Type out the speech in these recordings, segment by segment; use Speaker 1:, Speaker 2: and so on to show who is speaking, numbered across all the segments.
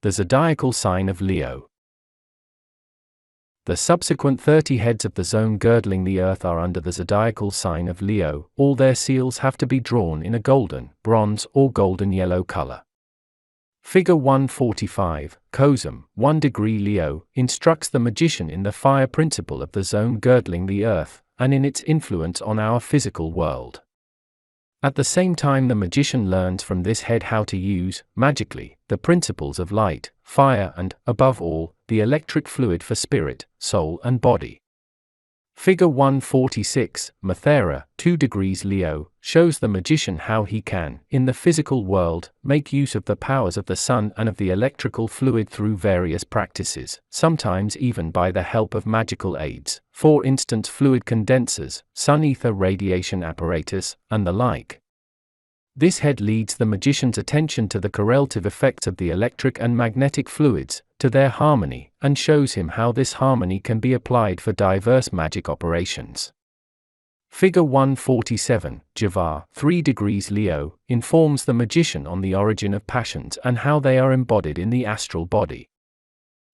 Speaker 1: The zodiacal sign of Leo. The subsequent 30 heads of the zone girdling the earth are under the zodiacal sign of Leo. All their seals have to be drawn in a golden, bronze, or golden yellow color. Figure 145, Cosm, 1 degree Leo, instructs the magician in the fire principle of the zone girdling the earth, and in its influence on our physical world. At the same time, the magician learns from this head how to use, magically, the principles of light, fire and, above all, the electric fluid for spirit, soul and body. Figure 146, Mathera, 2 degrees Leo, shows the magician how he can, in the physical world, make use of the powers of the sun and of the electrical fluid through various practices, sometimes even by the help of magical aids, for instance fluid condensers, sun ether radiation apparatus, and the like. This head leads the magician's attention to the correlative effects of the electric and magnetic fluids, to their harmony, and shows him how this harmony can be applied for diverse magic operations. Figure 147, Javar, 3 degrees Leo, informs the magician on the origin of passions and how they are embodied in the astral body.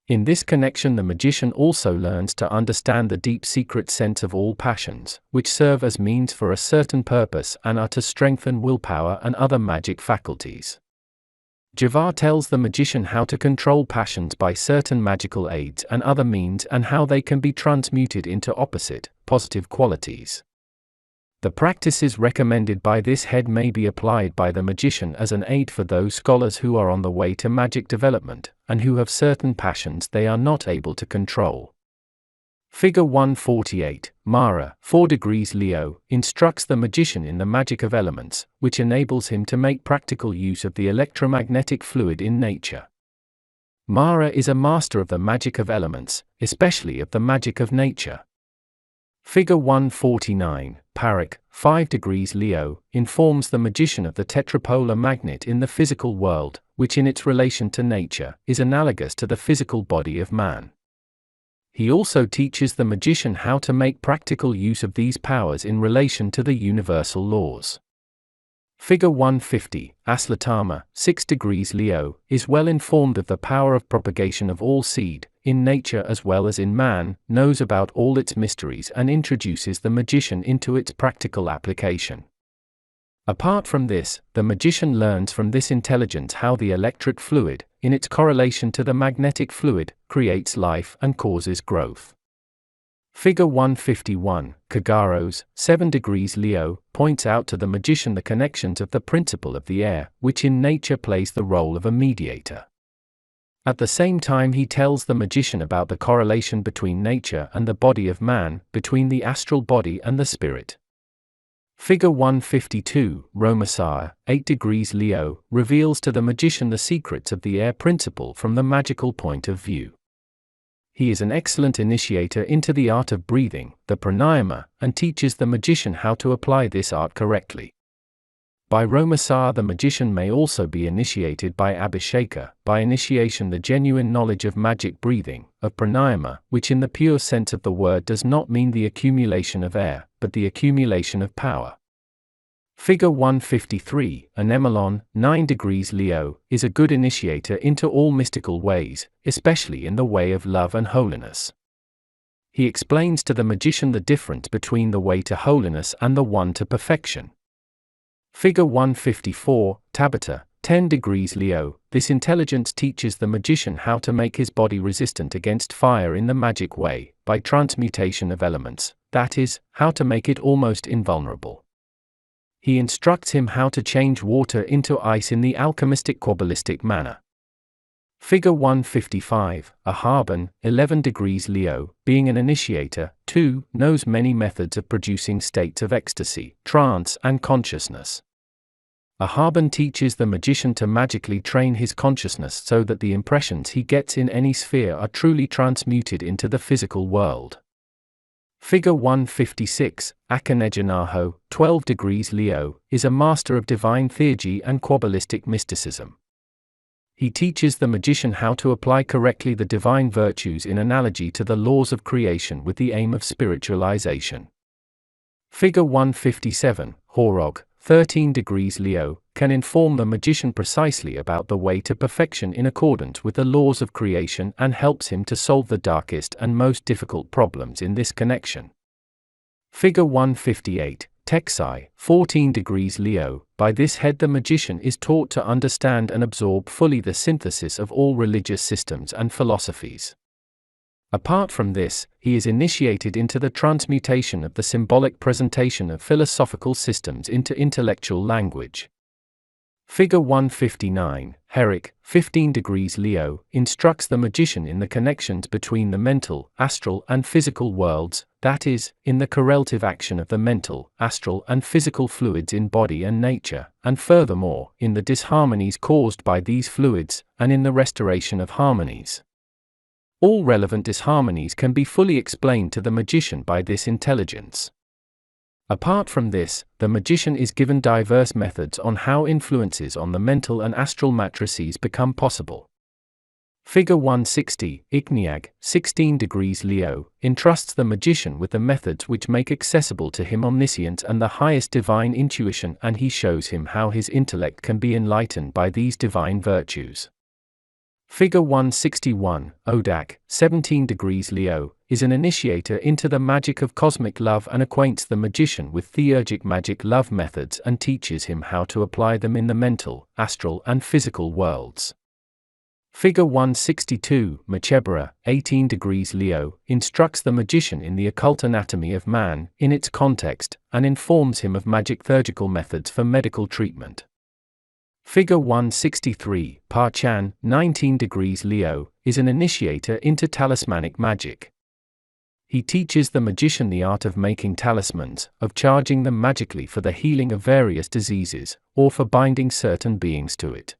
Speaker 1: In this connection, the magician also learns to understand the deep secret sense of all passions, which serve as means for a certain purpose and are to strengthen willpower and other magic faculties. Javar tells the magician how to control passions by certain magical aids and other means and how they can be transmuted into opposite, positive qualities. The practices recommended by this head may be applied by the magician as an aid for those scholars who are on the way to magic development, and who have certain passions they are not able to control. Figure 148, Mara, 4 degrees Leo, instructs the magician in the magic of elements, which enables him to make practical use of the electromagnetic fluid in nature. Mara is a master of the magic of elements, especially of the magic of nature. Figure 149, Parak, 5 degrees Leo, informs the magician of the tetrapolar magnet in the physical world, which in its relation to nature, is analogous to the physical body of man. He also teaches the magician how to make practical use of these powers in relation to the universal laws. Figure 150, Aslatama, 6 degrees Leo, is well informed of the power of propagation of all seed, in nature as well as in man, knows about all its mysteries and introduces the magician into its practical application. Apart from this, the magician learns from this intelligence how the electric fluid, in its correlation to the magnetic fluid, creates life and causes growth. Figure 151, Kagaros, 7 degrees Leo, points out to the magician the connections of the principle of the air, which in nature plays the role of a mediator. At the same time, he tells the magician about the correlation between nature and the body of man, between the astral body and the spirit. Figure 152, Romasar, 8 degrees Leo, reveals to the magician the secrets of the air principle from the magical point of view. He is an excellent initiator into the art of breathing, the pranayama, and teaches the magician how to apply this art correctly. By Romasar, the magician may also be initiated by Abhisheka, by initiation the genuine knowledge of magic breathing, of pranayama, which in the pure sense of the word does not mean the accumulation of air, but the accumulation of power. Figure 153, Anemalon, 9 degrees Leo, is a good initiator into all mystical ways, especially in the way of love and holiness. He explains to the magician the difference between the way to holiness and the one to perfection. Figure 154, Tabata, 10 degrees Leo, this intelligence teaches the magician how to make his body resistant against fire in the magic way, by transmutation of elements, that is, how to make it almost invulnerable. He instructs him how to change water into ice in the alchemistic Kabbalistic manner. Figure 155, Ahaban, 11 degrees Leo, being an initiator, too, knows many methods of producing states of ecstasy, trance, and consciousness. Ahaban teaches the magician to magically train his consciousness so that the impressions he gets in any sphere are truly transmuted into the physical world. Figure 156, Akanejanaho, 12 degrees Leo, is a master of divine theurgy and Kabbalistic mysticism. He teaches the magician how to apply correctly the divine virtues in analogy to the laws of creation with the aim of spiritualization. Figure 157, Horog, 13 degrees Leo, can inform the magician precisely about the way to perfection in accordance with the laws of creation and helps him to solve the darkest and most difficult problems in this connection. Figure 158, Texai, 14 degrees Leo. By this head the magician is taught to understand and absorb fully the synthesis of all religious systems and philosophies. Apart from this, he is initiated into the transmutation of the symbolic presentation of philosophical systems into intellectual language. Figure 159, Herrick, 15 degrees Leo, instructs the magician in the connections between the mental, astral and physical worlds, that is, in the correlative action of the mental, astral and physical fluids in body and nature, and furthermore, in the disharmonies caused by these fluids, and in the restoration of harmonies. All relevant disharmonies can be fully explained to the magician by this intelligence. Apart from this, the magician is given diverse methods on how influences on the mental and astral matrices become possible. Figure 160, Igniag, 16 degrees Leo, entrusts the magician with the methods which make accessible to him omniscience and the highest divine intuition, and he shows him how his intellect can be enlightened by these divine virtues. Figure 161, Odak, 17 degrees Leo, is an initiator into the magic of cosmic love and acquaints the magician with theurgic magic love methods and teaches him how to apply them in the mental, astral and physical worlds. Figure 162, Machebra, 18 degrees Leo, instructs the magician in the occult anatomy of man, in its context, and informs him of magic theurgical methods for medical treatment. Figure 163, Parchan, 19 degrees Leo, is an initiator into talismanic magic. He teaches the magician the art of making talismans, of charging them magically for the healing of various diseases, or for binding certain beings to it.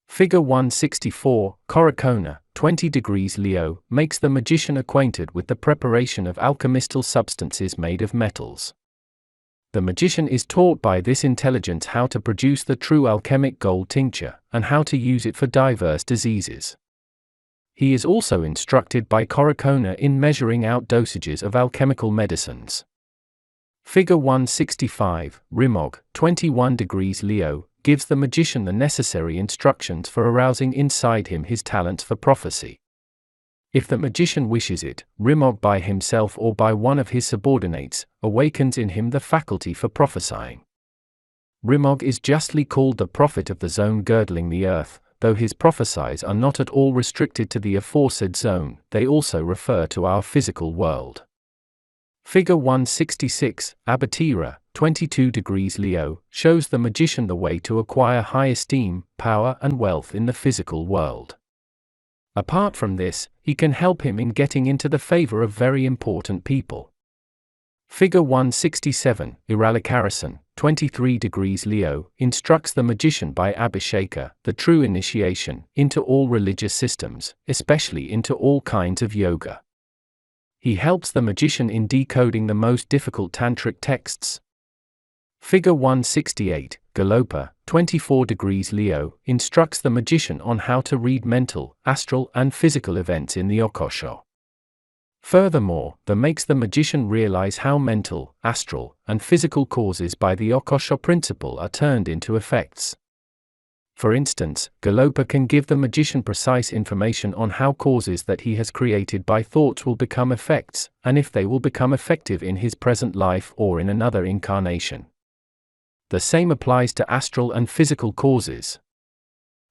Speaker 1: Figure 164, Korokona, 20 degrees Leo, makes the magician acquainted with the preparation of alchemistal substances made of metals. The magician is taught by this intelligence how to produce the true alchemic gold tincture, and how to use it for diverse diseases. He is also instructed by Korokona in measuring out dosages of alchemical medicines. Figure 165, Rimog, 21 degrees Leo, gives the magician the necessary instructions for arousing inside him his talents for prophecy. If the magician wishes it, Rimog by himself or by one of his subordinates, awakens in him the faculty for prophesying. Rimog is justly called the prophet of the zone girdling the earth, though his prophecies are not at all restricted to the aforesaid zone, they also refer to our physical world. Figure 166, Abatira, 22 degrees Leo, shows the magician the way to acquire high esteem, power and wealth in the physical world. Apart from this, he can help him in getting into the favor of very important people. Figure 167, Iralakarasan, 23 degrees Leo, instructs the magician by Abhisheka, the true initiation, into all religious systems, especially into all kinds of yoga. He helps the magician in decoding the most difficult tantric texts. Figure 168, Galopa, 24 degrees Leo, instructs the magician on how to read mental, astral and physical events in the Akashic. Furthermore, that makes the magician realize how mental, astral, and physical causes by the Akashic principle are turned into effects. For instance, Galopa can give the magician precise information on how causes that he has created by thoughts will become effects, and if they will become effective in his present life or in another incarnation. The same applies to astral and physical causes.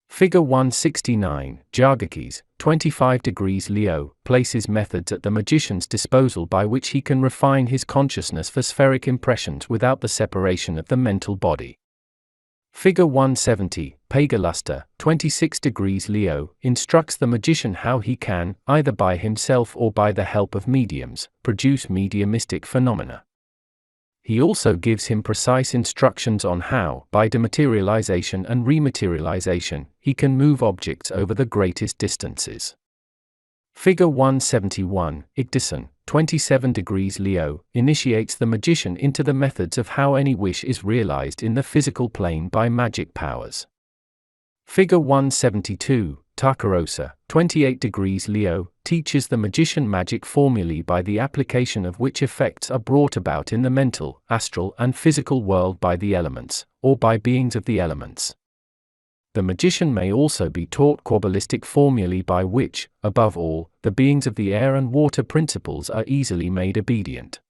Speaker 1: Figure 169, Jargakis, 25 degrees Leo, places methods at the magician's disposal by which he can refine his consciousness for spheric impressions without the separation of the mental body. Figure 170, Pagalusta, 26 degrees Leo, instructs the magician how he can, either by himself or by the help of mediums, produce mediumistic phenomena. He also gives him precise instructions on how, by dematerialization and rematerialization, he can move objects over the greatest distances. Figure 171, Igdison, 27 degrees Leo, initiates the magician into the methods of how any wish is realized in the physical plane by magic powers. Figure 172, Takarosa, 28 degrees Leo, teaches the magician magic formulae by the application of which effects are brought about in the mental, astral, and physical world by the elements, or by beings of the elements. The magician may also be taught Kabbalistic formulae by which, above all, the beings of the air and water principles are easily made obedient.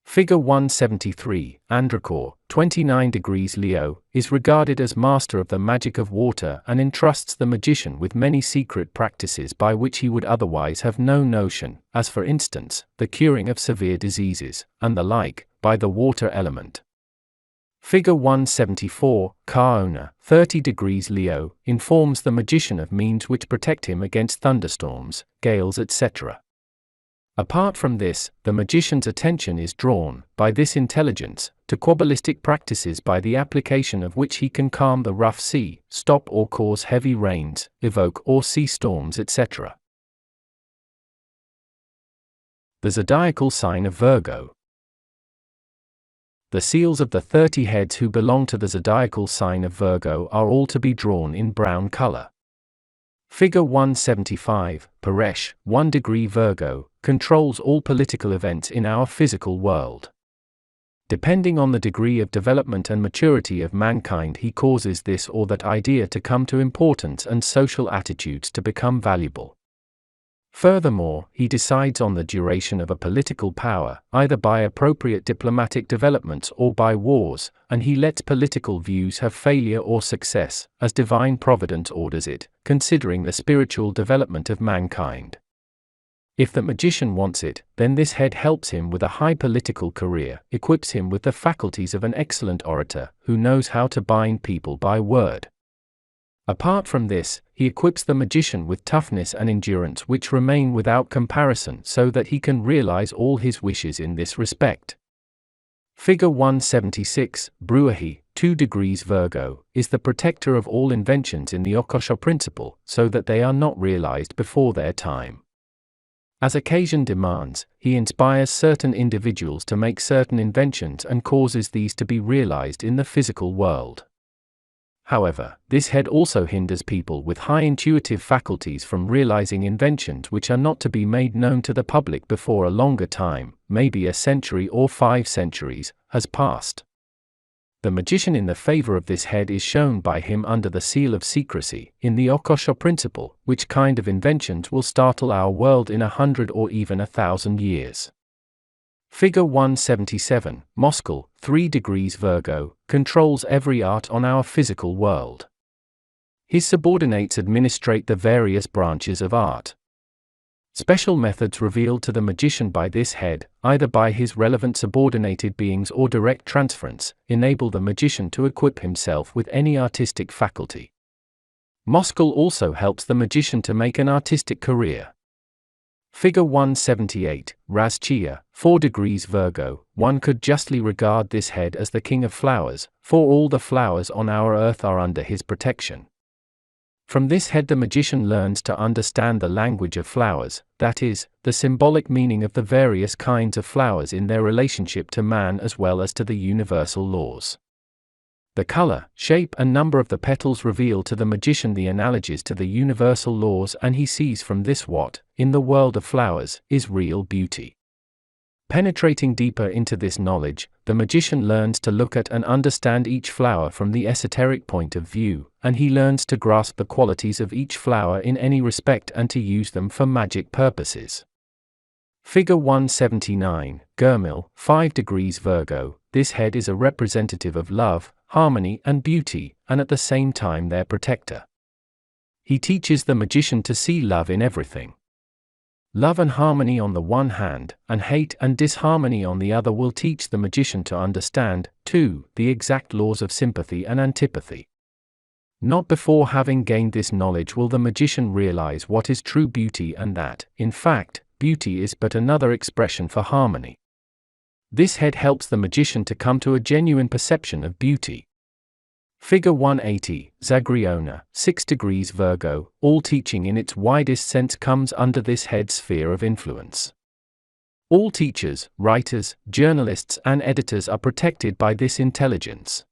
Speaker 1: Figure 173, Andrakor, 29 degrees Leo, is regarded as master of the magic of water and entrusts the magician with many secret practices by which he would otherwise have no notion, as for instance, the curing of severe diseases, and the like, by the water element. Figure 174, Kaona, 30 degrees Leo, informs the magician of means which protect him against thunderstorms, gales, etc. Apart from this, the magician's attention is drawn, by this intelligence, to Kabbalistic practices by the application of which he can calm the rough sea, stop or cause heavy rains, evoke or sea storms, etc. The zodiacal sign of Virgo. The seals of the 30 heads who belong to the zodiacal sign of Virgo are all to be drawn in brown color. Figure 175, Paresh, 1 degree Virgo, controls all political events in our physical world. Depending on the degree of development and maturity of mankind, he causes this or that idea to come to importance and social attitudes to become valuable. Furthermore, he decides on the duration of a political power, either by appropriate diplomatic developments or by wars, and he lets political views have failure or success, as divine providence orders it, considering the spiritual development of mankind. If the magician wants it, then this head helps him with a high political career, equips him with the faculties of an excellent orator, who knows how to bind people by word. Apart from this, he equips the magician with toughness and endurance which remain without comparison so that he can realize all his wishes in this respect. Figure 176, Bruahi, 2 degrees Virgo, is the protector of all inventions in the Akashic principle, so that they are not realized before their time. As occasion demands, he inspires certain individuals to make certain inventions and causes these to be realized in the physical world. However, this head also hinders people with high intuitive faculties from realizing inventions which are not to be made known to the public before a longer time, maybe a century or 5 centuries, has passed. The magician in the favor of this head is shown by him under the seal of secrecy, in the Akashic principle, which kind of inventions will startle our world in 100 or even 1,000 years. Figure 177, Moskal, 3 degrees Virgo, controls every art on our physical world. His subordinates administrate the various branches of art. Special methods revealed to the magician by this head, either by his relevant subordinated beings or direct transference, enable the magician to equip himself with any artistic faculty. Moskal also helps the magician to make an artistic career. Figure 178, Razchia, 4 degrees Virgo, one could justly regard this head as the king of flowers, for all the flowers on our earth are under his protection. From this head the magician learns to understand the language of flowers, that is, the symbolic meaning of the various kinds of flowers in their relationship to man as well as to the universal laws. The color, shape and number of the petals reveal to the magician the analogies to the universal laws, and he sees from this what, in the world of flowers, is real beauty. Penetrating deeper into this knowledge, the magician learns to look at and understand each flower from the esoteric point of view, and he learns to grasp the qualities of each flower in any respect and to use them for magic purposes. Figure 179, Gurmil, 5 degrees Virgo, this head is a representative of love, harmony and beauty, and at the same time their protector. He teaches the magician to see love in everything. Love and harmony on the one hand, and hate and disharmony on the other will teach the magician to understand, too, the exact laws of sympathy and antipathy. Not before having gained this knowledge will the magician realize what is true beauty and that, in fact, beauty is but another expression for harmony. This head helps the magician to come to a genuine perception of beauty. Figure 180, Zagriona, 6 degrees Virgo, all teaching in its widest sense comes under this head's sphere of influence. All teachers, writers, journalists and editors are protected by this intelligence.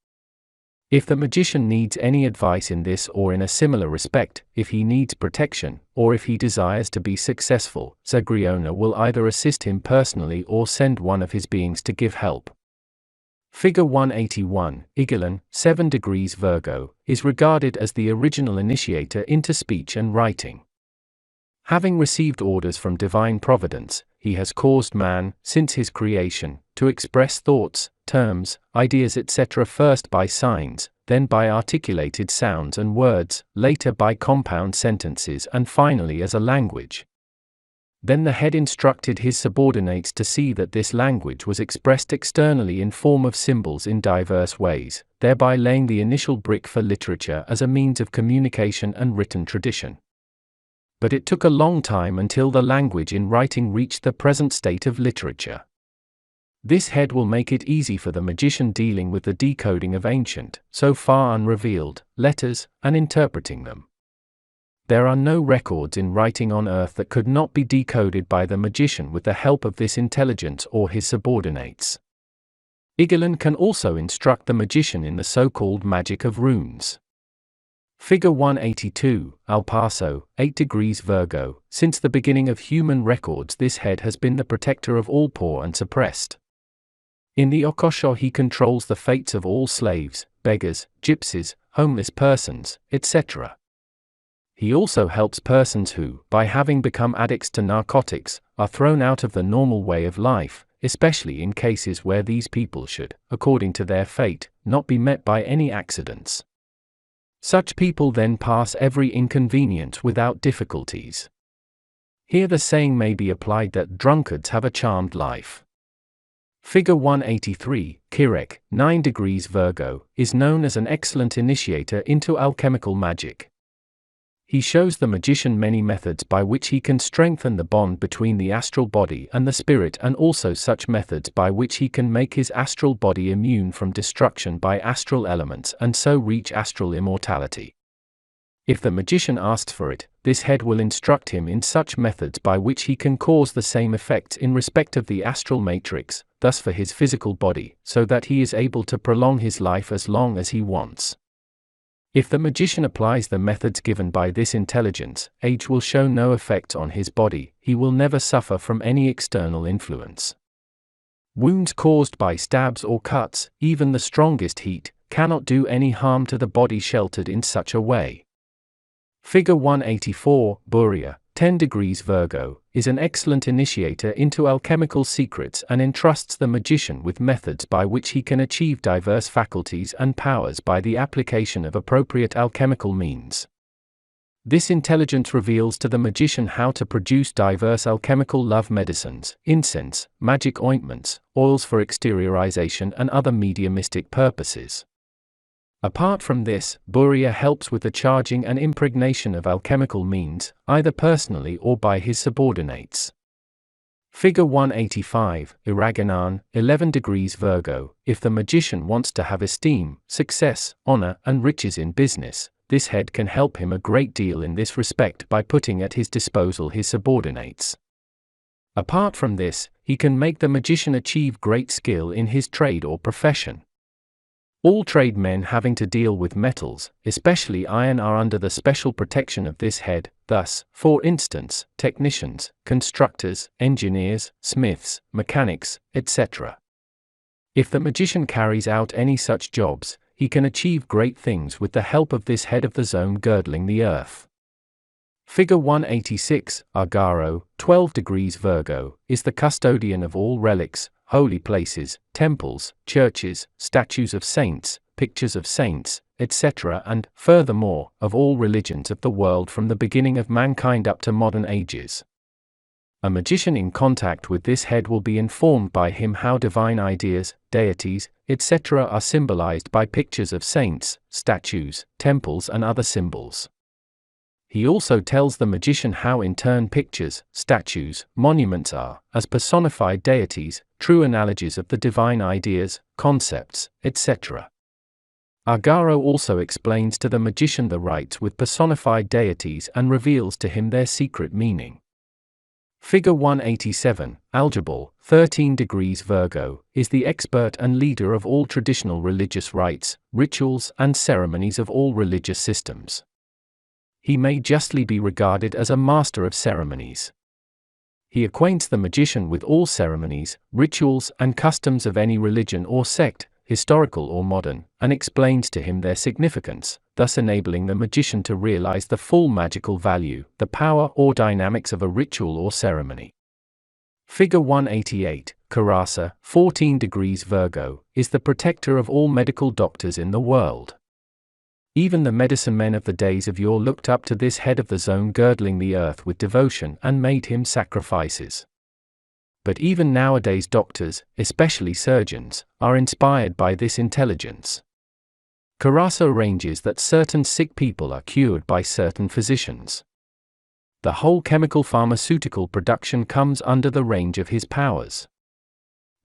Speaker 1: If the magician needs any advice in this or in a similar respect, if he needs protection, or if he desires to be successful, Zagreona will either assist him personally or send one of his beings to give help. Figure 181, Igilan, 7 degrees Virgo, is regarded as the original initiator into speech and writing. Having received orders from divine providence, he has caused man, since his creation, to express thoughts, terms, ideas etc. first by signs, then by articulated sounds and words, later by compound sentences and finally as a language. Then the head instructed his subordinates to see that this language was expressed externally in form of symbols in diverse ways, thereby laying the initial brick for literature as a means of communication and written tradition. But it took a long time until the language in writing reached the present state of literature. This head will make it easy for the magician dealing with the decoding of ancient, so far unrevealed, letters, and interpreting them. There are no records in writing on earth that could not be decoded by the magician with the help of this intelligence or his subordinates. Igilan can also instruct the magician in the so-called magic of runes. Figure 182, El Paso, 8 degrees Virgo. Since the beginning of human records, this head has been the protector of all poor and suppressed. In the Akashic he controls the fates of all slaves, beggars, gypsies, homeless persons, etc. He also helps persons who, by having become addicts to narcotics, are thrown out of the normal way of life, especially in cases where these people should, according to their fate, not be met by any accidents. Such people then pass every inconvenience without difficulties. Here the saying may be applied that drunkards have a charmed life. Figure 183, Kirek, 9 degrees Virgo, is known as an excellent initiator into alchemical magic. He shows the magician many methods by which he can strengthen the bond between the astral body and the spirit, and also such methods by which he can make his astral body immune from destruction by astral elements and so reach astral immortality. If the magician asks for it, this head will instruct him in such methods by which he can cause the same effects in respect of the astral matrix, thus for his physical body, so that he is able to prolong his life as long as he wants. If the magician applies the methods given by this intelligence, age will show no effect on his body, he will never suffer from any external influence. Wounds caused by stabs or cuts, even the strongest heat, cannot do any harm to the body sheltered in such a way. Figure 184, Buria, 10 degrees Virgo, is an excellent initiator into alchemical secrets and entrusts the magician with methods by which he can achieve diverse faculties and powers by the application of appropriate alchemical means. This intelligence reveals to the magician how to produce diverse alchemical love medicines, incense, magic ointments, oils for exteriorization and other mediumistic purposes. Apart from this, Buria helps with the charging and impregnation of alchemical means, either personally or by his subordinates. Figure 185, Iraganan, 11 degrees Virgo. If the magician wants to have esteem, success, honor, and riches in business, this head can help him a great deal in this respect by putting at his disposal his subordinates. Apart from this, he can make the magician achieve great skill in his trade or profession. All trade men having to deal with metals, especially iron, are under the special protection of this head, thus, for instance, technicians, constructors, engineers, smiths, mechanics, etc. If the magician carries out any such jobs, he can achieve great things with the help of this head of the zone girdling the earth. Figure 186, Agaro, 12 degrees Virgo, is the custodian of all relics, holy places, temples, churches, statues of saints, pictures of saints, etc., and, furthermore, of all religions of the world from the beginning of mankind up to modern ages. A magician in contact with this head will be informed by him how divine ideas, deities, etc. are symbolized by pictures of saints, statues, temples and other symbols. He also tells the magician how in turn pictures, statues, monuments are, as personified deities, true analogies of the divine ideas, concepts, etc. Agaro also explains to the magician the rites with personified deities and reveals to him their secret meaning. Figure 187, Algebal, 13 degrees Virgo, is the expert and leader of all traditional religious rites, rituals, and ceremonies of all religious systems. He may justly be regarded as a master of ceremonies. He acquaints the magician with all ceremonies, rituals, and customs of any religion or sect, historical or modern, and explains to him their significance, thus enabling the magician to realize the full magical value, the power or dynamics of a ritual or ceremony. Figure 188, Karasa, 14 degrees Virgo, is the protector of all medical doctors in the world. Even the medicine men of the days of yore looked up to this head of the zone girdling the earth with devotion and made him sacrifices. But even nowadays doctors, especially surgeons, are inspired by this intelligence. Karasa arranges that certain sick people are cured by certain physicians. The whole chemical pharmaceutical production comes under the range of his powers.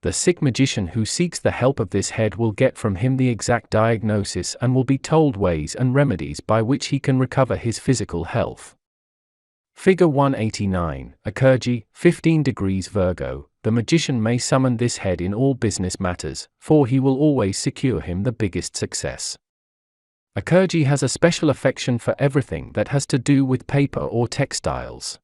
Speaker 1: The sick magician who seeks the help of this head will get from him the exact diagnosis and will be told ways and remedies by which he can recover his physical health. Figure 189, Akashic, 15 degrees Virgo, the magician may summon this head in all business matters, for he will always secure him the biggest success. Akashic has a special affection for everything that has to do with paper or textiles.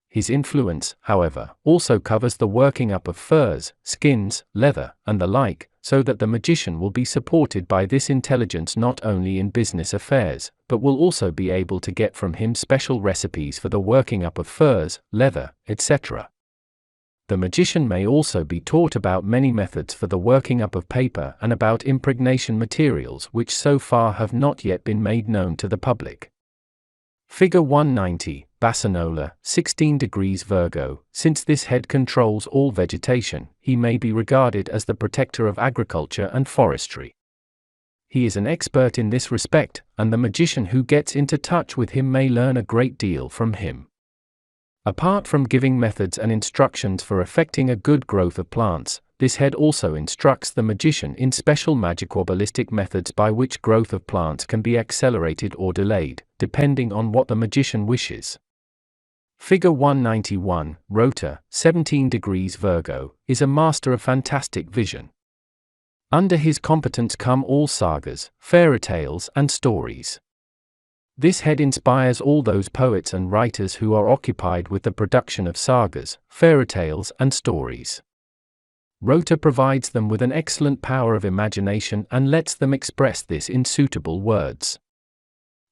Speaker 1: His influence, however, also covers the working up of furs, skins, leather, and the like, so that the magician will be supported by this intelligence not only in business affairs, but will also be able to get from him special recipes for the working up of furs, leather, etc. The magician may also be taught about many methods for the working up of paper and about impregnation materials which so far have not yet been made known to the public. Figure 190, Basanola, 16 degrees Virgo, since this head controls all vegetation, he may be regarded as the protector of agriculture and forestry. He is an expert in this respect, and the magician who gets into touch with him may learn a great deal from him. Apart from giving methods and instructions for effecting a good growth of plants, this head also instructs the magician in special magico-ballistic methods by which growth of plants can be accelerated or delayed, depending on what the magician wishes. Figure 191, Rota, 17 degrees Virgo, is a master of fantastic vision. Under his competence come all sagas, fairy tales, and stories. This head inspires all those poets and writers who are occupied with the production of sagas, fairy tales, and stories. Rota provides them with an excellent power of imagination and lets them express this in suitable words.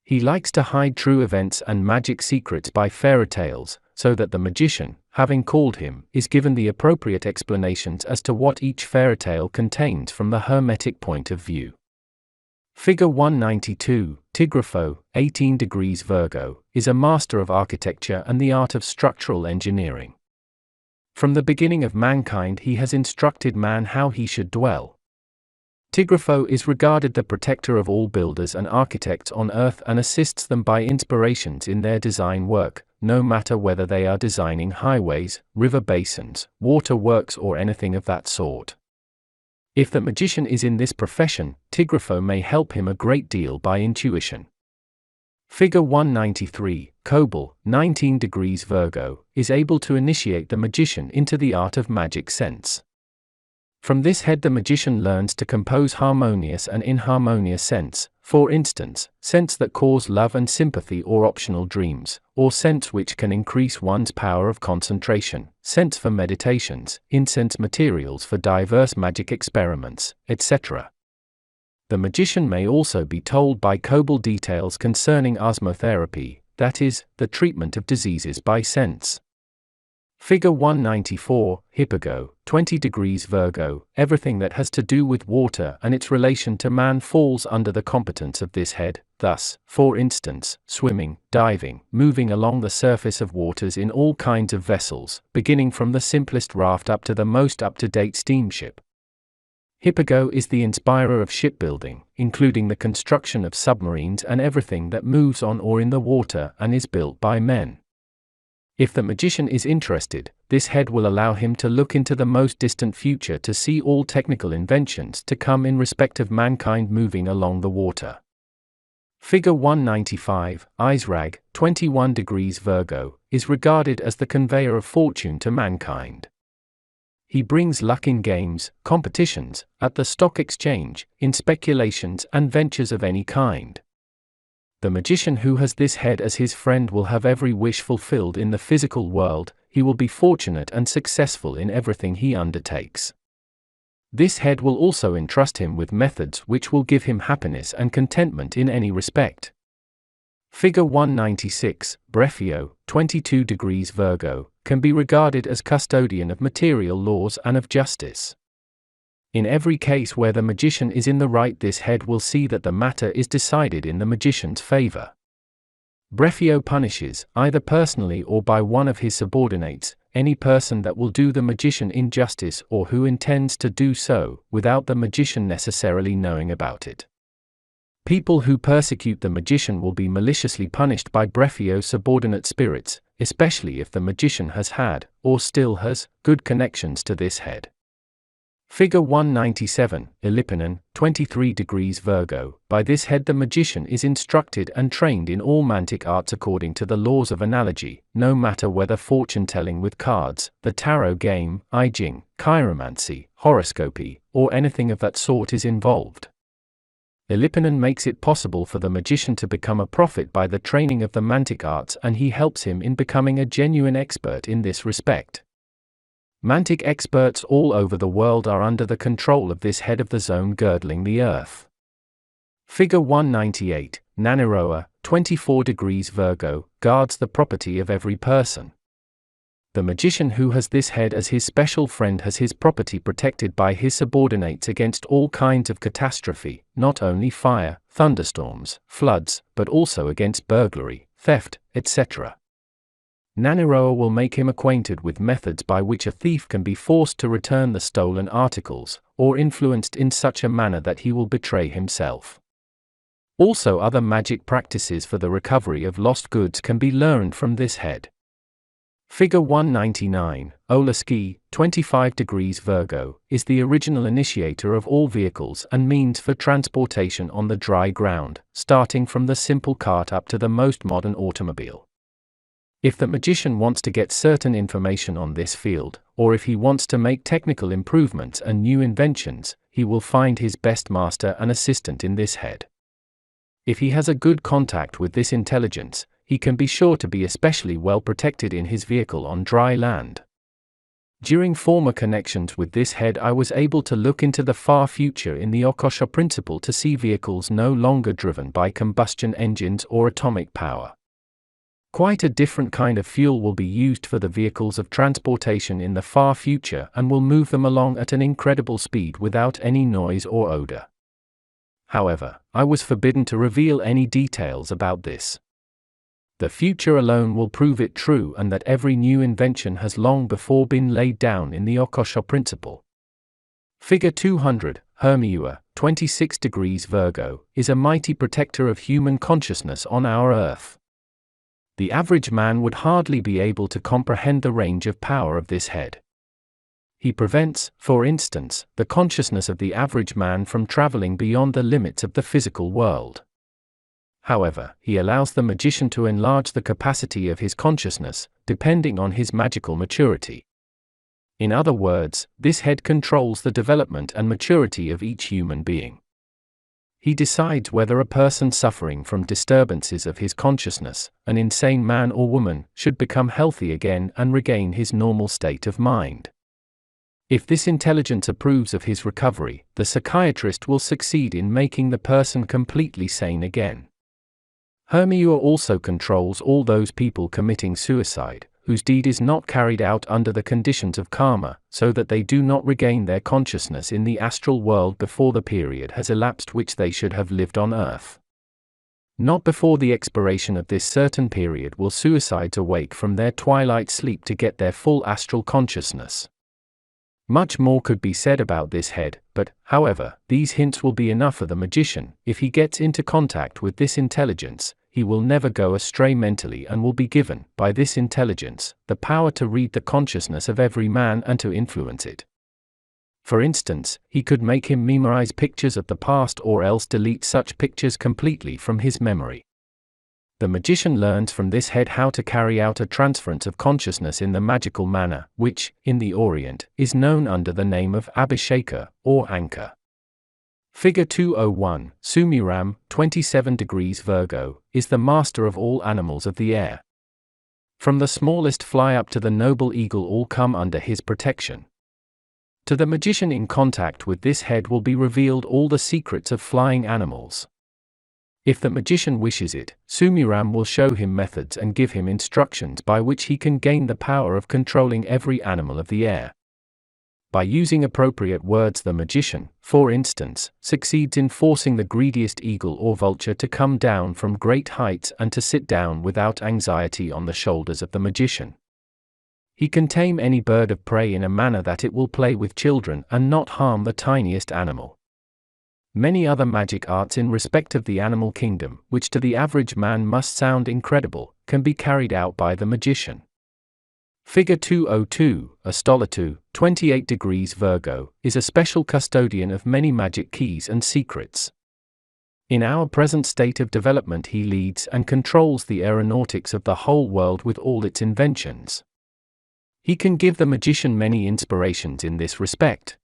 Speaker 1: He likes to hide true events and magic secrets by fairy tales, so that the magician, having called him, is given the appropriate explanations as to what each fairy tale contains from the Hermetic point of view. Figure 192, Tigrapho, 18 degrees Virgo, is a master of architecture and the art of structural engineering. From the beginning of mankind he has instructed man how he should dwell. Tigrapho is regarded the protector of all builders and architects on earth and assists them by inspirations in their design work, no matter whether they are designing highways, river basins, water works or anything of that sort. If the magician is in this profession, Tigrapho may help him a great deal by intuition. Figure 193, Cobalt, 19 degrees Virgo, is able to initiate the magician into the art of magic sense. From this head the magician learns to compose harmonious and inharmonious scents, for instance, scents that cause love and sympathy or optional dreams, or scents which can increase one's power of concentration, scents for meditations, incense materials for diverse magic experiments, etc. The magician may also be told by Cobalt details concerning osmotherapy, that is, the treatment of diseases by scents. Figure 194, Hippago, 20 degrees Virgo, everything that has to do with water and its relation to man falls under the competence of this head, thus, for instance, swimming, diving, moving along the surface of waters in all kinds of vessels, beginning from the simplest raft up to the most up-to-date steamship. Hippago is the inspirer of shipbuilding, including the construction of submarines and everything that moves on or in the water and is built by men. If the magician is interested, this head will allow him to look into the most distant future to see all technical inventions to come in respect of mankind moving along the water. Figure 195, Israg, 21 degrees Virgo, is regarded as the conveyor of fortune to mankind. He brings luck in games, competitions, at the stock exchange, in speculations and ventures of any kind. The magician who has this head as his friend will have every wish fulfilled in the physical world. He will be fortunate and successful in everything he undertakes. This head will also entrust him with methods which will give him happiness and contentment in any respect. Figure 196, Brefio, 22 degrees Virgo, can be regarded as custodian of material laws and of justice. In every case where the magician is in the right, this head will see that the matter is decided in the magician's favor. Brefio punishes, either personally or by one of his subordinates, any person that will do the magician injustice or who intends to do so, without the magician necessarily knowing about it. People who persecute the magician will be maliciously punished by Brefio's subordinate spirits, especially if the magician has had, or still has, good connections to this head. Figure 197, Ilipinan, 23 degrees Virgo. By this head the magician is instructed and trained in all mantic arts according to the laws of analogy, no matter whether fortune-telling with cards, the tarot game, I Ching, chiromancy, horoscopy, or anything of that sort is involved. Ilipinan makes it possible for the magician to become a prophet by the training of the mantic arts, and he helps him in becoming a genuine expert in this respect. Mantic experts all over the world are under the control of this head of the zone girdling the earth. Figure 198, Naniroa, 24 degrees Virgo, guards the property of every person. The magician who has this head as his special friend has his property protected by his subordinates against all kinds of catastrophe, not only fire, thunderstorms, floods, but also against burglary, theft, etc. Naniroa will make him acquainted with methods by which a thief can be forced to return the stolen articles, or influenced in such a manner that he will betray himself. Also, other magic practices for the recovery of lost goods can be learned from this head. Figure 199, Olaski, 25 degrees Virgo, is the original initiator of all vehicles and means for transportation on the dry ground, starting from the simple cart up to the most modern automobile. If the magician wants to get certain information on this field, or if he wants to make technical improvements and new inventions, he will find his best master and assistant in this head. If he has a good contact with this intelligence, he can be sure to be especially well protected in his vehicle on dry land. During former connections with this head, I was able to look into the far future in the Akashic principle to see vehicles no longer driven by combustion engines or atomic power. Quite a different kind of fuel will be used for the vehicles of transportation in the far future and will move them along at an incredible speed without any noise or odor. However, I was forbidden to reveal any details about this. The future alone will prove it true, and that every new invention has long before been laid down in the Akashic principle. Figure 200, Hermeticism, 26 degrees Virgo, is a mighty protector of human consciousness on our earth. The average man would hardly be able to comprehend the range of power of this head. He prevents, for instance, the consciousness of the average man from traveling beyond the limits of the physical world. However, he allows the magician to enlarge the capacity of his consciousness, depending on his magical maturity. In other words, this head controls the development and maturity of each human being. He decides whether a person suffering from disturbances of his consciousness, an insane man or woman, should become healthy again and regain his normal state of mind. If this intelligence approves of his recovery, the psychiatrist will succeed in making the person completely sane again. Hermeticism also controls all those people committing suicide, whose deed is not carried out under the conditions of karma, so that they do not regain their consciousness in the astral world before the period has elapsed which they should have lived on earth. Not before the expiration of this certain period will suicides awake from their twilight sleep to get their full astral consciousness. Much more could be said about this head, but, however, these hints will be enough for the magician. If he gets into contact with this intelligence, he will never go astray mentally and will be given, by this intelligence, the power to read the consciousness of every man and to influence it. For instance, he could make him memorize pictures of the past or else delete such pictures completely from his memory. The magician learns from this head how to carry out a transference of consciousness in the magical manner, which, in the Orient, is known under the name of Abhisheka, or anchor. Figure 201, Sumiram, 27 degrees Virgo, is the master of all animals of the air. From the smallest fly up to the noble eagle all come under his protection. To the magician in contact with this head will be revealed all the secrets of flying animals. If the magician wishes it, Sumiram will show him methods and give him instructions by which he can gain the power of controlling every animal of the air. By using appropriate words, the magician, for instance, succeeds in forcing the greediest eagle or vulture to come down from great heights and to sit down without anxiety on the shoulders of the magician. He can tame any bird of prey in a manner that it will play with children and not harm the tiniest animal. Many other magic arts in respect of the animal kingdom, which to the average man must sound incredible, can be carried out by the magician. Figure 202, Astolatu, 28 degrees Virgo, is a special custodian of many magic keys and secrets. In our present state of development, he leads and controls the aeronautics of the whole world with all its inventions. He can give the magician many inspirations in this respect.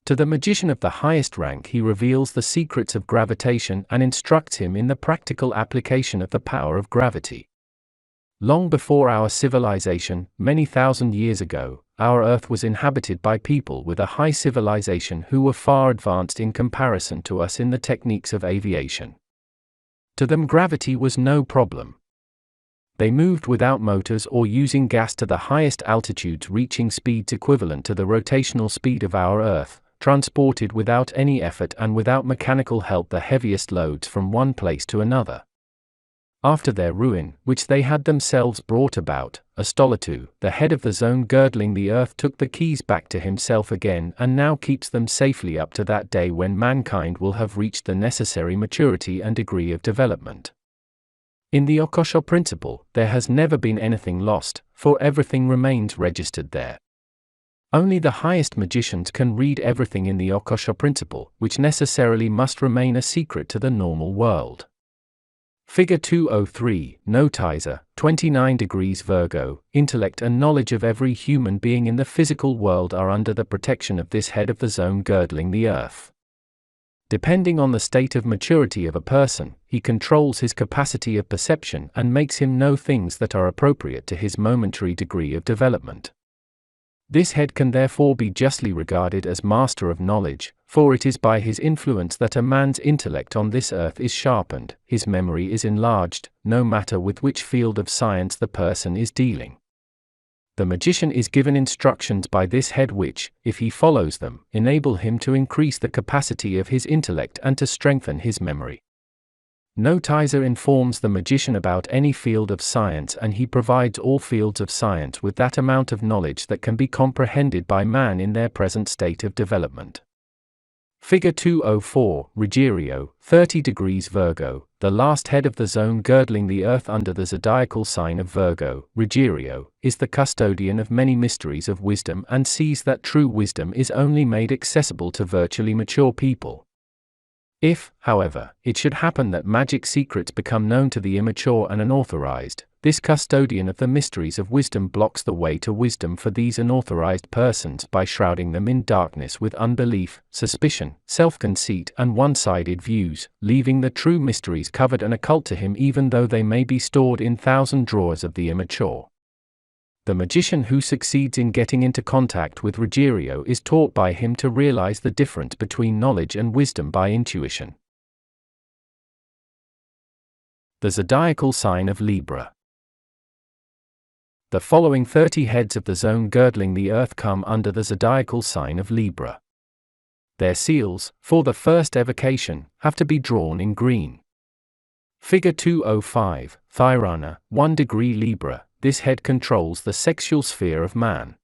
Speaker 1: To the magician of the highest rank he reveals the secrets of gravitation and instructs him in the practical application of the power of gravity. Long before our civilization, many thousand years ago, our Earth was inhabited by people with a high civilization who were far advanced in comparison to us in the techniques of aviation. To them gravity was no problem. They moved without motors or using gas to the highest altitudes, reaching speeds equivalent to the rotational speed of our Earth, transported without any effort and without mechanical help the heaviest loads from one place to another. After their ruin, which they had themselves brought about, Astolatu, the head of the zone girdling the earth, took the keys back to himself again and now keeps them safely up to that day when mankind will have reached the necessary maturity and degree of development. In the Akasha principle, there has never been anything lost, for everything remains registered there. Only the highest magicians can read everything in the Akasha principle, which necessarily must remain a secret to the normal world. Figure 203, Notizer, 29 degrees Virgo, intellect and knowledge of every human being in the physical world are under the protection of this head of the zone girdling the earth. Depending on the state of maturity of a person, he controls his capacity of perception and makes him know things that are appropriate to his momentary degree of development. This head can therefore be justly regarded as master of knowledge, for it is by his influence that a man's intellect on this earth is sharpened, his memory is enlarged, no matter with which field of science the person is dealing. The magician is given instructions by this head which, if he follows them, enable him to increase the capacity of his intellect and to strengthen his memory. Notizer informs the magician about any field of science, and he provides all fields of science with that amount of knowledge that can be comprehended by man in their present state of development. Figure 204, Ruggiero, 30 degrees Virgo, the last head of the zone girdling the earth under the zodiacal sign of Virgo. Ruggiero is the custodian of many mysteries of wisdom and sees that true wisdom is only made accessible to virtually mature people. If, however, it should happen that magic secrets become known to the immature and unauthorized, this custodian of the mysteries of wisdom blocks the way to wisdom for these unauthorized persons by shrouding them in darkness with unbelief, suspicion, self-conceit and one-sided views, leaving the true mysteries covered and occult to him even though they may be stored in 1,000 drawers of the immature. The magician who succeeds in getting into contact with Ruggiero is taught by him to realize the difference between knowledge and wisdom by intuition. The zodiacal sign of Libra. The following 30 heads of the zone girdling the earth come under the zodiacal sign of Libra. Their seals, for the first evocation, have to be drawn in green. Figure 205, Thyrana, 1 degree Libra. This head controls the sexual sphere of man.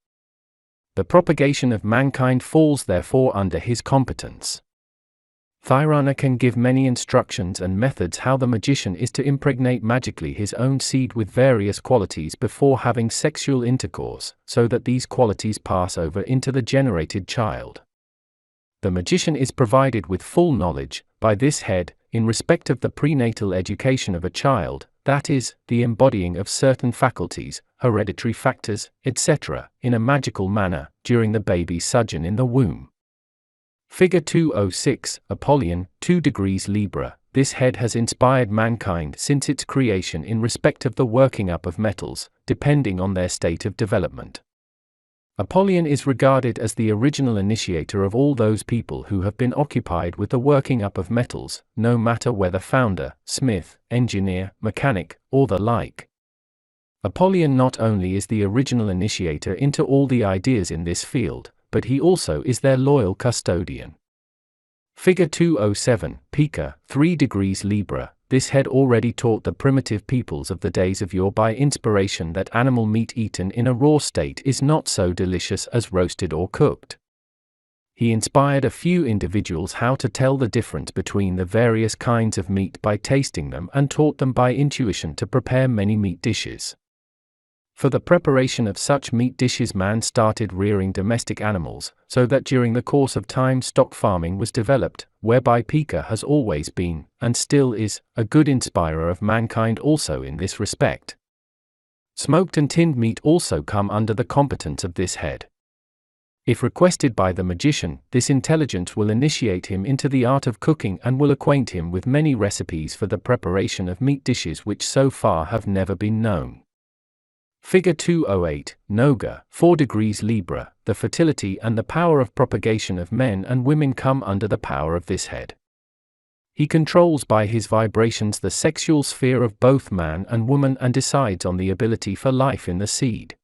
Speaker 1: The propagation of mankind falls therefore under his competence. Thyrana can give many instructions and methods how the magician is to impregnate magically his own seed with various qualities before having sexual intercourse, so that these qualities pass over into the generated child. The magician is provided with full knowledge, by this head, in respect of the prenatal education of a child, that is, the embodying of certain faculties, hereditary factors, etc., in a magical manner, during the baby's sojourn in the womb. Figure 206, Apollyon, 2 degrees Libra. This head has inspired mankind since its creation in respect of the working up of metals, depending on their state of development. Apollyon is regarded as the original initiator of all those people who have been occupied with the working up of metals, no matter whether founder, smith, engineer, mechanic, or the like. Apollyon not only is the original initiator into all the ideas in this field, but he also is their loyal custodian. Figure 207, Pika, 3 degrees Libra. This head already taught the primitive peoples of the days of yore by inspiration that animal meat eaten in a raw state is not so delicious as roasted or cooked. He inspired a few individuals how to tell the difference between the various kinds of meat by tasting them and taught them by intuition to prepare many meat dishes. For the preparation of such meat dishes man started rearing domestic animals, so that during the course of time stock farming was developed, whereby Pika has always been, and still is, a good inspirer of mankind also in this respect. Smoked and tinned meat also come under the competence of this head. If requested by the magician, this intelligence will initiate him into the art of cooking and will acquaint him with many recipes for the preparation of meat dishes which so far have never been known. Figure 208, Noga, 4 degrees Libra. The fertility and the power of propagation of men and women come under the power of this head. He controls by his vibrations the sexual sphere of both man and woman and decides on the ability for life in the seed.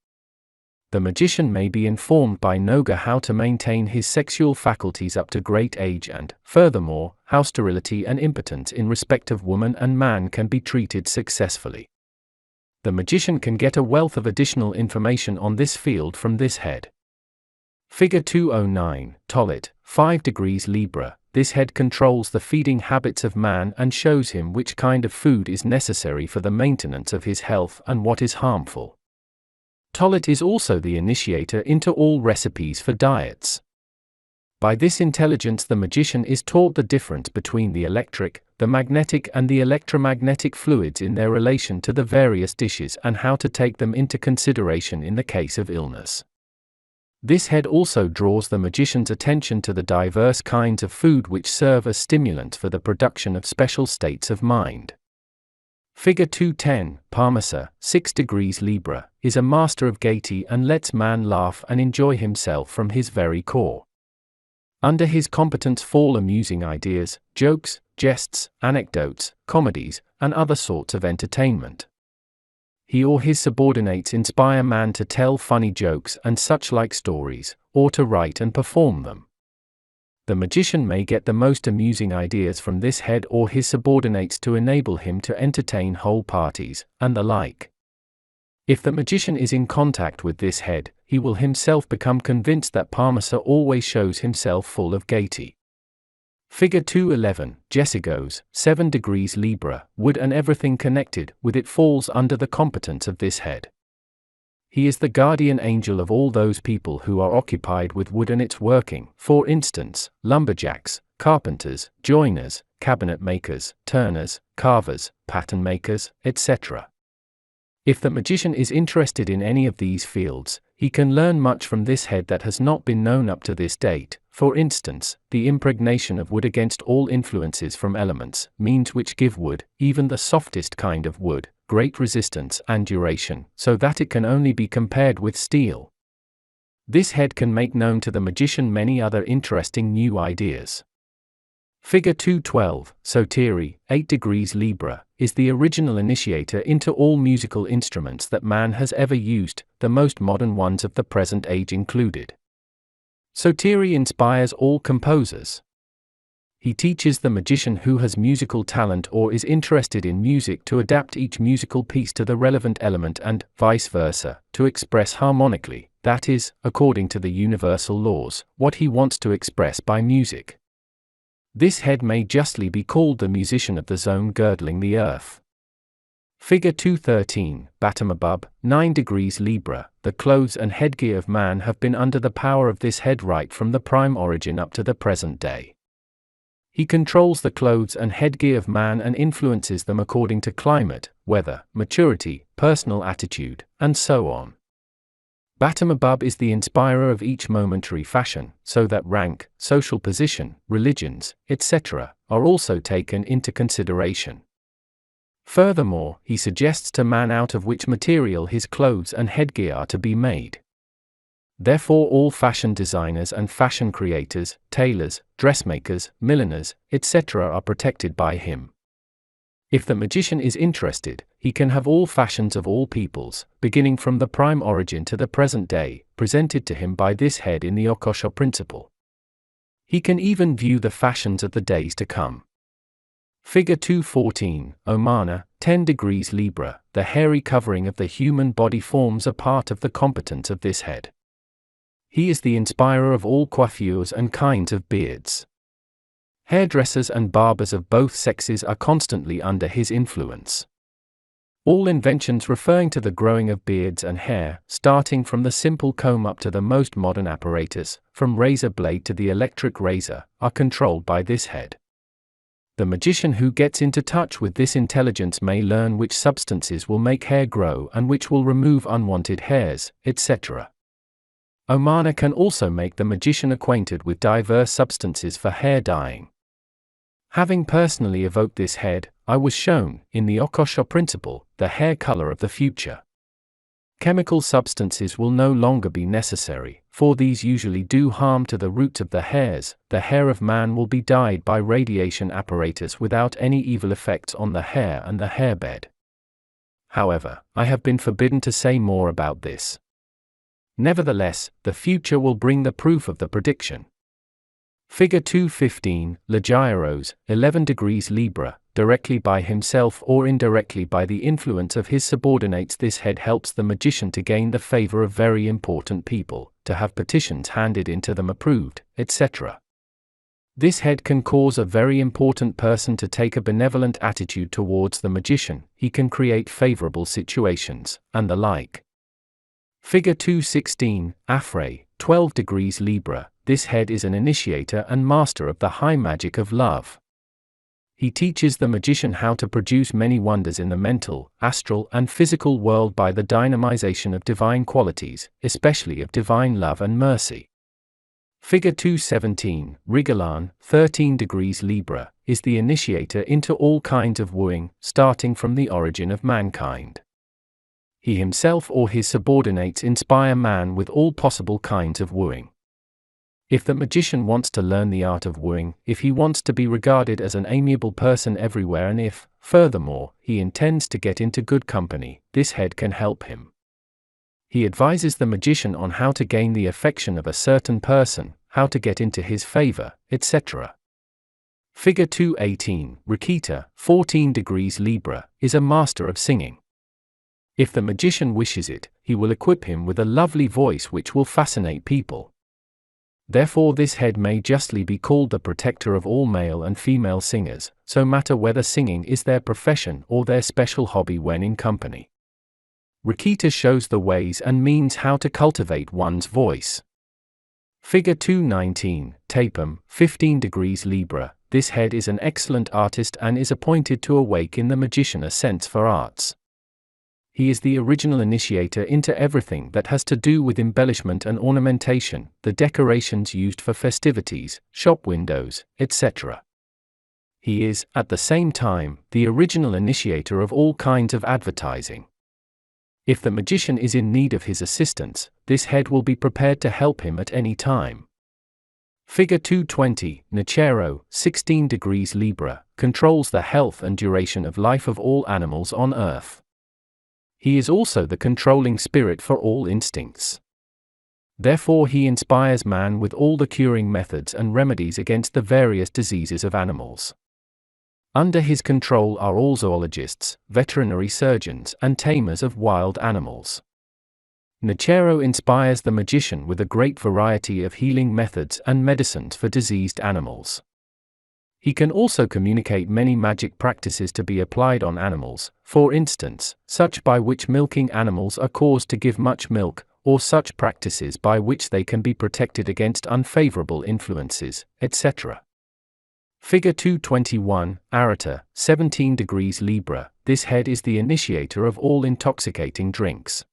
Speaker 1: The magician may be informed by Noga how to maintain his sexual faculties up to great age and, furthermore, how sterility and impotence in respect of woman and man can be treated successfully. The magician can get a wealth of additional information on this field from this head. Figure 209, Tolet, 5 degrees Libra. This head controls the feeding habits of man and shows him which kind of food is necessary for the maintenance of his health and what is harmful. Tolet is also the initiator into all recipes for diets. By this intelligence the magician is taught the difference between the electric, the magnetic and the electromagnetic fluids in their relation to the various dishes and how to take them into consideration in the case of illness. This head also draws the magician's attention to the diverse kinds of food which serve as stimulants for the production of special states of mind. Figure 210, Parmasa, 6 degrees Libra, is a master of gaiety and lets man laugh and enjoy himself from his very core. Under his competence fall amusing ideas, jokes, jests, anecdotes, comedies, and other sorts of entertainment. He or his subordinates inspire man to tell funny jokes and such like stories, or to write and perform them. The magician may get the most amusing ideas from this head or his subordinates to enable him to entertain whole parties, and the like. If the magician is in contact with this head, he will himself become convinced that Parmasa always shows himself full of gaiety. Figure 211, Jessigos, 7 degrees Libra. Wood and everything connected with it falls under the competence of this head. He is the guardian angel of all those people who are occupied with wood and its working, for instance, lumberjacks, carpenters, joiners, cabinet makers, turners, carvers, pattern makers, etc. If the magician is interested in any of these fields, he can learn much from this head that has not been known up to this date. For instance, the impregnation of wood against all influences from elements, means which give wood, even the softest kind of wood, great resistance and duration, so that it can only be compared with steel. This head can make known to the magician many other interesting new ideas. Figure 212, Sotiri, 8 degrees Libra, is the original initiator into all musical instruments that man has ever used, the most modern ones of the present age included. Sotiri inspires all composers. He teaches the magician who has musical talent or is interested in music to adapt each musical piece to the relevant element and, vice versa, to express harmonically, that is, according to the universal laws, what he wants to express by music. This head may justly be called the musician of the zone girdling the earth. Figure 213, Batamabub, 9 degrees Libra. The clothes and headgear of man have been under the power of this head right from the prime origin up to the present day. He controls the clothes and headgear of man and influences them according to climate, weather, maturity, personal attitude, and so on. Batamabub is the inspirer of each momentary fashion, so that rank, social position, religions, etc., are also taken into consideration. Furthermore, he suggests to man out of which material his clothes and headgear are to be made. Therefore all fashion designers and fashion creators, tailors, dressmakers, milliners, etc. are protected by him. If the magician is interested, he can have all fashions of all peoples, beginning from the prime origin to the present day, presented to him by this head in the Akashic principle. He can even view the fashions of the days to come. Figure 214, Omana, 10 degrees Libra. The hairy covering of the human body forms a part of the competence of this head. He is the inspirer of all coiffures and kinds of beards. Hairdressers and barbers of both sexes are constantly under his influence. All inventions referring to the growing of beards and hair, starting from the simple comb up to the most modern apparatus, from razor blade to the electric razor, are controlled by this head. The magician who gets into touch with this intelligence may learn which substances will make hair grow and which will remove unwanted hairs, etc. Omana can also make the magician acquainted with diverse substances for hair dyeing. Having personally evoked this head, I was shown, in the Akashic principle, the hair color of the future. Chemical substances will no longer be necessary, for these usually do harm to the roots of the hairs. The hair of man will be dyed by radiation apparatus without any evil effects on the hair and the hairbed. However, I have been forbidden to say more about this. Nevertheless, the future will bring the proof of the prediction. Figure 215, Legairos, 11 degrees Libra. Directly by himself or indirectly by the influence of his subordinates, this head helps the magician to gain the favor of very important people, to have petitions handed in to them approved, etc. This head can cause a very important person to take a benevolent attitude towards the magician, he can create favorable situations, and the like. Figure 216, Afre, 12 degrees Libra. This head is an initiator and master of the high magic of love. He teaches the magician how to produce many wonders in the mental, astral, and physical world by the dynamization of divine qualities, especially of divine love and mercy. Figure 217, Rigalan, 13 degrees Libra, is the initiator into all kinds of wooing, starting from the origin of mankind. He himself or his subordinates inspire man with all possible kinds of wooing. If the magician wants to learn the art of wooing, if he wants to be regarded as an amiable person everywhere, and if, furthermore, he intends to get into good company, this head can help him. He advises the magician on how to gain the affection of a certain person, how to get into his favor, etc. Figure 218, Rikita, 14 degrees Libra, is a master of singing. If the magician wishes it, he will equip him with a lovely voice which will fascinate people. Therefore this head may justly be called the protector of all male and female singers, so matter whether singing is their profession or their special hobby when in company. Rikita shows the ways and means how to cultivate one's voice. Figure 219, Tapum, 15 degrees Libra. This head is an excellent artist and is appointed to awake in the magician a sense for arts. He is the original initiator into everything that has to do with embellishment and ornamentation, the decorations used for festivities, shop windows, etc. He is, at the same time, the original initiator of all kinds of advertising. If the magician is in need of his assistance, this head will be prepared to help him at any time. Figure 220, Nichero, 16 degrees Libra, controls the health and duration of life of all animals on Earth. He is also the controlling spirit for all instincts. Therefore he inspires man with all the curing methods and remedies against the various diseases of animals. Under his control are all zoologists, veterinary surgeons, and tamers of wild animals. Nichero inspires the magician with a great variety of healing methods and medicines for diseased animals. He can also communicate many magic practices to be applied on animals, for instance, such by which milking animals are caused to give much milk, or such practices by which they can be protected against unfavorable influences, etc. Figure 221, Arata, 17 degrees Libra. This head is the initiator of all intoxicating drinks.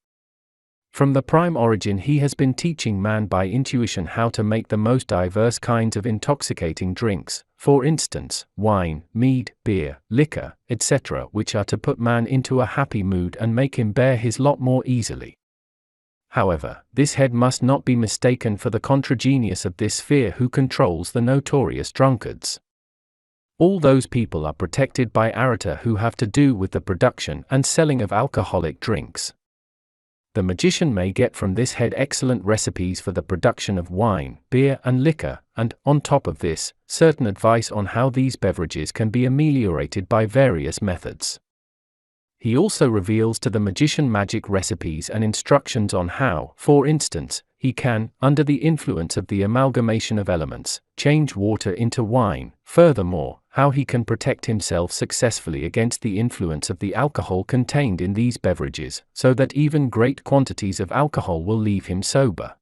Speaker 1: From the prime origin he has been teaching man by intuition how to make the most diverse kinds of intoxicating drinks, for instance, wine, mead, beer, liquor, etc., which are to put man into a happy mood and make him bear his lot more easily. However, this head must not be mistaken for the contragenius of this sphere who controls the notorious drunkards. All those people are protected by Arata who have to do with the production and selling of alcoholic drinks. The magician may get from this head excellent recipes for the production of wine, beer, and liquor, and, on top of this, certain advice on how these beverages can be ameliorated by various methods. He also reveals to the magician magic recipes and instructions on how, for instance, he can, under the influence of the amalgamation of elements, change water into wine. Furthermore, how he can protect himself successfully against the influence of the alcohol contained in these beverages, so that even great quantities of alcohol will leave him sober.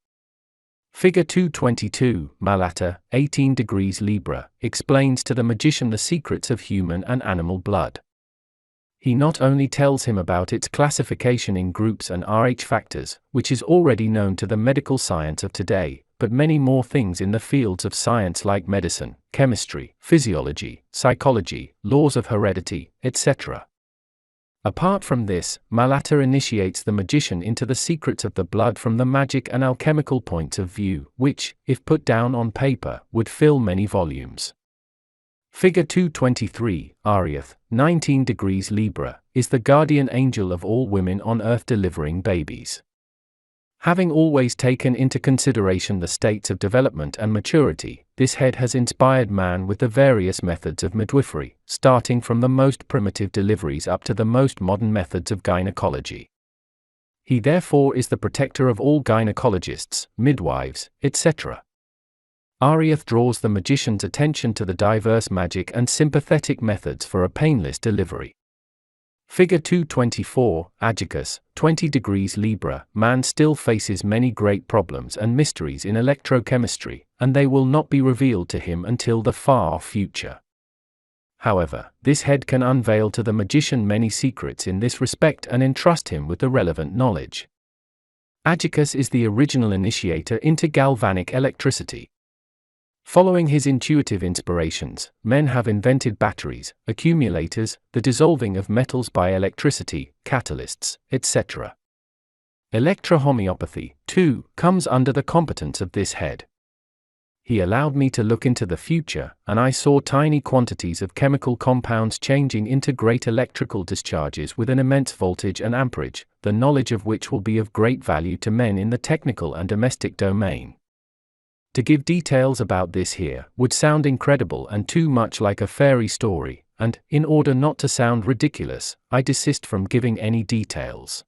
Speaker 1: Figure 222, Malata, 18 degrees Libra, explains to the magician the secrets of human and animal blood. He not only tells him about its classification in groups and Rh factors, which is already known to the medical science of today, but many more things in the fields of science like medicine, chemistry, physiology, psychology, laws of heredity, etc. Apart from this, Malata initiates the magician into the secrets of the blood from the magic and alchemical points of view, which, if put down on paper, would fill many volumes. Figure 223, Ariath, 19 degrees Libra, is the guardian angel of all women on earth delivering babies. Having always taken into consideration the states of development and maturity, this head has inspired man with the various methods of midwifery, starting from the most primitive deliveries up to the most modern methods of gynecology. He therefore is the protector of all gynecologists, midwives, etc. Ariath draws the magician's attention to the diverse magic and sympathetic methods for a painless delivery. Figure 224, Agicus, 20 degrees Libra. Man still faces many great problems and mysteries in electrochemistry, and they will not be revealed to him until the far future. However, this head can unveil to the magician many secrets in this respect and entrust him with the relevant knowledge. Agicus is the original initiator into galvanic electricity. Following his intuitive inspirations, men have invented batteries, accumulators, the dissolving of metals by electricity, catalysts, etc. Electrohomeopathy, too, comes under the competence of this head. He allowed me to look into the future, and I saw tiny quantities of chemical compounds changing into great electrical discharges with an immense voltage and amperage, the knowledge of which will be of great value to men in the technical and domestic domain. To give details about this here would sound incredible and too much like a fairy story, and, in order not to sound ridiculous, I desist from giving any details.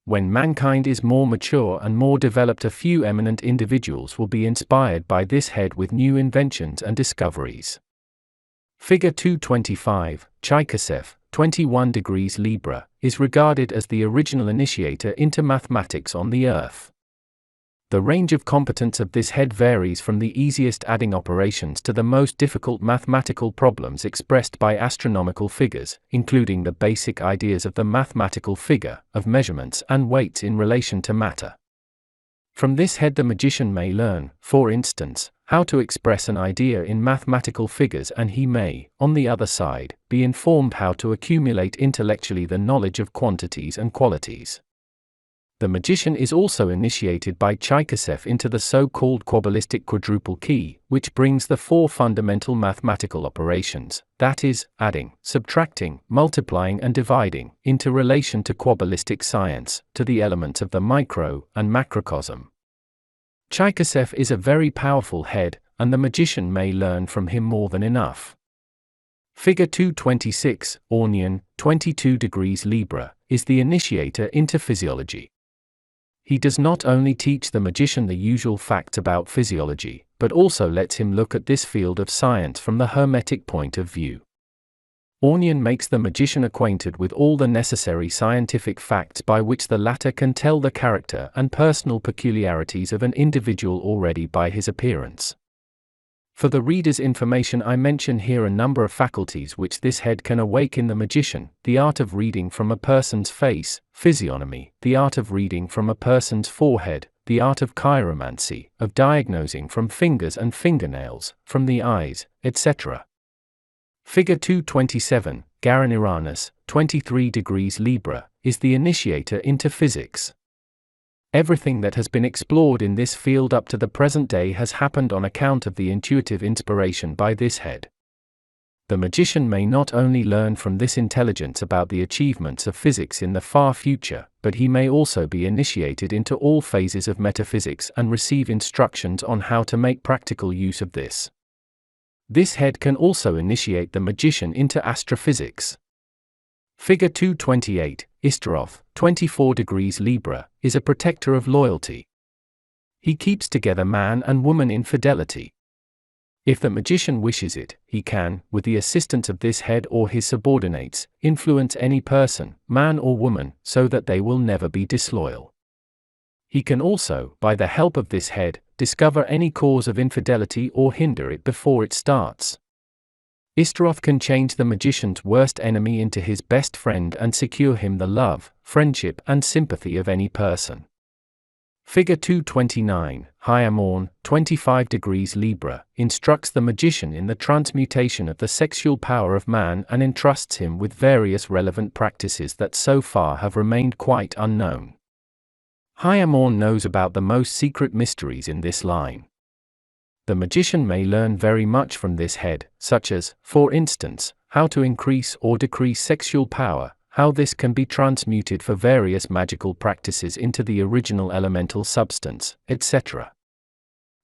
Speaker 1: When mankind is more mature and more developed, a few eminent individuals will be inspired by this head with new inventions and discoveries. Figure 225, Tchaikassev, 21 degrees Libra, is regarded as the original initiator into mathematics on the earth. The range of competence of this head varies from the easiest adding operations to the most difficult mathematical problems expressed by astronomical figures, including the basic ideas of the mathematical figure, of measurements and weights in relation to matter. From this head the magician may learn, for instance, how to express an idea in mathematical figures, and he may, on the other side, be informed how to accumulate intellectually the knowledge of quantities and qualities. The magician is also initiated by Tchaikassev into the so-called Kabbalistic quadruple key, which brings the four fundamental mathematical operations, that is, adding, subtracting, multiplying and dividing, into relation to Kabbalistic science, to the elements of the micro and macrocosm. Tchaikassev is a very powerful head, and the magician may learn from him more than enough. Figure 226, Ornian, 22 degrees Libra, is the initiator into physiology. He does not only teach the magician the usual facts about physiology, but also lets him look at this field of science from the Hermetic point of view. Ornian makes the magician acquainted with all the necessary scientific facts by which the latter can tell the character and personal peculiarities of an individual already by his appearance. For the reader's information, I mention here a number of faculties which this head can awake in the magician: the art of reading from a person's face, physiognomy; the art of reading from a person's forehead; the art of chiromancy, of diagnosing from fingers and fingernails, from the eyes, etc. Figure 227, Garin Uranus, 23 degrees Libra, is the initiator into physics. Everything that has been explored in this field up to the present day has happened on account of the intuitive inspiration by this head. The magician may not only learn from this intelligence about the achievements of physics in the far future, but he may also be initiated into all phases of metaphysics and receive instructions on how to make practical use of this. This head can also initiate the magician into astrophysics. Figure 228, Ishtaroth, 24 degrees Libra, is a protector of loyalty. He keeps together man and woman in fidelity. If the magician wishes it, he can, with the assistance of this head or his subordinates, influence any person, man or woman, so that they will never be disloyal. He can also, by the help of this head, discover any cause of infidelity or hinder it before it starts. Ishtaroth can change the magician's worst enemy into his best friend and secure him the love, friendship and sympathy of any person. Figure 229, Hyamorn, 25 degrees Libra, instructs the magician in the transmutation of the sexual power of man and entrusts him with various relevant practices that so far have remained quite unknown. Hyamorn knows about the most secret mysteries in this line. The magician may learn very much from this head, such as, for instance, how to increase or decrease sexual power, how this can be transmuted for various magical practices into the original elemental substance, etc.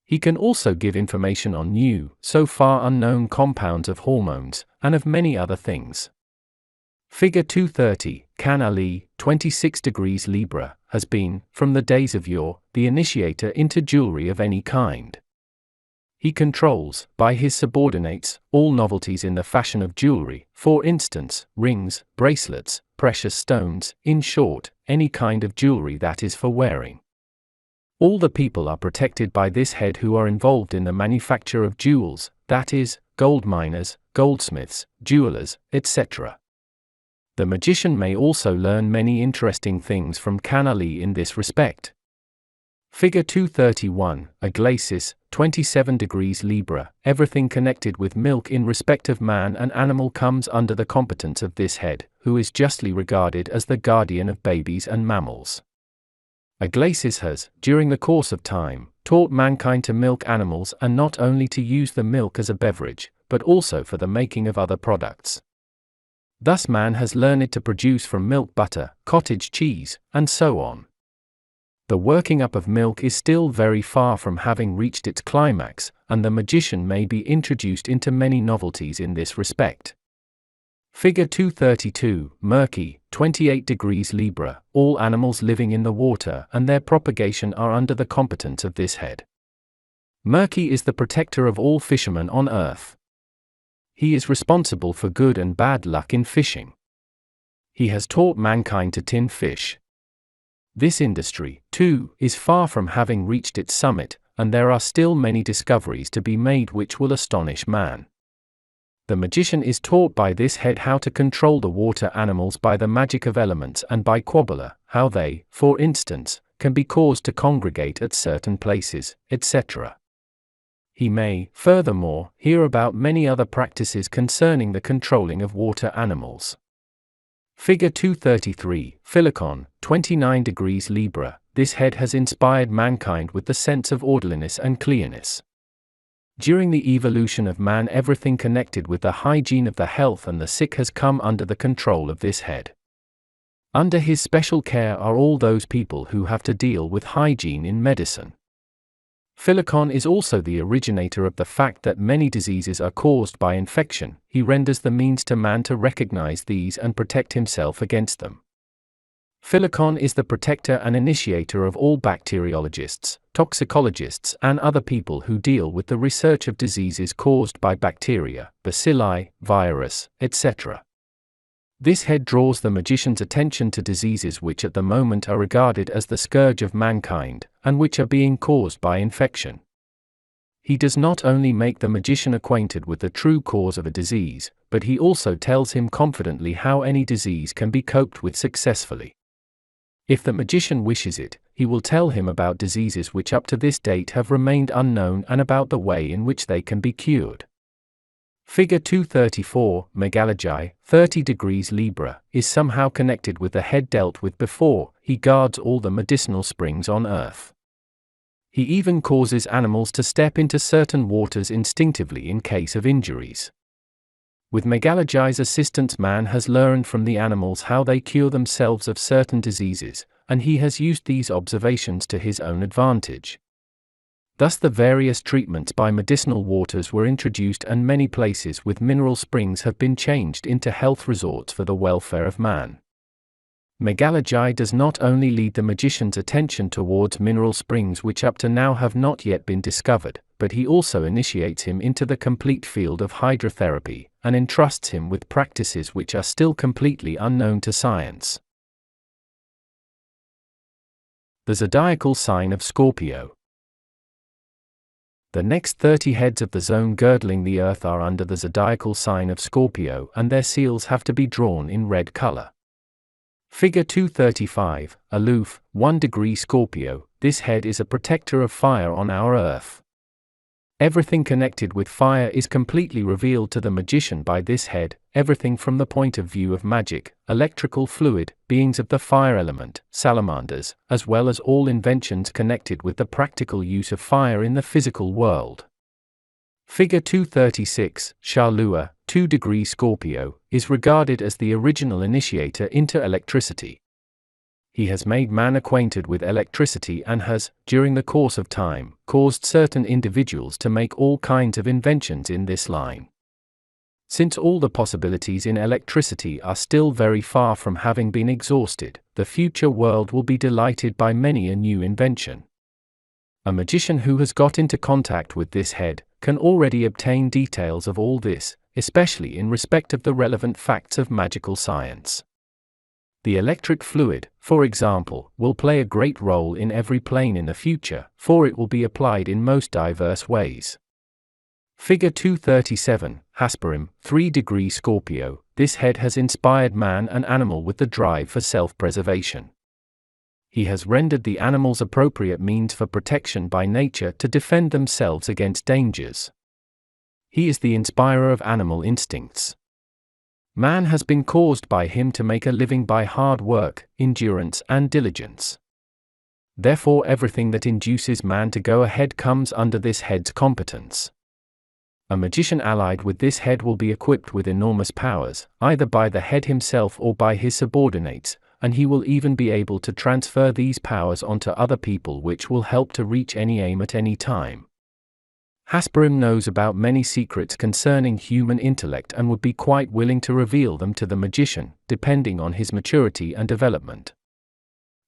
Speaker 1: He can also give information on new, so far unknown compounds of hormones, and of many other things. Figure 230, Kan Ali, 26 degrees Libra, has been, from the days of yore, the initiator into jewelry of any kind. He controls, by his subordinates, all novelties in the fashion of jewelry, for instance, rings, bracelets, precious stones, in short, any kind of jewelry that is for wearing. All the people are protected by this head who are involved in the manufacture of jewels, that is, gold miners, goldsmiths, jewelers, etc. The magician may also learn many interesting things from Kan Ali in this respect. Figure 231, Aglacis, 27 degrees Libra, everything connected with milk in respect of man and animal comes under the competence of this head, who is justly regarded as the guardian of babies and mammals. Aglacis has, during the course of time, taught mankind to milk animals and not only to use the milk as a beverage, but also for the making of other products. Thus man has learned to produce from milk butter, cottage cheese, and so on. The working up of milk is still very far from having reached its climax, and the magician may be introduced into many novelties in this respect. Figure 232, Murky, 28 degrees Libra, all animals living in the water and their propagation are under the competence of this head. Murky is the protector of all fishermen on earth. He is responsible for good and bad luck in fishing. He has taught mankind to tin fish. This industry, too, is far from having reached its summit, and there are still many discoveries to be made which will astonish man. The magician is taught by this head how to control the water animals by the magic of elements and by Kabbalah, how they, for instance, can be caused to congregate at certain places, etc. He may, furthermore, hear about many other practices concerning the controlling of water animals. Figure 233, Philicon, 29 degrees Libra, this head has inspired mankind with the sense of orderliness and clearness. During the evolution of man, everything connected with the hygiene of the health and the sick has come under the control of this head. Under his special care are all those people who have to deal with hygiene in medicine. Philicon is also the originator of the fact that many diseases are caused by infection. He renders the means to man to recognize these and protect himself against them. Philikon is the protector and initiator of all bacteriologists, toxicologists, and other people who deal with the research of diseases caused by bacteria, bacilli, virus, etc. This head draws the magician's attention to diseases which at the moment are regarded as the scourge of mankind, and which are being caused by infection. He does not only make the magician acquainted with the true cause of a disease, but he also tells him confidently how any disease can be coped with successfully. If the magician wishes it, he will tell him about diseases which up to this date have remained unknown and about the way in which they can be cured. Figure 234, Megalagi, 30 degrees Libra, is somehow connected with the head dealt with before. He guards all the medicinal springs on earth. He even causes animals to step into certain waters instinctively in case of injuries. With Megalagi's assistance, man has learned from the animals how they cure themselves of certain diseases, and he has used these observations to his own advantage. Thus the various treatments by medicinal waters were introduced, and many places with mineral springs have been changed into health resorts for the welfare of man. Megalagi does not only lead the magician's attention towards mineral springs which up to now have not yet been discovered, but he also initiates him into the complete field of hydrotherapy, and entrusts him with practices which are still completely unknown to science. The zodiacal sign of Scorpio. The next 30 heads of the zone girdling the earth are under the zodiacal sign of Scorpio, and their seals have to be drawn in red color. Figure 235, aloof, 1 degree Scorpio. This head is a protector of fire on our earth. Everything connected with fire is completely revealed to the magician by this head, everything from the point of view of magic, electrical fluid, beings of the fire element, salamanders, as well as all inventions connected with the practical use of fire in the physical world. Figure 236, Shalua, 2 degree Scorpio, is regarded as the original initiator into electricity. He has made man acquainted with electricity and has, during the course of time, caused certain individuals to make all kinds of inventions in this line. Since all the possibilities in electricity are still very far from having been exhausted, the future world will be delighted by many a new invention. A magician who has got into contact with this head can already obtain details of all this, especially in respect of the relevant facts of magical science. The electric fluid, for example, will play a great role in every plane in the future, for it will be applied in most diverse ways. Figure 237, Hasperim, 3 degree Scorpio. This head has inspired man and animal with the drive for self-preservation. He has rendered the animals appropriate means for protection by nature to defend themselves against dangers. He is the inspirer of animal instincts. Man has been caused by him to make a living by hard work, endurance, and diligence. Therefore, everything that induces man to go ahead comes under this head's competence. A magician allied with this head will be equipped with enormous powers, either by the head himself or by his subordinates, and he will even be able to transfer these powers onto other people, which will help to reach any aim at any time. Hasperim knows about many secrets concerning human intellect and would be quite willing to reveal them to the magician, depending on his maturity and development.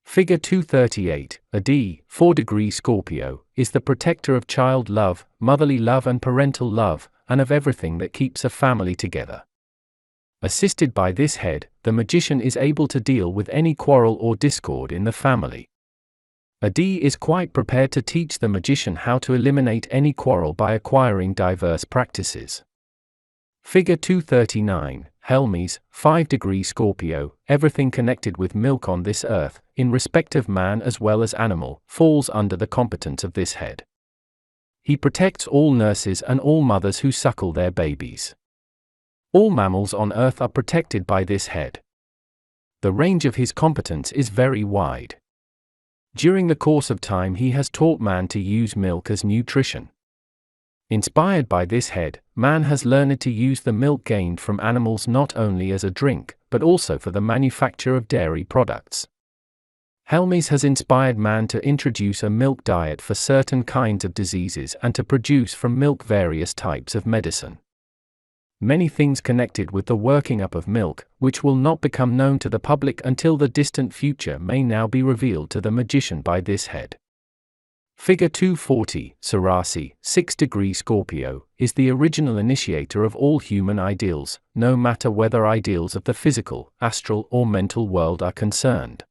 Speaker 1: Figure 238, Adi, 4 degree Scorpio, is the protector of child love, motherly love and parental love, and of everything that keeps a family together. Assisted by this head, the magician is able to deal with any quarrel or discord in the family. Adi is quite prepared to teach the magician how to eliminate any quarrel by acquiring diverse practices. Figure 239, Helmes, 5 degree Scorpio. Everything connected with milk on this earth, in respect of man as well as animal, falls under the competence of this head. He protects all nurses and all mothers who suckle their babies. All mammals on earth are protected by this head. The range of his competence is very wide. During the course of time he has taught man to use milk as nutrition. Inspired by this head, man has learned to use the milk gained from animals not only as a drink, but also for the manufacture of dairy products. Helmes has inspired man to introduce a milk diet for certain kinds of diseases and to produce from milk various types of medicine. Many things connected with the working up of milk, which will not become known to the public until the distant future, may now be revealed to the magician by this head. Figure 240, Sarasi, 6-degree Scorpio, is the original initiator of all human ideals, no matter whether ideals of the physical, astral, or mental world are concerned.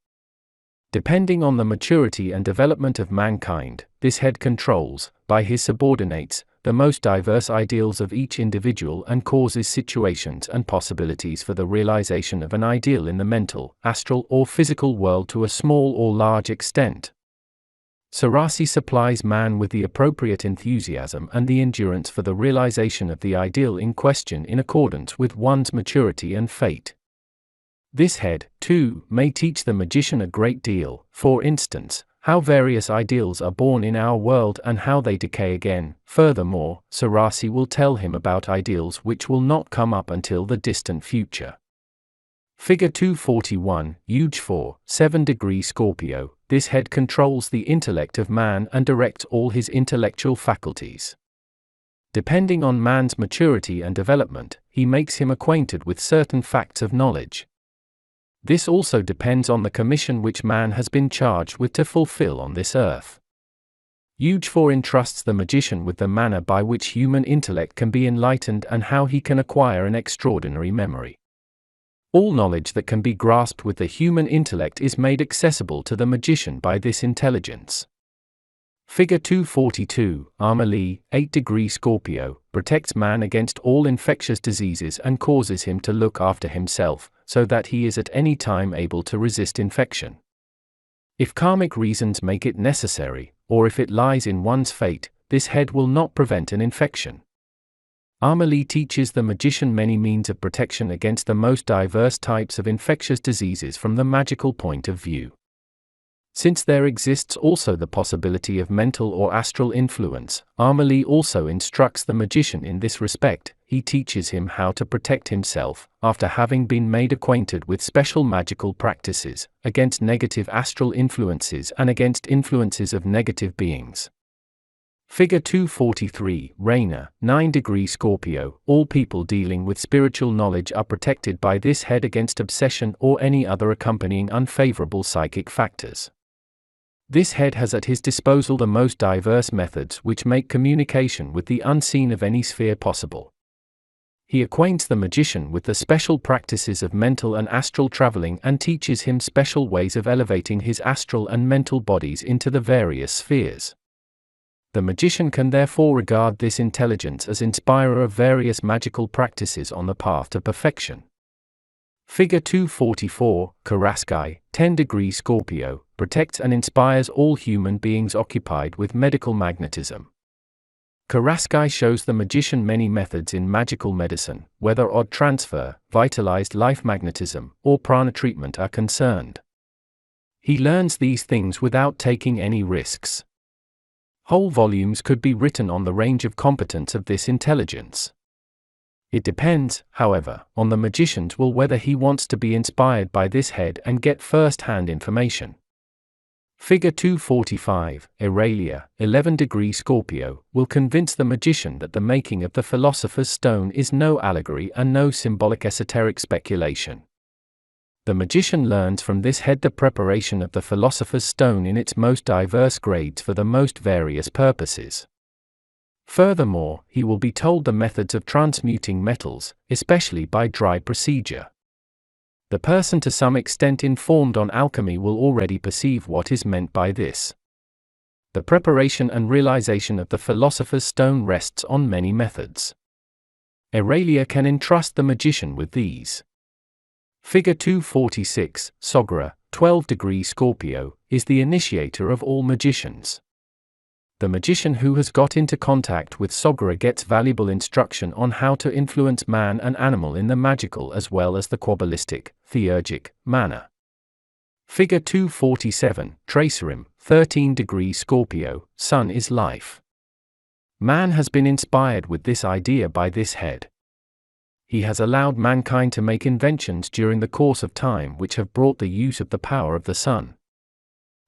Speaker 1: Depending on the maturity and development of mankind, this head controls, by his subordinates, the most diverse ideals of each individual and causes situations and possibilities for the realization of an ideal in the mental, astral, or physical world to a small or large extent. Sarasi supplies man with the appropriate enthusiasm and the endurance for the realization of the ideal in question in accordance with one's maturity and fate. This head, too, may teach the magician a great deal, for instance, how various ideals are born in our world and how they decay again. Furthermore, Sarasi will tell him about ideals which will not come up until the distant future. Figure 241, Huge 4, 7-degree Scorpio, this head controls the intellect of man and directs all his intellectual faculties. Depending on man's maturity and development, he makes him acquainted with certain facts of knowledge. This also depends on the commission which man has been charged with to fulfill on this earth. Huge 4 entrusts the magician with the manner by which human intellect can be enlightened and how he can acquire an extraordinary memory. All knowledge that can be grasped with the human intellect is made accessible to the magician by this intelligence. Figure 242, Armali, 8-degree Scorpio, protects man against all infectious diseases and causes him to look after himself, so that he is at any time able to resist infection. If karmic reasons make it necessary, or if it lies in one's fate, this head will not prevent an infection. Armali teaches the magician many means of protection against the most diverse types of infectious diseases from the magical point of view. Since there exists also the possibility of mental or astral influence, Armali also instructs the magician in this respect. He teaches him how to protect himself, after having been made acquainted with special magical practices, against negative astral influences and against influences of negative beings. Figure 243, Raina, 9-degree Scorpio, all people dealing with spiritual knowledge are protected by this head against obsession or any other accompanying unfavorable psychic factors. This head has at his disposal the most diverse methods which make communication with the unseen of any sphere possible. He acquaints the magician with the special practices of mental and astral traveling and teaches him special ways of elevating his astral and mental bodies into the various spheres. The magician can therefore regard this intelligence as inspirer of various magical practices on the path to perfection. Figure 244, Karaskai, 10-degree Scorpio, protects and inspires all human beings occupied with medical magnetism. Karaskai shows the magician many methods in magical medicine, whether odd transfer, vitalized life magnetism, or prana treatment are concerned. He learns these things without taking any risks. Whole volumes could be written on the range of competence of this intelligence. It depends, however, on the magician's will whether he wants to be inspired by this head and get first-hand information. Figure 245, Aurelia, 11-degree Scorpio, will convince the magician that the making of the Philosopher's Stone is no allegory and no symbolic esoteric speculation. The magician learns from this head the preparation of the Philosopher's Stone in its most diverse grades for the most various purposes. Furthermore, he will be told the methods of transmuting metals, especially by dry procedure. The person to some extent informed on alchemy will already perceive what is meant by this. The preparation and realization of the Philosopher's Stone rests on many methods. Aurelia can entrust the magician with these. Figure 246, Sogra, 12-degree Scorpio, is the initiator of all magicians. The magician who has got into contact with Sogra gets valuable instruction on how to influence man and animal in the magical as well as the Kabbalistic, theurgic, manner. Figure 247, Tracerim, 13-degree Scorpio, Sun is life. Man has been inspired with this idea by this head. He has allowed mankind to make inventions during the course of time which have brought the use of the power of the sun.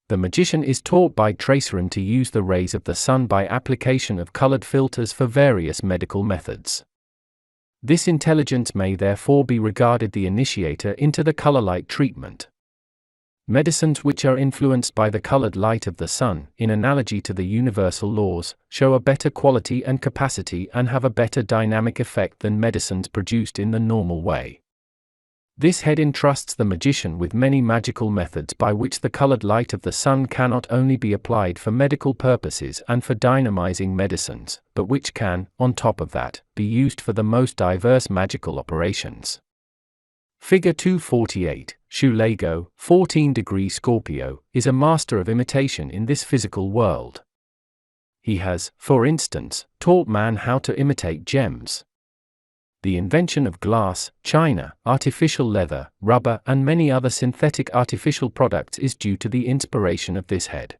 Speaker 1: The magician is taught by Tracerim to use the rays of the sun by application of colored filters for various medical methods. This intelligence may therefore be regarded the initiator into the color light treatment. Medicines which are influenced by the colored light of the sun, in analogy to the universal laws, show a better quality and capacity and have a better dynamic effect than medicines produced in the normal way. This head entrusts the magician with many magical methods by which the colored light of the sun cannot only be applied for medical purposes and for dynamizing medicines, but which can, on top of that, be used for the most diverse magical operations. Figure 248, Shulago, 14-degree Scorpio, is a master of imitation in this physical world. He has, for instance, taught man how to imitate gems. The invention of glass, china, artificial leather, rubber, and many other synthetic artificial products is due to the inspiration of this head.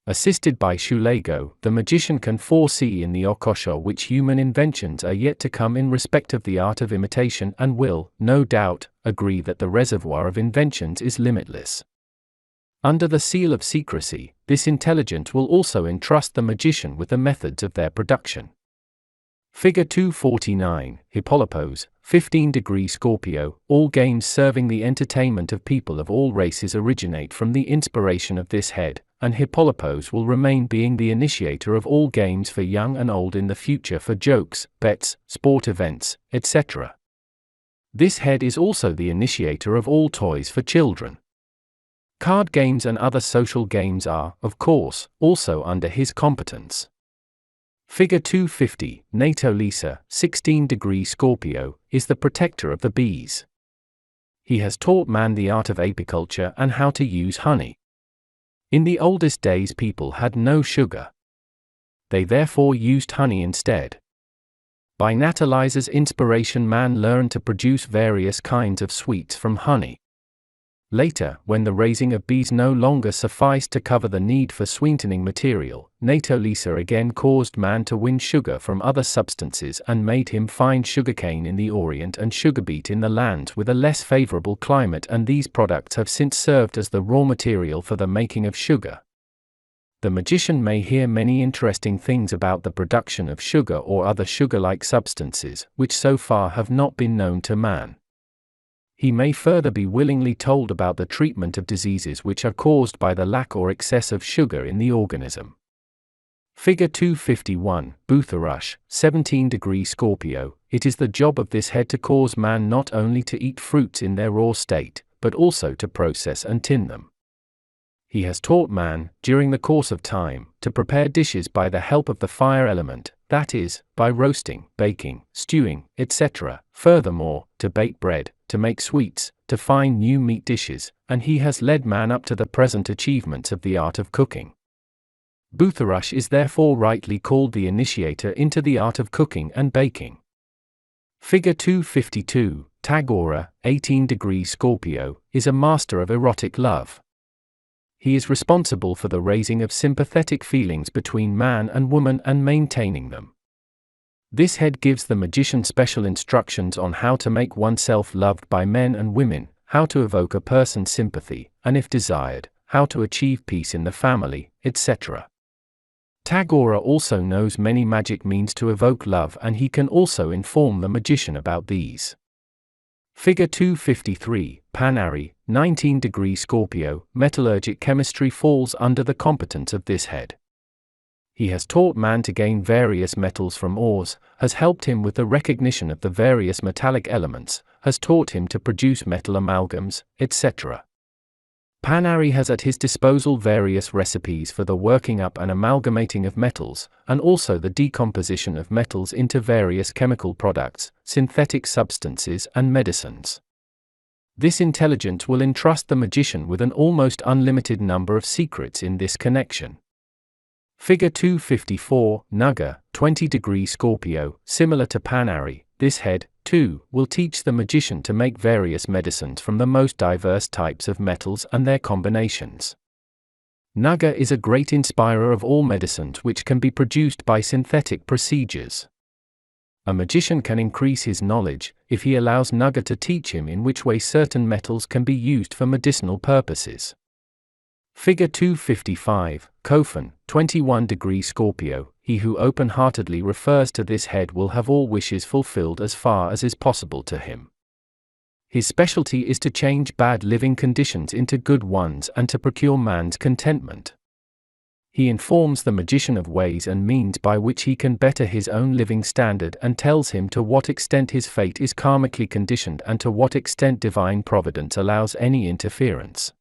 Speaker 1: Assisted by Shulago, the magician can foresee in the Akashic which human inventions are yet to come in respect of the art of imitation and will, no doubt, agree that the reservoir of inventions is limitless. Under the seal of secrecy, this intelligence will also entrust the magician with the methods of their production. Figure 249, Hippolopos, 15-degree Scorpio. All games serving the entertainment of people of all races originate from the inspiration of this head, and Hippolopos will remain being the initiator of all games for young and old in the future for jokes, bets, sport events, etc. This head is also the initiator of all toys for children. Card games and other social games are, of course, also under his competence. Figure 250, Nato Lisa, 16-degree Scorpio, is the protector of the bees. He has taught man the art of apiculture and how to use honey. In the oldest days people had no sugar. They therefore used honey instead. By Natalisa's inspiration man learned to produce various kinds of sweets from honey. Later, when the raising of bees no longer sufficed to cover the need for sweetening material, Nato Lisa again caused man to win sugar from other substances and made him find sugarcane in the Orient and sugar beet in the lands with a less favorable climate, and these products have since served as the raw material for the making of sugar. The magician may hear many interesting things about the production of sugar or other sugar-like substances, which so far have not been known to man. He may further be willingly told about the treatment of diseases which are caused by the lack or excess of sugar in the organism. Figure 251, Butharush, 17-degree Scorpio. It is the job of this head to cause man not only to eat fruits in their raw state, but also to process and tin them. He has taught man, during the course of time, to prepare dishes by the help of the fire element, that is, by roasting, baking, stewing, etc., furthermore, to bake bread, to make sweets, to find new meat dishes, and he has led man up to the present achievements of the art of cooking. Butharush is therefore rightly called the initiator into the art of cooking and baking. Figure 252, Tagora, 18-degree Scorpio, is a master of erotic love. He is responsible for the raising of sympathetic feelings between man and woman and maintaining them. This head gives the magician special instructions on how to make oneself loved by men and women, how to evoke a person's sympathy, and if desired, how to achieve peace in the family, etc. Tagora also knows many magic means to evoke love, and he can also inform the magician about these. Figure 253, Panari, 19-degree Scorpio. Metallurgic chemistry falls under the competence of this head. He has taught man to gain various metals from ores, has helped him with the recognition of the various metallic elements, has taught him to produce metal amalgams, etc. Panari has at his disposal various recipes for the working up and amalgamating of metals, and also the decomposition of metals into various chemical products, synthetic substances, and medicines. This intelligence will entrust the magician with an almost unlimited number of secrets in this connection. Figure 254, Naga, 20-degree Scorpio. Similar to Panari, this head, too, will teach the magician to make various medicines from the most diverse types of metals and their combinations. Naga is a great inspirer of all medicines which can be produced by synthetic procedures. A magician can increase his knowledge if he allows Naga to teach him in which way certain metals can be used for medicinal purposes. Figure 255, Kofan, 21-degree Scorpio, he who open-heartedly refers to this head will have all wishes fulfilled as far as is possible to him. His specialty is to change bad living conditions into good ones and to procure man's contentment. He informs the magician of ways and means by which he can better his own living standard and tells him to what extent his fate is karmically conditioned and to what extent divine providence allows any interference.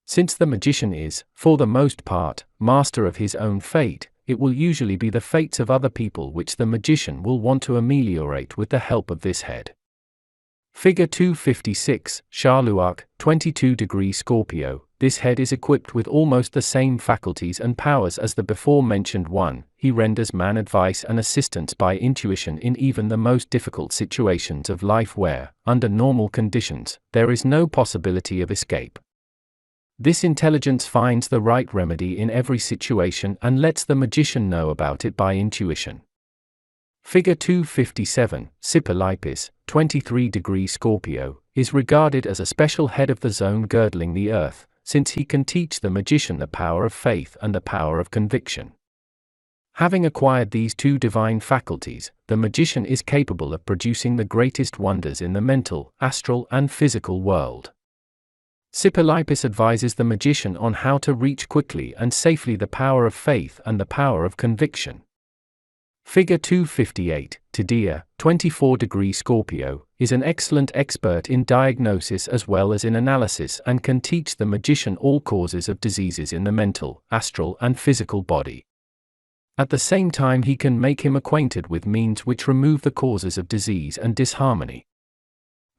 Speaker 1: Since the magician is, for the most part, master of his own fate, it will usually be the fates of other people which the magician will want to ameliorate with the help of this head. Figure 256, Shaluak, 22° Scorpio. This head is equipped with almost the same faculties and powers as the before-mentioned one. He renders man advice and assistance by intuition in even the most difficult situations of life where, under normal conditions, there is no possibility of escape. This intelligence finds the right remedy in every situation and lets the magician know about it by intuition. Figure 257, Sipilipis, 23° Scorpio, is regarded as a special head of the zone girdling the earth, since he can teach the magician the power of faith and the power of conviction. Having acquired these two divine faculties, the magician is capable of producing the greatest wonders in the mental, astral, and physical world. Sipilipis advises the magician on how to reach quickly and safely the power of faith and the power of conviction. Figure 258, Tidea, 24° Scorpio, is an excellent expert in diagnosis as well as in analysis and can teach the magician all causes of diseases in the mental, astral, and physical body. At the same time, he can make him acquainted with means which remove the causes of disease and disharmony.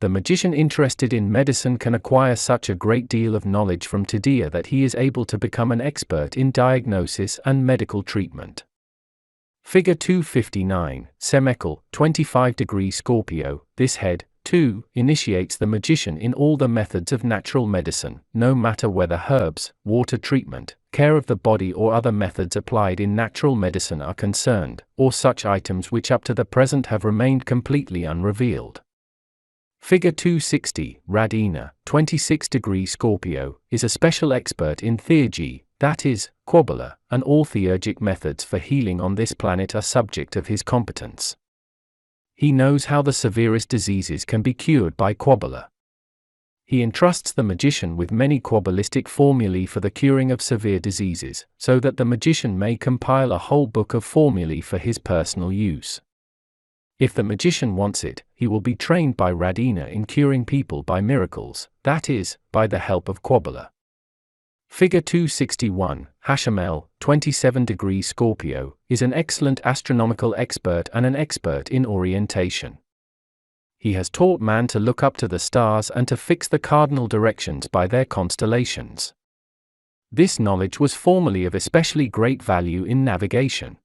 Speaker 1: The magician interested in medicine can acquire such a great deal of knowledge from Tidea that he is able to become an expert in diagnosis and medical treatment. Figure 259, Semekel, 25° Scorpio. This head, too, initiates the magician in all the methods of natural medicine, no matter whether herbs, water treatment, care of the body or other methods applied in natural medicine are concerned, or such items which up to the present have remained completely unrevealed. Figure 260, Radina, 26° Scorpio, is a special expert in theurgy, that is, Kabbalah, and all theurgic methods for healing on this planet are subject of his competence. He knows how the severest diseases can be cured by Kabbalah. He entrusts the magician with many Kabbalistic formulae for the curing of severe diseases, so that the magician may compile a whole book of formulae for his personal use. If the magician wants it, he will be trained by Radina in curing people by miracles, that is, by the help of Kabbalah. Figure 261, Hashamel, 27° Scorpio, is an excellent astronomical expert and an expert in orientation. He has taught man to look up to the stars and to fix the cardinal directions by their constellations. This knowledge was formerly of especially great value in navigation.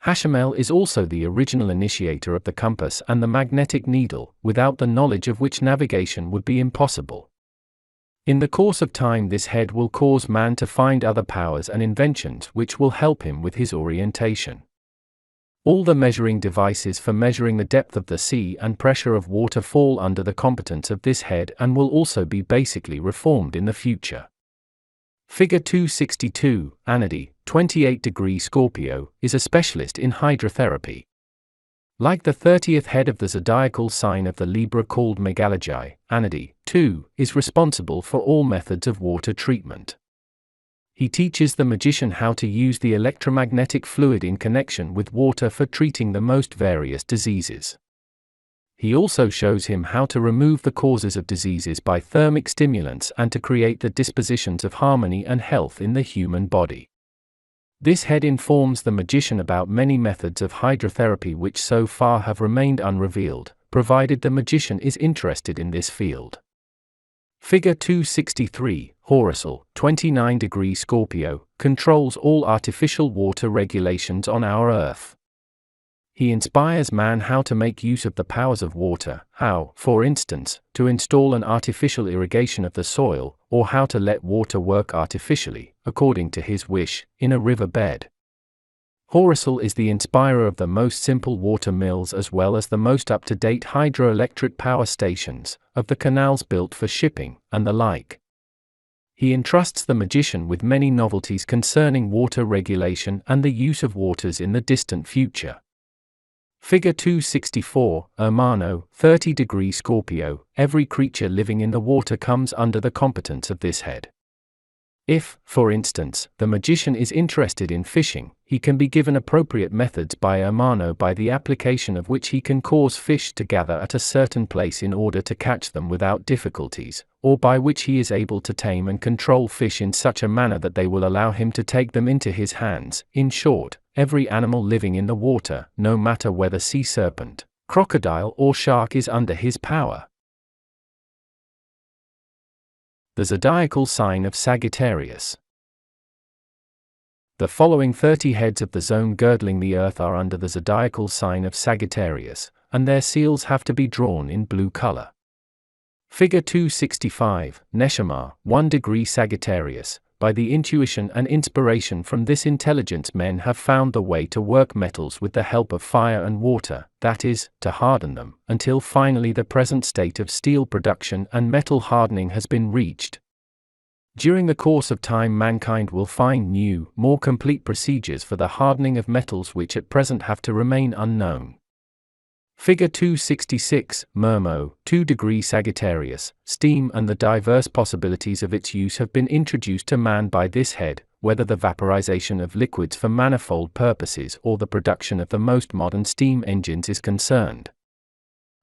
Speaker 1: Hashamel is also the original initiator of the compass and the magnetic needle, without the knowledge of which navigation would be impossible. In the course of time, this head will cause man to find other powers and inventions which will help him with his orientation. All the measuring devices for measuring the depth of the sea and pressure of water fall under the competence of this head and will also be basically reformed in the future. Figure 262, Anadi, 28° Scorpio, is a specialist in hydrotherapy. Like the 30th head of the zodiacal sign of the Libra called Megalagi, Anadi, too, is responsible for all methods of water treatment. He teaches the magician how to use the electromagnetic fluid in connection with water for treating the most various diseases. He also shows him how to remove the causes of diseases by thermic stimulants and to create the dispositions of harmony and health in the human body. This head informs the magician about many methods of hydrotherapy which so far have remained unrevealed, provided the magician is interested in this field. Figure 263, Horisal, 29° Scorpio, controls all artificial water regulations on our Earth. He inspires man how to make use of the powers of water, how, for instance, to install an artificial irrigation of the soil, or how to let water work artificially, according to his wish, in a river bed. Horisal is the inspirer of the most simple water mills as well as the most up-to-date hydroelectric power stations, of the canals built for shipping, and the like. He entrusts the magician with many novelties concerning water regulation and the use of waters in the distant future. Figure 264, Hermano, 30° Scorpio. Every creature living in the water comes under the competence of this head. If, for instance, the magician is interested in fishing, he can be given appropriate methods by Hermano, by the application of which he can cause fish to gather at a certain place in order to catch them without difficulties, or by which he is able to tame and control fish in such a manner that they will allow him to take them into his hands. In short, every animal living in the water, no matter whether sea serpent, crocodile or shark, is under his power. The zodiacal sign of Sagittarius. The following 30 heads of the zone girdling the earth are under the zodiacal sign of Sagittarius, and their seals have to be drawn in blue color. Figure 265, Neshama, 1° Sagittarius. By the intuition and inspiration from this intelligence, men have found the way to work metals with the help of fire and water, that is, to harden them, until finally the present state of steel production and metal hardening has been reached. During the course of time, mankind will find new, more complete procedures for the hardening of metals which at present have to remain unknown. Figure 266, Mermo, 2° Sagittarius. Steam and the diverse possibilities of its use have been introduced to man by this head, whether the vaporization of liquids for manifold purposes or the production of the most modern steam engines is concerned.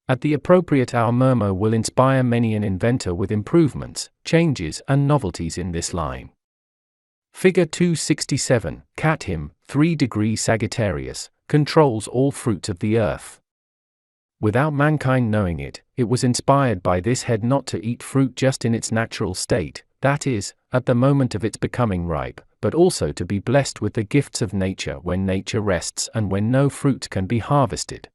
Speaker 1: At the appropriate hour, Mermo will inspire many an inventor with improvements, changes and novelties in this line. Figure 267, Cathim, 3° Sagittarius, controls all fruits of the earth. Without mankind knowing it, it was inspired by this head not to eat fruit just in its natural state, that is, at the moment of its becoming ripe, but also to be blessed with the gifts of nature when nature rests and when no fruit can be harvested.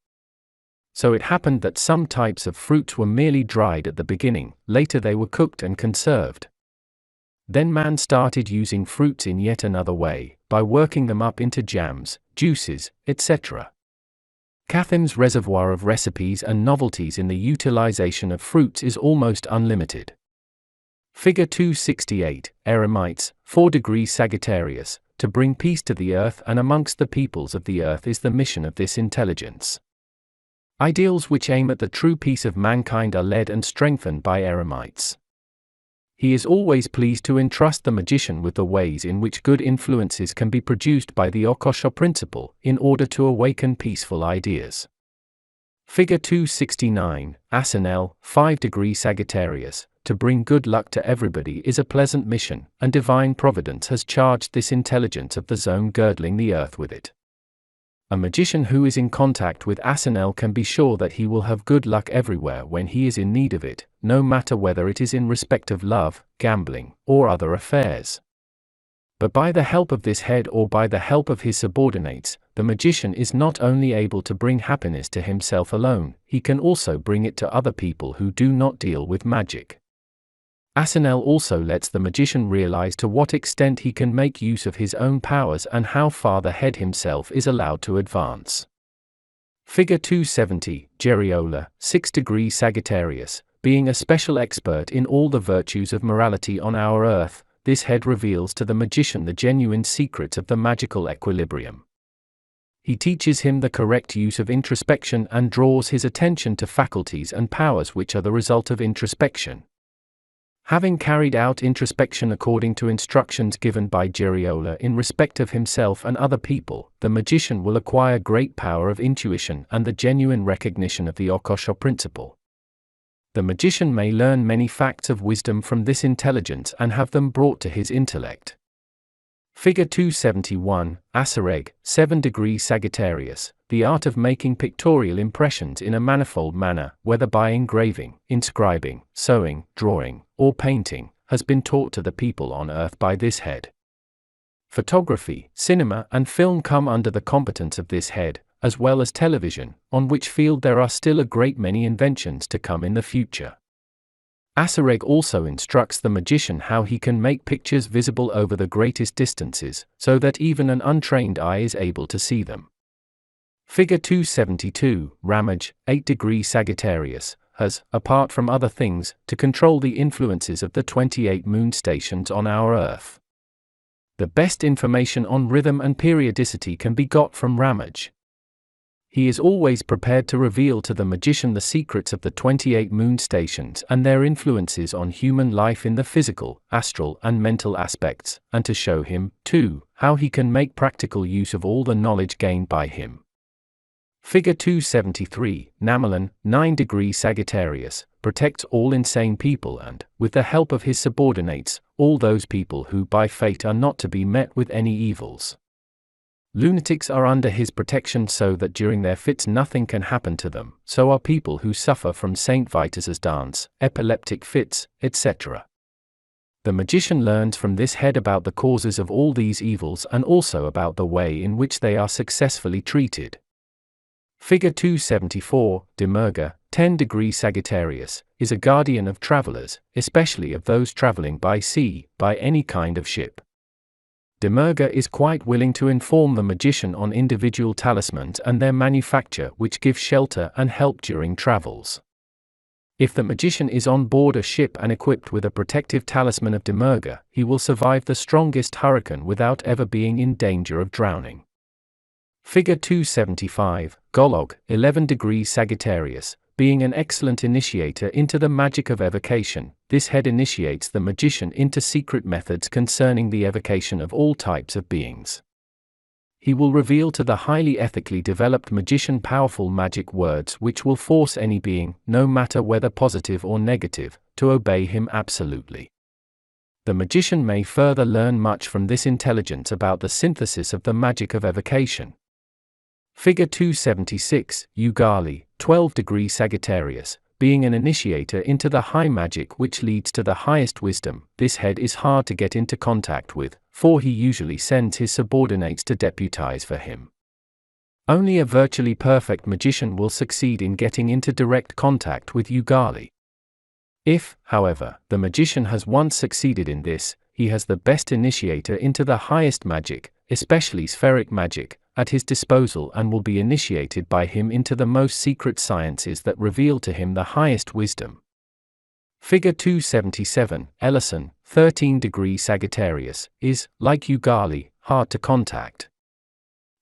Speaker 1: So it happened that some types of fruits were merely dried at the beginning, later they were cooked and conserved. Then man started using fruits in yet another way, by working them up into jams, juices, etc. Cathim's reservoir of recipes and novelties in the utilization of fruits is almost unlimited. Figure 268, Hermetics, 4° Sagittarius. To bring peace to the earth and amongst the peoples of the earth is the mission of this intelligence. Ideals which aim at the true peace of mankind are led and strengthened by Hermetics. He is always pleased to entrust the magician with the ways in which good influences can be produced by the Akashic principle, in order to awaken peaceful ideas. Figure 269, Asinel, 5° Sagittarius. To bring good luck to everybody is a pleasant mission, and divine providence has charged this intelligence of the zone girdling the earth with it. A magician who is in contact with Asinel can be sure that he will have good luck everywhere when he is in need of it, no matter whether it is in respect of love, gambling, or other affairs. But by the help of this head or by the help of his subordinates, the magician is not only able to bring happiness to himself alone, he can also bring it to other people who do not deal with magic. Asinel also lets the magician realize to what extent he can make use of his own powers and how far the head himself is allowed to advance. Figure 270, Geriola, 6° Sagittarius. Being a special expert in all the virtues of morality on our earth, this head reveals to the magician the genuine secrets of the magical equilibrium. He teaches him the correct use of introspection and draws his attention to faculties and powers which are the result of introspection. Having carried out introspection according to instructions given by Geriola in respect of himself and other people, the magician will acquire great power of intuition and the genuine recognition of the Akashic principle. The magician may learn many facts of wisdom from this intelligence and have them brought to his intellect. Figure 271, Asareg, 7° Sagittarius. The art of making pictorial impressions in a manifold manner, whether by engraving, inscribing, sewing, drawing, or painting, has been taught to the people on earth by this head. Photography, cinema, and film come under the competence of this head, as well as television, on which field there are still a great many inventions to come in the future. Asareg also instructs the magician how he can make pictures visible over the greatest distances, so that even an untrained eye is able to see them. Figure 272, Ramage, 8° Sagittarius. has, apart from other things, to control the influences of the 28 moon stations on our Earth. The best information on rhythm and periodicity can be got from Ramaj. He is always prepared to reveal to the magician the secrets of the 28 moon stations and their influences on human life in the physical, astral, and mental aspects, and to show him, too, how he can make practical use of all the knowledge gained by him. Figure 273, Namalan, 9 degree Sagittarius, protects all insane people and, with the help of his subordinates, all those people who by fate are not to be met with any evils. Lunatics are under his protection so that during their fits nothing can happen to them, so are people who suffer from Saint Vitus's dance, epileptic fits, etc. The magician learns from this head about the causes of all these evils and also about the way in which they are successfully treated. Figure 274, Dimurga, 10 degree Sagittarius, is a guardian of travelers, especially of those traveling by sea, by any kind of ship. Dimurga is quite willing to inform the magician on individual talismans and their manufacture, which give shelter and help during travels. If the magician is on board a ship and equipped with a protective talisman of Dimurga, he will survive the strongest hurricane without ever being in danger of drowning. Figure 275, Golog, 11 degree Sagittarius, being an excellent initiator into the magic of evocation, this head initiates the magician into secret methods concerning the evocation of all types of beings. He will reveal to the highly ethically developed magician powerful magic words which will force any being, no matter whether positive or negative, to obey him absolutely. The magician may further learn much from this intelligence about the synthesis of the magic of evocation. Figure 276, Ugali, 12 degree Sagittarius, being an initiator into the high magic which leads to the highest wisdom, this head is hard to get into contact with, for he usually sends his subordinates to deputize for him. Only a virtually perfect magician will succeed in getting into direct contact with Ugali. If, however, the magician has once succeeded in this, he has the best initiator into the highest magic, especially spheric magic, at his disposal and will be initiated by him into the most secret sciences that reveal to him the highest wisdom. Figure 277, Ellison, 13 degree Sagittarius, is, like Ugali, hard to contact.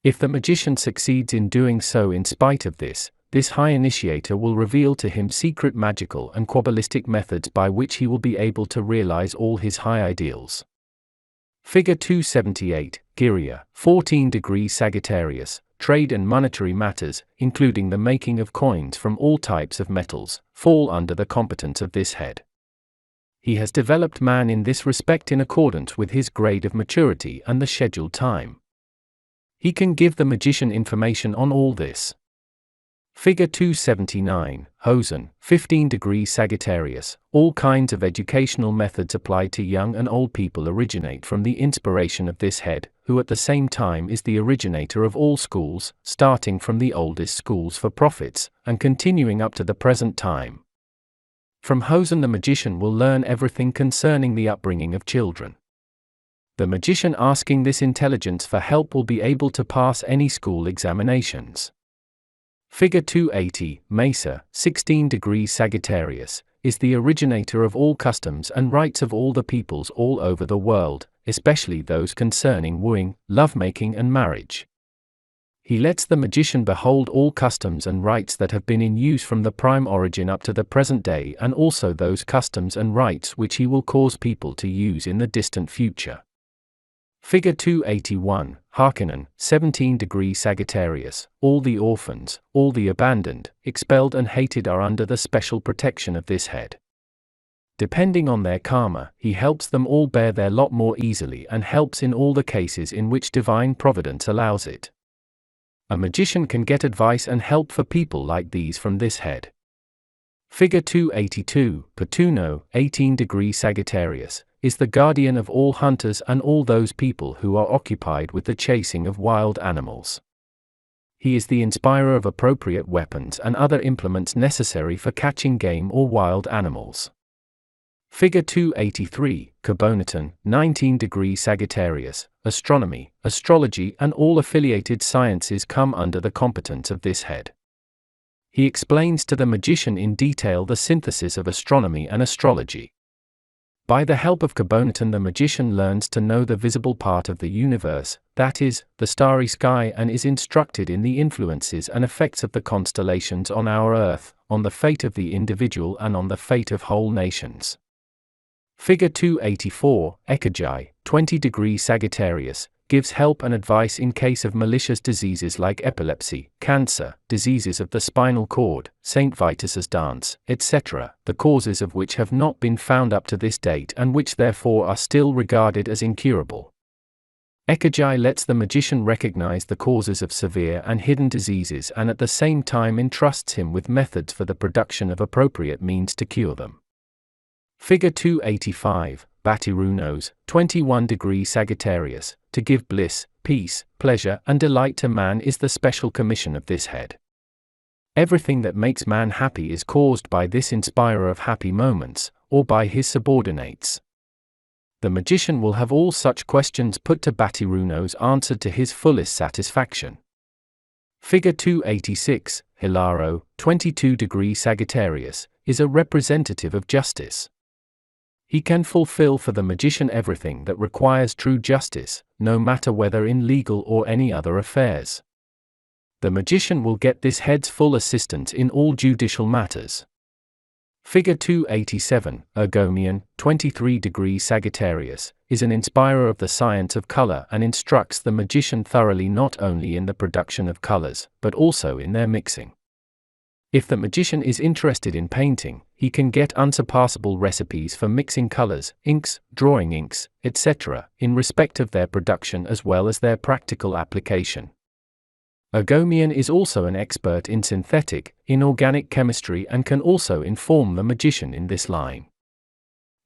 Speaker 1: If the magician succeeds in doing so in spite of this, this high initiator will reveal to him secret magical and Kabbalistic methods by which he will be able to realize all his high ideals. Figure 278, Giriya, 14 degree Sagittarius, trade and monetary matters, including the making of coins from all types of metals, fall under the competence of this head. He has developed man in this respect in accordance with his grade of maturity and the scheduled time. He can give the magician information on all this. Figure 279, Hosen, 15 degree Sagittarius, all kinds of educational methods applied to young and old people originate from the inspiration of this head, who at the same time is the originator of all schools, starting from the oldest schools for prophets, and continuing up to the present time. From Hosen the magician will learn everything concerning the upbringing of children. The magician asking this intelligence for help will be able to pass any school examinations. Figure 280, Mesa, 16 degree Sagittarius, is the originator of all customs and rites of all the peoples all over the world, especially those concerning wooing, lovemaking and marriage. He lets the magician behold all customs and rites that have been in use from the prime origin up to the present day and also those customs and rites which he will cause people to use in the distant future. Figure 281, Harkonnen, 17 degree Sagittarius, all the orphans, all the abandoned, expelled and hated are under the special protection of this head. Depending on their karma, he helps them all bear their lot more easily and helps in all the cases in which divine providence allows it. A magician can get advice and help for people like these from this head. Figure 282, Patuno, 18 degree Sagittarius, is the guardian of all hunters and all those people who are occupied with the chasing of wild animals. He is the inspirer of appropriate weapons and other implements necessary for catching game or wild animals. Figure 283, Carbonaton, 19 degree Sagittarius, astronomy, astrology and all affiliated sciences come under the competence of this head. He explains to the magician in detail the synthesis of astronomy and astrology. By the help of Kabbalah, the magician learns to know the visible part of the universe, that is, the starry sky, and is instructed in the influences and effects of the constellations on our Earth, on the fate of the individual and on the fate of whole nations. Figure 284, Ekagi, 20° Sagittarius, gives help and advice in case of malicious diseases like epilepsy, cancer, diseases of the spinal cord, St. Vitus's dance, etc., the causes of which have not been found up to this date and which therefore are still regarded as incurable. Ekagi lets the magician recognize the causes of severe and hidden diseases and at the same time entrusts him with methods for the production of appropriate means to cure them. Figure 285, Batirunos, 21° Sagittarius, to give bliss, peace, pleasure and delight to man is the special commission of this head. Everything that makes man happy is caused by this inspirer of happy moments, or by his subordinates. The magician will have all such questions put to Batirunos answered to his fullest satisfaction. Figure 286, Hilaro, 22° Sagittarius, is a representative of justice. He can fulfill for the magician everything that requires true justice, no matter whether in legal or any other affairs. The magician will get this head's full assistance in all judicial matters. Figure 287, Ergomian, 23° Sagittarius, is an inspirer of the science of color and instructs the magician thoroughly not only in the production of colors, but also in their mixing. If the magician is interested in painting, he can get unsurpassable recipes for mixing colors, inks, drawing inks, etc., in respect of their production as well as their practical application. Ergomian is also an expert in synthetic, inorganic chemistry and can also inform the magician in this line.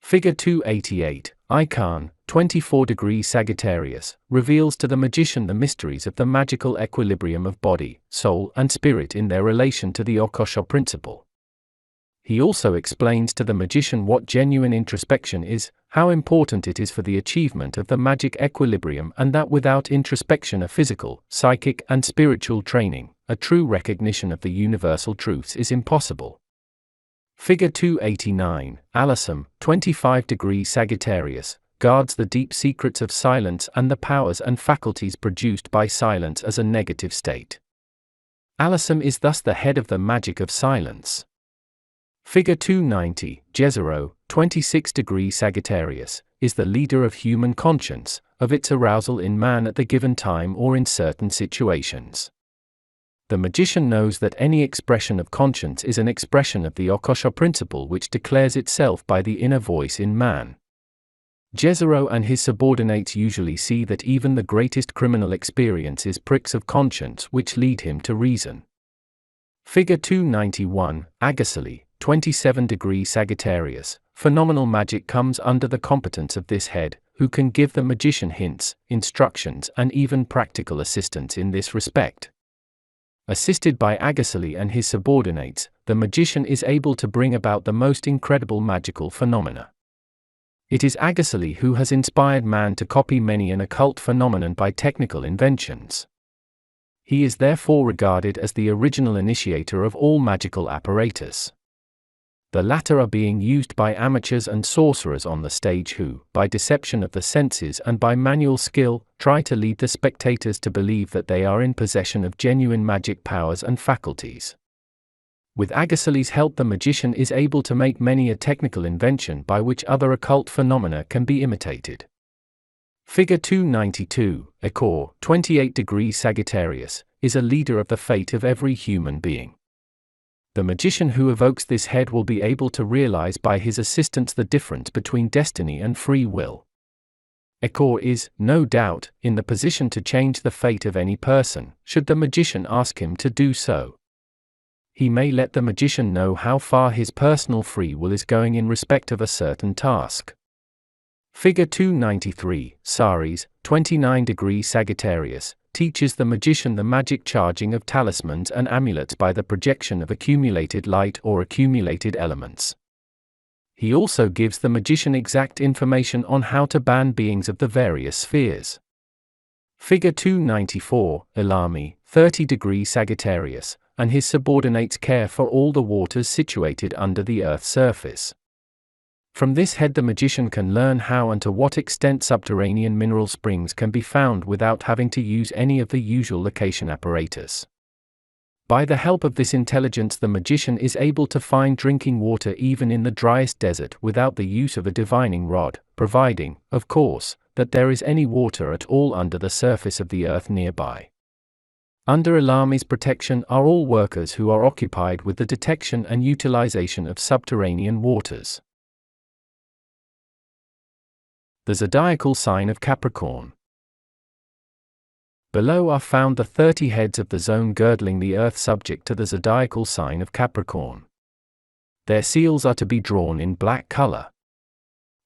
Speaker 1: Figure 288, Icon, 24° Sagittarius, reveals to the magician the mysteries of the magical equilibrium of body, soul and spirit in their relation to the Akashic principle. He also explains to the magician what genuine introspection is, how important it is for the achievement of the magic equilibrium and that without introspection a physical, psychic and spiritual training, a true recognition of the universal truths is impossible. Figure 289, Alasam, 25° Sagittarius, guards the deep secrets of silence and the powers and faculties produced by silence as a negative state. Alasam is thus the head of the magic of silence. Figure 290, Jezero, 26° Sagittarius, is the leader of human conscience, of its arousal in man at the given time or in certain situations. The magician knows that any expression of conscience is an expression of the Akashic principle which declares itself by the inner voice in man. Jezero and his subordinates usually see that even the greatest criminal experiences pricks of conscience which lead him to reason. Figure 291, Agasali, 27° Sagittarius, phenomenal magic comes under the competence of this head, who can give the magician hints, instructions and even practical assistance in this respect. Assisted by Agasali and his subordinates, the magician is able to bring about the most incredible magical phenomena. It is Agasali who has inspired man to copy many an occult phenomenon by technical inventions. He is therefore regarded as the original initiator of all magical apparatus. The latter are being used by amateurs and sorcerers on the stage who, by deception of the senses and by manual skill, try to lead the spectators to believe that they are in possession of genuine magic powers and faculties. With Agasali's help the magician is able to make many a technical invention by which other occult phenomena can be imitated. Figure 292, Akor, 28° Sagittarius, is a leader of the fate of every human being. The magician who evokes this head will be able to realize by his assistance the difference between destiny and free will. Akor is, no doubt, in the position to change the fate of any person, should the magician ask him to do so. He may let the magician know how far his personal free will is going in respect of a certain task. Figure 293, Saris, 29° Sagittarius, teaches the magician the magic charging of talismans and amulets by the projection of accumulated light or accumulated elements. He also gives the magician exact information on how to ban beings of the various spheres. Figure 294, Ilami, 30° Sagittarius, and his subordinates care for all the waters situated under the earth's surface. From this head the magician can learn how and to what extent subterranean mineral springs can be found without having to use any of the usual location apparatus. By the help of this intelligence the magician is able to find drinking water even in the driest desert without the use of a divining rod, providing, of course, that there is any water at all under the surface of the earth nearby. Under Elami's protection are all workers who are occupied with the detection and utilization of subterranean waters. The zodiacal sign of Capricorn. Below are found the 30 heads of the zone girdling the earth subject to the zodiacal sign of Capricorn. Their seals are to be drawn in black color.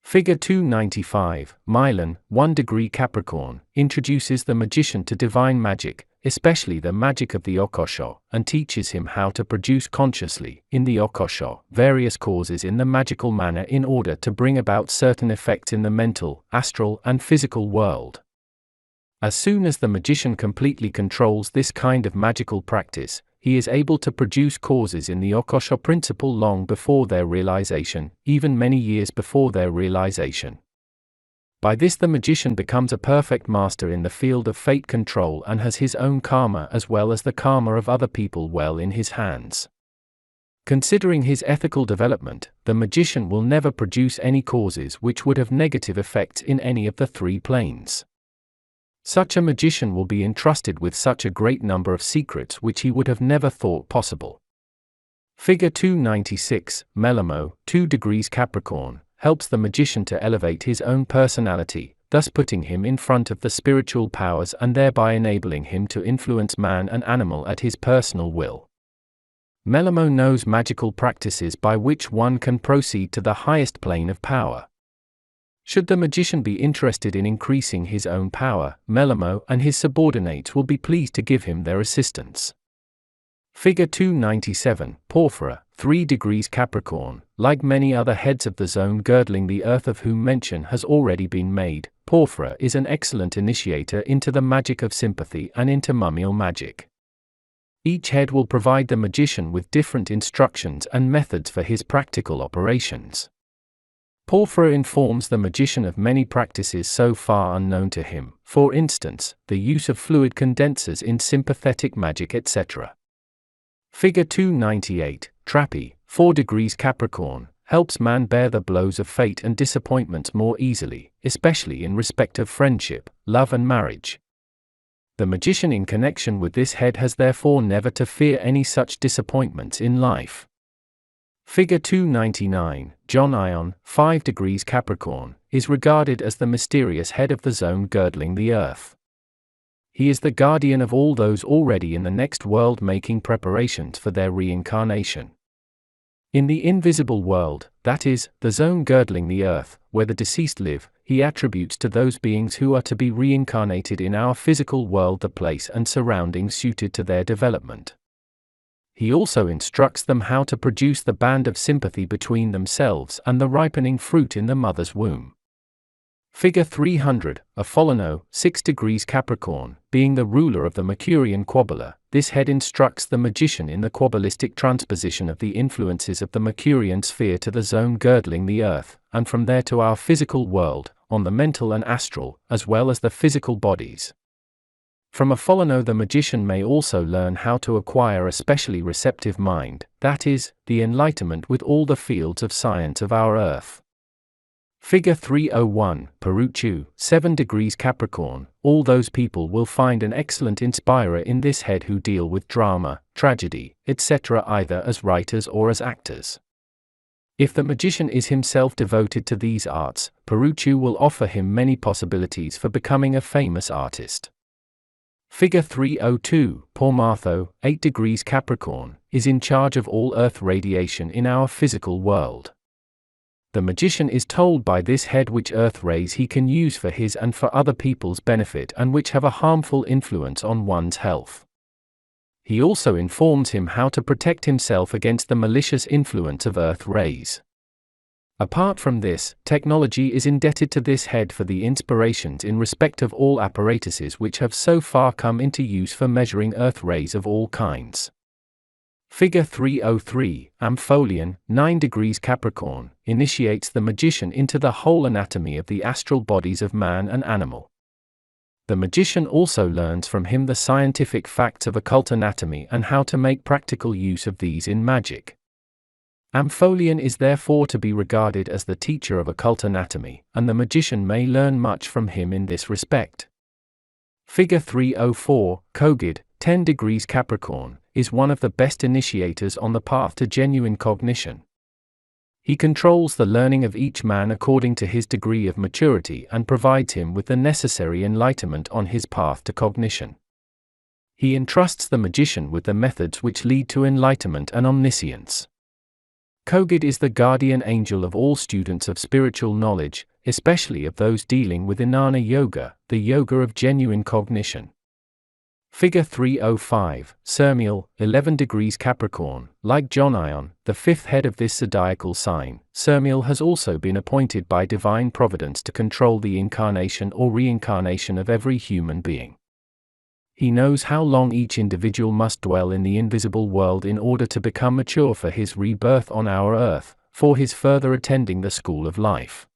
Speaker 1: Figure 295, Milan, 1 degree Capricorn, introduces the magician to divine magic, especially the magic of the Okosho, and teaches him how to produce consciously, in the Okosho, various causes in the magical manner in order to bring about certain effects in the mental, astral, and physical world. As soon as the magician completely controls this kind of magical practice, he is able to produce causes in the Okosho principle long before their realization, even many years before their realization. By this the magician becomes a perfect master in the field of fate control and has his own karma as well as the karma of other people well in his hands. Considering his ethical development, the magician will never produce any causes which would have negative effects in any of the 3 planes. Such a magician will be entrusted with such a great number of secrets which he would have never thought possible. Figure 296, Melamo, 2 degrees Capricorn, helps the magician to elevate his own personality, thus putting him in front of the spiritual powers and thereby enabling him to influence man and animal at his personal will. Melamo knows magical practices by which one can proceed to the highest plane of power. Should the magician be interested in increasing his own power, Melamo and his subordinates will be pleased to give him their assistance. Figure 297, Porphyra, 3 degrees Capricorn, like many other heads of the zone girdling the earth of whom mention has already been made, Porphyra is an excellent initiator into the magic of sympathy and into mummial magic. Each head will provide the magician with different instructions and methods for his practical operations. Porphyra informs the magician of many practices so far unknown to him, for instance, the use of fluid condensers in sympathetic magic etc. Figure 298, Trapi, 4 degrees Capricorn, helps man bear the blows of fate and disappointments more easily, especially in respect of friendship, love and marriage. The magician in connection with this head has therefore never to fear any such disappointments in life. Figure 299, John Ion, 5 degrees Capricorn, is regarded as the mysterious head of the zone girdling the earth. He is the guardian of all those already in the next world making preparations for their reincarnation. In the invisible world, that is, the zone girdling the earth, where the deceased live, he attributes to those beings who are to be reincarnated in our physical world the place and surroundings suited to their development. He also instructs them how to produce the band of sympathy between themselves and the ripening fruit in the mother's womb. Figure 300, Apollino, 6 degrees Capricorn, being the ruler of the Mercurian Kabbalah, this head instructs the magician in the Kabbalistic transposition of the influences of the Mercurian sphere to the zone girdling the earth, and from there to our physical world, on the mental and astral, as well as the physical bodies. From Apollino the magician may also learn how to acquire a specially receptive mind, that is, the enlightenment with all the fields of science of our earth. Figure 301, Peruchu, 7 degrees Capricorn, all those people will find an excellent inspirer in this head who deal with drama, tragedy, etc. either as writers or as actors. If the magician is himself devoted to these arts, Peruchu will offer him many possibilities for becoming a famous artist. Figure 302, Pormatho, 8 degrees Capricorn, is in charge of all earth radiation in our physical world. The magician is told by this head which earth rays he can use for his and for other people's benefit and which have a harmful influence on one's health. He also informs him how to protect himself against the malicious influence of earth rays. Apart from this, technology is indebted to this head for the inspirations in respect of all apparatuses which have so far come into use for measuring earth rays of all kinds. Figure 303, Amphiolian, 9 degrees Capricorn, initiates the magician into the whole anatomy of the astral bodies of man and animal. The magician also learns from him the scientific facts of occult anatomy and how to make practical use of these in magic. Amphiolian is therefore to be regarded as the teacher of occult anatomy, and the magician may learn much from him in this respect. Figure 304, Kogid, 10 degrees Capricorn, is one of the best initiators on the path to genuine cognition. He controls the learning of each man according to his degree of maturity and provides him with the necessary enlightenment on his path to cognition. He entrusts the magician with the methods which lead to enlightenment and omniscience. Kogid is the guardian angel of all students of spiritual knowledge, especially of those dealing with Jnana Yoga, the yoga of genuine cognition. Figure 305, Sermiel, 11 degrees Capricorn. Like Jonion, the fifth head of this zodiacal sign, Sermiel has also been appointed by divine providence to control the incarnation or reincarnation of every human being. He knows how long each individual must dwell in the invisible world in order to become mature for his rebirth on our earth, for his further attending the school of life.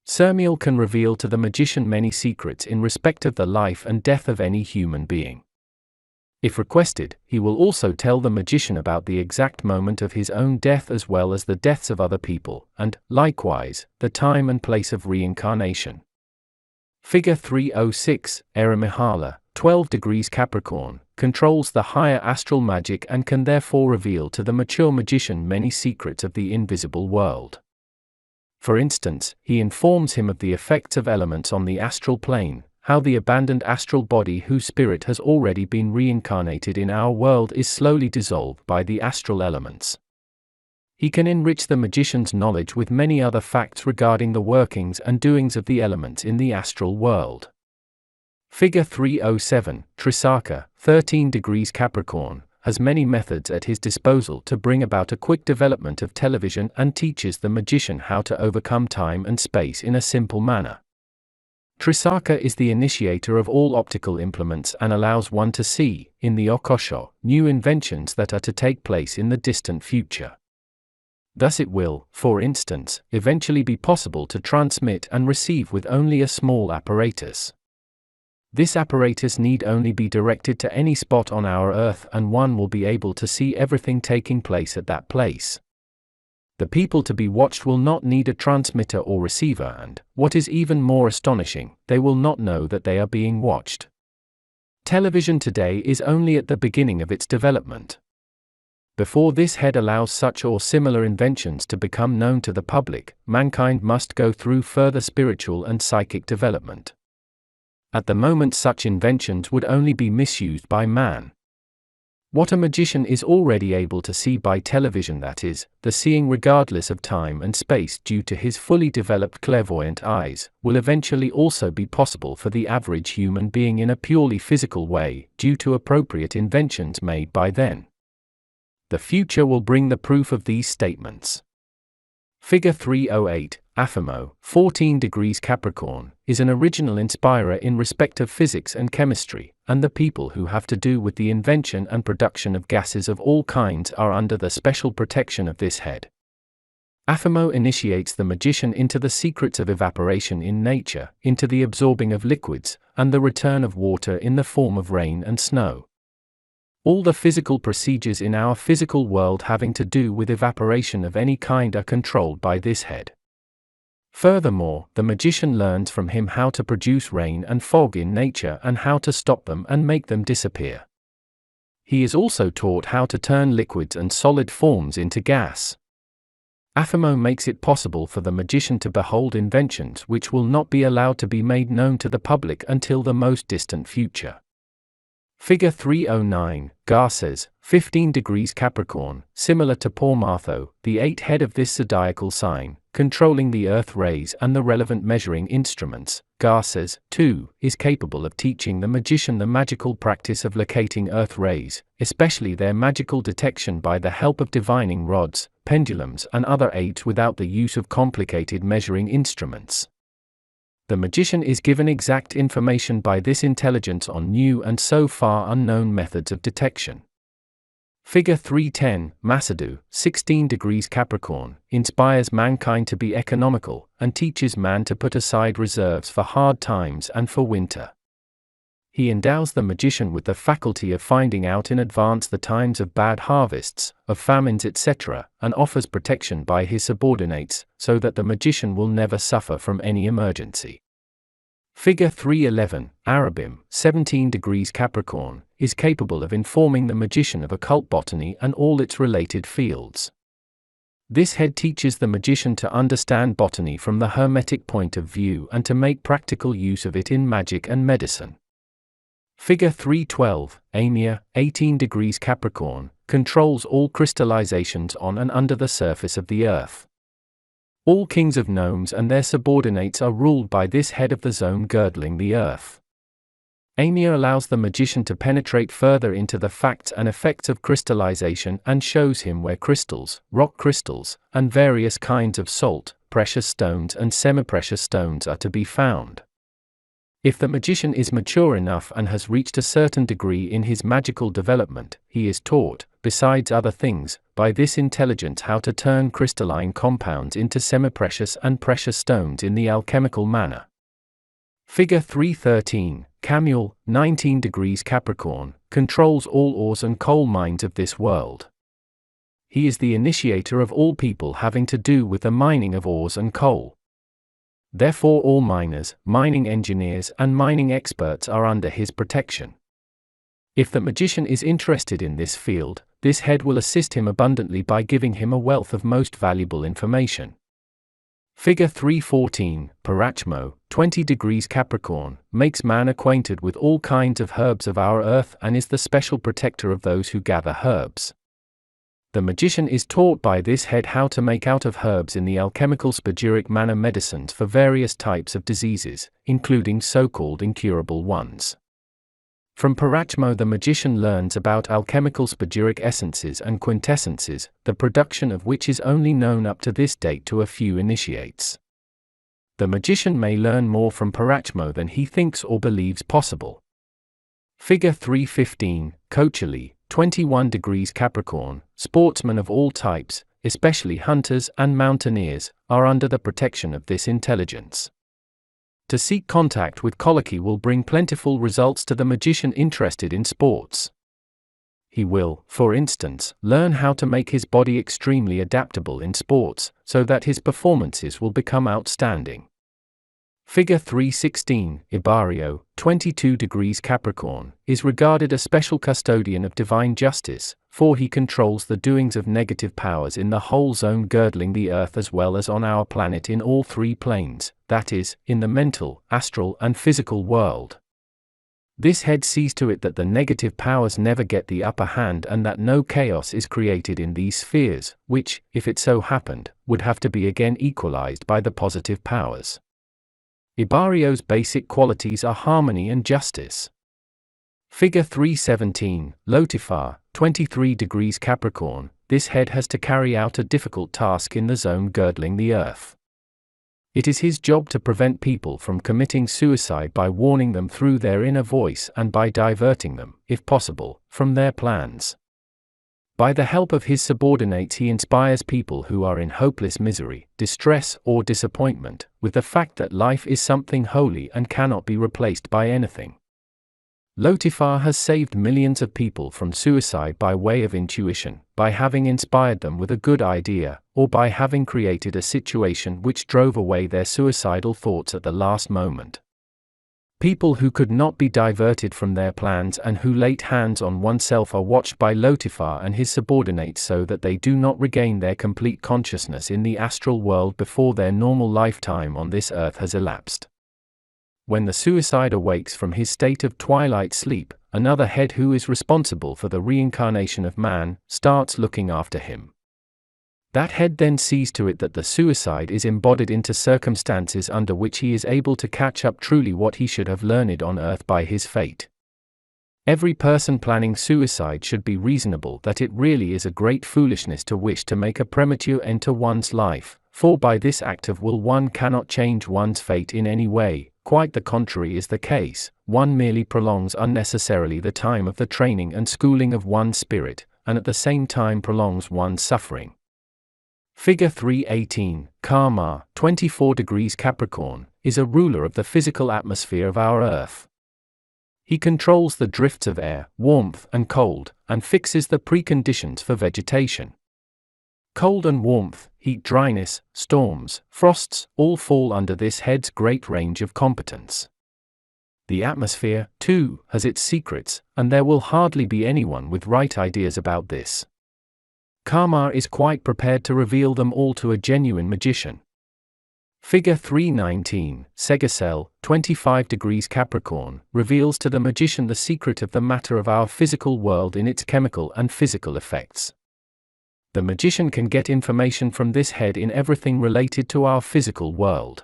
Speaker 1: Sermiel can reveal to the magician many secrets in respect of the life and death of any human being. If requested, he will also tell the magician about the exact moment of his own death as well as the deaths of other people, and, likewise, the time and place of reincarnation. Figure 306, Eremihala, 12 degrees Capricorn, controls the higher astral magic and can therefore reveal to the mature magician many secrets of the invisible world. For instance, he informs him of the effects of elements on the astral plane, how the abandoned astral body whose spirit has already been reincarnated in our world is slowly dissolved by the astral elements. He can enrich the magician's knowledge with many other facts regarding the workings and doings of the elements in the astral world. Figure 307, Trisaka, 13 degrees Capricorn, has many methods at his disposal to bring about a quick development of television and teaches the magician how to overcome time and space in a simple manner. Trisaka is the initiator of all optical implements and allows one to see, in the Okosho, new inventions that are to take place in the distant future. Thus it will, for instance, eventually be possible to transmit and receive with only a small apparatus. This apparatus need only be directed to any spot on our earth and one will be able to see everything taking place at that place. The people to be watched will not need a transmitter or receiver and, what is even more astonishing, they will not know that they are being watched. Television today is only at the beginning of its development. Before this head allows such or similar inventions to become known to the public, mankind must go through further spiritual and psychic development. At the moment such inventions would only be misused by man. What a magician is already able to see by television, that is, the seeing regardless of time and space due to his fully developed clairvoyant eyes, will eventually also be possible for the average human being in a purely physical way, due to appropriate inventions made by then. The future will bring the proof of these statements. Figure 308, Aphimo, 14 degrees Capricorn, is an original inspirer in respect of physics and chemistry, and the people who have to do with the invention and production of gases of all kinds are under the special protection of this head. Aphimo initiates the magician into the secrets of evaporation in nature, into the absorbing of liquids, and the return of water in the form of rain and snow. All the physical procedures in our physical world having to do with evaporation of any kind are controlled by this head. Furthermore, the magician learns from him how to produce rain and fog in nature and how to stop them and make them disappear. He is also taught how to turn liquids and solid forms into gas. Aphimo makes it possible for the magician to behold inventions which will not be allowed to be made known to the public until the most distant future. Figure 309, Garces, 15 degrees Capricorn, similar to Pormartho, the eighth head of this zodiacal sign, controlling the earth rays and the relevant measuring instruments. Garces, too, is capable of teaching the magician the magical practice of locating earth rays, especially their magical detection by the help of divining rods, pendulums and other aids without the use of complicated measuring instruments. The magician is given exact information by this intelligence on new and so far unknown methods of detection. Figure 310, Masadu, 16 degrees Capricorn, inspires mankind to be economical, and teaches man to put aside reserves for hard times and for winter. He endows the magician with the faculty of finding out in advance the times of bad harvests, of famines, etc., and offers protection by his subordinates, so that the magician will never suffer from any emergency. Figure 311, Arabim, 17 degrees Capricorn, is capable of informing the magician of occult botany and all its related fields. This head teaches the magician to understand botany from the Hermetic point of view and to make practical use of it in magic and medicine. Figure 312, Amir, 18 degrees Capricorn, controls all crystallizations on and under the surface of the earth. All kings of gnomes and their subordinates are ruled by this head of the zone girdling the earth. Amir allows the magician to penetrate further into the facts and effects of crystallization and shows him where crystals, rock crystals, and various kinds of salt, precious stones and semi-precious stones are to be found. If the magician is mature enough and has reached a certain degree in his magical development, he is taught, besides other things, by this intelligence how to turn crystalline compounds into semi-precious and precious stones in the alchemical manner. Figure 313, Camuel, 19 degrees Capricorn, controls all ores and coal mines of this world. He is the initiator of all people having to do with the mining of ores and coal. Therefore all miners, mining engineers and mining experts are under his protection. If the magician is interested in this field, this head will assist him abundantly by giving him a wealth of most valuable information. Figure 314, Parachmo, 20 degrees Capricorn, makes man acquainted with all kinds of herbs of our earth and is the special protector of those who gather herbs. The magician is taught by this head how to make out of herbs in the alchemical spagyric manner medicines for various types of diseases, including so-called incurable ones. From Parachmo the magician learns about alchemical spagyric essences and quintessences, the production of which is only known up to this date to a few initiates. The magician may learn more from Parachmo than he thinks or believes possible. Figure 315, Kochali, 21 degrees Capricorn, sportsmen of all types, especially hunters and mountaineers, are under the protection of this intelligence. To seek contact with Kolaki will bring plentiful results to the magician interested in sports. He will, for instance, learn how to make his body extremely adaptable in sports, so that his performances will become outstanding. Figure 316, Ibario, 22 degrees Capricorn, is regarded a special custodian of divine justice, for he controls the doings of negative powers in the whole zone girdling the earth as well as on our planet in all three planes, that is, in the mental, astral and physical world. This head sees to it that the negative powers never get the upper hand and that no chaos is created in these spheres, which, if it so happened, would have to be again equalized by the positive powers. Ibario's basic qualities are harmony and justice. Figure 317, Lotifar, 23 degrees Capricorn, this head has to carry out a difficult task in the zone girdling the earth. It is his job to prevent people from committing suicide by warning them through their inner voice and by diverting them, if possible, from their plans. By the help of his subordinates he inspires people who are in hopeless misery, distress or disappointment, with the fact that life is something holy and cannot be replaced by anything. Lotifar has saved millions of people from suicide by way of intuition, by having inspired them with a good idea, or by having created a situation which drove away their suicidal thoughts at the last moment. People who could not be diverted from their plans and who laid hands on oneself are watched by Lotifar and his subordinates so that they do not regain their complete consciousness in the astral world before their normal lifetime on this earth has elapsed. When the suicide awakes from his state of twilight sleep, another head who is responsible for the reincarnation of man starts looking after him. That head then sees to it that the suicide is embodied into circumstances under which he is able to catch up truly what he should have learned on earth by his fate. Every person planning suicide should be reasonable that it really is a great foolishness to wish to make a premature end to one's life, for by this act of will one cannot change one's fate in any way. Quite the contrary is the case, one merely prolongs unnecessarily the time of the training and schooling of one's spirit, and at the same time prolongs one's suffering. Figure 318, Karma, 24 degrees Capricorn, is a ruler of the physical atmosphere of our Earth. He controls the drifts of air, warmth and cold, and fixes the preconditions for vegetation. Cold and warmth, heat, dryness, storms, frosts, all fall under this head's great range of competence. The atmosphere, too, has its secrets, and there will hardly be anyone with right ideas about this. Karma is quite prepared to reveal them all to a genuine magician. Figure 319, Segacel, 25 degrees Capricorn, reveals to the magician the secret of the matter of our physical world in its chemical and physical effects. The magician can get information from this head in everything related to our physical world.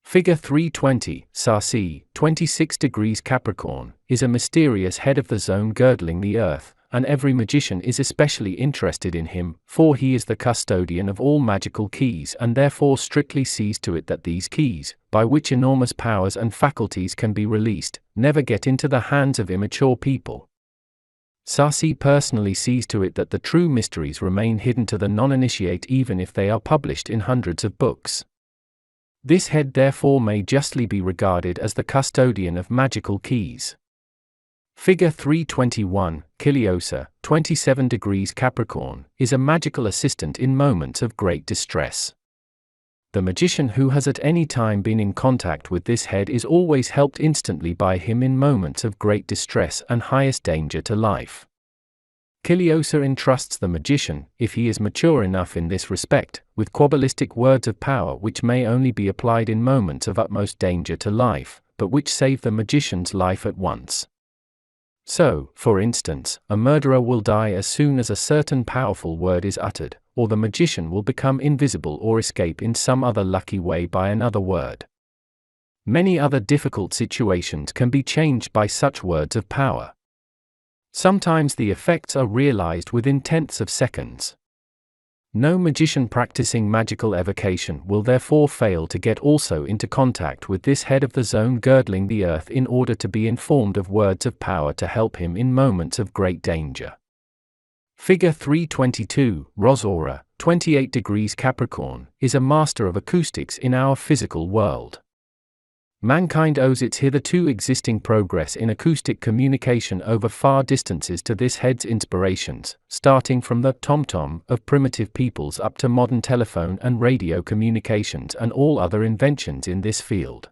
Speaker 1: Figure 320, Sasi, 26 degrees Capricorn, is a mysterious head of the zone girdling the Earth, and every magician is especially interested in him, for he is the custodian of all magical keys and therefore strictly sees to it that these keys, by which enormous powers and faculties can be released, never get into the hands of immature people. Sasi personally sees to it that the true mysteries remain hidden to the non-initiate even if they are published in hundreds of books. This head therefore may justly be regarded as the custodian of magical keys. Figure 321, Kiliosa, 27 degrees Capricorn, is a magical assistant in moments of great distress. The magician who has at any time been in contact with this head is always helped instantly by him in moments of great distress and highest danger to life. Kiliosa entrusts the magician, if he is mature enough in this respect, with Kabbalistic words of power which may only be applied in moments of utmost danger to life, but which save the magician's life at once. So, for instance, a murderer will die as soon as a certain powerful word is uttered, or the magician will become invisible or escape in some other lucky way by another word. Many other difficult situations can be changed by such words of power. Sometimes the effects are realized within tenths of seconds. No magician practicing magical evocation will therefore fail to get also into contact with this head of the zone girdling the Earth in order to be informed of words of power to help him in moments of great danger. Figure 322, Rosora, 28 degrees Capricorn, is a master of acoustics in our physical world. Mankind owes its hitherto existing progress in acoustic communication over far distances to this head's inspirations, starting from the tom-tom of primitive peoples up to modern telephone and radio communications and all other inventions in this field.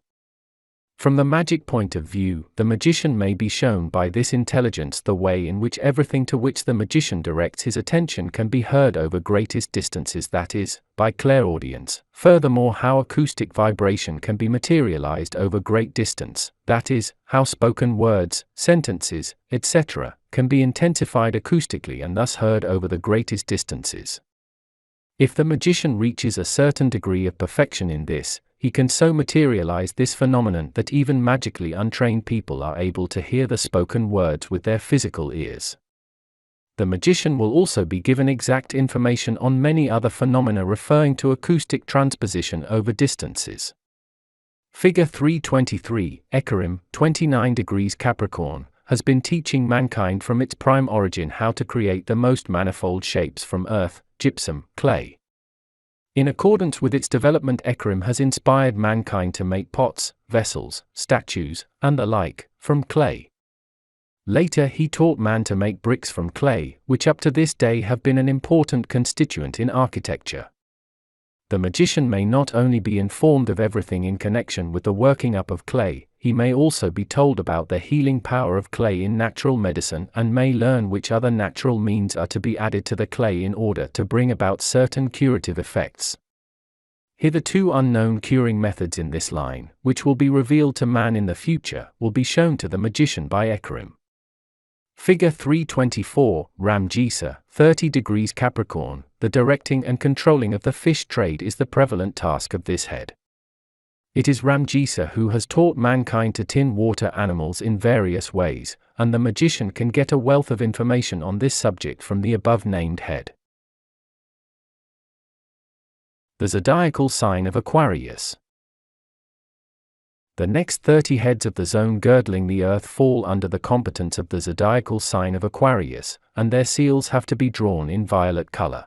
Speaker 1: From the magic point of view, the magician may be shown by this intelligence the way in which everything to which the magician directs his attention can be heard over greatest distances, that is, by clairaudience. Furthermore, how acoustic vibration can be materialized over great distance, that is, how spoken words, sentences, etc., can be intensified acoustically and thus heard over the greatest distances. If the magician reaches a certain degree of perfection in this, he can so materialize this phenomenon that even magically untrained people are able to hear the spoken words with their physical ears. The magician will also be given exact information on many other phenomena referring to acoustic transposition over distances. Figure 323, Ekarim, 29 degrees Capricorn, has been teaching mankind from its prime origin how to create the most manifold shapes from earth, gypsum, clay. In accordance with its development, Ekarim has inspired mankind to make pots, vessels, statues, and the like, from clay. Later he taught man to make bricks from clay, which up to this day have been an important constituent in architecture. The magician may not only be informed of everything in connection with the working up of clay, he may also be told about the healing power of clay in natural medicine and may learn which other natural means are to be added to the clay in order to bring about certain curative effects. Hitherto unknown curing methods in this line, which will be revealed to man in the future, will be shown to the magician by Ekarim. Figure 324, Ramjisa, 30 degrees Capricorn, the directing and controlling of the fish trade is the prevalent task of this head. It is Ramjisa who has taught mankind to tin water animals in various ways, and the magician can get a wealth of information on this subject from the above-named head. The zodiacal sign of Aquarius. The next 30 heads of the zone girdling the Earth fall under the competence of the zodiacal sign of Aquarius, and their seals have to be drawn in violet color.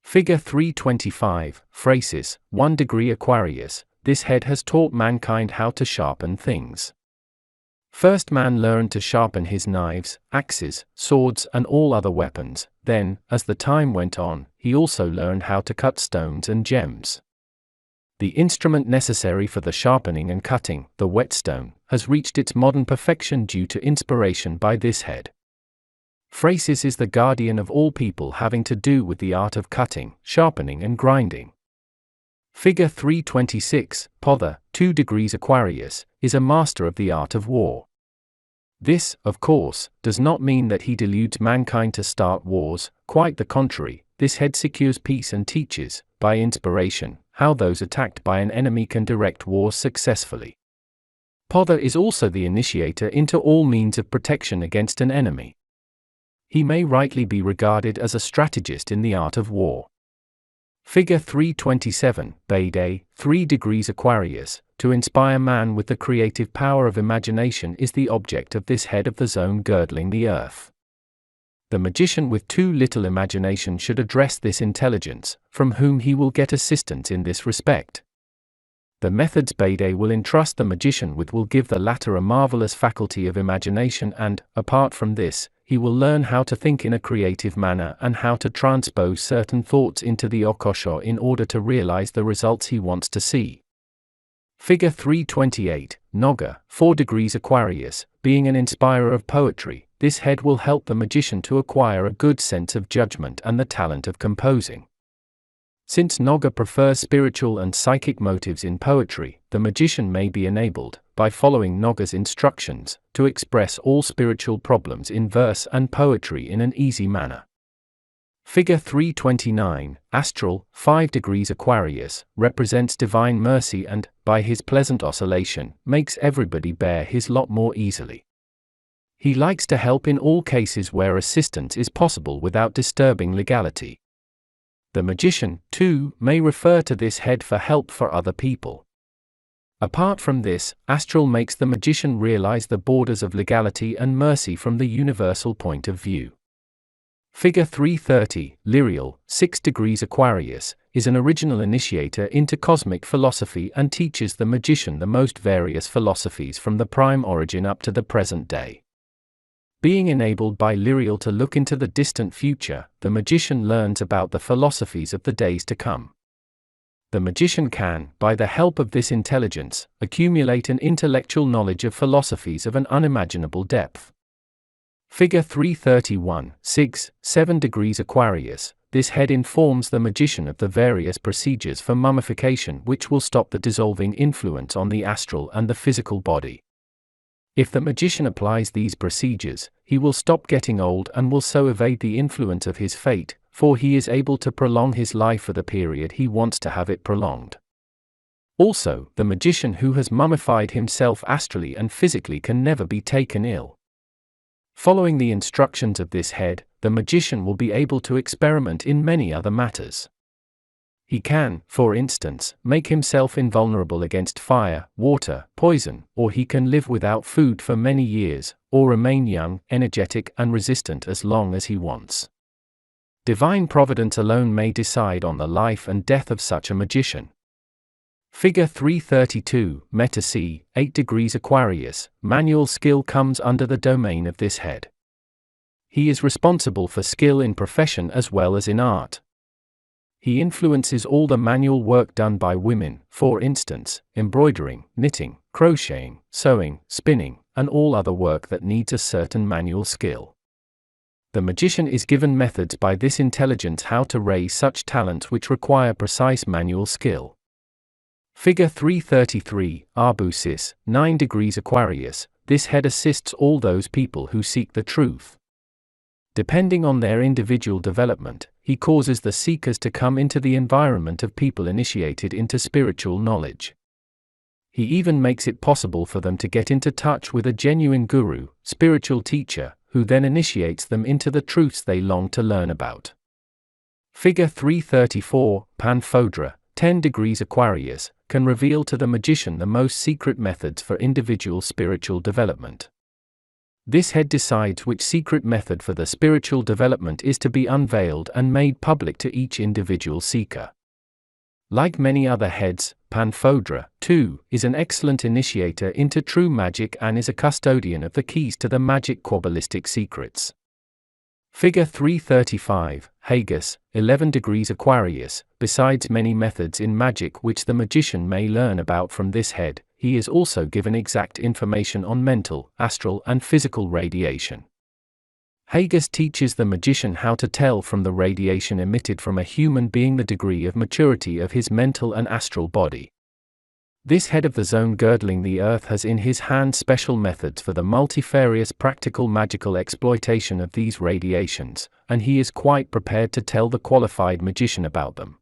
Speaker 1: Figure 325, Phrases, 1 degree Aquarius. This head has taught mankind how to sharpen things. First man learned to sharpen his knives, axes, swords and all other weapons. Then, as the time went on, he also learned how to cut stones and gems. The instrument necessary for the sharpening and cutting, the whetstone, has reached its modern perfection due to inspiration by this head. Phrases is the guardian of all people having to do with the art of cutting, sharpening and grinding. Figure 326, Pother, 2 degrees Aquarius, is a master of the art of war. This, of course, does not mean that he deludes mankind to start wars. Quite the contrary, this head secures peace and teaches, by inspiration, how those attacked by an enemy can direct wars successfully. Pother is also the initiator into all means of protection against an enemy. He may rightly be regarded as a strategist in the art of war. Figure 327, Bede, 3 degrees Aquarius. To inspire man with the creative power of imagination is the object of this head of the zone girdling the earth. The magician with too little imagination should address this intelligence, from whom he will get assistance in this respect. The methods Bede will entrust the magician with will give the latter a marvelous faculty of imagination and, apart from this, he will learn how to think in a creative manner and how to transpose certain thoughts into the Akasha in order to realize the results he wants to see. Figure 328, Noga, 4 degrees Aquarius. Being an inspirer of poetry, this head will help the magician to acquire a good sense of judgment and the talent of composing. Since Noga prefers spiritual and psychic motives in poetry, the magician may be enabled, by following Noga's instructions, to express all spiritual problems in verse and poetry in an easy manner. Figure 329, Astral, 5 degrees Aquarius, represents divine mercy and, by his pleasant oscillation, makes everybody bear his lot more easily. He likes to help in all cases where assistance is possible without disturbing legality. The magician, too, may refer to this head for help for other people. Apart from this, Astral makes the magician realize the borders of legality and mercy from the universal point of view. Figure 330, Lyrial, 6 degrees Aquarius, is an original initiator into cosmic philosophy and teaches the magician the most various philosophies from the prime origin up to the present day. Being enabled by Lyrial to look into the distant future, the magician learns about the philosophies of the days to come. The magician can, by the help of this intelligence, accumulate an intellectual knowledge of philosophies of an unimaginable depth. Figure 331, 7 degrees Aquarius. This head informs the magician of the various procedures for mummification which will stop the dissolving influence on the astral and the physical body. If the magician applies these procedures, he will stop getting old and will so evade the influence of his fate, for he is able to prolong his life for the period he wants to have it prolonged. Also, the magician who has mummified himself astrally and physically can never be taken ill. Following the instructions of this head, the magician will be able to experiment in many other matters. He can, for instance, make himself invulnerable against fire, water, poison, or he can live without food for many years, or remain young, energetic and resistant as long as he wants. Divine providence alone may decide on the life and death of such a magician. Figure 332, Metasi, 8 degrees Aquarius. Manual skill comes under the domain of this head. He is responsible for skill in profession as well as in art. He influences all the manual work done by women, for instance, embroidering, knitting, crocheting, sewing, spinning, and all other work that needs a certain manual skill. The magician is given methods by this intelligence how to raise such talents which require precise manual skill. Figure 333, Arbusis, 9 degrees Aquarius. This head assists all those people who seek the truth. Depending on their individual development, he causes the seekers to come into the environment of people initiated into spiritual knowledge. He even makes it possible for them to get into touch with a genuine guru, spiritual teacher, who then initiates them into the truths they long to learn about. Figure 334, Panfodra, 10 degrees Aquarius, can reveal to the magician the most secret methods for individual spiritual development. This head decides which secret method for the spiritual development is to be unveiled and made public to each individual seeker. Like many other heads, Panfodra, too, is an excellent initiator into true magic and is a custodian of the keys to the magic Kabbalistic secrets. Figure 335, Hagus, 11 degrees Aquarius. Besides many methods in magic which the magician may learn about from this head, he is also given exact information on mental, astral and physical radiation. Hagus teaches the magician how to tell from the radiation emitted from a human being the degree of maturity of his mental and astral body. This head of the zone girdling the earth has in his hand special methods for the multifarious practical magical exploitation of these radiations, and he is quite prepared to tell the qualified magician about them.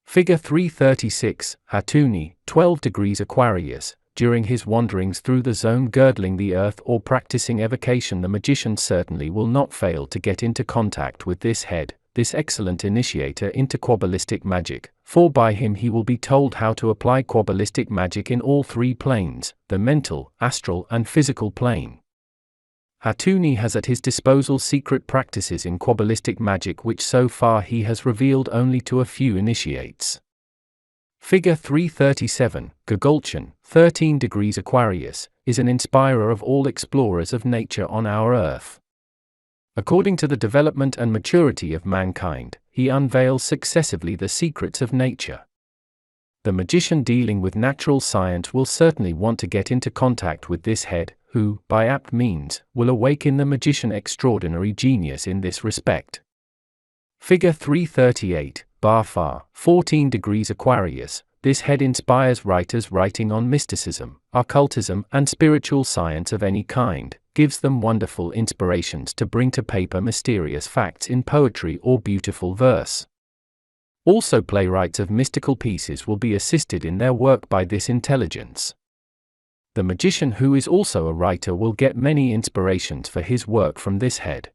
Speaker 1: Figure 336, Hatuni, 12 degrees Aquarius. During his wanderings through the zone girdling the earth or practicing evocation, the magician certainly will not fail to get into contact with this head, this excellent initiator into Kabbalistic magic, for by him he will be told how to apply Kabbalistic magic in all three planes, the mental, astral and physical plane. Hatuni has at his disposal secret practices in Kabbalistic magic which so far he has revealed only to a few initiates. Figure 337, Gagolchan, 13 degrees Aquarius, is an inspirer of all explorers of nature on our earth. According to the development and maturity of mankind, he unveils successively the secrets of nature. The magician dealing with natural science will certainly want to get into contact with this head, who, by apt means, will awaken the magician extraordinary genius in this respect. Figure 338, Barfar, 14 degrees Aquarius. This head inspires writers writing on mysticism, occultism and spiritual science of any kind, gives them wonderful inspirations to bring to paper mysterious facts in poetry or beautiful verse. Also playwrights of mystical pieces will be assisted in their work by this intelligence. The magician who is also a writer will get many inspirations for his work from this head.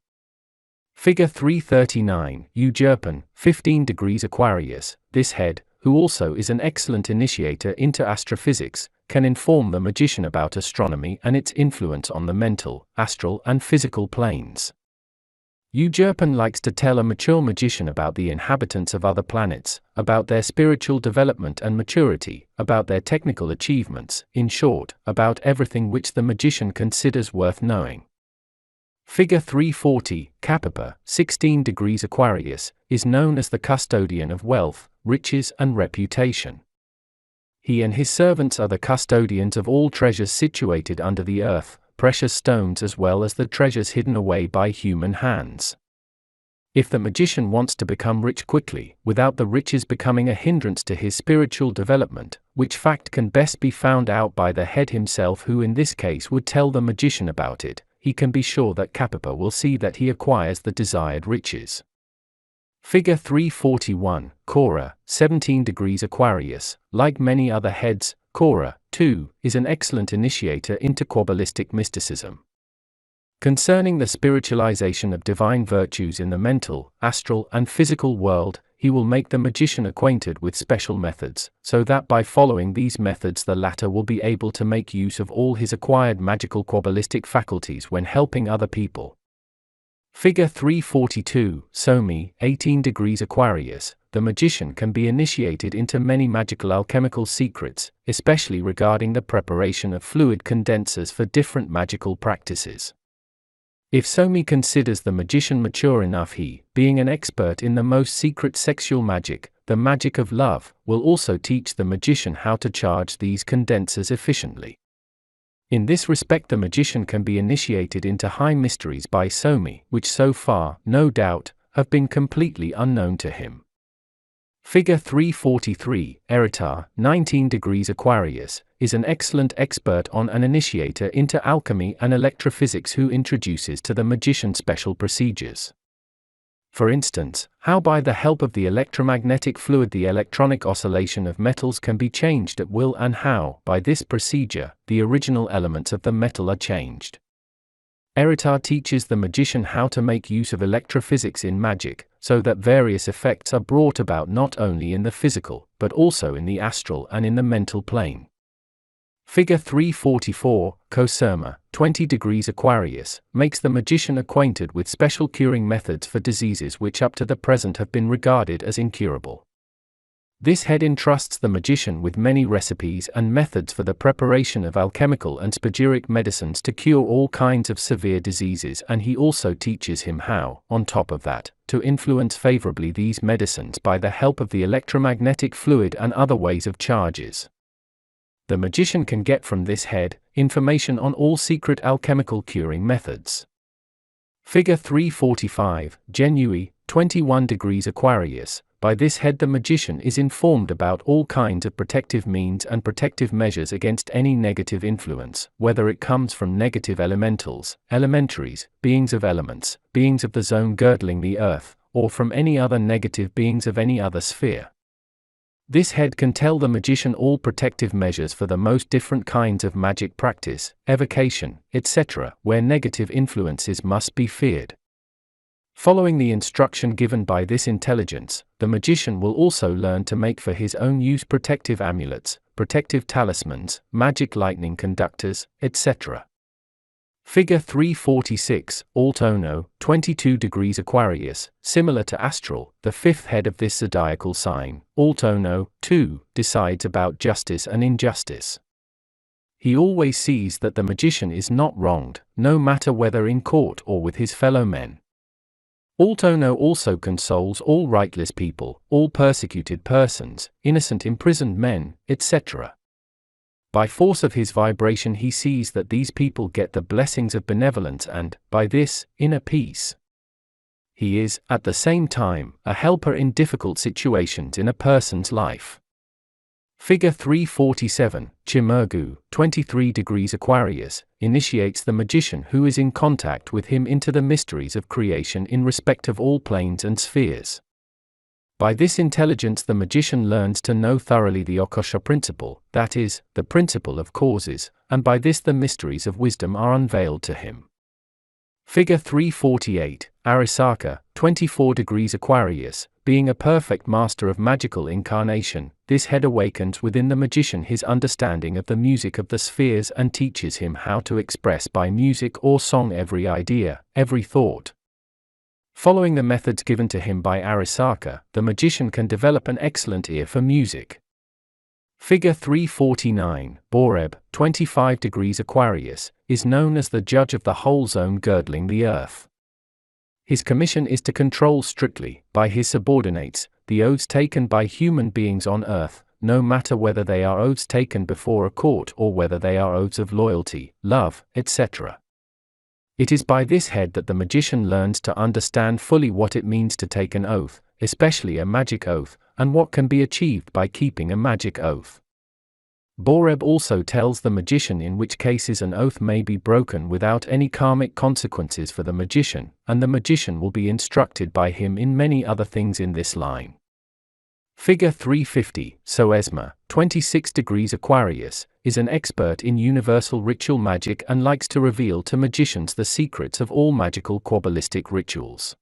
Speaker 1: Figure 339, Ujerpan, 15 degrees Aquarius. This head, who also is an excellent initiator into astrophysics, can inform the magician about astronomy and its influence on the mental, astral and physical planes. Ujerpan likes to tell a mature magician about the inhabitants of other planets, about their spiritual development and maturity, about their technical achievements, in short, about everything which the magician considers worth knowing. Figure 340, Kapapa, 16 degrees Aquarius, is known as the custodian of wealth, riches and reputation. He and his servants are the custodians of all treasures situated under the earth, precious stones as well as the treasures hidden away by human hands. If the magician wants to become rich quickly, without the riches becoming a hindrance to his spiritual development, which fact can best be found out by the head himself, who in this case would tell the magician about it, he can be sure that Kapapa will see that he acquires the desired riches. Figure 341, Kora, 17 degrees Aquarius. Like many other heads, Kora, too, is an excellent initiator into Kabbalistic mysticism. Concerning the spiritualization of divine virtues in the mental, astral and physical world, he will make the magician acquainted with special methods, so that by following these methods the latter will be able to make use of all his acquired magical Kabbalistic faculties when helping other people. Figure 342, Somi, 18 degrees Aquarius. The magician can be initiated into many magical alchemical secrets, especially regarding the preparation of fluid condensers for different magical practices. If Somi considers the magician mature enough, he, being an expert in the most secret sexual magic, the magic of love, will also teach the magician how to charge these condensers efficiently. In this respect the magician can be initiated into high mysteries by Somi, which so far, no doubt, have been completely unknown to him. Figure 343, Eritar, 19 degrees Aquarius, is an excellent expert on an initiator into alchemy and electrophysics who introduces to the magician special procedures. For instance, how by the help of the electromagnetic fluid the electronic oscillation of metals can be changed at will, and how, by this procedure, the original elements of the metal are changed. Eritar teaches the magician how to make use of electrophysics in magic, so that various effects are brought about not only in the physical, but also in the astral and in the mental plane. Figure 344, Cosurma, 20 degrees Aquarius, makes the magician acquainted with special curing methods for diseases which up to the present have been regarded as incurable. This head entrusts the magician with many recipes and methods for the preparation of alchemical and spagyric medicines to cure all kinds of severe diseases, and he also teaches him how, on top of that, to influence favorably these medicines by the help of the electromagnetic fluid and other ways of charges. The magician can get from this head information on all secret alchemical curing methods. Figure 345, Genui, 21 degrees Aquarius. By this head the magician is informed about all kinds of protective means and protective measures against any negative influence, whether it comes from negative elementals, elementaries, beings of elements, beings of the zone girdling the earth, or from any other negative beings of any other sphere. This head can tell the magician all protective measures for the most different kinds of magic practice, evocation, etc., where negative influences must be feared. Following the instruction given by this intelligence, the magician will also learn to make for his own use protective amulets, protective talismans, magic lightning conductors, etc. Figure 346, Altono, 22 degrees Aquarius, similar to Astral, the fifth head of this zodiacal sign. Altono, too, decides about justice and injustice. He always sees that the magician is not wronged, no matter whether in court or with his fellow men. Altono also consoles all rightless people, all persecuted persons, innocent imprisoned men, etc. By force of his vibration he sees that these people get the blessings of benevolence and, by this, inner peace. He is, at the same time, a helper in difficult situations in a person's life. Figure 347, Chimurgu, 23 degrees Aquarius, initiates the magician who is in contact with him into the mysteries of creation in respect of all planes and spheres. By this intelligence the magician learns to know thoroughly the Akasha principle, that is, the principle of causes, and by this the mysteries of wisdom are unveiled to him. Figure 348, Arisaka, 24 degrees Aquarius, being a perfect master of magical incarnation, this head awakens within the magician his understanding of the music of the spheres and teaches him how to express by music or song every idea, every thought. Following the methods given to him by Arisaka, the magician can develop an excellent ear for music. Figure 349, Boreb, 25 degrees Aquarius, is known as the judge of the whole zone girdling the earth. His commission is to control strictly, by his subordinates, the oaths taken by human beings on earth, no matter whether they are oaths taken before a court or whether they are oaths of loyalty, love, etc. It is by this head that the magician learns to understand fully what it means to take an oath, especially a magic oath, and what can be achieved by keeping a magic oath. Boreb also tells the magician in which cases an oath may be broken without any karmic consequences for the magician, and the magician will be instructed by him in many other things in this line. Figure 350, Soesma, 26 degrees Aquarius, is an expert in universal ritual magic and likes to reveal to magicians the secrets of all magical Kabbalistic rituals.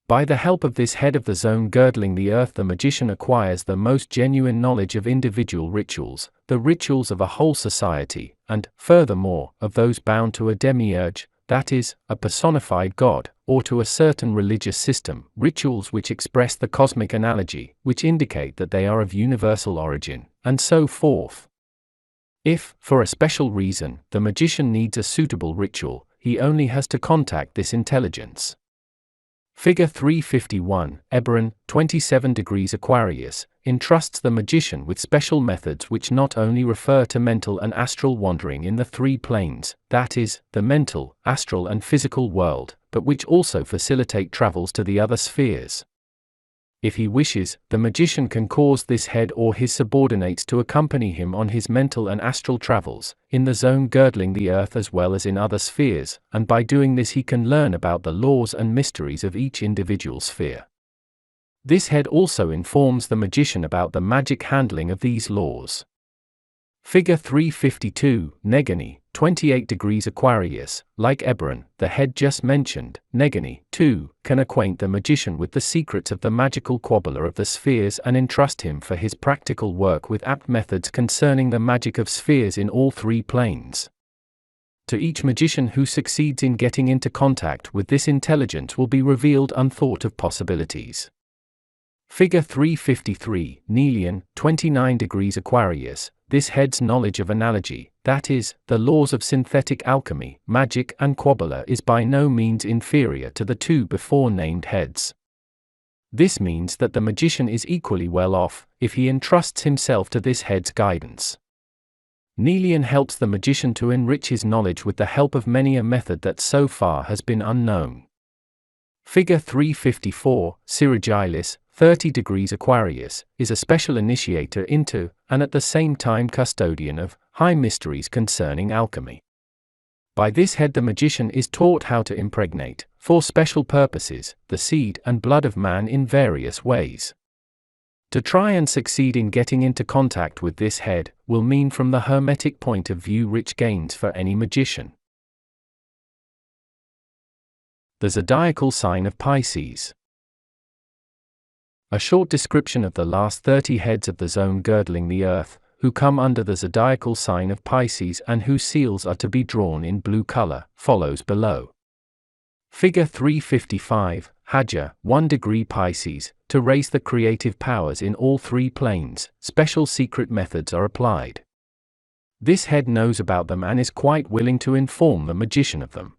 Speaker 1: By the help of this head of the zone girdling the earth the magician acquires the most genuine knowledge of individual rituals, the rituals of a whole society, and, furthermore, of those bound to a demiurge, that is, a personified god, or to a certain religious system, rituals which express the cosmic analogy, which indicate that they are of universal origin, and so forth. If, for a special reason, the magician needs a suitable ritual, he only has to contact this intelligence. Figure 351, Eberron, 27 degrees Aquarius, entrusts the magician with special methods which not only refer to mental and astral wandering in the three planes, that is, the mental, astral and physical world, but which also facilitate travels to the other spheres. If he wishes, the magician can cause this head or his subordinates to accompany him on his mental and astral travels, in the zone girdling the earth as well as in other spheres, and by doing this he can learn about the laws and mysteries of each individual sphere. This head also informs the magician about the magic handling of these laws. Figure 352, Negani, 28 degrees Aquarius. Like Eberron, the head just mentioned, Negani, too, can acquaint the magician with the secrets of the magical Kabbalah of the spheres and entrust him for his practical work with apt methods concerning the magic of spheres in all three planes. To each magician who succeeds in getting into contact with this intelligence will be revealed unthought of possibilities. Figure 353, Nelian, 29 degrees Aquarius. This head's knowledge of analogy, that is, the laws of synthetic alchemy, magic and Kabbalah, is by no means inferior to the two before named heads. This means that the magician is equally well off if he entrusts himself to this head's guidance. Nelian helps the magician to enrich his knowledge with the help of many a method that so far has been unknown. Figure 354, Siragilis, 30 degrees Aquarius, is a special initiator into, and at the same time custodian of, high mysteries concerning alchemy. By this head the magician is taught how to impregnate, for special purposes, the seed and blood of man in various ways. To try and succeed in getting into contact with this head will mean from the Hermetic point of view rich gains for any magician. The zodiacal sign of Pisces. A short description of the last 30 heads of the zone girdling the earth, who come under the zodiacal sign of Pisces and whose seals are to be drawn in blue color, follows below. Figure 355, Hajja, 1 degree Pisces. To raise the creative powers in all three planes, special secret methods are applied. This head knows about them and is quite willing to inform the magician of them.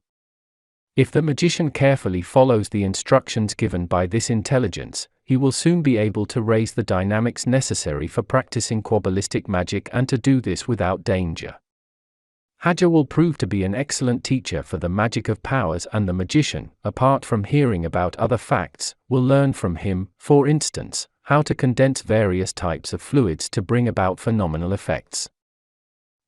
Speaker 1: If the magician carefully follows the instructions given by this intelligence, he will soon be able to raise the dynamics necessary for practicing Kabbalistic magic and to do this without danger. Hajja will prove to be an excellent teacher for the magic of powers, and the magician, apart from hearing about other facts, will learn from him, for instance, how to condense various types of fluids to bring about phenomenal effects.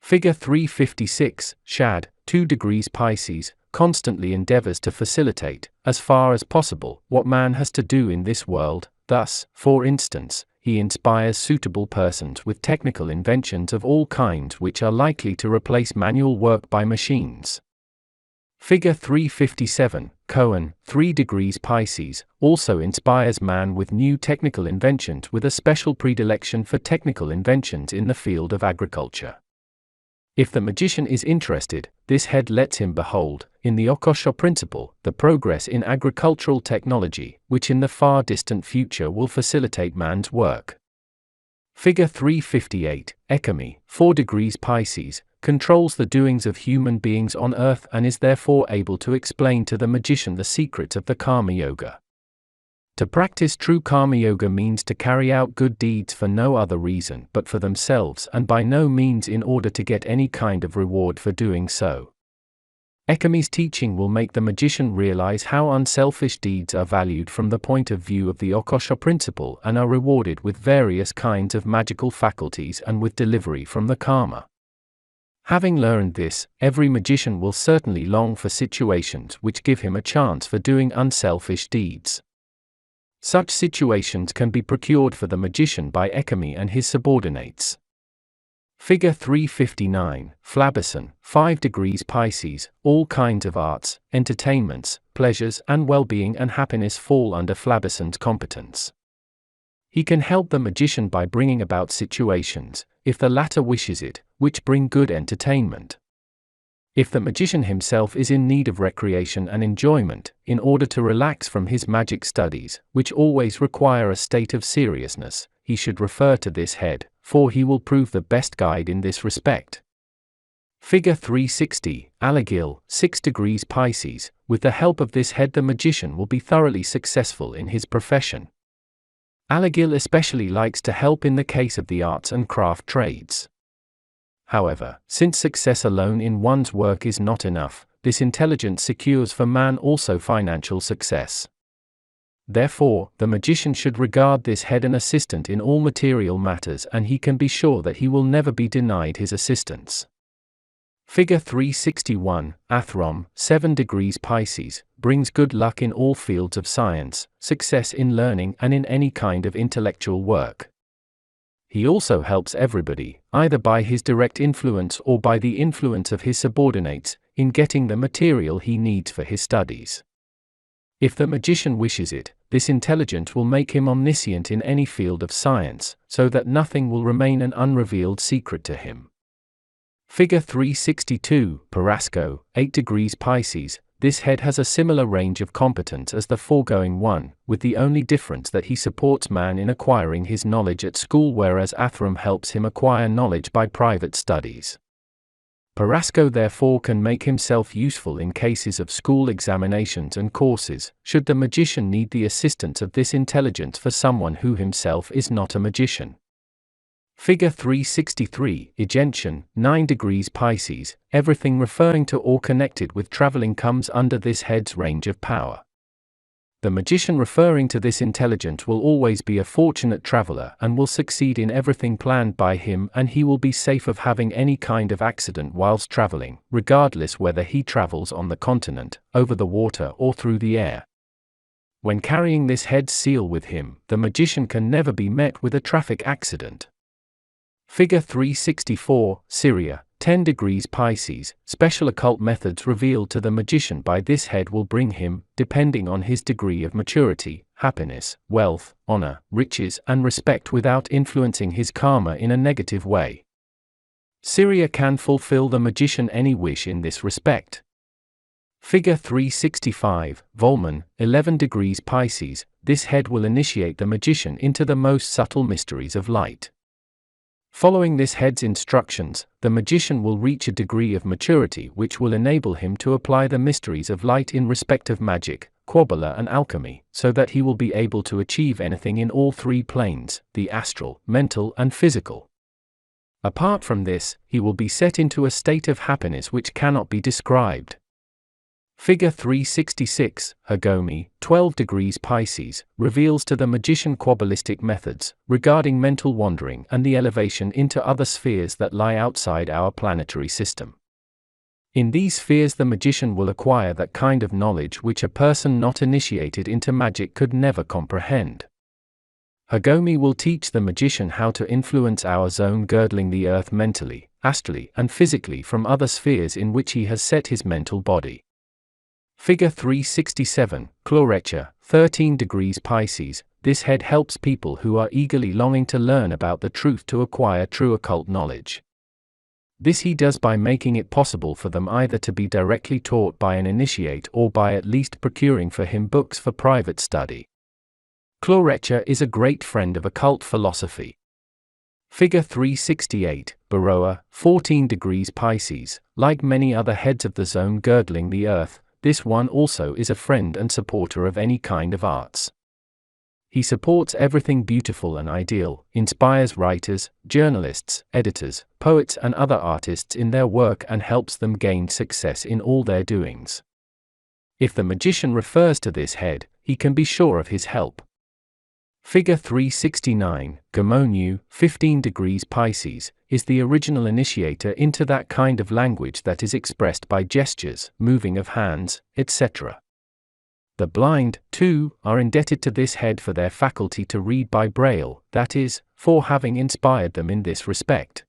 Speaker 1: Figure 356, Shad, 2 degrees Pisces, constantly endeavors to facilitate, as far as possible, what man has to do in this world. Thus, for instance, he inspires suitable persons with technical inventions of all kinds which are likely to replace manual work by machines. Figure 357, Cohen, 3 degrees Pisces, also inspires man with new technical inventions with a special predilection for technical inventions in the field of agriculture. If the magician is interested, this head lets him behold, in the Akashic principle, the progress in agricultural technology, which in the far distant future will facilitate man's work. Figure 358, Ekami, 4 degrees Pisces, controls the doings of human beings on earth and is therefore able to explain to the magician the secrets of the Karma Yoga. To practice true Karma Yoga means to carry out good deeds for no other reason but for themselves and by no means in order to get any kind of reward for doing so. Ekami's teaching will make the magician realize how unselfish deeds are valued from the point of view of the Akashic principle and are rewarded with various kinds of magical faculties and with delivery from the karma. Having learned this, every magician will certainly long for situations which give him a chance for doing unselfish deeds. Such situations can be procured for the magician by Ekami and his subordinates. Figure 359, Flabberson, 5 degrees Pisces, all kinds of arts, entertainments, pleasures and well-being and happiness fall under Flabberson's competence. He can help the magician by bringing about situations, if the latter wishes it, which bring good entertainment. If the magician himself is in need of recreation and enjoyment, in order to relax from his magic studies, which always require a state of seriousness, he should refer to this head, for he will prove the best guide in this respect. Figure 360, Alagil, 6 degrees Pisces, with the help of this head the magician will be thoroughly successful in his profession. Alagil especially likes to help in the case of the arts and craft trades. However, since success alone in one's work is not enough, this intelligence secures for man also financial success. Therefore, the magician should regard this head an assistant in all material matters and he can be sure that he will never be denied his assistance. Figure 361, Athrom, 7 degrees Pisces, brings good luck in all fields of science, success in learning and in any kind of intellectual work. He also helps everybody, either by his direct influence or by the influence of his subordinates, in getting the material he needs for his studies. If the magician wishes it, this intelligence will make him omniscient in any field of science, so that nothing will remain an unrevealed secret to him. Figure 362, Parasco, 8 degrees Pisces. This head has a similar range of competence as the foregoing one, with the only difference that he supports man in acquiring his knowledge at school, whereas Athram helps him acquire knowledge by private studies. Parasco therefore can make himself useful in cases of school examinations and courses, should the magician need the assistance of this intelligence for someone who himself is not a magician. Figure 363, Gentian, 9 degrees Pisces. Everything referring to or connected with traveling comes under this head's range of power. The magician referring to this intelligence will always be a fortunate traveler and will succeed in everything planned by him, and he will be safe of having any kind of accident whilst traveling, regardless whether he travels on the continent, over the water or through the air. When carrying this head's seal with him, the magician can never be met with a traffic accident. Figure 364, Syria, 10 degrees Pisces. Special occult methods revealed to the magician by this head will bring him, depending on his degree of maturity, happiness, wealth, honor, riches, and respect without influencing his karma in a negative way. Syria can fulfill the magician any wish in this respect. Figure 365, Volman, 11 degrees Pisces. This head will initiate the magician into the most subtle mysteries of light. Following this head's instructions, the magician will reach a degree of maturity which will enable him to apply the mysteries of light in respect of magic, Kabbalah and alchemy, so that he will be able to achieve anything in all three planes, the astral, mental and physical. Apart from this, he will be set into a state of happiness which cannot be described. Figure 366, Hagomi, 12 degrees Pisces, reveals to the magician Kabbalistic methods regarding mental wandering and the elevation into other spheres that lie outside our planetary system. In these spheres the magician will acquire that kind of knowledge which a person not initiated into magic could never comprehend. Hagomi will teach the magician how to influence our zone girdling the earth mentally, astrally, and physically from other spheres in which he has set his mental body. Figure 367, Chlorecha, 13 degrees Pisces. This head helps people who are eagerly longing to learn about the truth to acquire true occult knowledge. This he does by making it possible for them either to be directly taught by an initiate or by at least procuring for him books for private study. Chlorecha is a great friend of occult philosophy. Figure 368, Baroa, 14 degrees Pisces. Like many other heads of the zone girdling the earth, this one also is a friend and supporter of any kind of arts. He supports everything beautiful and ideal, inspires writers, journalists, editors, poets and other artists in their work and helps them gain success in all their doings. If the magician refers to this head, he can be sure of his help. Figure 369, Gamonu, 15 degrees Pisces, is the original initiator into that kind of language that is expressed by gestures, moving of hands, etc. The blind, too, are indebted to this head for their faculty to read by Braille, that is, for having inspired them in this respect.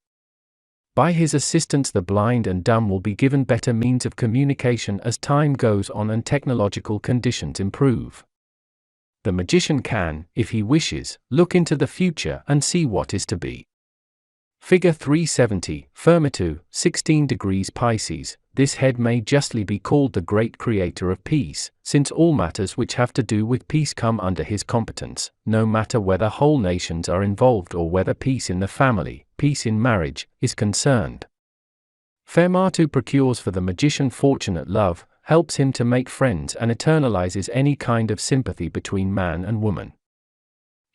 Speaker 1: By his assistance the blind and dumb will be given better means of communication as time goes on and technological conditions improve. The magician can, if he wishes, look into the future and see what is to be. Figure 370, Firmitu, 16 degrees Pisces. This head may justly be called the great creator of peace, since all matters which have to do with peace come under his competence, no matter whether whole nations are involved or whether peace in the family, peace in marriage, is concerned. Firmitu procures for the magician fortunate love, helps him to make friends and eternalizes any kind of sympathy between man and woman.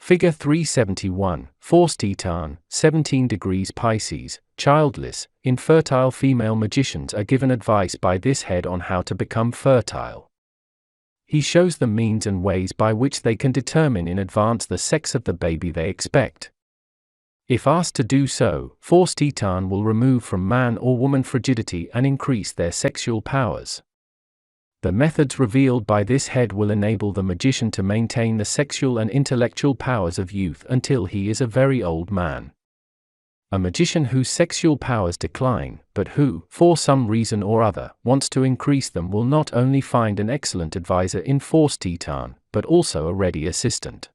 Speaker 1: Figure 371, Force Titan, 17 degrees Pisces. Childless, infertile female magicians are given advice by this head on how to become fertile. He shows them means and ways by which they can determine in advance the sex of the baby they expect. If asked to do so, Force Titan will remove from man or woman frigidity and increase their sexual powers. The methods revealed by this head will enable the magician to maintain the sexual and intellectual powers of youth until he is a very old man. A magician whose sexual powers decline, but who, for some reason or other, wants to increase them will not only find an excellent advisor in Force Titan, but also a ready assistant.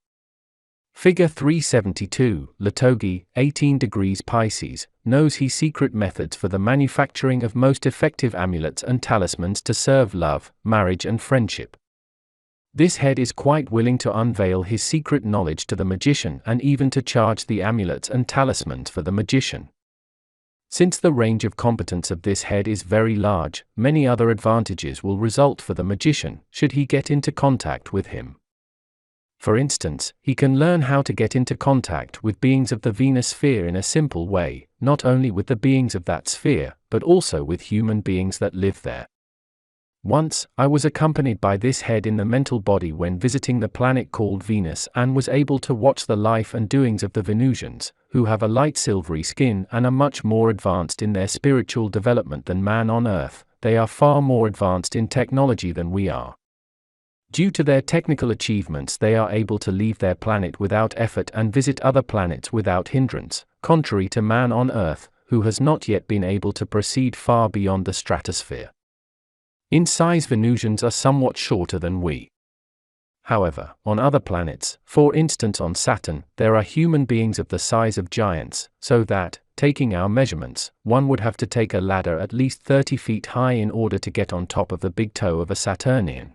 Speaker 1: Figure 372, Latogi, 18 degrees Pisces, knows he secret methods for the manufacturing of most effective amulets and talismans to serve love, marriage and friendship. This head is quite willing to unveil his secret knowledge to the magician and even to charge the amulets and talismans for the magician. Since the range of competence of this head is very large, many other advantages will result for the magician, should he get into contact with him. For instance, he can learn how to get into contact with beings of the Venus sphere in a simple way, not only with the beings of that sphere, but also with human beings that live there. Once, I was accompanied by this head in the mental body when visiting the planet called Venus and was able to watch the life and doings of the Venusians, who have a light silvery skin and are much more advanced in their spiritual development than man on Earth. They are far more advanced in technology than we are. Due to their technical achievements, they are able to leave their planet without effort and visit other planets without hindrance, contrary to man on Earth, who has not yet been able to proceed far beyond the stratosphere. In size, Venusians are somewhat shorter than we. However, on other planets, for instance on Saturn, there are human beings of the size of giants, so that, taking our measurements, one would have to take a ladder at least 30 feet high in order to get on top of the big toe of a Saturnian.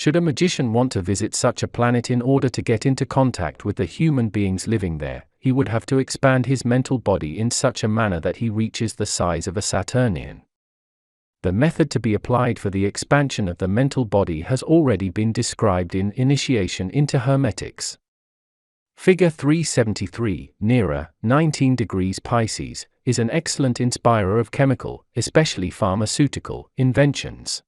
Speaker 1: Should a magician want to visit such a planet in order to get into contact with the human beings living there, he would have to expand his mental body in such a manner that he reaches the size of a Saturnian. The method to be applied for the expansion of the mental body has already been described in Initiation into Hermetics. Figure 373, Nera, 19 degrees Pisces, is an excellent inspirer of chemical, especially pharmaceutical, inventions.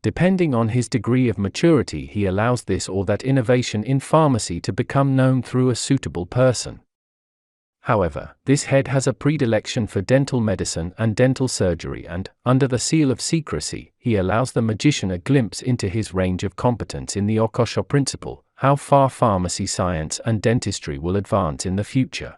Speaker 1: Depending on his degree of maturity, he allows this or that innovation in pharmacy to become known through a suitable person. However, this head has a predilection for dental medicine and dental surgery and, under the seal of secrecy, he allows the magician a glimpse into his range of competence in the Akashic principle, how far pharmacy science and dentistry will advance in the future.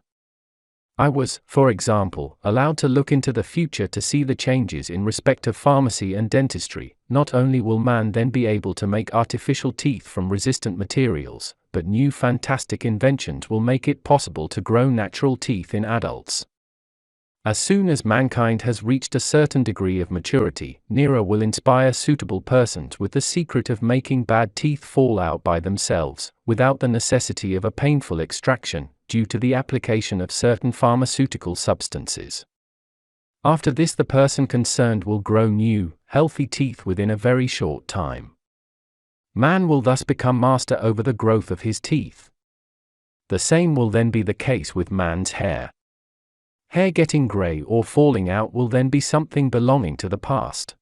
Speaker 1: I was, for example, allowed to look into the future to see the changes in respect of pharmacy and dentistry. Not only will man then be able to make artificial teeth from resistant materials, but new fantastic inventions will make it possible to grow natural teeth in adults. As soon as mankind has reached a certain degree of maturity, Nera will inspire suitable persons with the secret of making bad teeth fall out by themselves, without the necessity of a painful extraction, due to the application of certain pharmaceutical substances. After this, the person concerned will grow new, healthy teeth within a very short time. Man will thus become master over the growth of his teeth. The same will then be the case with man's hair. Hair getting grey or falling out will then be something belonging to the past.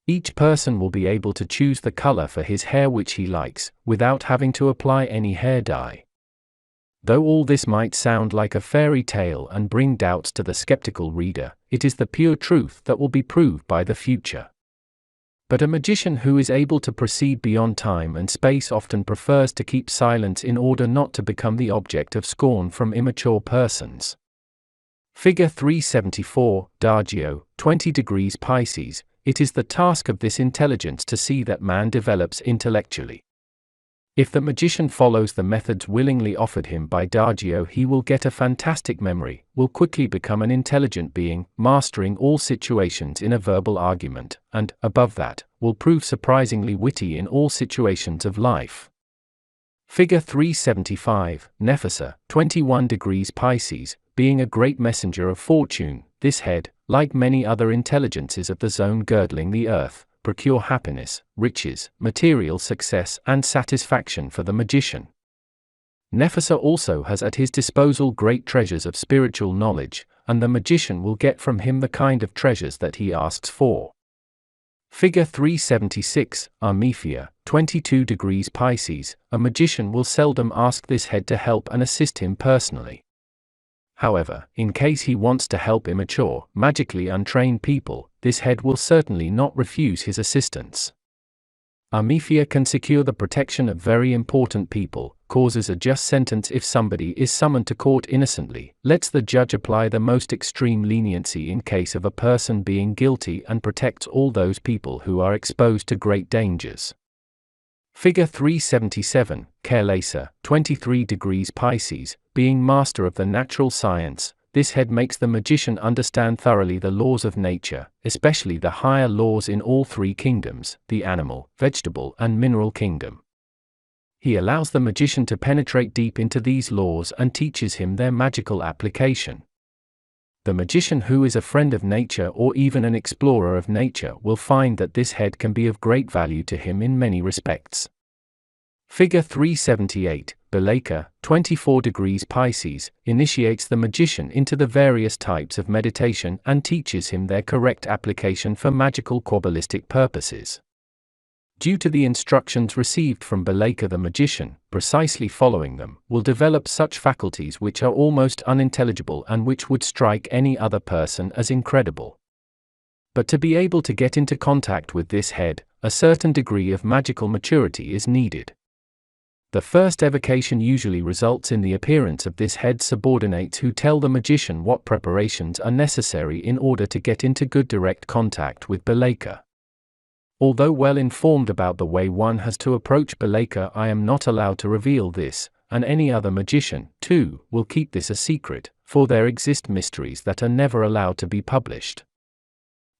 Speaker 1: Each person will be able to choose the color for his hair which he likes, without having to apply any hair dye. Though all this might sound like a fairy tale and bring doubts to the skeptical reader, it is the pure truth that will be proved by the future. But a magician who is able to proceed beyond time and space often prefers to keep silence in order not to become the object of scorn from immature persons. Figure 374, Dargio, 20 degrees Pisces, it is the task of this intelligence to see that man develops intellectually. If the magician follows the methods willingly offered him by Dargio, he will get a fantastic memory, will quickly become an intelligent being, mastering all situations in a verbal argument, and, above that, will prove surprisingly witty in all situations of life. Figure 375, Nephisa, 21 degrees Pisces, being a great messenger of fortune, this head, like many other intelligences of the zone girdling the earth, procure happiness, riches, material success and satisfaction for the magician. Nephisa also has at his disposal great treasures of spiritual knowledge, and the magician will get from him the kind of treasures that he asks for. Figure 376, Armethea, 22 degrees Pisces, a magician will seldom ask this head to help and assist him personally. However, in case he wants to help immature, magically untrained people, this head will certainly not refuse his assistance. Amifia can secure the protection of very important people, causes a just sentence if somebody is summoned to court innocently, lets the judge apply the most extreme leniency in case of a person being guilty, and protects all those people who are exposed to great dangers. Figure 377, Kerlasa, 23 degrees Pisces, being master of the natural science, this head makes the magician understand thoroughly the laws of nature, especially the higher laws in all three kingdoms, the animal, vegetable and mineral kingdom. He allows the magician to penetrate deep into these laws and teaches him their magical application. The magician who is a friend of nature or even an explorer of nature will find that this head can be of great value to him in many respects. Figure 378, Balaka, 24 degrees Pisces, initiates the magician into the various types of meditation and teaches him their correct application for magical Kabbalistic purposes. Due to the instructions received from Balaka the magician, precisely following them, will develop such faculties which are almost unintelligible and which would strike any other person as incredible. But to be able to get into contact with this head, a certain degree of magical maturity is needed. The first evocation usually results in the appearance of this head's subordinates who tell the magician what preparations are necessary in order to get into good direct contact with Balaka. Although well informed about the way one has to approach Balaka, I am not allowed to reveal this, and any other magician, too, will keep this a secret, for there exist mysteries that are never allowed to be published.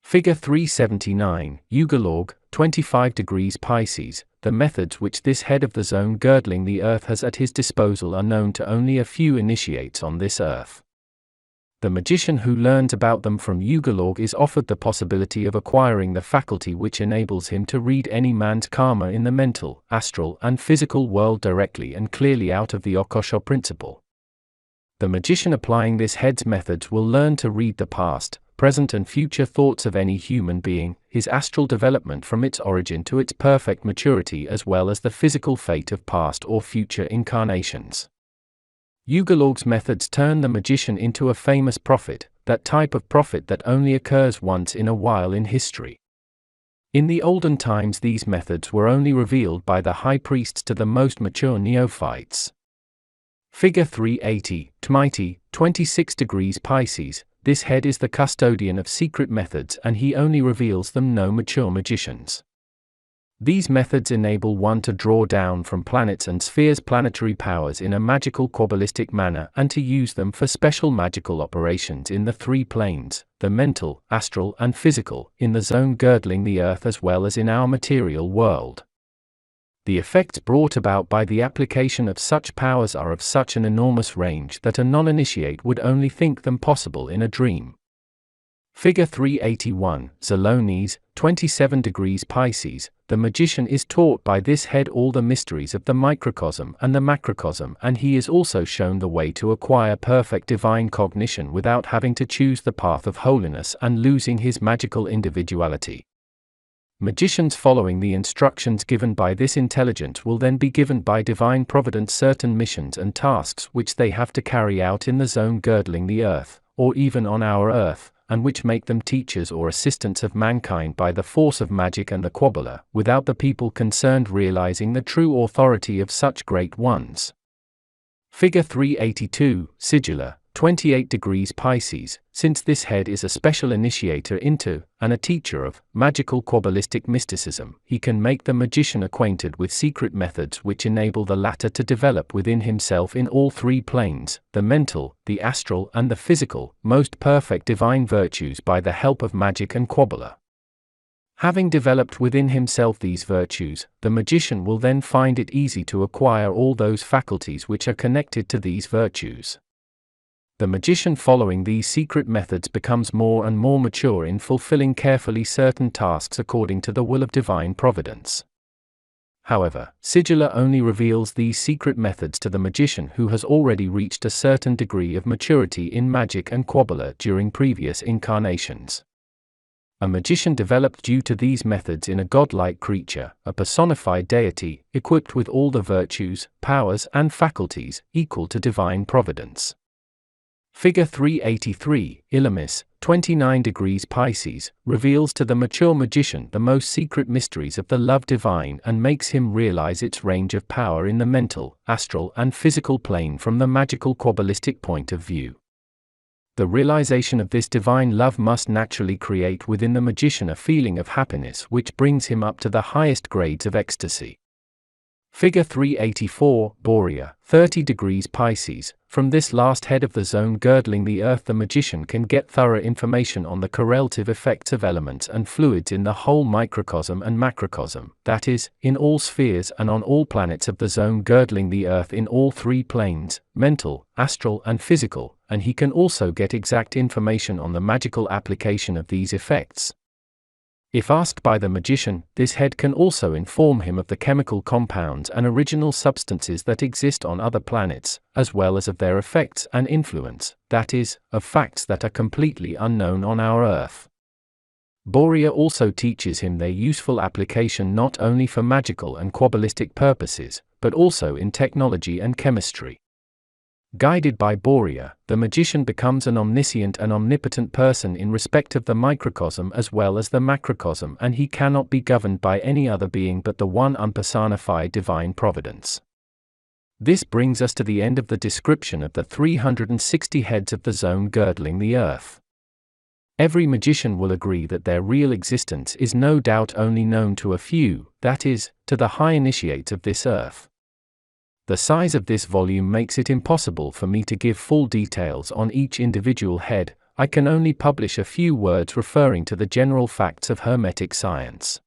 Speaker 1: Figure 379, Yugalog, 25 degrees Pisces, the methods which this head of the zone girdling the earth has at his disposal are known to only a few initiates on this earth. The magician who learns about them from Yugalog is offered the possibility of acquiring the faculty which enables him to read any man's karma in the mental, astral and physical world directly and clearly out of the Akashic principle. The magician applying this head's methods will learn to read the past, present and future thoughts of any human being, his astral development from its origin to its perfect maturity, as well as the physical fate of past or future incarnations. Yugalog's methods turn the magician into a famous prophet, that type of prophet that only occurs once in a while in history. In the olden times these methods were only revealed by the high priests to the most mature neophytes. Figure 380, Tmiti, 26 degrees Pisces, this head is the custodian of secret methods and he only reveals them no mature magicians. These methods enable one to draw down from planets and spheres planetary powers in a magical Kabbalistic manner and to use them for special magical operations in the three planes, the mental, astral and physical, in the zone girdling the earth as well as in our material world. The effects brought about by the application of such powers are of such an enormous range that a non-initiate would only think them possible in a dream. Figure 381, Zelones, 27 degrees Pisces, the magician is taught by this head all the mysteries of the microcosm and the macrocosm, and he is also shown the way to acquire perfect divine cognition without having to choose the path of holiness and losing his magical individuality. Magicians following the instructions given by this intelligence will then be given by divine providence certain missions and tasks which they have to carry out in the zone girdling the earth, or even on our earth, and which make them teachers or assistants of mankind by the force of magic and the Kabbalah, without the people concerned realizing the true authority of such great ones. Figure 382, Sigilla, 28 degrees Pisces, since this head is a special initiator into, and a teacher of, magical Kabbalistic mysticism, he can make the magician acquainted with secret methods which enable the latter to develop within himself in all three planes, the mental, the astral and the physical, most perfect divine virtues by the help of magic and Kabbalah. Having developed within himself these virtues, the magician will then find it easy to acquire all those faculties which are connected to these virtues. The magician following these secret methods becomes more and more mature in fulfilling carefully certain tasks according to the will of divine providence. However, Sigilla only reveals these secret methods to the magician who has already reached a certain degree of maturity in magic and Kabbalah during previous incarnations. A magician developed due to these methods in a godlike creature, a personified deity, equipped with all the virtues, powers and faculties equal to divine providence. Figure 383, Ilamis, 29 degrees Pisces, reveals to the mature magician the most secret mysteries of the love divine and makes him realize its range of power in the mental, astral and physical plane from the magical Kabbalistic point of view. The realization of this divine love must naturally create within the magician a feeling of happiness which brings him up to the highest grades of ecstasy. Figure 384, Borea, 30 degrees Pisces. From this last head of the zone girdling the earth, the magician can get thorough information on the correlative effects of elements and fluids in the whole microcosm and macrocosm, that is, in all spheres and on all planets of the zone girdling the earth in all three planes, mental, astral and physical, and he can also get exact information on the magical application of these effects. If asked by the magician, this head can also inform him of the chemical compounds and original substances that exist on other planets, as well as of their effects and influence, that is, of facts that are completely unknown on our Earth. Borea also teaches him their useful application not only for magical and Kabbalistic purposes, but also in technology and chemistry. Guided by Borea, the magician becomes an omniscient and omnipotent person in respect of the microcosm as well as the macrocosm, and he cannot be governed by any other being but the one unpersonified divine providence. This brings us to the end of the description of the 360 heads of the zone girdling the earth. Every magician will agree that their real existence is no doubt only known to a few, that is, to the high initiates of this earth. The size of this volume makes it impossible for me to give full details on each individual head. I can only publish a few words referring to the general facts of Hermetic science.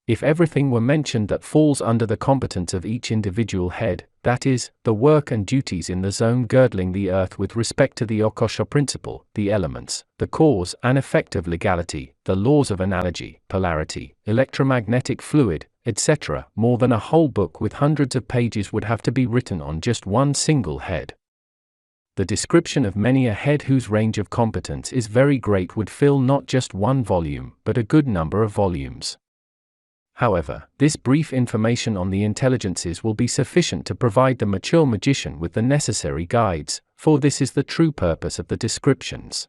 Speaker 1: If everything were mentioned that falls under the competence of each individual head, that is, the work and duties in the zone girdling the earth with respect to the Akashic principle, the elements, the cause and effect of legality, the laws of analogy, polarity, electromagnetic fluid, etc., more than a whole book with hundreds of pages would have to be written on just one single head. The description of many a head whose range of competence is very great would fill not just one volume, but a good number of volumes. However, this brief information on the intelligences will be sufficient to provide the mature magician with the necessary guides, for this is the true purpose of the descriptions.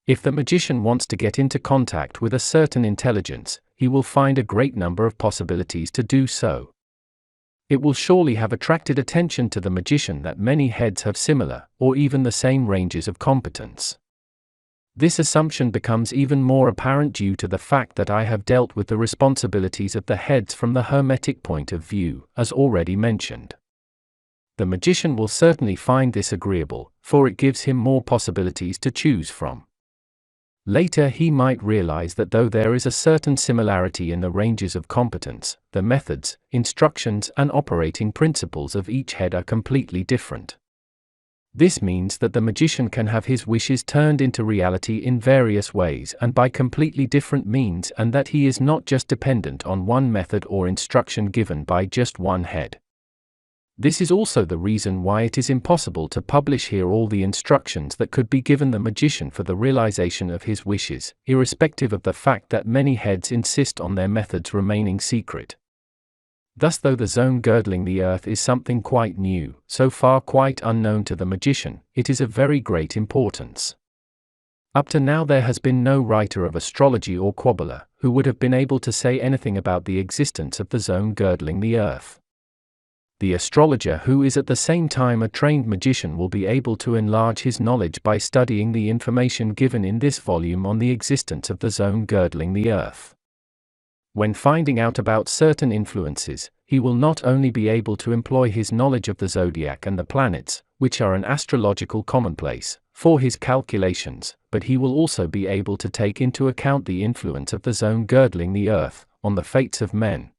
Speaker 1: If the magician wants to get into contact with a certain intelligence, he will find a great number of possibilities to do so. It will surely have attracted attention to the magician that many heads have similar, or even the same ranges of competence. This assumption becomes even more apparent due to the fact that I have dealt with the responsibilities of the heads from the Hermetic point of view, as already mentioned. The magician will certainly find this agreeable, for it gives him more possibilities to choose from. Later he might realize that though there is a certain similarity in the ranges of competence, the methods, instructions and operating principles of each head are completely different. This means that the magician can have his wishes turned into reality in various ways and by completely different means, and that he is not just dependent on one method or instruction given by just one head. This is also the reason why it is impossible to publish here all the instructions that could be given the magician for the realization of his wishes, irrespective of the fact that many heads insist on their methods remaining secret. Thus, though the zone girdling the earth is something quite new, so far quite unknown to the magician, it is of very great importance. Up to now there has been no writer of astrology or Kabbalah who would have been able to say anything about the existence of the zone girdling the earth. The astrologer who is at the same time a trained magician will be able to enlarge his knowledge by studying the information given in this volume on the existence of the zone girdling the earth. When finding out about certain influences, he will not only be able to employ his knowledge of the zodiac and the planets, which are an astrological commonplace, for his calculations, but he will also be able to take into account the influence of the zone girdling the earth on the fates of men.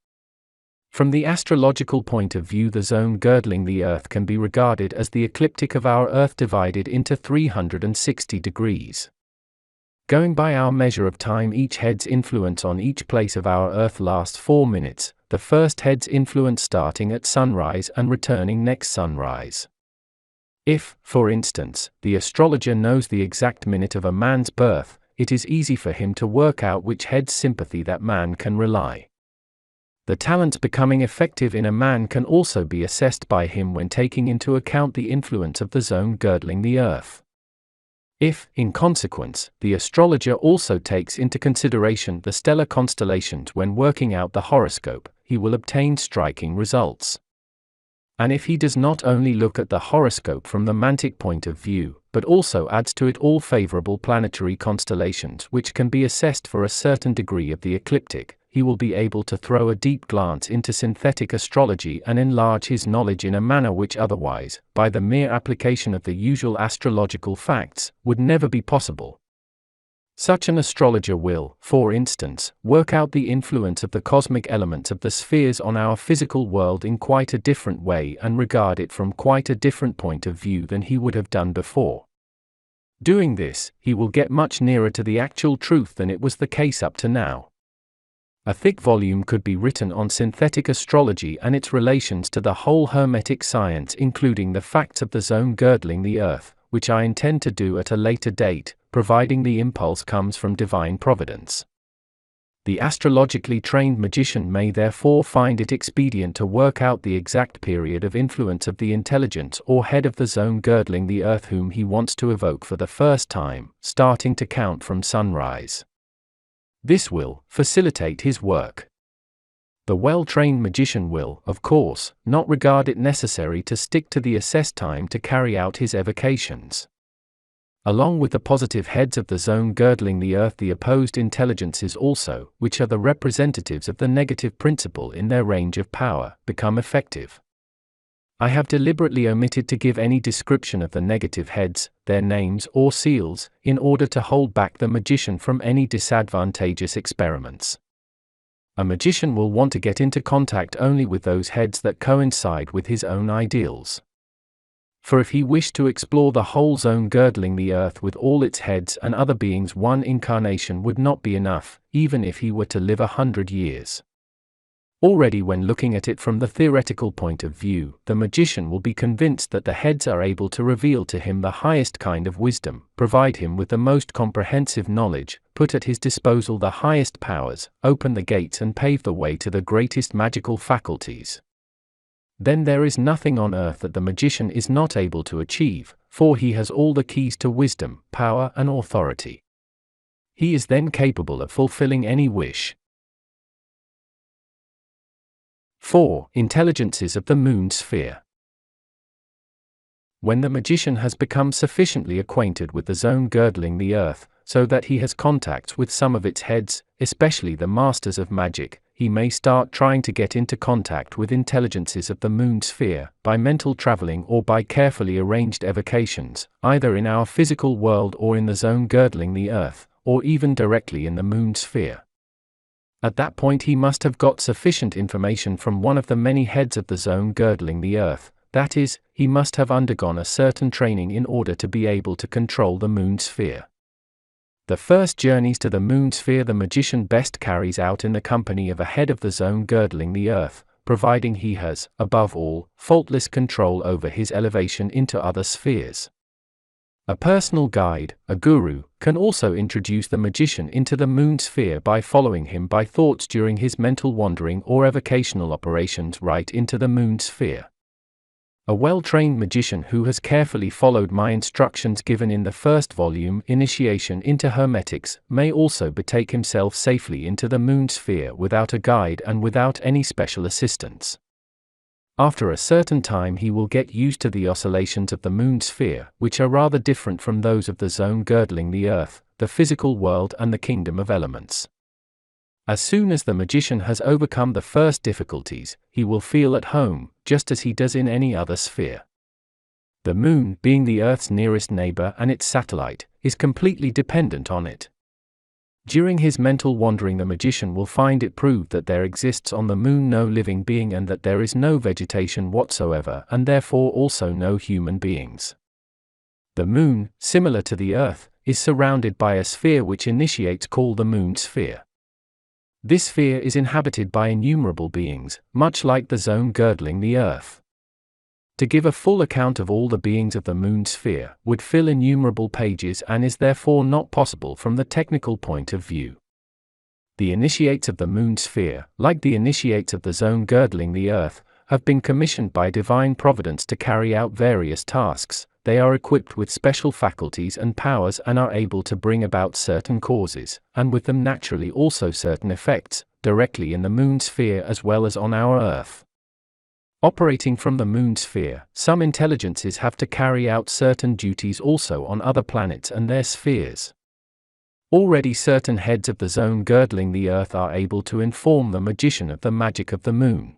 Speaker 1: From the astrological point of view, the zone girdling the earth can be regarded as the ecliptic of our earth divided into 360 degrees. Going by our measure of time, each head's influence on each place of our earth lasts 4 minutes, the first head's influence starting at sunrise and returning next sunrise. If, for instance, the astrologer knows the exact minute of a man's birth, it is easy for him to work out which head's sympathy that man can rely. The talents becoming effective in a man can also be assessed by him when taking into account the influence of the zone girdling the earth. If, in consequence, the astrologer also takes into consideration the stellar constellations when working out the horoscope, he will obtain striking results. And if he does not only look at the horoscope from the mantic point of view, but also adds to it all favorable planetary constellations which can be assessed for a certain degree of the ecliptic, he will be able to throw a deep glance into synthetic astrology and enlarge his knowledge in a manner which otherwise, by the mere application of the usual astrological facts, would never be possible. Such an astrologer will, for instance, work out the influence of the cosmic elements of the spheres on our physical world in quite a different way and regard it from quite a different point of view than he would have done before. Doing this, he will get much nearer to the actual truth than it was the case up to now. A thick volume could be written on synthetic astrology and its relations to the whole Hermetic science, including the facts of the zone girdling the earth, which I intend to do at a later date, providing the impulse comes from divine providence. The astrologically trained magician may therefore find it expedient to work out the exact period of influence of the intelligence or head of the zone girdling the earth whom he wants to evoke for the first time, starting to count from sunrise. This will facilitate his work. The well-trained magician will, of course, not regard it necessary to stick to the assessed time to carry out his evocations. Along with the positive heads of the zone girdling the earth, the opposed intelligences also, which are the representatives of the negative principle in their range of power, become effective. I have deliberately omitted to give any description of the negative heads, their names or seals, in order to hold back the magician from any disadvantageous experiments. A magician will want to get into contact only with those heads that coincide with his own ideals. For if he wished to explore the whole zone girdling the earth with all its heads and other beings, one incarnation would not be enough, even if he were to live 100 years. Already when looking at it from the theoretical point of view, the magician will be convinced that the heads are able to reveal to him the highest kind of wisdom, provide him with the most comprehensive knowledge, put at his disposal the highest powers, open the gates and pave the way to the greatest magical faculties. Then there is nothing on earth that the magician is not able to achieve, for he has all the keys to wisdom, power and authority. He is then capable of fulfilling any wish. 4. Intelligences of the moon sphere. When the magician has become sufficiently acquainted with the zone girdling the earth, so that he has contacts with some of its heads, especially the masters of magic, he may start trying to get into contact with intelligences of the moon sphere, by mental traveling or by carefully arranged evocations, either in our physical world or in the zone girdling the earth, or even directly in the moon sphere. At that point he must have got sufficient information from one of the many heads of the zone girdling the earth, that is, he must have undergone a certain training in order to be able to control the moon sphere. The first journeys to the moon sphere the magician best carries out in the company of a head of the zone girdling the earth, providing he has, above all, faultless control over his elevation into other spheres. A personal guide, a guru, can also introduce the magician into the moon sphere by following him by thoughts during his mental wandering or evocational operations right into the moon sphere. A well-trained magician who has carefully followed my instructions given in the first volume, Initiation into Hermetics, may also betake himself safely into the moon sphere without a guide and without any special assistance. After a certain time he will get used to the oscillations of the moon sphere, which are rather different from those of the zone girdling the earth, the physical world and the kingdom of elements. As soon as the magician has overcome the first difficulties, he will feel at home, just as he does in any other sphere. The moon, being the earth's nearest neighbor and its satellite, is completely dependent on it. During his mental wandering the magician will find it proved that there exists on the moon no living being and that there is no vegetation whatsoever and therefore also no human beings. The moon, similar to the earth, is surrounded by a sphere which initiates call the moon sphere. This sphere is inhabited by innumerable beings, much like the zone girdling the earth. To give a full account of all the beings of the moon sphere would fill innumerable pages and is therefore not possible from the technical point of view. The initiates of the moon sphere, like the initiates of the zone girdling the earth, have been commissioned by divine providence to carry out various tasks. They are equipped with special faculties and powers and are able to bring about certain causes, and with them naturally also certain effects, directly in the moon sphere as well as on our earth. Operating from the moon sphere, some intelligences have to carry out certain duties also on other planets and their spheres. Already certain heads of the zone girdling the earth are able to inform the magician of the magic of the moon.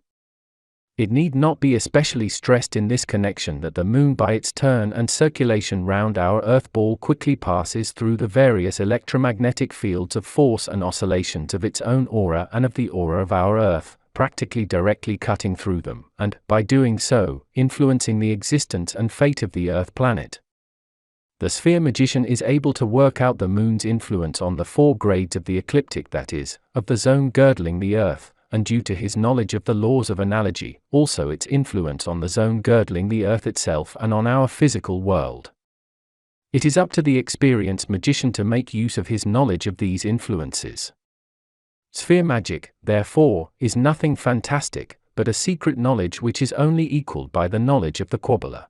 Speaker 1: It need not be especially stressed in this connection that the moon by its turn and circulation round our earth ball quickly passes through the various electromagnetic fields of force and oscillations of its own aura and of the aura of our earth, practically directly cutting through them, and, by doing so, influencing the existence and fate of the earth planet. The sphere magician is able to work out the moon's influence on the 4 grades of the ecliptic, that is, of the zone girdling the earth, and due to his knowledge of the laws of analogy, also its influence on the zone girdling the earth itself and on our physical world. It is up to the experienced magician to make use of his knowledge of these influences. Sphere magic, therefore, is nothing fantastic, but a secret knowledge which is only equaled by the knowledge of the Kabbalah.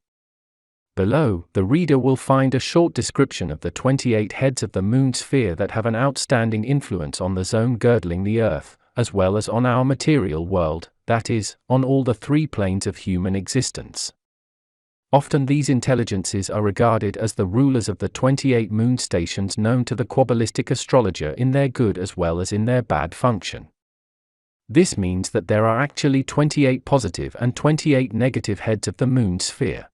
Speaker 1: Below, the reader will find a short description of the 28 heads of the moon sphere that have an outstanding influence on the zone girdling the earth, as well as on our material world, that is, on all the 3 planes of human existence. Often these intelligences are regarded as the rulers of the 28 moon stations known to the Kabbalistic astrologer in their good as well as in their bad function. This means that there are actually 28 positive and 28 negative heads of the moon sphere.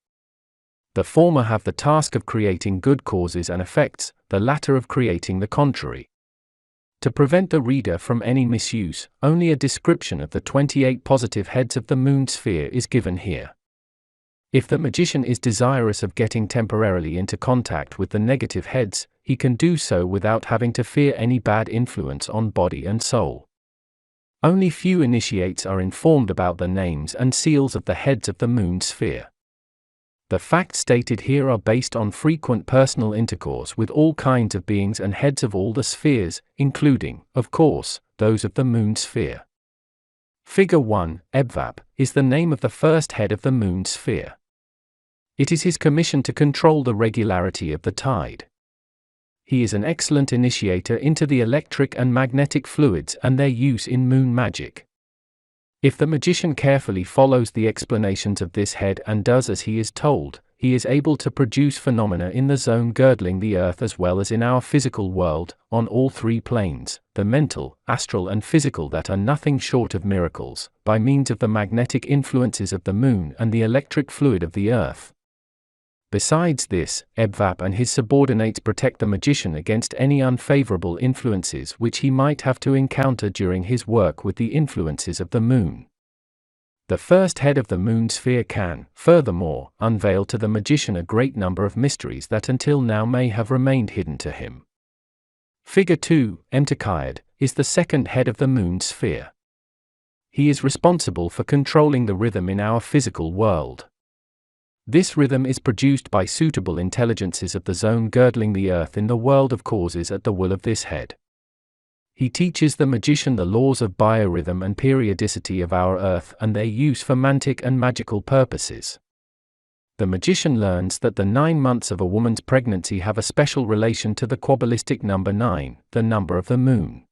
Speaker 1: The former have the task of creating good causes and effects, the latter of creating the contrary. To prevent the reader from any misuse, only a description of the 28 positive heads of the moon sphere is given here. If the magician is desirous of getting temporarily into contact with the negative heads, he can do so without having to fear any bad influence on body and soul. Only few initiates are informed about the names and seals of the heads of the moon sphere. The facts stated here are based on frequent personal intercourse with all kinds of beings and heads of all the spheres, including, of course, those of the moon sphere. Figure 1, Ebvap, is the name of the first head of the moon sphere. It is his commission to control the regularity of the tide. He is an excellent initiator into the electric and magnetic fluids and their use in moon magic. If the magician carefully follows the explanations of this head and does as he is told, he is able to produce phenomena in the zone girdling the earth as well as in our physical world, on all 3 planes, the mental, astral and physical, that are nothing short of miracles, by means of the magnetic influences of the moon and the electric fluid of the earth. Besides this, Ebvap and his subordinates protect the magician against any unfavorable influences which he might have to encounter during his work with the influences of the moon. The first head of the moon sphere can, furthermore, unveil to the magician a great number of mysteries that until now may have remained hidden to him. Figure 2, Emtekayed, is the second head of the moon sphere. He is responsible for controlling the rhythm in our physical world. This rhythm is produced by suitable intelligences of the zone girdling the earth in the world of causes at the will of this head. He teaches the magician the laws of biorhythm and periodicity of our earth and their use for mantic and magical purposes. The magician learns that the 9 months of a woman's pregnancy have a special relation to the Kabbalistic number 9, the number of the moon.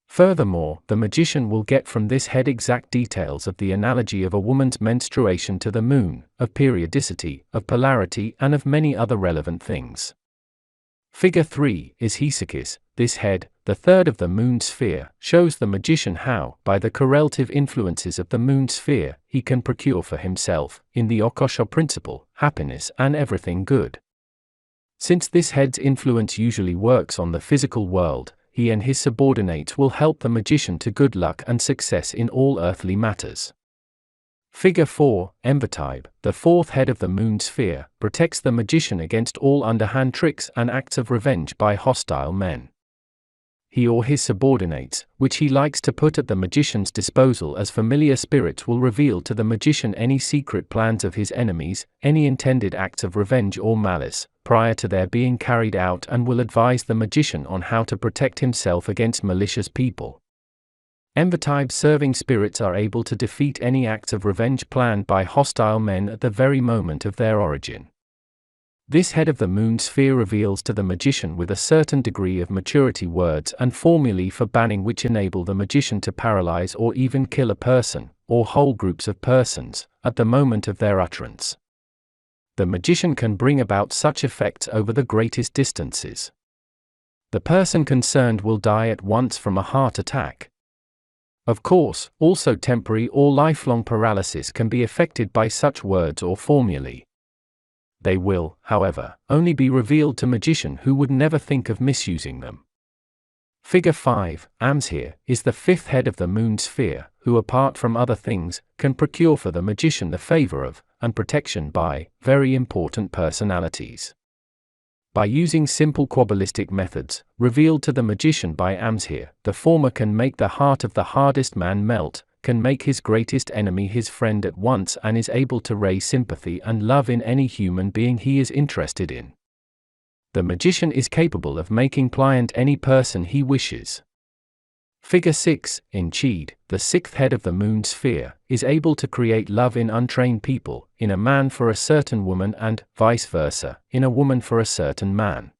Speaker 1: Furthermore, the magician will get from this head exact details of the analogy of a woman's menstruation to the moon, of periodicity, of polarity, and of many other relevant things. Figure 3 is Hesychis. This head, the third of the moon sphere, shows the magician how, by the correlative influences of the moon sphere, he can procure for himself, in the Akasha principle, happiness and everything good. Since this head's influence usually works on the physical world, he and his subordinates will help the magician to good luck and success in all earthly matters. Figure 4, Emvatibe, the fourth head of the moon sphere, protects the magician against all underhand tricks and acts of revenge by hostile men. He or his subordinates, which he likes to put at the magician's disposal as familiar spirits, will reveal to the magician any secret plans of his enemies, any intended acts of revenge or malice, prior to their being carried out and will advise the magician on how to protect himself against malicious people. Envy-serving spirits are able to defeat any acts of revenge planned by hostile men at the very moment of their origin. This head of the moon sphere reveals to the magician with a certain degree of maturity words and formulae for banning which enable the magician to paralyze or even kill a person, or whole groups of persons, at the moment of their utterance. The magician can bring about such effects over the greatest distances. The person concerned will die at once from a heart attack. Of course, also temporary or lifelong paralysis can be affected by such words or formulae. They will, however, only be revealed to magician who would never think of misusing them. Figure 5, Amshir, is the fifth head of the moon sphere, who apart from other things, can procure for the magician the favor of, and protection by, very important personalities. By using simple Kabbalistic methods, revealed to the magician by Amshir, the former can make the heart of the hardest man melt, can make his greatest enemy his friend at once, and is able to raise sympathy and love in any human being he is interested in. The magician is capable of making pliant any person he wishes. Figure 6, Enchid, the sixth head of the moon sphere, is able to create love in untrained people, in a man for a certain woman and, vice versa, in a woman for a certain man.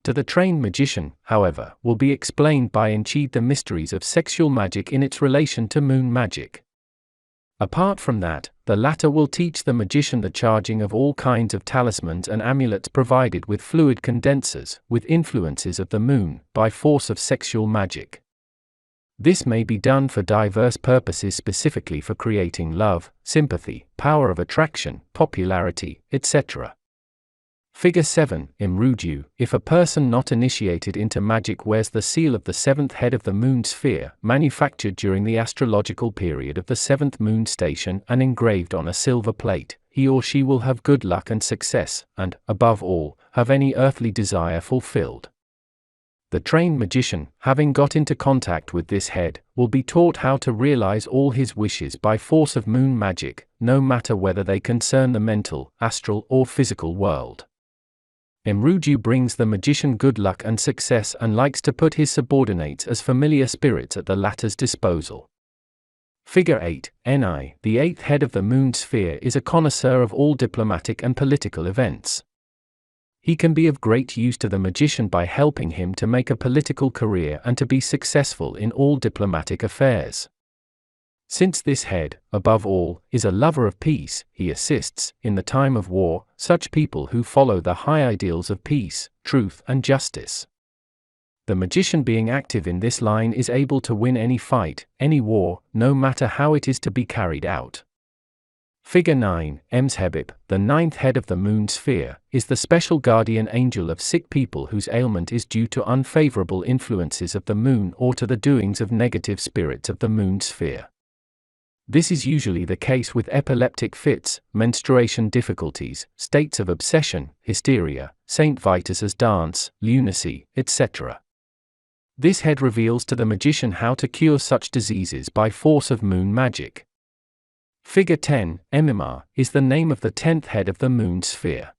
Speaker 1: To the trained magician, however, will be explained by Enchid the mysteries of sexual magic in its relation to moon magic. Apart from that, the latter will teach the magician the charging of all kinds of talismans and amulets provided with fluid condensers, with influences of the moon, by force of sexual magic. This may be done for diverse purposes, specifically for creating love, sympathy, power of attraction, popularity, etc. Figure 7, Imruju, if a person not initiated into magic wears the seal of the seventh head of the moon sphere, manufactured during the astrological period of the seventh moon station and engraved on a silver plate, he or she will have good luck and success, and, above all, have any earthly desire fulfilled. The trained magician, having got into contact with this head, will be taught how to realize all his wishes by force of moon magic, no matter whether they concern the mental, astral, or physical world. Imruju brings the magician good luck and success and likes to put his subordinates as familiar spirits at the latter's disposal. Figure 8, Ni, the eighth head of the moon sphere, is a connoisseur of all diplomatic and political events. He can be of great use to the magician by helping him to make a political career and to be successful in all diplomatic affairs. Since this head, above all, is a lover of peace, he assists, in the time of war, such people who follow the high ideals of peace, truth, and justice. The magician, being active in this line, is able to win any fight, any war, no matter how it is to be carried out. Figure 9, Emshebib, the ninth head of the moon sphere, is the special guardian angel of sick people whose ailment is due to unfavorable influences of the moon or to the doings of negative spirits of the moon sphere. This is usually the case with epileptic fits, menstruation difficulties, states of obsession, hysteria, Saint Vitus's dance, lunacy, etc. This head reveals to the magician how to cure such diseases by force of moon magic. Figure 10, Emimar, is the name of the 10th head of the moon sphere.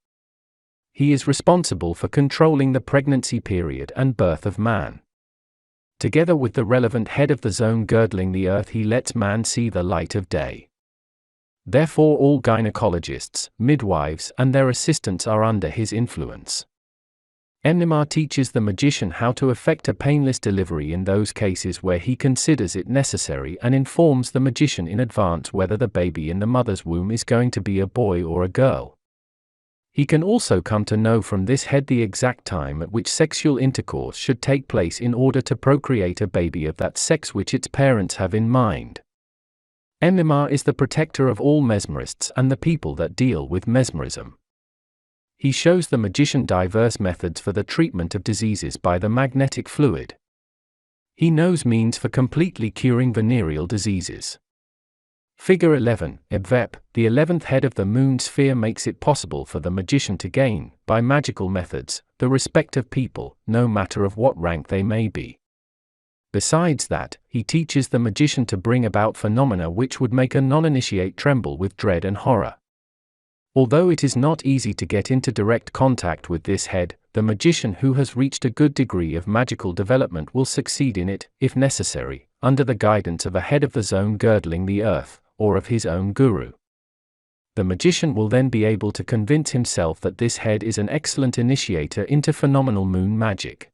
Speaker 1: He is responsible for controlling the pregnancy period and birth of man. Together with the relevant head of the zone girdling the earth, he lets man see the light of day. Therefore all gynecologists, midwives, and their assistants are under his influence. Emimar teaches the magician how to effect a painless delivery in those cases where he considers it necessary and informs the magician in advance whether the baby in the mother's womb is going to be a boy or a girl. He can also come to know from this head the exact time at which sexual intercourse should take place in order to procreate a baby of that sex which its parents have in mind. Emimar is the protector of all mesmerists and the people that deal with mesmerism. He shows the magician diverse methods for the treatment of diseases by the magnetic fluid. He knows means for completely curing venereal diseases. Figure 11, Ebvep, the 11th head of the moon sphere, makes it possible for the magician to gain, by magical methods, the respect of people, no matter of what rank they may be. Besides that, he teaches the magician to bring about phenomena which would make a non-initiate tremble with dread and horror. Although it is not easy to get into direct contact with this head, the magician who has reached a good degree of magical development will succeed in it, if necessary, under the guidance of a head of the zone girdling the earth, or of his own guru. The magician will then be able to convince himself that this head is an excellent initiator into phenomenal moon magic.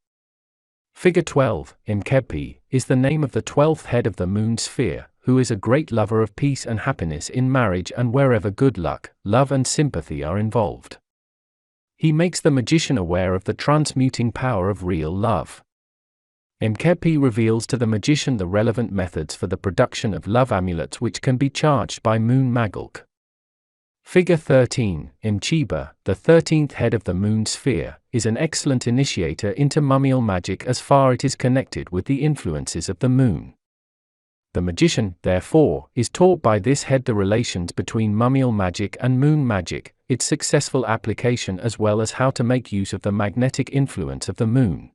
Speaker 1: Figure 12, Mkepi, is the name of the 12th head of the moon sphere, who is a great lover of peace and happiness in marriage and wherever good luck, love and sympathy are involved. He makes the magician aware of the transmuting power of real love. Mkepi reveals to the magician the relevant methods for the production of love amulets which can be charged by Moon Magalk. Figure 13, Mchiba, the 13th head of the moon sphere, is an excellent initiator into mummial magic as far as it is connected with the influences of the moon. The magician, therefore, is taught by this head the relations between mummial magic and moon magic, its successful application as well as how to make use of the magnetic influence of the moon.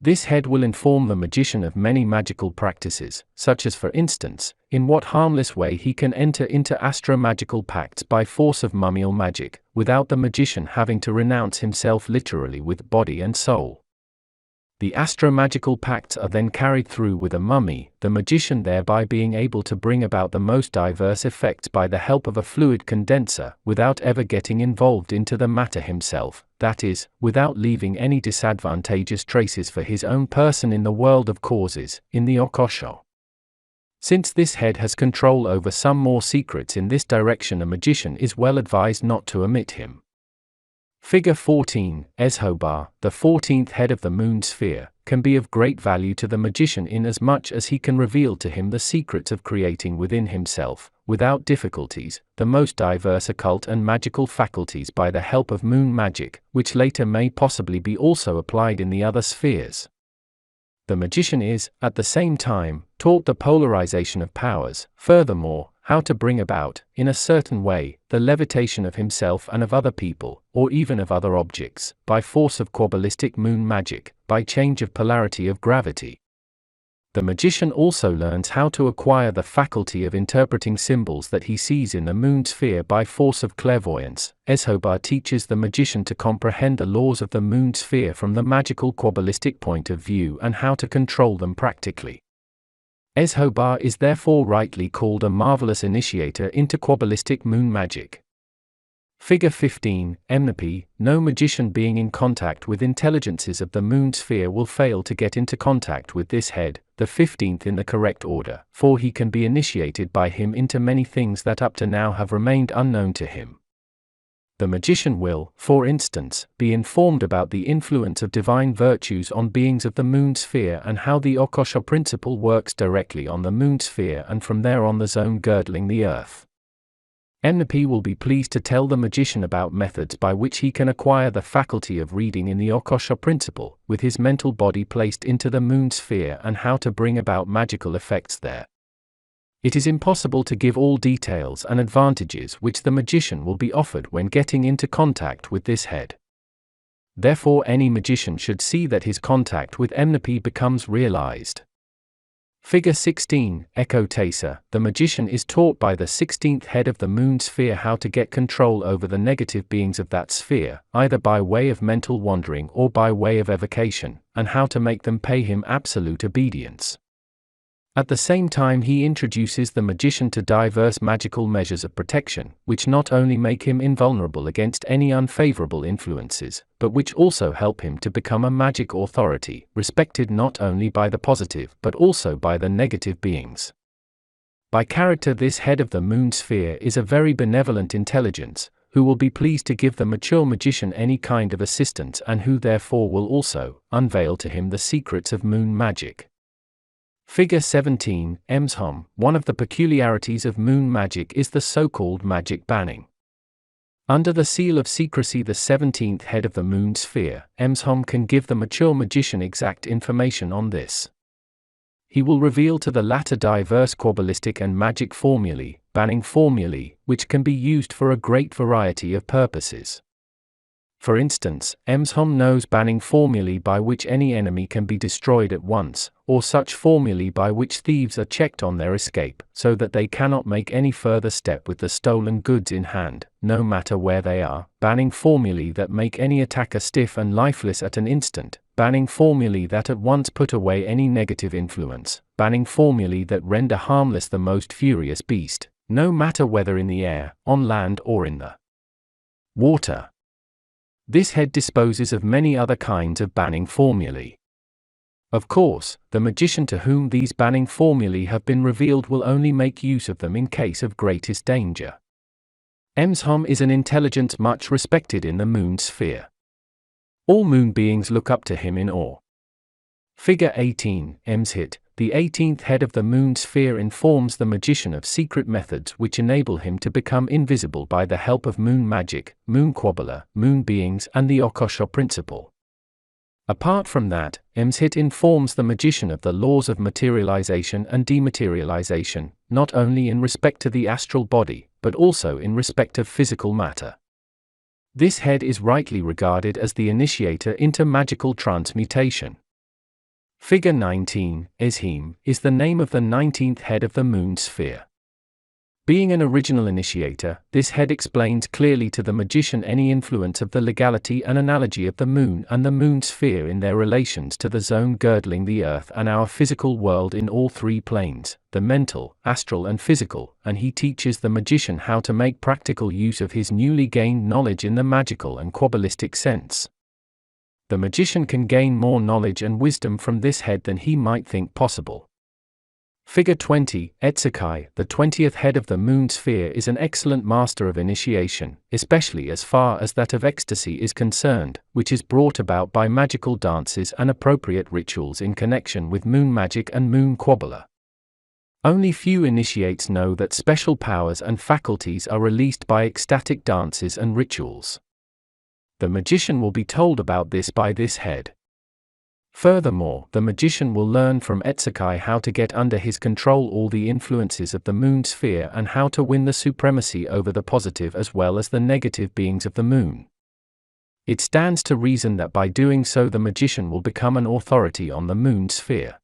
Speaker 1: This head will inform the magician of many magical practices, such as for instance, in what harmless way he can enter into astro-magical pacts by force of mummial magic, without the magician having to renounce himself literally with body and soul. The astro-magical pacts are then carried through with a mummy, the magician thereby being able to bring about the most diverse effects by the help of a fluid condenser, without ever getting involved into the matter himself, that is, without leaving any disadvantageous traces for his own person in the world of causes, in the Akashic. Since this head has control over some more secrets in this direction, a magician is well advised not to omit him. Figure 14, Eshobar, the 14th head of the moon sphere, can be of great value to the magician inasmuch as he can reveal to him the secrets of creating within himself, without difficulties, the most diverse occult and magical faculties by the help of moon magic, which later may possibly be also applied in the other spheres. The magician is, at the same time, taught the polarization of powers, furthermore, how to bring about, in a certain way, the levitation of himself and of other people, or even of other objects, by force of Kabbalistic moon magic, by change of polarity of gravity. The magician also learns how to acquire the faculty of interpreting symbols that he sees in the moon sphere by force of clairvoyance. Eshobar teaches the magician to comprehend the laws of the moon sphere from the magical Kabbalistic point of view and how to control them practically. Eshobar is therefore rightly called a marvelous initiator into Kabbalistic moon magic. Figure 15, Mnepi, no magician being in contact with intelligences of the moon sphere will fail to get into contact with this head, the 15th in the correct order, for he can be initiated by him into many things that up to now have remained unknown to him. The magician will, for instance, be informed about the influence of divine virtues on beings of the moon sphere and how the Akasha principle works directly on the moon sphere and from there on the zone girdling the earth. Mnepi will be pleased to tell the magician about methods by which he can acquire the faculty of reading in the Akasha principle, with his mental body placed into the moon sphere and how to bring about magical effects there. It is impossible to give all details and advantages which the magician will be offered when getting into contact with this head. Therefore any magician should see that his contact with Mnepi becomes realized. Figure 16, Ekotesa, the magician is taught by the 16th head of the moon sphere how to get control over the negative beings of that sphere, either by way of mental wandering or by way of evocation, and how to make them pay him absolute obedience. At the same time he introduces the magician to diverse magical measures of protection, which not only make him invulnerable against any unfavorable influences, but which also help him to become a magic authority, respected not only by the positive but also by the negative beings. By character this head of the moon sphere is a very benevolent intelligence, who will be pleased to give the mature magician any kind of assistance and who therefore will also unveil to him the secrets of moon magic. Figure 17, Emshom, one of the peculiarities of moon magic is the so-called magic banning. Under the seal of secrecy the 17th head of the moon sphere, Emshom can give the mature magician exact information on this. He will reveal to the latter diverse Kabbalistic and magic formulae, banning formulae, which can be used for a great variety of purposes. For instance, Emshom knows banning formulae by which any enemy can be destroyed at once, or such formulae by which thieves are checked on their escape, so that they cannot make any further step with the stolen goods in hand, no matter where they are, banning formulae that make any attacker stiff and lifeless at an instant, banning formulae that at once put away any negative influence, banning formulae that render harmless the most furious beast, no matter whether in the air, on land or in the water. This head disposes of many other kinds of banning formulae. Of course, the magician to whom these banning formulae have been revealed will only make use of them in case of greatest danger. Emshom is an intelligence much respected in the moon sphere. All moon beings look up to him in awe. Figure 18, Emshit, the 18th head of the moon sphere, informs the magician of secret methods which enable him to become invisible by the help of moon magic, moon Kabbalah, moon beings and the Akashic principle. Apart from that, Emshit informs the magician of the laws of materialization and dematerialization, not only in respect to the astral body, but also in respect of physical matter. This head is rightly regarded as the initiator into magical transmutation. Figure 19, Eshim, is the name of the 19th head of the moon sphere. Being an original initiator, this head explains clearly to the magician any influence of the legality and analogy of the moon and the moon sphere in their relations to the zone girdling the earth and our physical world in all three planes, the mental, astral and physical, and he teaches the magician how to make practical use of his newly gained knowledge in the magical and Kabbalistic sense. The magician can gain more knowledge and wisdom from this head than he might think possible. Figure 20, Etsukai, the 20th head of the moon sphere, is an excellent master of initiation, especially as far as that of ecstasy is concerned, which is brought about by magical dances and appropriate rituals in connection with moon magic and moon Kabbalah. Only few initiates know that special powers and faculties are released by ecstatic dances and rituals. The magician will be told about this by this head. Furthermore, the magician will learn from Etsukai how to get under his control all the influences of the moon sphere and how to win the supremacy over the positive as well as the negative beings of the moon. It stands to reason that by doing so the magician will become an authority on the moon sphere.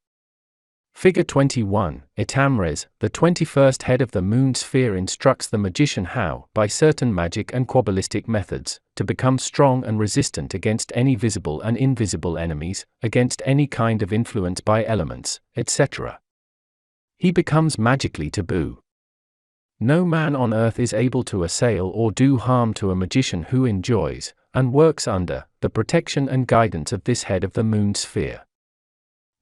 Speaker 1: Figure 21, Etamres, the 21st head of the moon sphere, instructs the magician how, by certain magic and Kabbalistic methods, to become strong and resistant against any visible and invisible enemies, against any kind of influence by elements, etc. He becomes magically taboo. No man on earth is able to assail or do harm to a magician who enjoys, and works under, the protection and guidance of this head of the moon sphere.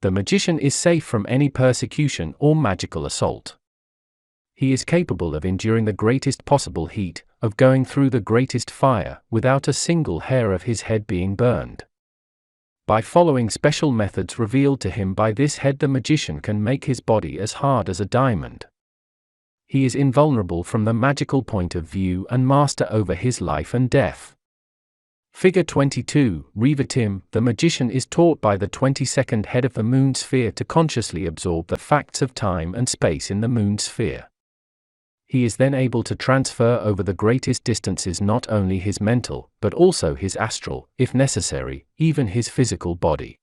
Speaker 1: The magician is safe from any persecution or magical assault. He is capable of enduring the greatest possible heat, of going through the greatest fire, without a single hair of his head being burned. By following special methods revealed to him by this head, the magician can make his body as hard as a diamond. He is invulnerable from the magical point of view and master over his life and death. Figure 22, Revatim, the magician is taught by the 22nd head of the moon sphere to consciously absorb the facts of time and space in the moon sphere. He is then able to transfer over the greatest distances not only his mental, but also his astral, if necessary, even his physical body.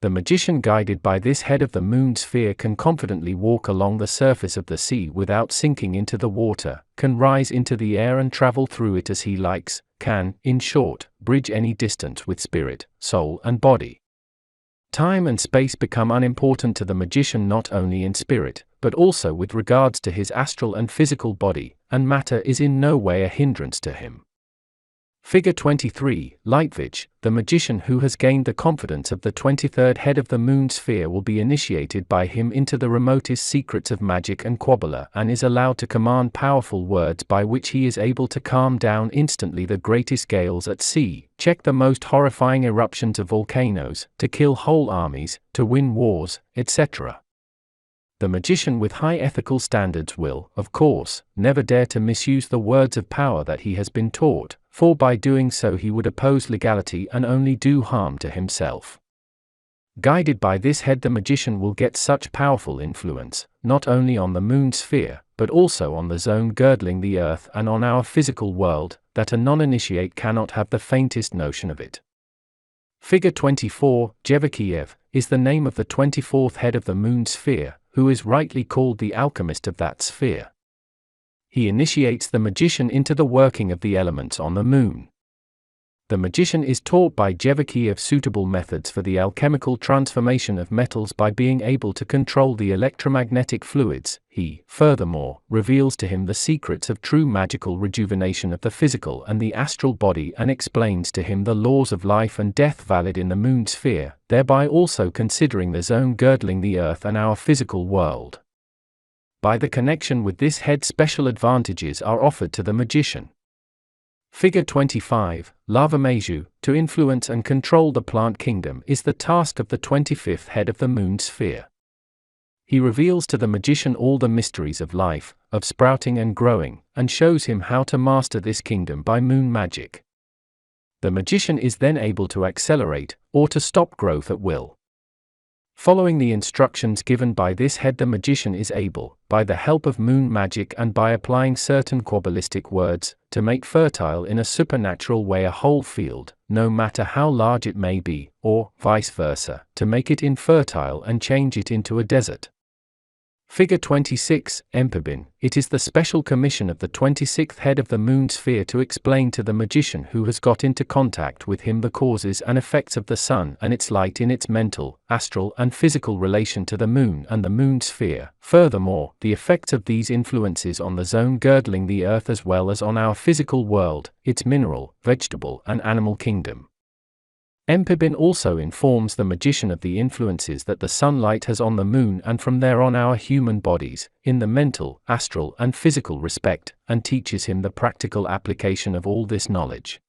Speaker 1: The magician guided by this head of the moon sphere can confidently walk along the surface of the sea without sinking into the water, can rise into the air and travel through it as he likes, can, in short, bridge any distance with spirit, soul and body. Time and space become unimportant to the magician not only in spirit, but also with regards to his astral and physical body, and matter is in no way a hindrance to him. Figure 23, Lightvich, the magician who has gained the confidence of the 23rd head of the moon sphere will be initiated by him into the remotest secrets of magic and Kabbalah and is allowed to command powerful words by which he is able to calm down instantly the greatest gales at sea, check the most horrifying eruptions of volcanoes, to kill whole armies, to win wars, etc. The magician with high ethical standards will, of course, never dare to misuse the words of power that he has been taught, for by doing so he would oppose legality and only do harm to himself. Guided by this head, the magician will get such powerful influence, not only on the moon sphere, but also on the zone girdling the earth and on our physical world, that a non-initiate cannot have the faintest notion of it. Figure 24, Jevakiev, is the name of the 24th head of the moon sphere, who is rightly called the alchemist of that sphere. He initiates the magician into the working of the elements on the moon. The magician is taught by Jevakiev suitable methods for the alchemical transformation of metals by being able to control the electromagnetic fluids. He, furthermore, reveals to him the secrets of true magical rejuvenation of the physical and the astral body and explains to him the laws of life and death valid in the moon sphere, thereby also considering the zone girdling the earth and our physical world. By the connection with this head, special advantages are offered to the magician. Figure 25, Lavameju, to influence and control the plant kingdom is the task of the 25th head of the moon sphere. He reveals to the magician all the mysteries of life, of sprouting and growing, and shows him how to master this kingdom by moon magic. The magician is then able to accelerate, or to stop growth at will. Following the instructions given by this head, the magician is able, by the help of moon magic and by applying certain Kabbalistic words, to make fertile in a supernatural way a whole field, no matter how large it may be, or, vice versa, to make it infertile and change it into a desert. Figure 26, Empibin, it is the special commission of the 26th head of the moon sphere to explain to the magician who has got into contact with him the causes and effects of the sun and its light in its mental, astral and physical relation to the moon and the moon sphere, furthermore, the effects of these influences on the zone girdling the earth as well as on our physical world, its mineral, vegetable and animal kingdom. Empibin also informs the magician of the influences that the sunlight has on the moon and from there on our human bodies, in the mental, astral and physical respect, and teaches him the practical application of all this knowledge.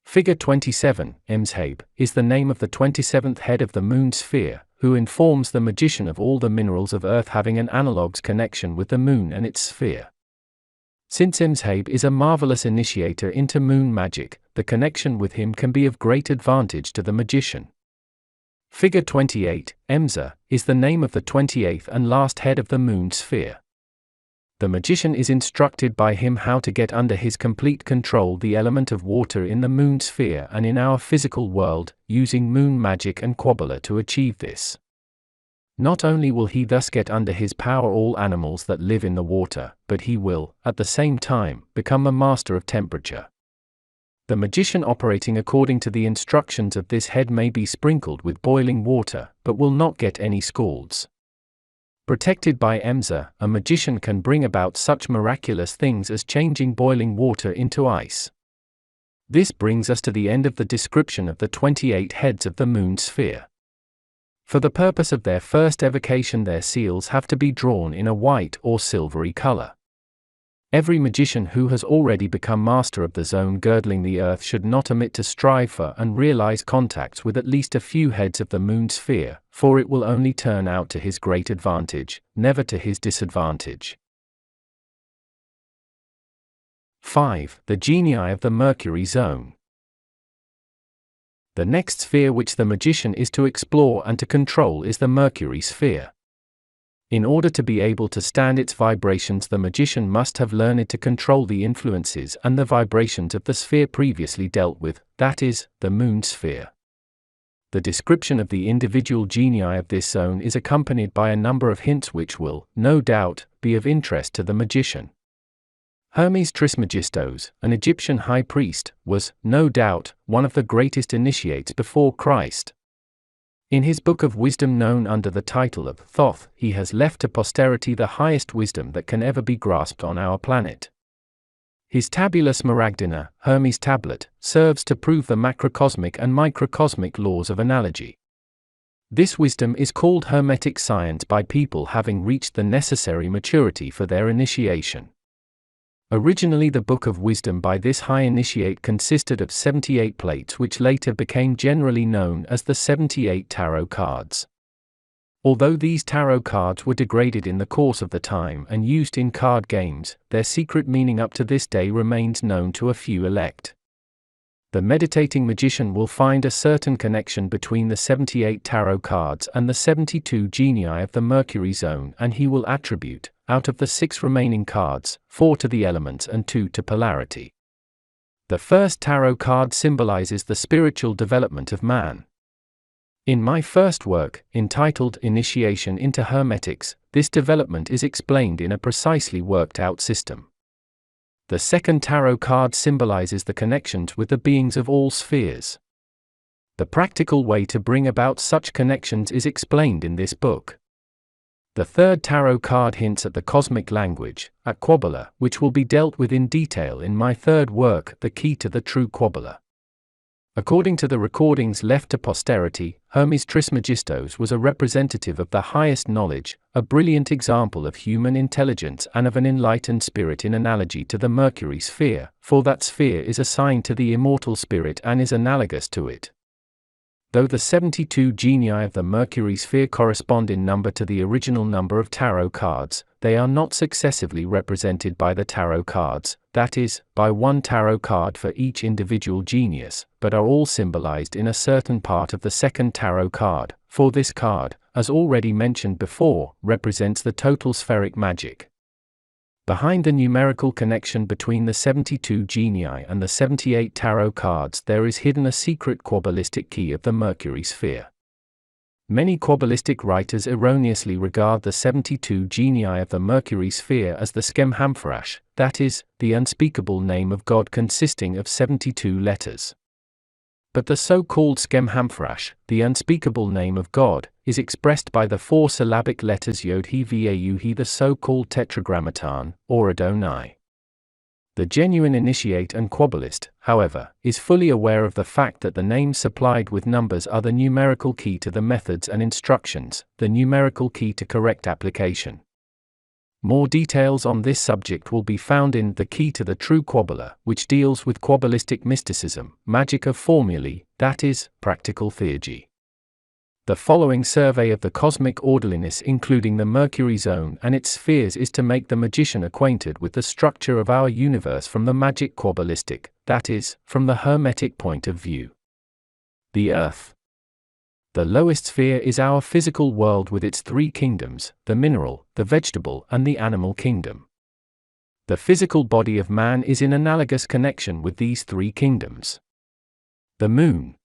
Speaker 1: Figure 27, Emshabe, is the name of the 27th head of the moon sphere, who informs the magician of all the minerals of earth having an analog's connection with the moon and its sphere. Since Emshabe is a marvelous initiator into moon magic, the connection with him can be of great advantage to the magician. Figure 28, Emza, is the name of the 28th and last head of the moon sphere. The magician is instructed by him how to get under his complete control the element of water in the moon sphere and in our physical world, using moon magic and Kabbalah to achieve this. Not only will he thus get under his power all animals that live in the water, but he will, at the same time, become a master of temperature. The magician operating according to the instructions of this head may be sprinkled with boiling water, but will not get any scalds. Protected by Emza, a magician can bring about such miraculous things as changing boiling water into ice. This brings us to the end of the description of the 28 heads of the moon sphere. For the purpose of their first evocation, their seals have to be drawn in a white or silvery color. Every magician who has already become master of the zone girdling the earth should not omit to strive for and realize contacts with at least a few heads of the moon sphere, for it will only turn out to his great advantage, never to his disadvantage. 5. The genii of the Mercury zone. The next sphere which the magician is to explore and to control is the Mercury sphere. In order to be able to stand its vibrations, the magician must have learned to control the influences and the vibrations of the sphere previously dealt with, that is, the moon sphere. The description of the individual genii of this zone is accompanied by a number of hints which will, no doubt, be of interest to the magician. Hermes Trismegistos, an Egyptian high priest, was, no doubt, one of the greatest initiates before Christ. In his book of wisdom known under the title of Thoth, he has left to posterity the highest wisdom that can ever be grasped on our planet. His Tabula Smaragdina, Hermes tablet, serves to prove the macrocosmic and microcosmic laws of analogy. This wisdom is called Hermetic science by people having reached the necessary maturity for their initiation. Originally, the Book of Wisdom by this high initiate consisted of 78 plates which later became generally known as the 78 tarot cards. Although these tarot cards were degraded in the course of the time and used in card games, their secret meaning up to this day remains known to a few elect. The meditating magician will find a certain connection between the 78 tarot cards and the 72 genii of the Mercury zone, and he will attribute, out of the 6 remaining cards, 4 to the elements and 2 to polarity. The first tarot card symbolizes the spiritual development of man. In my first work, entitled Initiation into Hermetics, this development is explained in a precisely worked-out system. The second tarot card symbolizes the connections with the beings of all spheres. The practical way to bring about such connections is explained in this book. The third tarot card hints at the cosmic language, at Kabbalah, which will be dealt with in detail in my third work, The Key to the True Kabbalah. According to the recordings left to posterity, Hermes Trismegistos was a representative of the highest knowledge, a brilliant example of human intelligence and of an enlightened spirit in analogy to the Mercury sphere, for that sphere is assigned to the immortal spirit and is analogous to it. Though the 72 genii of the Mercury sphere correspond in number to the original number of tarot cards, they are not successively represented by the tarot cards, that is, by one tarot card for each individual genius, but are all symbolized in a certain part of the second tarot card, for this card, as already mentioned before, represents the total spheric magic. Behind the numerical connection between the 72 genii and the 78 tarot cards there is hidden a secret Kabbalistic key of the Mercury sphere. Many Kabbalistic writers erroneously regard the 72 genii of the Mercury sphere as the Skemhamfrash, that is, the unspeakable name of God consisting of 72 letters. But the so-called Skemhamfrash, the unspeakable name of God, is expressed by the four-syllabic letters Yod-He-Vau-He, the so-called Tetragrammaton, or Adonai. The genuine initiate and Kabbalist, however, is fully aware of the fact that the names supplied with numbers are the numerical key to the methods and instructions, the numerical key to correct application. More details on this subject will be found in The Key to the True Kabbalah, which deals with Kabbalistic mysticism, magic of formulae, that is, practical theurgy. The following survey of the cosmic orderliness including the Mercury zone and its spheres is to make the magician acquainted with the structure of our universe from the magic Kabbalistic, that is, from the Hermetic point of view. The Earth. The lowest sphere is our physical world with its three kingdoms, the mineral, the vegetable and the animal kingdom. The physical body of man is in analogous connection with these three kingdoms. The Moon.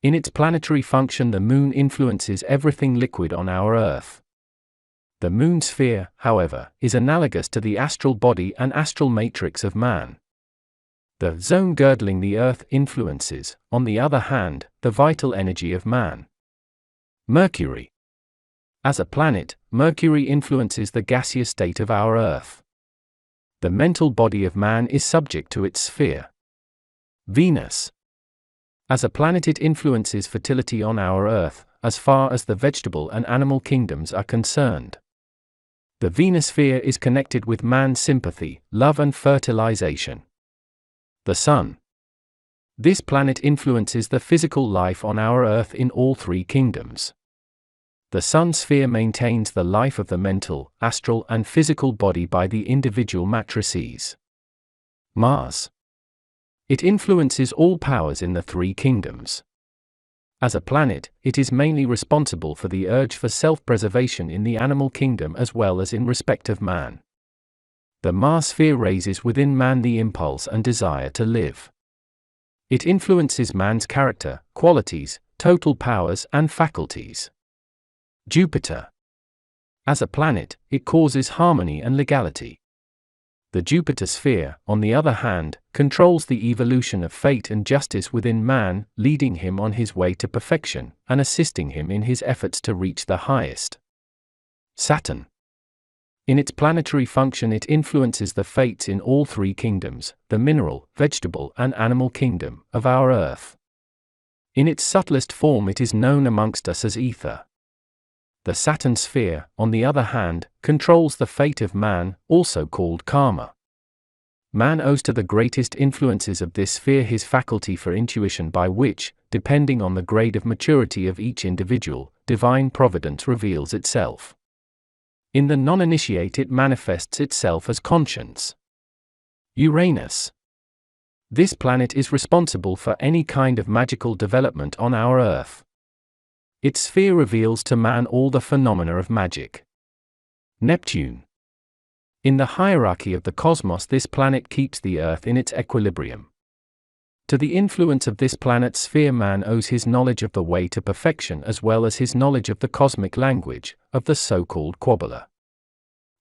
Speaker 1: In its planetary function the Moon influences everything liquid on our Earth. The Moon sphere, however, is analogous to the astral body and astral matrix of man. The zone girdling the Earth influences, on the other hand, the vital energy of man. Mercury. As a planet, Mercury influences the gaseous state of our Earth. The mental body of man is subject to its sphere. Venus. As a planet it influences fertility on our Earth, as far as the vegetable and animal kingdoms are concerned. The Venus sphere is connected with man's sympathy, love and fertilization. The Sun. This planet influences the physical life on our Earth in all three kingdoms. The Sun sphere maintains the life of the mental, astral and physical body by the individual matrices. Mars. It influences all powers in the three kingdoms. As a planet, it is mainly responsible for the urge for self-preservation in the animal kingdom as well as in respect of man. The Mars sphere raises within man the impulse and desire to live. It influences man's character, qualities, total powers and faculties. Jupiter. As a planet, it causes harmony and legality. The Jupiter sphere, on the other hand, controls the evolution of fate and justice within man, leading him on his way to perfection, and assisting him in his efforts to reach the highest. Saturn. In its planetary function it influences the fates in all three kingdoms, the mineral, vegetable and animal kingdom, of our Earth. In its subtlest form it is known amongst us as ether. The Saturn sphere, on the other hand, controls the fate of man, also called karma. Man owes to the greatest influences of this sphere his faculty for intuition by which, depending on the grade of maturity of each individual, divine providence reveals itself. In the non-initiate it manifests itself as conscience. Uranus. This planet is responsible for any kind of magical development on our Earth. Its sphere reveals to man all the phenomena of magic. Neptune. In the hierarchy of the cosmos this planet keeps the Earth in its equilibrium. To the influence of this planet's sphere man owes his knowledge of the way to perfection as well as his knowledge of the cosmic language, of the so-called Kabbalah.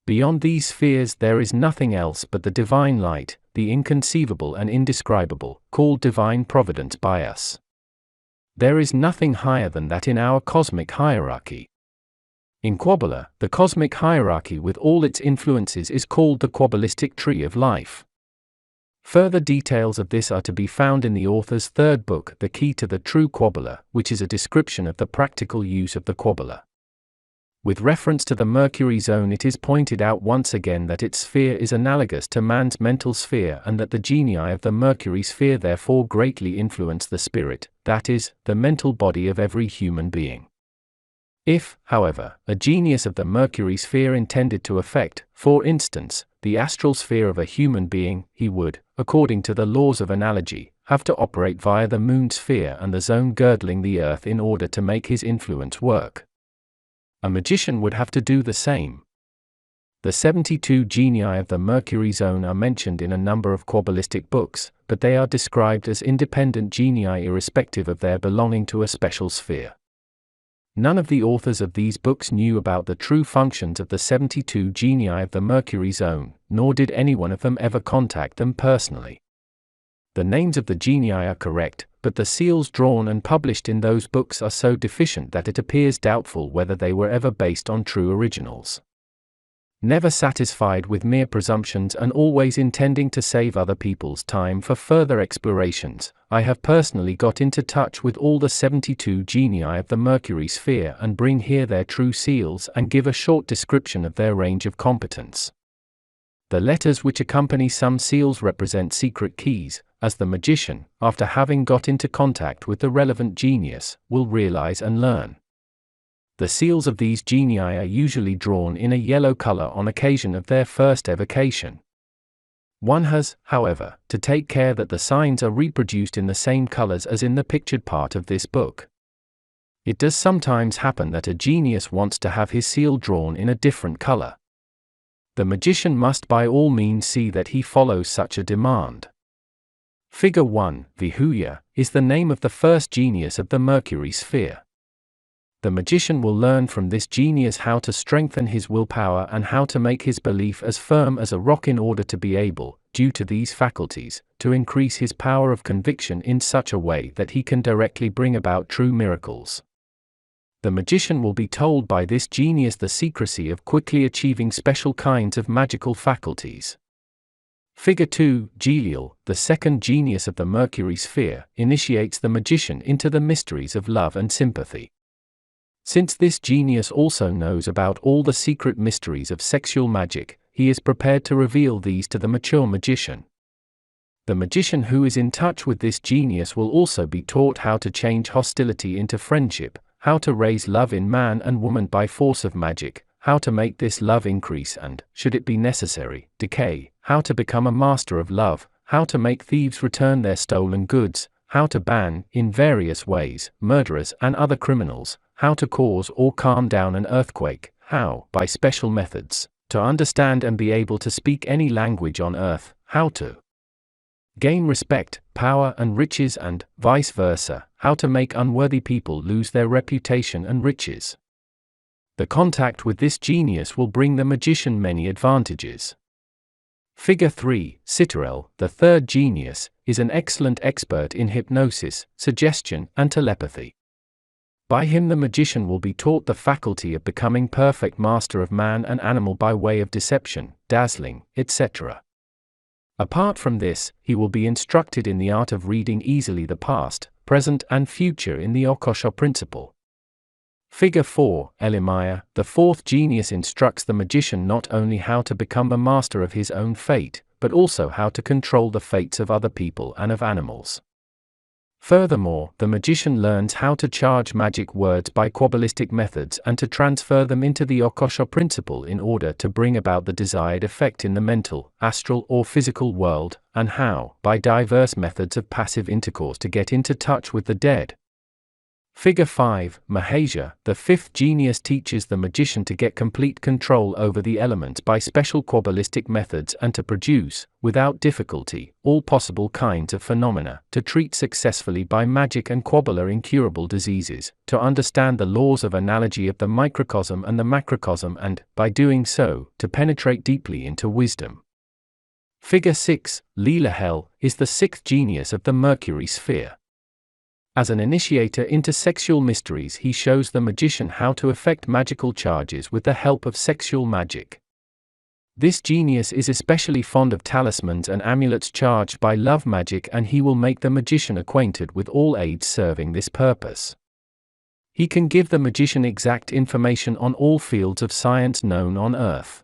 Speaker 1: Beyond these spheres there is nothing else but the divine light, the inconceivable and indescribable, called divine providence by us. There is nothing higher than that in our cosmic hierarchy. In Kabbalah, the cosmic hierarchy with all its influences is called the Kabbalistic tree of life. Further details of this are to be found in the author's third book, The Key to the True Kabbalah, which is a description of the practical use of the Kabbalah. With reference to the Mercury zone, it is pointed out once again that its sphere is analogous to man's mental sphere and that the genii of the Mercury sphere therefore greatly influence the spirit, that is, the mental body of every human being. If, however, a genius of the Mercury sphere intended to affect, for instance, the astral sphere of a human being, he would, according to the laws of analogy, have to operate via the moon sphere and the zone girdling the earth in order to make his influence work. A magician would have to do the same. The 72 genii of the Mercury zone are mentioned in a number of Kabbalistic books, but they are described as independent genii irrespective of their belonging to a special sphere. None of the authors of these books knew about the true functions of the 72 genii of the Mercury zone, nor did any one of them ever contact them personally. The names of the genii are correct, but the seals drawn and published in those books are so deficient that it appears doubtful whether they were ever based on true originals. Never satisfied with mere presumptions and always intending to save other people's time for further explorations, I have personally got into touch with all the 72 genii of the Mercury sphere and bring here their true seals and give a short description of their range of competence. The letters which accompany some seals represent secret keys, as the magician, after having got into contact with the relevant genius, will realize and learn. The seals of these genii are usually drawn in a yellow color on occasion of their first evocation. One has, however, to take care that the signs are reproduced in the same colors as in the pictured part of this book. It does sometimes happen that a genius wants to have his seal drawn in a different color. The magician must by all means see that he follows such a demand. Figure 1, Vihuya, is the name of the first genius of the Mercury sphere. The magician will learn from this genius how to strengthen his willpower and how to make his belief as firm as a rock in order to be able, due to these faculties, to increase his power of conviction in such a way that he can directly bring about true miracles. The magician will be told by this genius the secrecy of quickly achieving special kinds of magical faculties. Figure 2, Gelial, the second genius of the Mercury sphere, initiates the magician into the mysteries of love and sympathy. Since this genius also knows about all the secret mysteries of sexual magic, he is prepared to reveal these to the mature magician. The magician who is in touch with this genius will also be taught how to change hostility into friendship, how to raise love in man and woman by force of magic, how to make this love increase and, should it be necessary, decay, how to become a master of love, how to make thieves return their stolen goods, how to ban, in various ways, murderers and other criminals, how to cause or calm down an earthquake, how, by special methods, to understand and be able to speak any language on earth, how to gain respect, power and riches and, vice versa, how to make unworthy people lose their reputation and riches. The contact with this genius will bring the magician many advantages. Figure 3, Cittarel, the third genius, is an excellent expert in hypnosis, suggestion, and telepathy. By him the magician will be taught the faculty of becoming perfect master of man and animal by way of deception, dazzling, etc. Apart from this, he will be instructed in the art of reading easily the past, present and future in the Akashic principle. Figure 4, Elimaya, the fourth genius instructs the magician not only how to become a master of his own fate, but also how to control the fates of other people and of animals. Furthermore, the magician learns how to charge magic words by Kabbalistic methods and to transfer them into the Akashic principle in order to bring about the desired effect in the mental, astral or physical world, and how, by diverse methods of passive intercourse to get into touch with the dead. Figure 5, Mahesha, the fifth genius teaches the magician to get complete control over the elements by special Kabbalistic methods and to produce, without difficulty, all possible kinds of phenomena, to treat successfully by magic and Kabbalah incurable diseases, to understand the laws of analogy of the microcosm and the macrocosm and, by doing so, to penetrate deeply into wisdom. Figure 6, Leela, is the sixth genius of the Mercury sphere. As an initiator into sexual mysteries, he shows the magician how to effect magical charges with the help of sexual magic. This genius is especially fond of talismans and amulets charged by love magic, and he will make the magician acquainted with all aids serving this purpose. He can give the magician exact information on all fields of science known on Earth.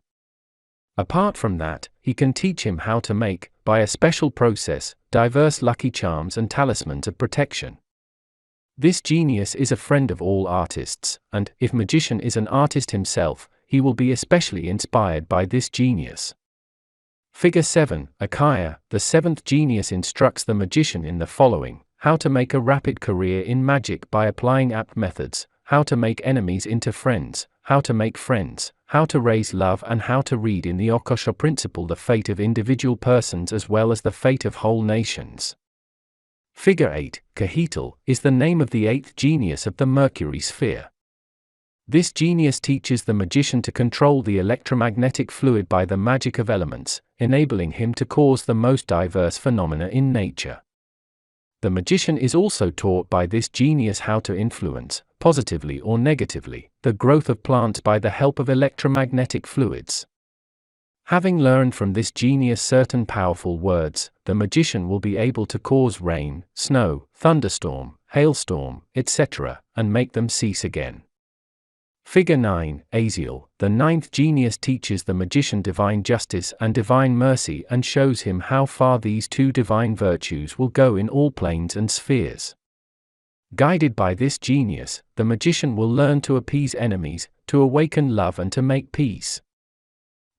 Speaker 1: Apart from that, he can teach him how to make, by a special process, diverse lucky charms and talismans of protection. This genius is a friend of all artists, and, if magician is an artist himself, he will be especially inspired by this genius. Figure 7, Akaya, the seventh genius instructs the magician in the following: how to make a rapid career in magic by applying apt methods, how to make enemies into friends, how to make friends, how to raise love, and how to read in the Akasha principle the fate of individual persons as well as the fate of whole nations. Figure 8, Kahital, is the name of the eighth genius of the Mercury sphere. This genius teaches the magician to control the electromagnetic fluid by the magic of elements, enabling him to cause the most diverse phenomena in nature. The magician is also taught by this genius how to influence, positively or negatively, the growth of plants by the help of electromagnetic fluids. Having learned from this genius certain powerful words, the magician will be able to cause rain, snow, thunderstorm, hailstorm, etc., and make them cease again. Figure 9, Aziel, the ninth genius teaches the magician divine justice and divine mercy and shows him how far these two divine virtues will go in all planes and spheres. Guided by this genius, the magician will learn to appease enemies, to awaken love, and to make peace.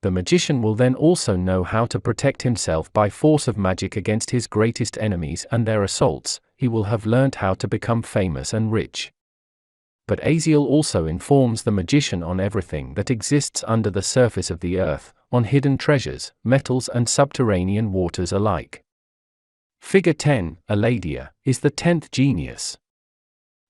Speaker 1: The magician will then also know how to protect himself by force of magic against his greatest enemies and their assaults. He will have learned how to become famous and rich. But Aziel also informs the magician on everything that exists under the surface of the earth, on hidden treasures, metals, and subterranean waters alike. Figure 10, Aladia, is the 10th genius.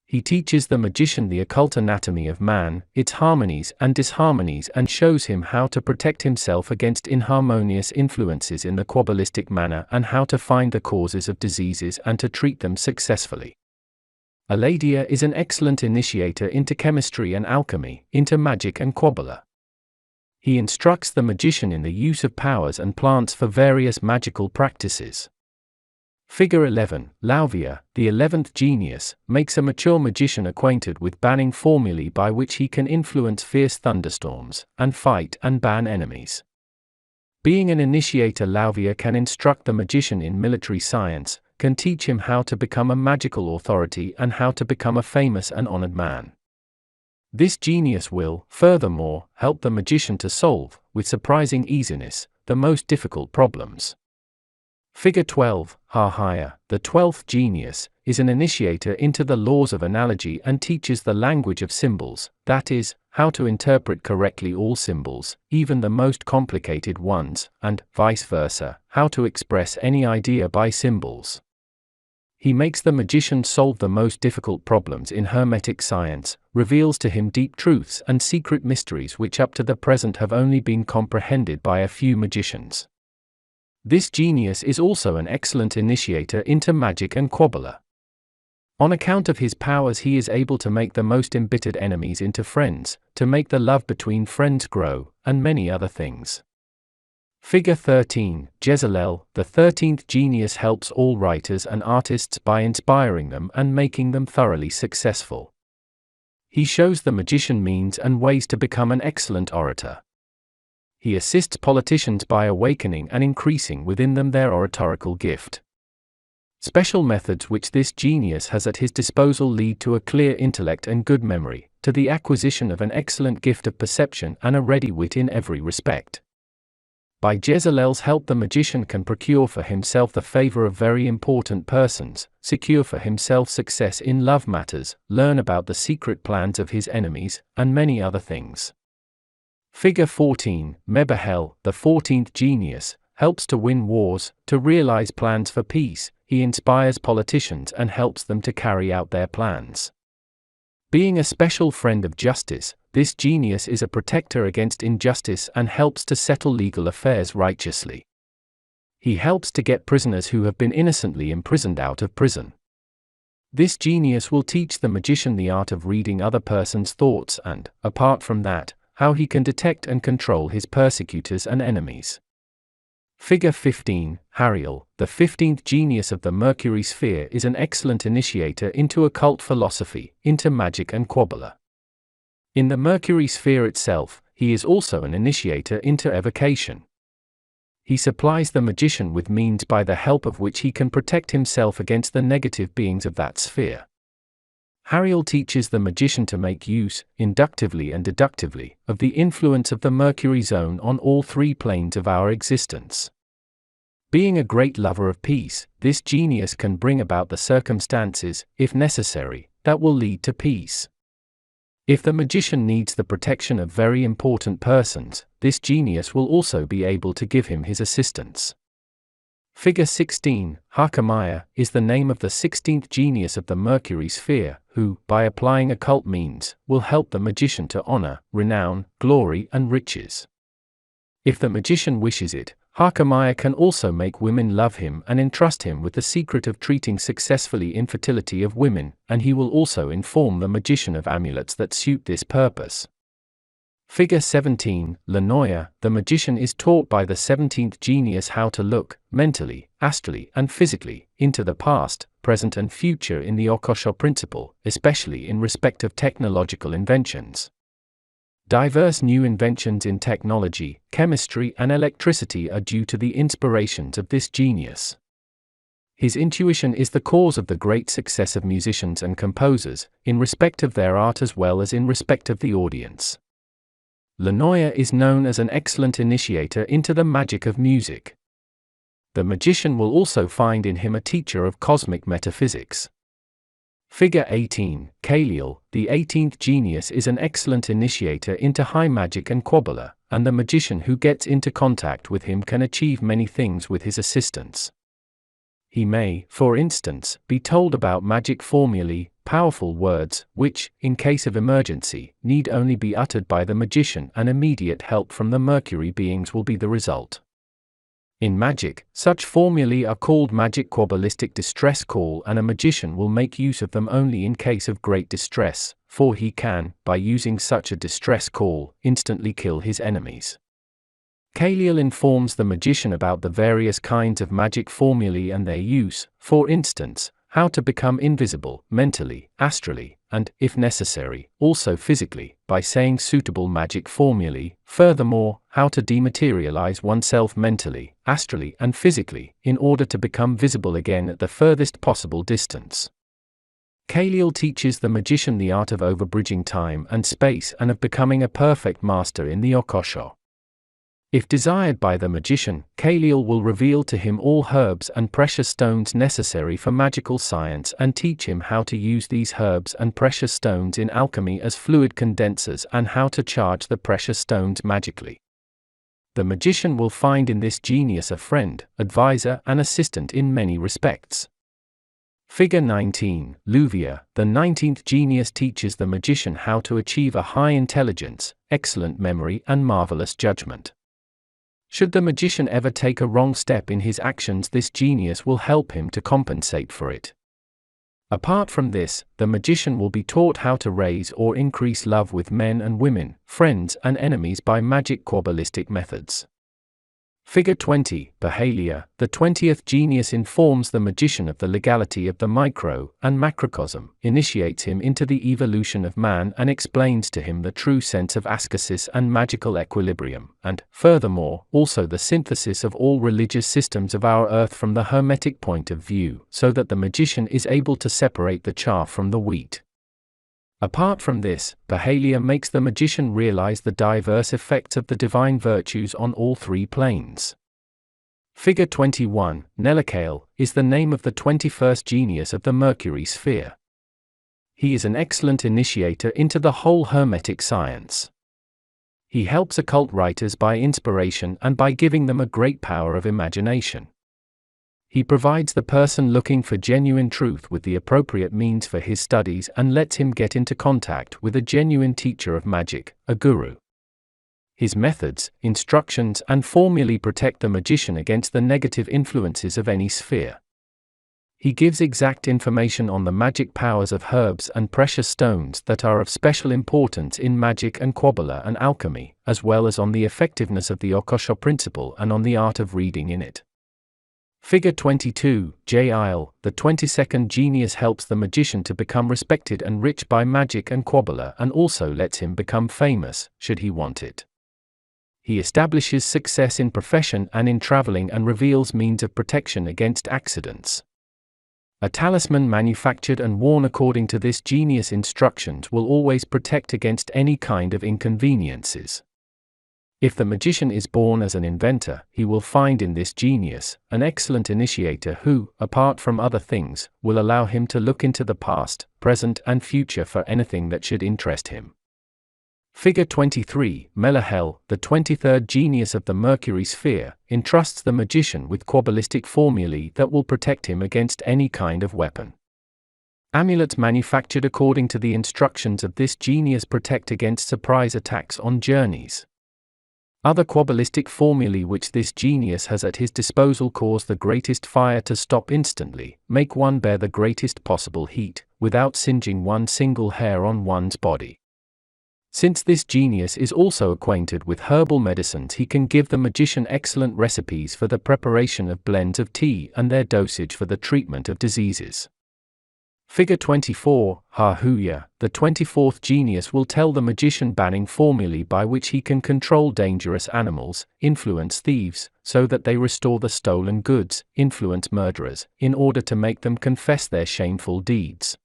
Speaker 1: He teaches the magician the occult anatomy of man, its harmonies and disharmonies, and shows him how to protect himself against inharmonious influences in the Kabbalistic manner and how to find the causes of diseases and to treat them successfully. Aladia is an excellent initiator into chemistry and alchemy, into magic and Kabbalah. He instructs the magician in the use of powers and plants for various magical practices. Figure 11, Lauvia, the 11th genius, makes a mature magician acquainted with banning formulae by which he can influence fierce thunderstorms, and fight and ban enemies. Being an initiator, Lauvia can instruct the magician in military science, can teach him how to become a magical authority and how to become a famous and honored man. This genius will, furthermore, help the magician to solve, with surprising easiness, the most difficult problems. Figure 12, Hahaya, the 12th genius, is an initiator into the laws of analogy and teaches the language of symbols, that is, how to interpret correctly all symbols, even the most complicated ones, and, vice versa, how to express any idea by symbols. He makes the magician solve the most difficult problems in Hermetic science, reveals to him deep truths and secret mysteries which up to the present have only been comprehended by a few magicians. This genius is also an excellent initiator into magic and Kabbalah. On account of his powers, he is able to make the most embittered enemies into friends, to make the love between friends grow, and many other things. Figure 13, Jezalel, the 13th genius, helps all writers and artists by inspiring them and making them thoroughly successful. He shows the magician means and ways to become an excellent orator. He assists politicians by awakening and increasing within them their oratorical gift. Special methods which this genius has at his disposal lead to a clear intellect and good memory, to the acquisition of an excellent gift of perception and a ready wit in every respect. By Jezalel's help, the magician can procure for himself the favor of very important persons, secure for himself success in love matters, learn about the secret plans of his enemies, and many other things. Figure 14, Mebahel, the 14th genius, helps to win wars, to realize plans for peace. He inspires politicians and helps them to carry out their plans. Being a special friend of justice, this genius is a protector against injustice and helps to settle legal affairs righteously. He helps to get prisoners who have been innocently imprisoned out of prison. This genius will teach the magician the art of reading other persons' thoughts and, apart from that, how he can detect and control his persecutors and enemies. Figure 15, Hariel, the 15th genius of the Mercury sphere, is an excellent initiator into occult philosophy, into magic and Kabbalah. In the Mercury sphere itself, he is also an initiator into evocation. He supplies the magician with means by the help of which he can protect himself against the negative beings of that sphere. Hariel teaches the magician to make use, inductively and deductively, of the influence of the Mercury zone on all three planes of our existence. Being a great lover of peace, this genius can bring about the circumstances, if necessary, that will lead to peace. If the magician needs the protection of very important persons, this genius will also be able to give him his assistance. Figure 16, Hakamiah, is the name of the 16th genius of the Mercury sphere, who, by applying occult means, will help the magician to honor, renown, glory and riches. If the magician wishes it, Hakamiah can also make women love him and entrust him with the secret of treating successfully infertility of women, and he will also inform the magician of amulets that suit this purpose. Figure 17, Lanoia, the magician is taught by the 17th genius how to look, mentally, astrally and physically, into the past, present and future in the Akashic principle, especially in respect of technological inventions. Diverse new inventions in technology, chemistry and electricity are due to the inspirations of this genius. His intuition is the cause of the great success of musicians and composers, in respect of their art as well as in respect of the audience. Lanoia is known as an excellent initiator into the magic of music. The magician will also find in him a teacher of cosmic metaphysics. Figure 18, Kaliel, the 18th genius, is an excellent initiator into high magic and Kabbalah, and the magician who gets into contact with him can achieve many things with his assistance. He may, for instance, be told about magic formulae, powerful words, which, in case of emergency, need only be uttered by the magician, and immediate help from the Mercury beings will be the result. In magic, such formulae are called magic Kabbalistic distress call, and a magician will make use of them only in case of great distress, for he can, by using such a distress call, instantly kill his enemies. Kaliel informs the magician about the various kinds of magic formulae and their use, for instance, how to become invisible, mentally, astrally, and, if necessary, also physically, by saying suitable magic formulae. Furthermore, how to dematerialize oneself mentally, astrally and physically, in order to become visible again at the furthest possible distance. Kaliel teaches the magician the art of overbridging time and space and of becoming a perfect master in the Akashic. If desired by the magician, Kaliel will reveal to him all herbs and precious stones necessary for magical science and teach him how to use these herbs and precious stones in alchemy as fluid condensers and how to charge the precious stones magically. The magician will find in this genius a friend, advisor and assistant in many respects. Figure 19, Luvia, the 19th genius, teaches the magician how to achieve a high intelligence, excellent memory and marvelous judgment. Should the magician ever take a wrong step in his actions, this genius will help him to compensate for it. Apart from this, the magician will be taught how to raise or increase love with men and women, friends and enemies by magic Kabbalistic methods. Figure 20, Bahalia, the 20th genius, informs the magician of the legality of the micro and macrocosm, initiates him into the evolution of man and explains to him the true sense of ascesis and magical equilibrium, and, furthermore, also the synthesis of all religious systems of our earth from the Hermetic point of view, so that the magician is able to separate the chaff from the wheat. Apart from this, Pahalia makes the magician realize the diverse effects of the divine virtues on all three planes. Figure 21, Nelakale, is the name of the 21st genius of the Mercury sphere. He is an excellent initiator into the whole Hermetic science. He helps occult writers by inspiration and by giving them a great power of imagination. He provides the person looking for genuine truth with the appropriate means for his studies and lets him get into contact with a genuine teacher of magic, a guru. His methods, instructions, and formulae protect the magician against the negative influences of any sphere. He gives exact information on the magic powers of herbs and precious stones that are of special importance in magic and Kabbalah and alchemy, as well as on the effectiveness of the Akashic principle and on the art of reading in it. Figure 22, Jael, the 22nd genius helps the magician to become respected and rich by magic and Kabbalah and also lets him become famous, should he want it. He establishes success in profession and in traveling and reveals means of protection against accidents. A talisman manufactured and worn according to this genius' instructions will always protect against any kind of inconveniences. If the magician is born as an inventor, he will find in this genius an excellent initiator who, apart from other things, will allow him to look into the past, present, and future for anything that should interest him. Figure 23, Melahel, the 23rd genius of the Mercury sphere, entrusts the magician with Kabbalistic formulae that will protect him against any kind of weapon. Amulets manufactured according to the instructions of this genius protect against surprise attacks on journeys. Other Kabbalistic formulae which this genius has at his disposal cause the greatest fire to stop instantly, make one bear the greatest possible heat, without singeing one single hair on one's body. Since this genius is also acquainted with herbal medicines, he can give the magician excellent recipes for the preparation of blends of tea and their dosage for the treatment of diseases. Figure 24, Hahuya, the 24th genius will tell the magician banning formulae by which he can control dangerous animals, influence thieves, so that they restore the stolen goods, influence murderers, in order to make them confess their shameful deeds.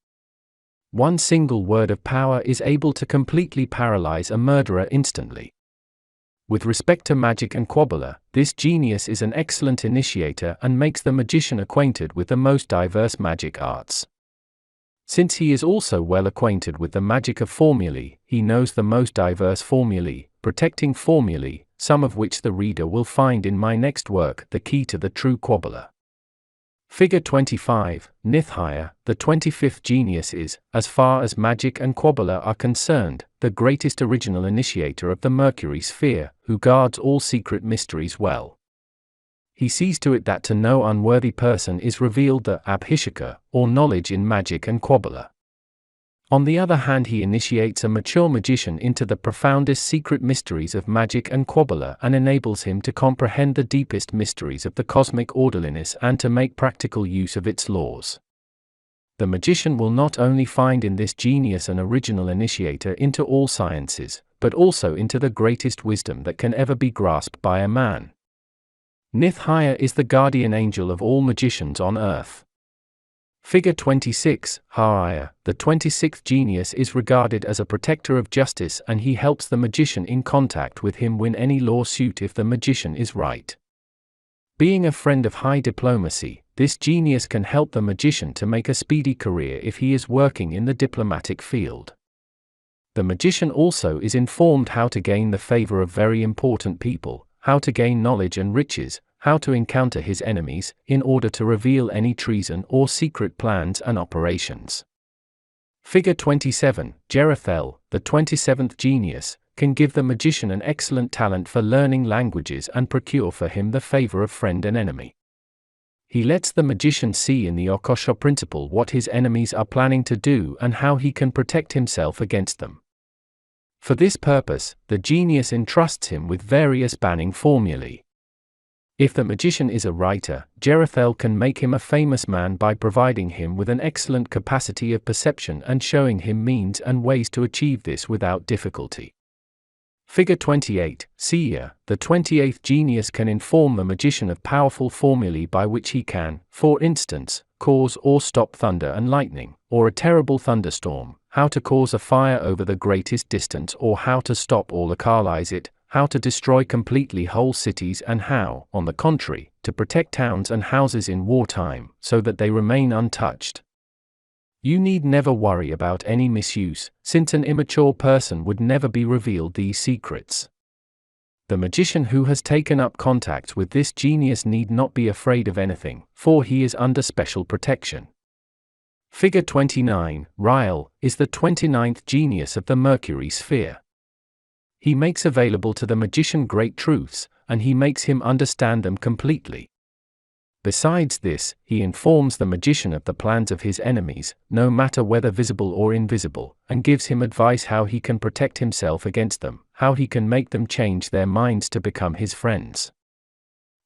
Speaker 1: One single word of power is able to completely paralyze a murderer instantly. With respect to magic and Kabbalah, this genius is an excellent initiator and makes the magician acquainted with the most diverse magic arts. Since he is also well acquainted with the magic of formulae, he knows the most diverse formulae, protecting formulae, some of which the reader will find in my next work, The Key to the True Kabbalah. Figure 25, Nithya, the 25th genius is, as far as magic and Kabbalah are concerned, the greatest original initiator of the Mercury sphere, who guards all secret mysteries well. He sees to it that to no unworthy person is revealed the abhisheka, or knowledge in magic and Kabbalah. On the other hand, he initiates a mature magician into the profoundest secret mysteries of magic and Kabbalah and enables him to comprehend the deepest mysteries of the cosmic orderliness and to make practical use of its laws. The magician will not only find in this genius an original initiator into all sciences, but also into the greatest wisdom that can ever be grasped by a man. Nithya is the guardian angel of all magicians on earth. Figure 26, Ha'aya, the 26th genius is regarded as a protector of justice and he helps the magician in contact with him win any lawsuit if the magician is right. Being a friend of high diplomacy, this genius can help the magician to make a speedy career if he is working in the diplomatic field. The magician also is informed how to gain the favor of very important people, how to gain knowledge and riches, how to encounter his enemies, in order to reveal any treason or secret plans and operations. Figure 27, Jerethel, the 27th genius, can give the magician an excellent talent for learning languages and procure for him the favor of friend and enemy. He lets the magician see in the Akashic principle what his enemies are planning to do and how he can protect himself against them. For this purpose, the genius entrusts him with various banning formulae. If the magician is a writer, Jerethel can make him a famous man by providing him with an excellent capacity of perception and showing him means and ways to achieve this without difficulty. Figure 28, Sia, the 28th genius can inform the magician of powerful formulae by which he can, for instance, cause or stop thunder and lightning, or a terrible thunderstorm, how to cause a fire over the greatest distance or how to stop or localize it, how to destroy completely whole cities and how, on the contrary, to protect towns and houses in wartime, so that they remain untouched. You need never worry about any misuse, since an immature person would never be revealed these secrets. The magician who has taken up contact with this genius need not be afraid of anything, for he is under special protection. Figure 29, Ryle, is the 29th genius of the Mercury sphere. He makes available to the magician great truths, and he makes him understand them completely. Besides this, he informs the magician of the plans of his enemies, no matter whether visible or invisible, and gives him advice how he can protect himself against them, how he can make them change their minds to become his friends.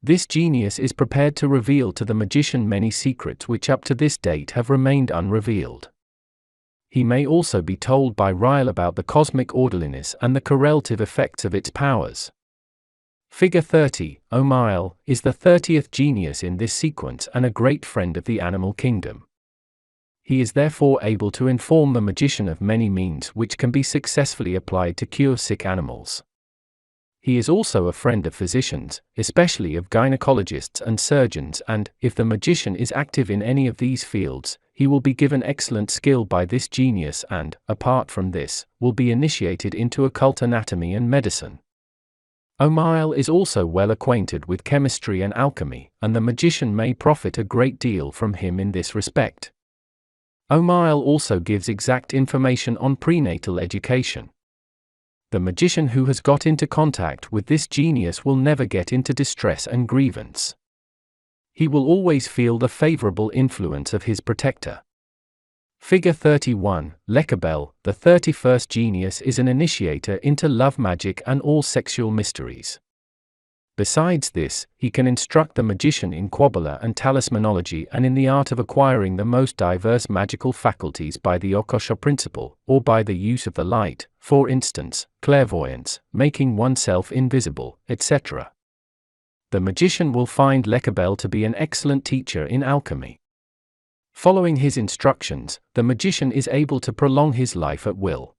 Speaker 1: This genius is prepared to reveal to the magician many secrets which up to this date have remained unrevealed. He may also be told by Ryle about the cosmic orderliness and the correlative effects of its powers. Figure 30, O'Mile, is the 30th genius in this sequence and a great friend of the animal kingdom. He is therefore able to inform the magician of many means which can be successfully applied to cure sick animals. He is also a friend of physicians, especially of gynecologists and surgeons, and, if the magician is active in any of these fields, he will be given excellent skill by this genius and, apart from this, will be initiated into occult anatomy and medicine. O'Mile is also well acquainted with chemistry and alchemy, and the magician may profit a great deal from him in this respect. O'Mile also gives exact information on prenatal education. The magician who has got into contact with this genius will never get into distress and grievance. He will always feel the favorable influence of his protector. Figure 31, Lekabel, the 31st genius, is an initiator into love magic and all sexual mysteries. Besides this, he can instruct the magician in Kabbalah and talismanology and in the art of acquiring the most diverse magical faculties by the Akashic principle, or by the use of the light, for instance, clairvoyance, making oneself invisible, etc. The magician will find Lekabel to be an excellent teacher in alchemy. Following his instructions, the magician is able to prolong his life at will.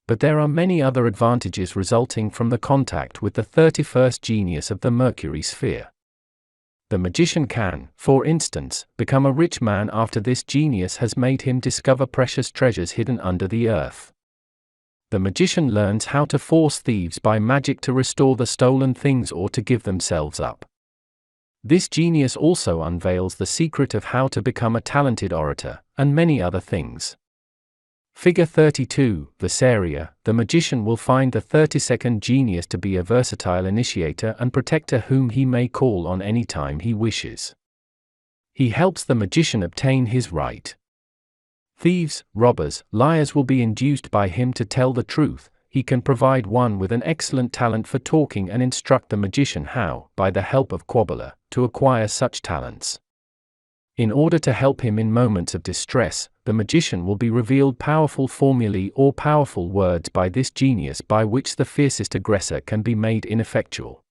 Speaker 1: But there are many other advantages resulting from the contact with the 31st genius of the Mercury sphere. The magician can, for instance, become a rich man after this genius has made him discover precious treasures hidden under the earth. The magician learns how to force thieves by magic to restore the stolen things or to give themselves up. This genius also unveils the secret of how to become a talented orator, and many other things. Figure 32, Visaria, the magician will find the 32nd genius to be a versatile initiator and protector whom he may call on any time he wishes. He helps the magician obtain his right. Thieves, robbers, liars will be induced by him to tell the truth. He can provide one with an excellent talent for talking and instruct the magician how, by the help of Kabbalah, to acquire such talents. In order to help him in moments of distress, the magician will be revealed powerful formulae or powerful words by this genius by which the fiercest aggressor can be made ineffectual.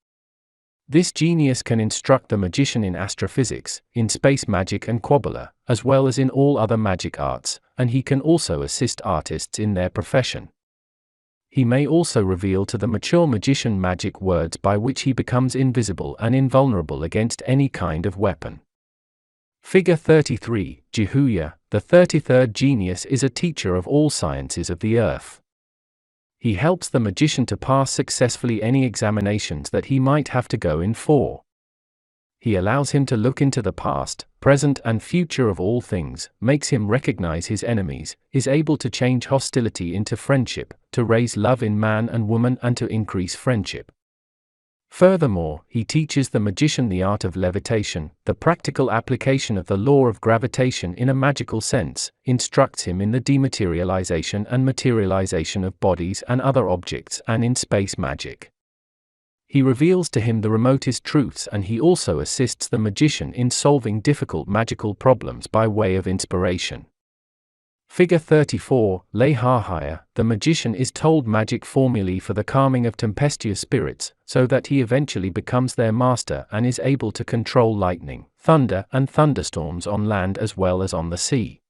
Speaker 1: This genius can instruct the magician in astrophysics, in space magic and Kabbalah, as well as in all other magic arts, and he can also assist artists in their profession. He may also reveal to the mature magician magic words by which he becomes invisible and invulnerable against any kind of weapon. Figure 33, Jehuya, the 33rd genius, is a teacher of all sciences of the earth. He helps the magician to pass successfully any examinations that he might have to go in for. He allows him to look into the past, present and future of all things, makes him recognize his enemies, is able to change hostility into friendship, to raise love in man and woman and to increase friendship. Furthermore, he teaches the magician the art of levitation, the practical application of the law of gravitation in a magical sense, instructs him in the dematerialization and materialization of bodies and other objects and in space magic. He reveals to him the remotest truths, and he also assists the magician in solving difficult magical problems by way of inspiration. Figure 34, Lehahaya, the magician is told magic formulae for the calming of tempestuous spirits, so that he eventually becomes their master and is able to control lightning, thunder and thunderstorms on land as well as on the sea.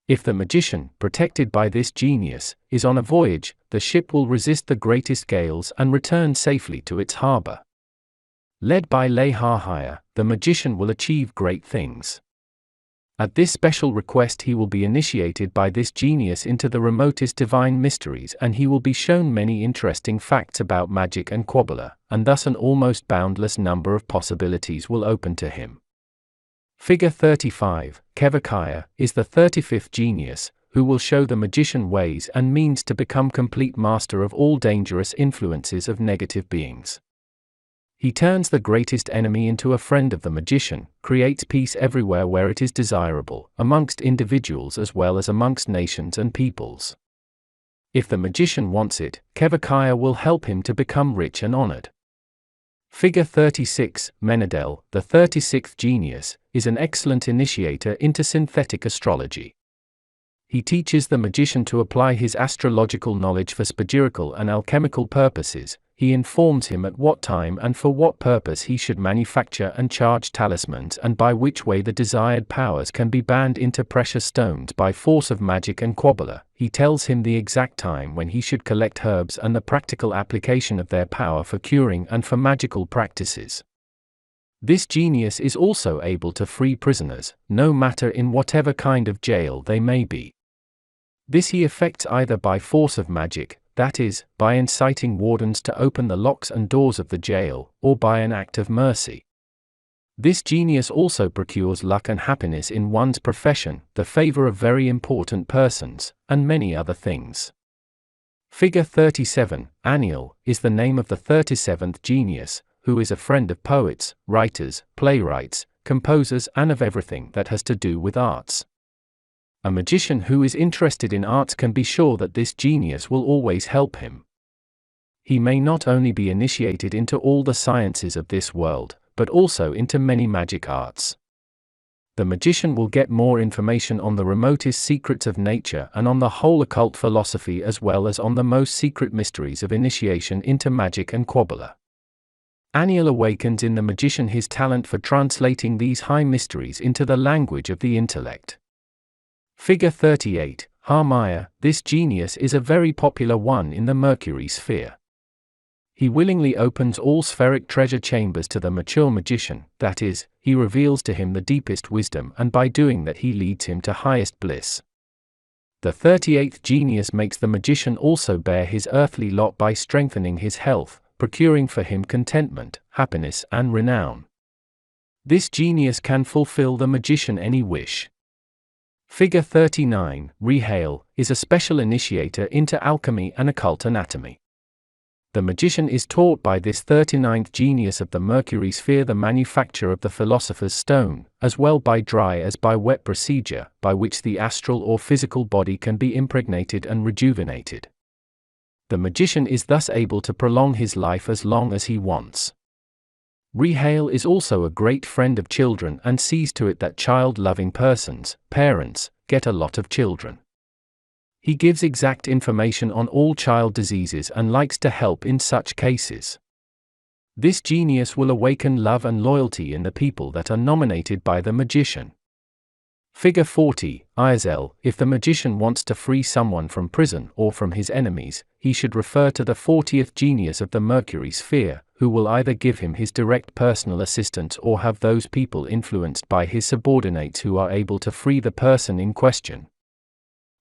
Speaker 1: If the magician, protected by this genius, is on a voyage, the ship will resist the greatest gales and return safely to its harbor. Led by Leha, the magician will achieve great things. At this special request he will be initiated by this genius into the remotest divine mysteries, and he will be shown many interesting facts about magic and Kabbalah, and thus an almost boundless number of possibilities will open to him. Figure 35, Kevakaya, is the 35th genius, who will show the magician ways and means to become complete master of all dangerous influences of negative beings. He turns the greatest enemy into a friend of the magician, creates peace everywhere where it is desirable, amongst individuals as well as amongst nations and peoples. If the magician wants it, Kevakaya will help him to become rich and honored. Figure 36, Menadel, the 36th genius, is an excellent initiator into synthetic astrology. He teaches the magician to apply his astrological knowledge for spagyrical and alchemical purposes. He informs him at what time and for what purpose he should manufacture and charge talismans, and by which way the desired powers can be bound into precious stones by force of magic and Kabbalah. He tells him the exact time when he should collect herbs and the practical application of their power for curing and for magical practices. This genius is also able to free prisoners, no matter in whatever kind of jail they may be. This he effects either by force of magic, that is, by inciting wardens to open the locks and doors of the jail, or by an act of mercy. This genius also procures luck and happiness in one's profession, the favor of very important persons, and many other things. Figure 37, Aniel, is the name of the 37th genius, who is a friend of poets, writers, playwrights, composers, and of everything that has to do with arts. A magician who is interested in arts can be sure that this genius will always help him. He may not only be initiated into all the sciences of this world, but also into many magic arts. The magician will get more information on the remotest secrets of nature and on the whole occult philosophy, as well as on the most secret mysteries of initiation into magic and Kabbalah. Aniel awakens in the magician his talent for translating these high mysteries into the language of the intellect. Figure 38, Harmaya, this genius is a very popular one in the Mercury sphere. He willingly opens all spheric treasure chambers to the mature magician, that is, he reveals to him the deepest wisdom, and by doing that he leads him to highest bliss. The 38th genius makes the magician also bear his earthly lot by strengthening his health, procuring for him contentment, happiness, and renown. This genius can fulfill the magician any wish. Figure 39, Rehale, is a special initiator into alchemy and occult anatomy. The magician is taught by this 39th genius of the Mercury sphere the manufacture of the philosopher's stone, as well by dry as by wet procedure, by which the astral or physical body can be impregnated and rejuvenated. The magician is thus able to prolong his life as long as he wants. Rehale is also a great friend of children and sees to it that child-loving persons, parents, get a lot of children. He gives exact information on all child diseases and likes to help in such cases. This genius will awaken love and loyalty in the people that are nominated by the magician. Figure 40, Iazel, if the magician wants to free someone from prison or from his enemies, he should refer to the 40th genius of the Mercury sphere, who will either give him his direct personal assistance or have those people influenced by his subordinates who are able to free the person in question.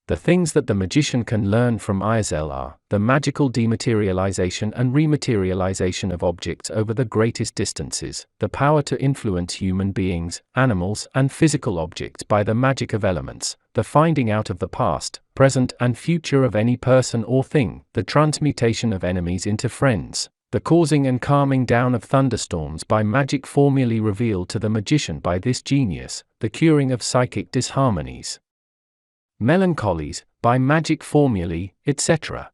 Speaker 1: The things that the magician can learn from Iazel are the magical dematerialization and rematerialization of objects over the greatest distances, the power to influence human beings, animals, and physical objects by the magic of elements, the finding out of the past, present, and future of any person or thing, the transmutation of enemies into friends, the causing and calming down of thunderstorms by magic formulae revealed to the magician by this genius, the curing of psychic disharmonies, melancholies, by magic formulae, etc.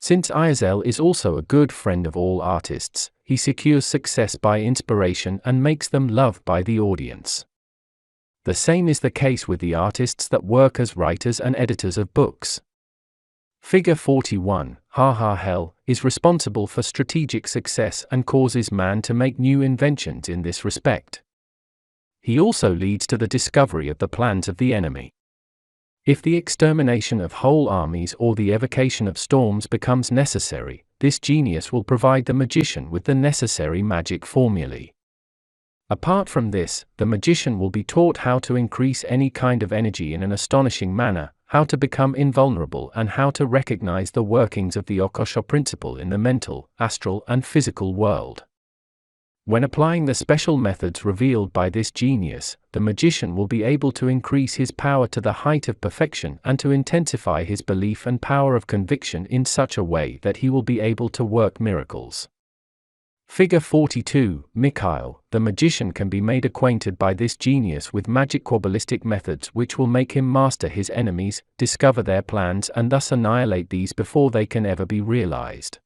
Speaker 1: Since Iazel is also a good friend of all artists, he secures success by inspiration and makes them loved by the audience. The same is the case with the artists that work as writers and editors of books. Figure 41, Hel, is responsible for strategic success and causes man to make new inventions in this respect. He also leads to the discovery of the plans of the enemy. If the extermination of whole armies or the evocation of storms becomes necessary, this genius will provide the magician with the necessary magic formulae. Apart from this, the magician will be taught how to increase any kind of energy in an astonishing manner, how to become invulnerable, and how to recognize the workings of the Akashic principle in the mental, astral, and physical world. When applying the special methods revealed by this genius, the magician will be able to increase his power to the height of perfection and to intensify his belief and power of conviction in such a way that he will be able to work miracles. Figure 42, Mikhail, the magician can be made acquainted by this genius with magic Kabbalistic methods which will make him master his enemies, discover their plans, and thus annihilate these before they can ever be realized.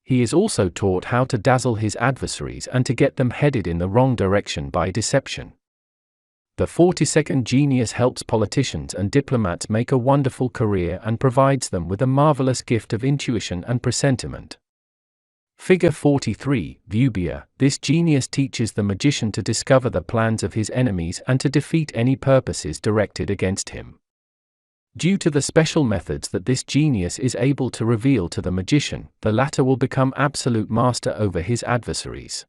Speaker 1: He is also taught how to dazzle his adversaries and to get them headed in the wrong direction by deception. The 42nd genius helps politicians and diplomats make a wonderful career and provides them with a marvelous gift of intuition and presentiment. Figure 43, Vubia, this genius teaches the magician to discover the plans of his enemies and to defeat any purposes directed against him. Due to the special methods that this genius is able to reveal to the magician, the latter will become absolute master over his adversaries.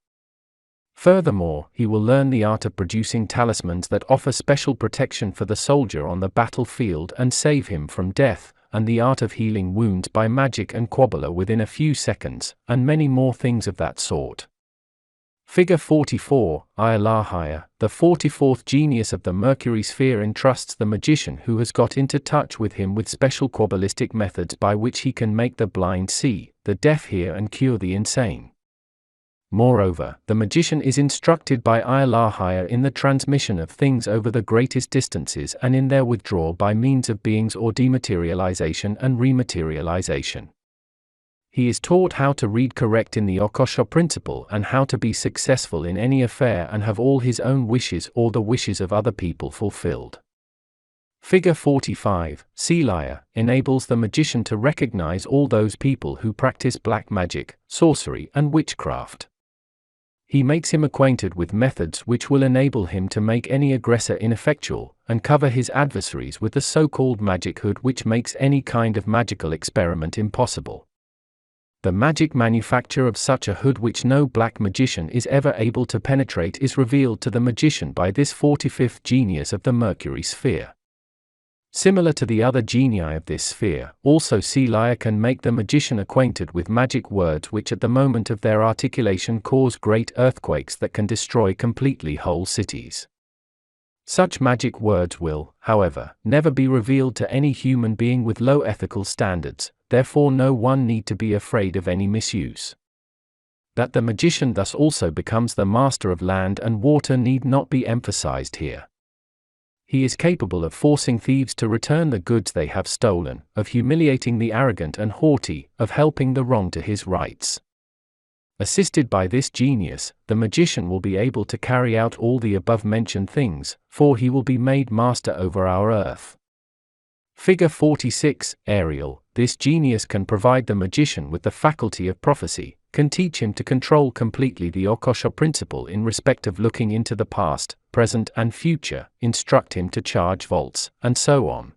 Speaker 1: Furthermore, he will learn the art of producing talismans that offer special protection for the soldier on the battlefield and save him from death, and the art of healing wounds by magic and Kabbalah within a few seconds, and many more things of that sort. Figure 44, Ayalahaya, the 44th genius of the Mercury sphere entrusts the magician who has got into touch with him with special Kabbalistic methods by which he can make the blind see, the deaf hear, and cure the insane. Moreover, the magician is instructed by Ayalahaya in the transmission of things over the greatest distances and in their withdrawal by means of beings or dematerialization and rematerialization. He is taught how to read correct in the Akashic principle and how to be successful in any affair and have all his own wishes or the wishes of other people fulfilled. Figure 45, Selaya, enables the magician to recognize all those people who practice black magic, sorcery, and witchcraft. He makes him acquainted with methods which will enable him to make any aggressor ineffectual, and cover his adversaries with the so-called magic hood which makes any kind of magical experiment impossible. The magic manufacture of such a hood which no black magician is ever able to penetrate is revealed to the magician by this 45th genius of the Mercury sphere. Similar to the other genii of this sphere, also Selaya can make the magician acquainted with magic words which at the moment of their articulation cause great earthquakes that can destroy completely whole cities. Such magic words will, however, never be revealed to any human being with low ethical standards, therefore no one need to be afraid of any misuse. That the magician thus also becomes the master of land and water need not be emphasized here. He is capable of forcing thieves to return the goods they have stolen, of humiliating the arrogant and haughty, of helping the wrong to his rights. Assisted by this genius, the magician will be able to carry out all the above-mentioned things, for he will be made master over our earth. Figure 46, Ariel, this genius can provide the magician with the faculty of prophecy, can teach him to control completely the Akashic principle in respect of looking into the past, present, and future, instruct him to charge vaults, and so on.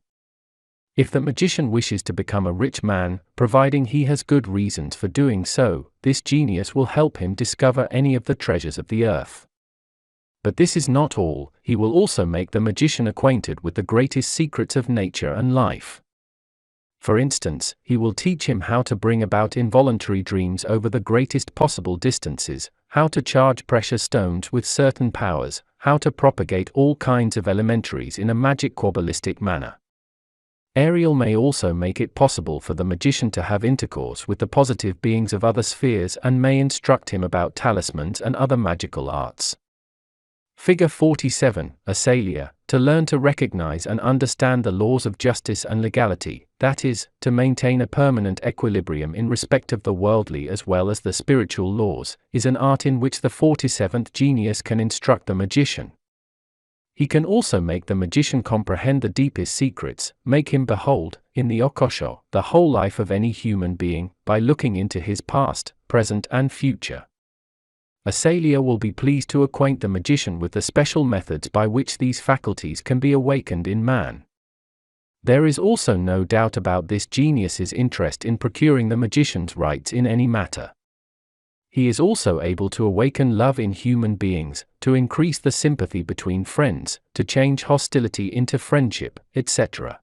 Speaker 1: If the magician wishes to become a rich man, providing he has good reasons for doing so, this genius will help him discover any of the treasures of the earth. But this is not all, he will also make the magician acquainted with the greatest secrets of nature and life. For instance, he will teach him how to bring about involuntary dreams over the greatest possible distances, how to charge precious stones with certain powers, how to propagate all kinds of elementaries in a magic Kabbalistic manner. Ariel may also make it possible for the magician to have intercourse with the positive beings of other spheres and may instruct him about talismans and other magical arts. Figure 47, Asalia, to learn to recognize and understand the laws of justice and legality, that is, to maintain a permanent equilibrium in respect of the worldly as well as the spiritual laws, is an art in which the 47th genius can instruct the magician. He can also make the magician comprehend the deepest secrets, make him behold, in the Akashic, the whole life of any human being, by looking into his past, present, and future. Asalia will be pleased to acquaint the magician with the special methods by which these faculties can be awakened in man. There is also no doubt about this genius's interest in procuring the magician's rights in any matter. He is also able to awaken love in human beings, to increase the sympathy between friends, to change hostility into friendship, etc.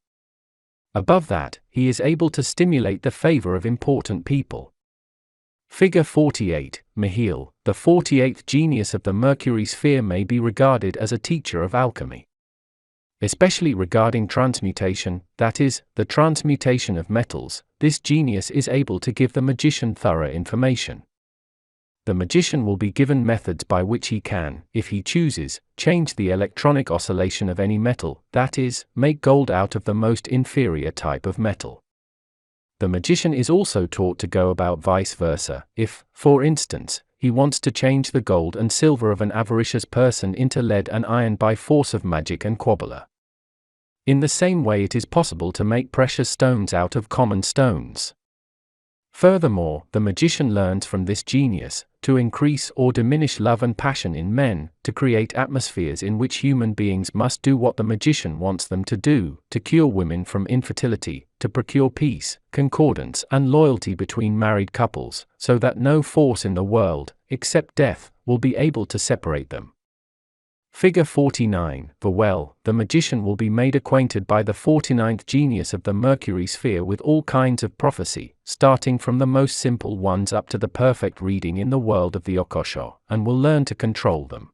Speaker 1: Above that, he is able to stimulate the favor of important people. Figure 48, Mihail, the 48th genius of the Mercury sphere, may be regarded as a teacher of alchemy. Especially regarding transmutation, that is, the transmutation of metals, this genius is able to give the magician thorough information. The magician will be given methods by which he can, if he chooses, change the electronic oscillation of any metal, that is, make gold out of the most inferior type of metal. The magician is also taught to go about vice versa, if, for instance, he wants to change the gold and silver of an avaricious person into lead and iron by force of magic and Kabbalah. In the same way, it is possible to make precious stones out of common stones. Furthermore, the magician learns from this genius to increase or diminish love and passion in men, to create atmospheres in which human beings must do what the magician wants them to do, to cure women from infertility, to procure peace, concordance, and loyalty between married couples, so that no force in the world, except death, will be able to separate them. Figure 49, the magician will be made acquainted by the 49th genius of the Mercury sphere with all kinds of prophecy, starting from the most simple ones up to the perfect reading in the world of the Akashic, and will learn to control them.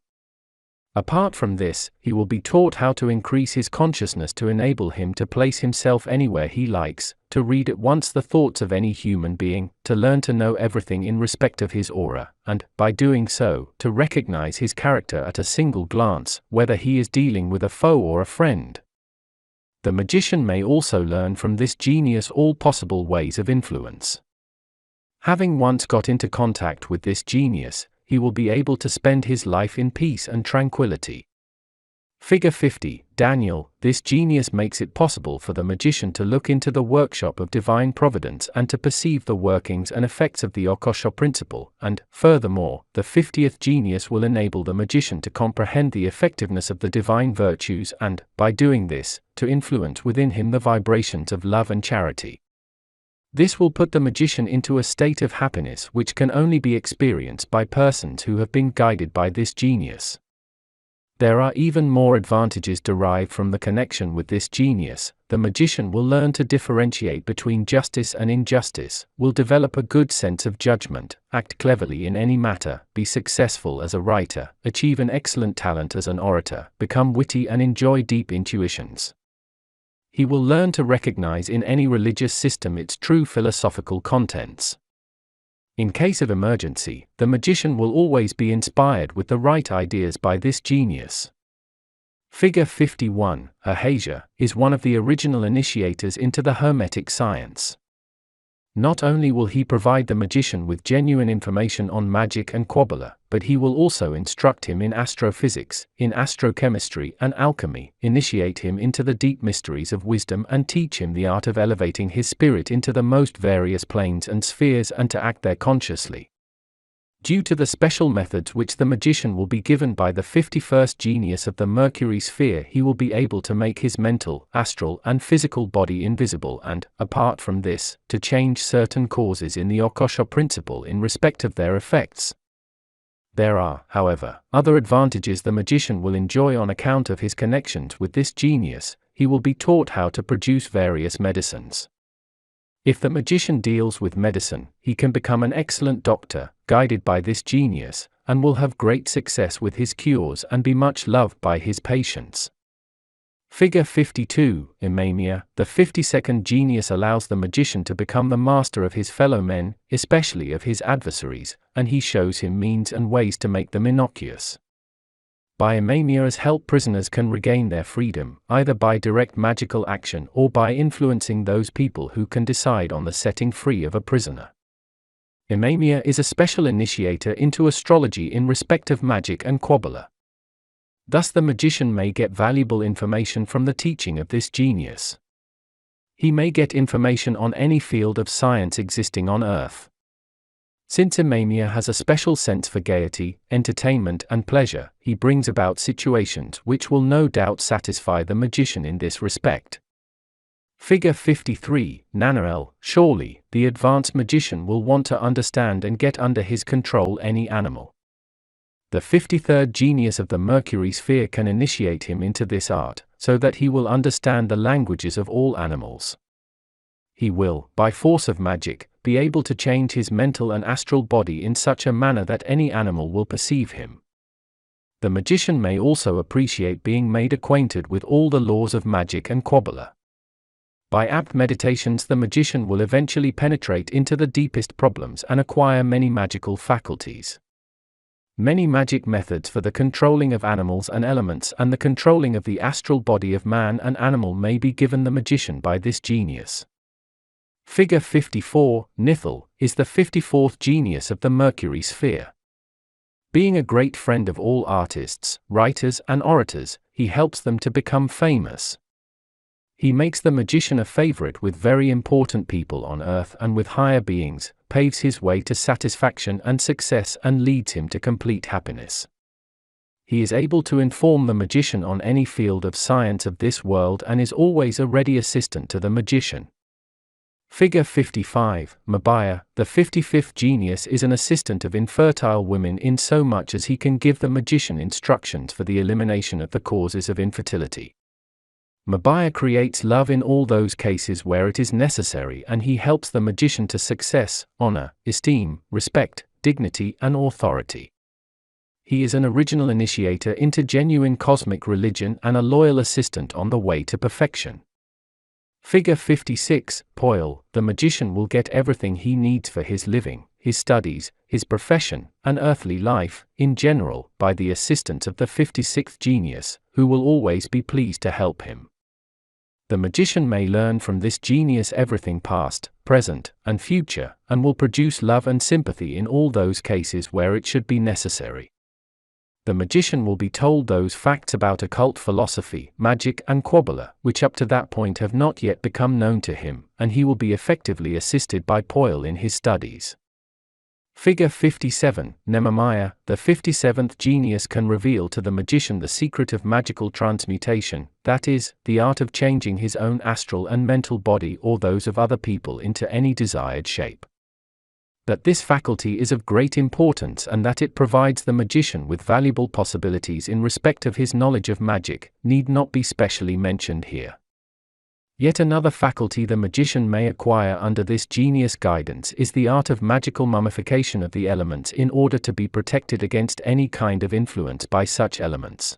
Speaker 1: Apart from this, he will be taught how to increase his consciousness to enable him to place himself anywhere he likes, to read at once the thoughts of any human being, to learn to know everything in respect of his aura, and, by doing so, to recognize his character at a single glance, whether he is dealing with a foe or a friend. The magician may also learn from this genius all possible ways of influence. Having once got into contact with this genius, he will be able to spend his life in peace and tranquility. Figure 50, Daniel, this genius makes it possible for the magician to look into the workshop of divine providence and to perceive the workings and effects of the Akashic principle, and, furthermore, the 50th genius will enable the magician to comprehend the effectiveness of the divine virtues and, by doing this, to influence within him the vibrations of love and charity. This will put the magician into a state of happiness which can only be experienced by persons who have been guided by this genius. There are even more advantages derived from the connection with this genius. The magician will learn to differentiate between justice and injustice, will develop a good sense of judgment, act cleverly in any matter, be successful as a writer, achieve an excellent talent as an orator, become witty and enjoy deep intuitions. He will learn to recognize in any religious system its true philosophical contents. In case of emergency, the magician will always be inspired with the right ideas by this genius. Figure 51, Ahasia, is one of the original initiators into the Hermetic science. Not only will he provide the magician with genuine information on magic and Kabbalah, but he will also instruct him in astrophysics, in astrochemistry and alchemy, initiate him into the deep mysteries of wisdom and teach him the art of elevating his spirit into the most various planes and spheres and to act there consciously. Due to the special methods which the magician will be given by the 51st genius of the Mercury sphere, he will be able to make his mental, astral and physical body invisible and, apart from this, to change certain causes in the Akashic principle in respect of their effects. There are, however, other advantages the magician will enjoy on account of his connections with this genius. He will be taught how to produce various medicines. If the magician deals with medicine, he can become an excellent doctor, guided by this genius, and will have great success with his cures and be much loved by his patients. Figure 52, Imamia, the 52nd genius allows the magician to become the master of his fellow men, especially of his adversaries, and he shows him means and ways to make them innocuous. By Imamia's help, prisoners can regain their freedom, either by direct magical action or by influencing those people who can decide on the setting free of a prisoner. Imamia is a special initiator into astrology in respect of magic and Kabbalah. Thus the magician may get valuable information from the teaching of this genius. He may get information on any field of science existing on Earth. Since Imamia has a special sense for gaiety, entertainment and pleasure, he brings about situations which will no doubt satisfy the magician in this respect. Figure 53, Nanael. Surely, the advanced magician will want to understand and get under his control any animal. The 53rd genius of the Mercury sphere can initiate him into this art, so that he will understand the languages of all animals. He will, by force of magic, be able to change his mental and astral body in such a manner that any animal will perceive him. The magician may also appreciate being made acquainted with all the laws of magic and Kabbalah. By apt meditations, the magician will eventually penetrate into the deepest problems and acquire many magical faculties. Many magic methods for the controlling of animals and elements and the controlling of the astral body of man and animal may be given the magician by this genius. Figure 54, Nithal, is the 54th genius of the Mercury sphere. Being a great friend of all artists, writers and orators, he helps them to become famous. He makes the magician a favorite with very important people on earth and with higher beings, paves his way to satisfaction and success and leads him to complete happiness. He is able to inform the magician on any field of science of this world and is always a ready assistant to the magician. Figure 55, Mabaya, the 55th genius is an assistant of infertile women in so much as he can give the magician instructions for the elimination of the causes of infertility. Mabaya creates love in all those cases where it is necessary, and he helps the magician to success, honor, esteem, respect, dignity and authority. He is an original initiator into genuine cosmic religion and a loyal assistant on the way to perfection. Figure 56, Poil, the magician will get everything he needs for his living, his studies, his profession, and earthly life, in general, by the assistance of the 56th genius, who will always be pleased to help him. The magician may learn from this genius everything past, present, and future, and will produce love and sympathy in all those cases where it should be necessary. The magician will be told those facts about occult philosophy, magic and Kabbalah, which up to that point have not yet become known to him, and he will be effectively assisted by Poil in his studies. Figure 57, Nememiah, the 57th genius can reveal to the magician the secret of magical transmutation, that is, the art of changing his own astral and mental body or those of other people into any desired shape. That this faculty is of great importance and that it provides the magician with valuable possibilities in respect of his knowledge of magic, need not be specially mentioned here. Yet another faculty the magician may acquire under this genius guidance is the art of magical mummification of the elements in order to be protected against any kind of influence by such elements.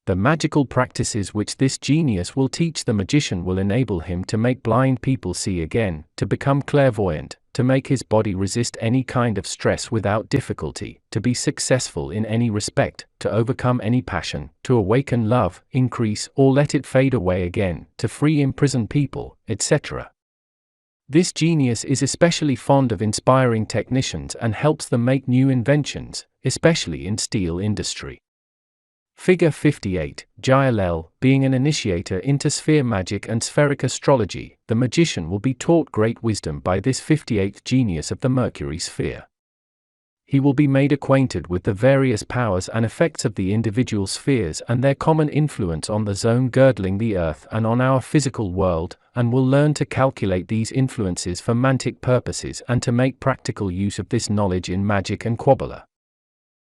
Speaker 1: The magical practices which this genius will teach the magician will enable him to make blind people see again, to become clairvoyant, to make his body resist any kind of stress without difficulty, to be successful in any respect, to overcome any passion, to awaken love, increase or let it fade away again, to free imprisoned people, etc. This genius is especially fond of inspiring technicians and helps them make new inventions, especially in steel industry. Figure 58, Jaelel, being an initiator into sphere magic and spheric astrology, the magician will be taught great wisdom by this 58th genius of the Mercury sphere. He will be made acquainted with the various powers and effects of the individual spheres and their common influence on the zone girdling the Earth and on our physical world, and will learn to calculate these influences for mantic purposes and to make practical use of this knowledge in magic and Kabbalah.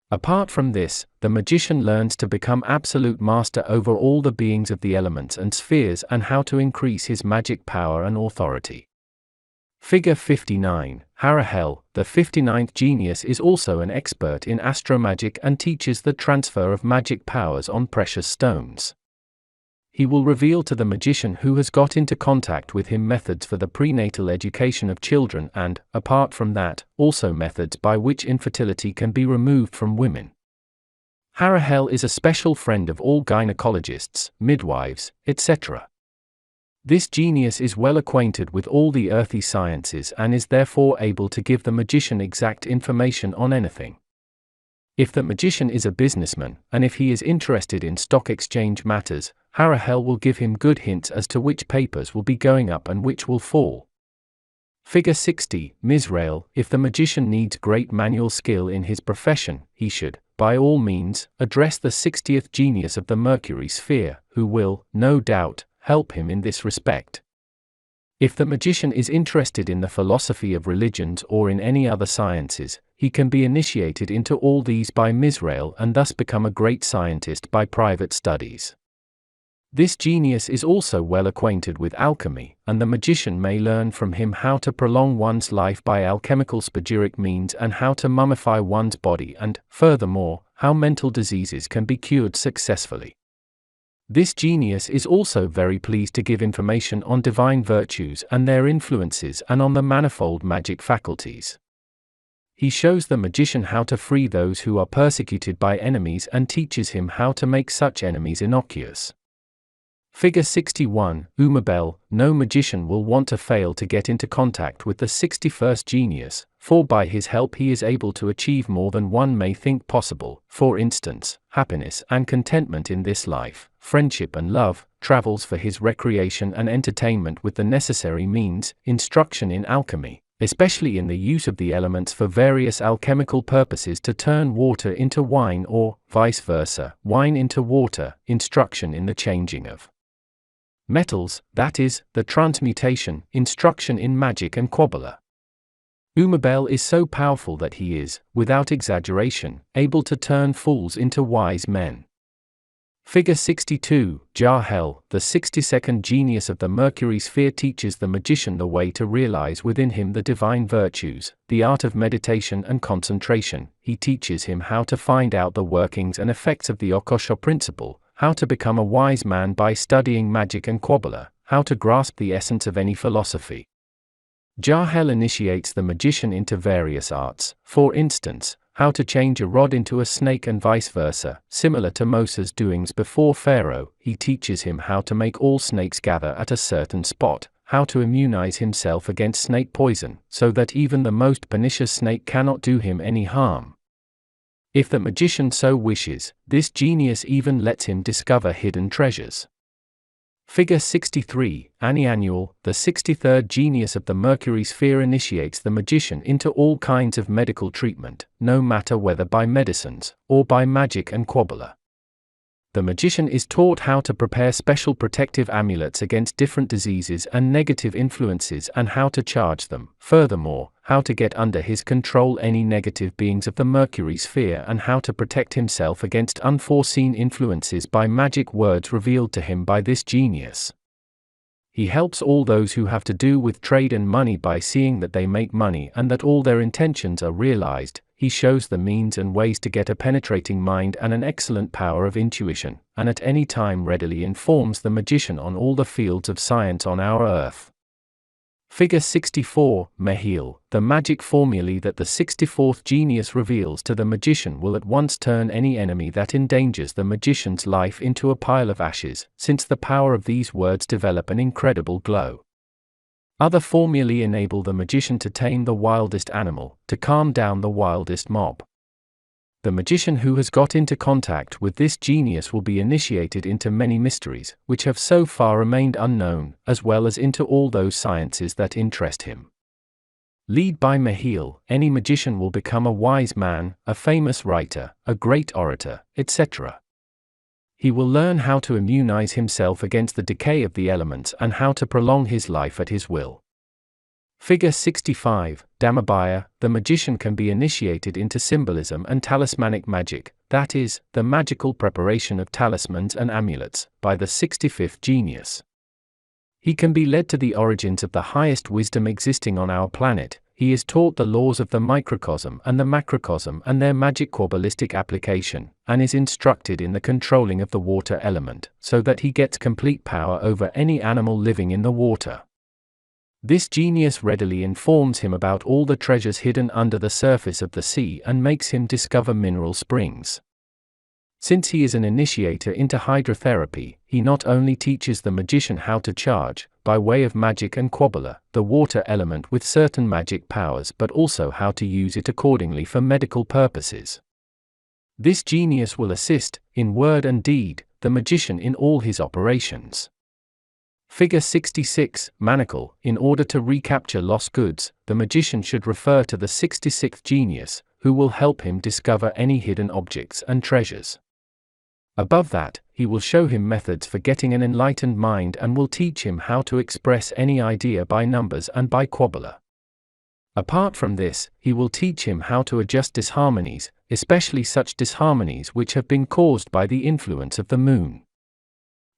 Speaker 1: Apart from this, the magician learns to become absolute master over all the beings of the elements and spheres and how to increase his magic power and authority. Figure 59, Harahel, the 59th genius is also an expert in astromagic and teaches the transfer of magic powers on precious stones. He will reveal to the magician who has got into contact with him methods for the prenatal education of children and, apart from that, also methods by which infertility can be removed from women. Harahel is a special friend of all gynecologists, midwives, etc. This genius is well acquainted with all the earthy sciences and is therefore able to give the magician exact information on anything. If the magician is a businessman, and if he is interested in stock exchange matters, Harahel will give him good hints as to which papers will be going up and which will fall. Figure 60, Mizrael, if the magician needs great manual skill in his profession, he should, by all means, address the 60th genius of the Mercury sphere, who will, no doubt, help him in this respect. If the magician is interested in the philosophy of religions or in any other sciences, he can be initiated into all these by Mizrael and thus become a great scientist by private studies. This genius is also well acquainted with alchemy, and the magician may learn from him how to prolong one's life by alchemical spagyric means and how to mummify one's body and, furthermore, how mental diseases can be cured successfully. This genius is also very pleased to give information on divine virtues and their influences and on the manifold magic faculties. He shows the magician how to free those who are persecuted by enemies and teaches him how to make such enemies innocuous. Figure 61, Umabel. No magician will want to fail to get into contact with the 61st genius, for by his help he is able to achieve more than one may think possible, for instance, happiness and contentment in this life, friendship and love, travels for his recreation and entertainment with the necessary means, instruction in alchemy, especially in the use of the elements for various alchemical purposes to turn water into wine or, vice versa, wine into water, instruction in the changing of metals, that is, the transmutation, instruction in magic and Kabbalah. Umabel is so powerful that he is, without exaggeration, able to turn fools into wise men. Figure 62, Jahel. The 62nd genius of the Mercury sphere teaches the magician the way to realize within him the divine virtues, the art of meditation and concentration. He teaches him how to find out the workings and effects of the Akashic principle, how to become a wise man by studying magic and Kabbalah, how to grasp the essence of any philosophy. Jahel initiates the magician into various arts, for instance, how to change a rod into a snake and vice versa, similar to Moses' doings before Pharaoh. He teaches him how to make all snakes gather at a certain spot, how to immunize himself against snake poison, so that even the most pernicious snake cannot do him any harm. If the magician so wishes, this genius even lets him discover hidden treasures. Figure 63, Aniannual. The 63rd genius of the Mercury sphere initiates the magician into all kinds of medical treatment, no matter whether by medicines, or by magic and Kabbalah. The magician is taught how to prepare special protective amulets against different diseases and negative influences and how to charge them, furthermore, how to get under his control any negative beings of the Mercury sphere and how to protect himself against unforeseen influences by magic words revealed to him by this genius. He helps all those who have to do with trade and money by seeing that they make money and that all their intentions are realized. He shows the means and ways to get a penetrating mind and an excellent power of intuition, and at any time readily informs the magician on all the fields of science on our earth. Figure 64, Mehil. The magic formulae that the 64th genius reveals to the magician will at once turn any enemy that endangers the magician's life into a pile of ashes, since the power of these words develop an incredible glow. Other formulae enable the magician to tame the wildest animal, to calm down the wildest mob. The magician who has got into contact with this genius will be initiated into many mysteries, which have so far remained unknown, as well as into all those sciences that interest him. Led by Mehil, any magician will become a wise man, a famous writer, a great orator, etc. He will learn how to immunize himself against the decay of the elements and how to prolong his life at his will. Figure 65, Damabaya. The magician can be initiated into symbolism and talismanic magic, that is, the magical preparation of talismans and amulets, by the 65th genius. He can be led to the origins of the highest wisdom existing on our planet. He is taught the laws of the microcosm and the macrocosm and their magic Kabbalistic application, and is instructed in the controlling of the water element, so that he gets complete power over any animal living in the water. This genius readily informs him about all the treasures hidden under the surface of the sea and makes him discover mineral springs. Since he is an initiator into hydrotherapy, he not only teaches the magician how to charge, by way of magic and Kabbalah, the water element with certain magic powers but also how to use it accordingly for medical purposes. This genius will assist, in word and deed, the magician in all his operations. Figure 66, Manacle. In order to recapture lost goods, the magician should refer to the 66th genius, who will help him discover any hidden objects and treasures. Above that, he will show him methods for getting an enlightened mind and will teach him how to express any idea by numbers and by Kabbalah. Apart from this, he will teach him how to adjust disharmonies, especially such disharmonies which have been caused by the influence of the moon.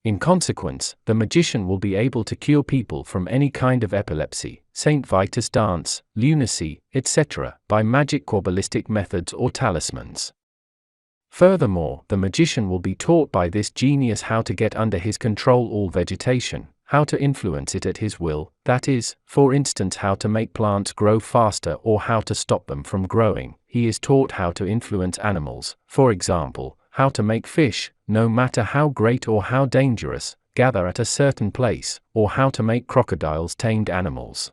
Speaker 1: In consequence, the magician will be able to cure people from any kind of epilepsy, St. Vitus dance, lunacy, etc., by magic Kabbalistic methods or talismans. Furthermore, the magician will be taught by this genius how to get under his control all vegetation, how to influence it at his will, that is, for instance how to make plants grow faster or how to stop them from growing. He is taught how to influence animals, for example, how to make fish, no matter how great or how dangerous, gather at a certain place, or how to make crocodiles tamed animals.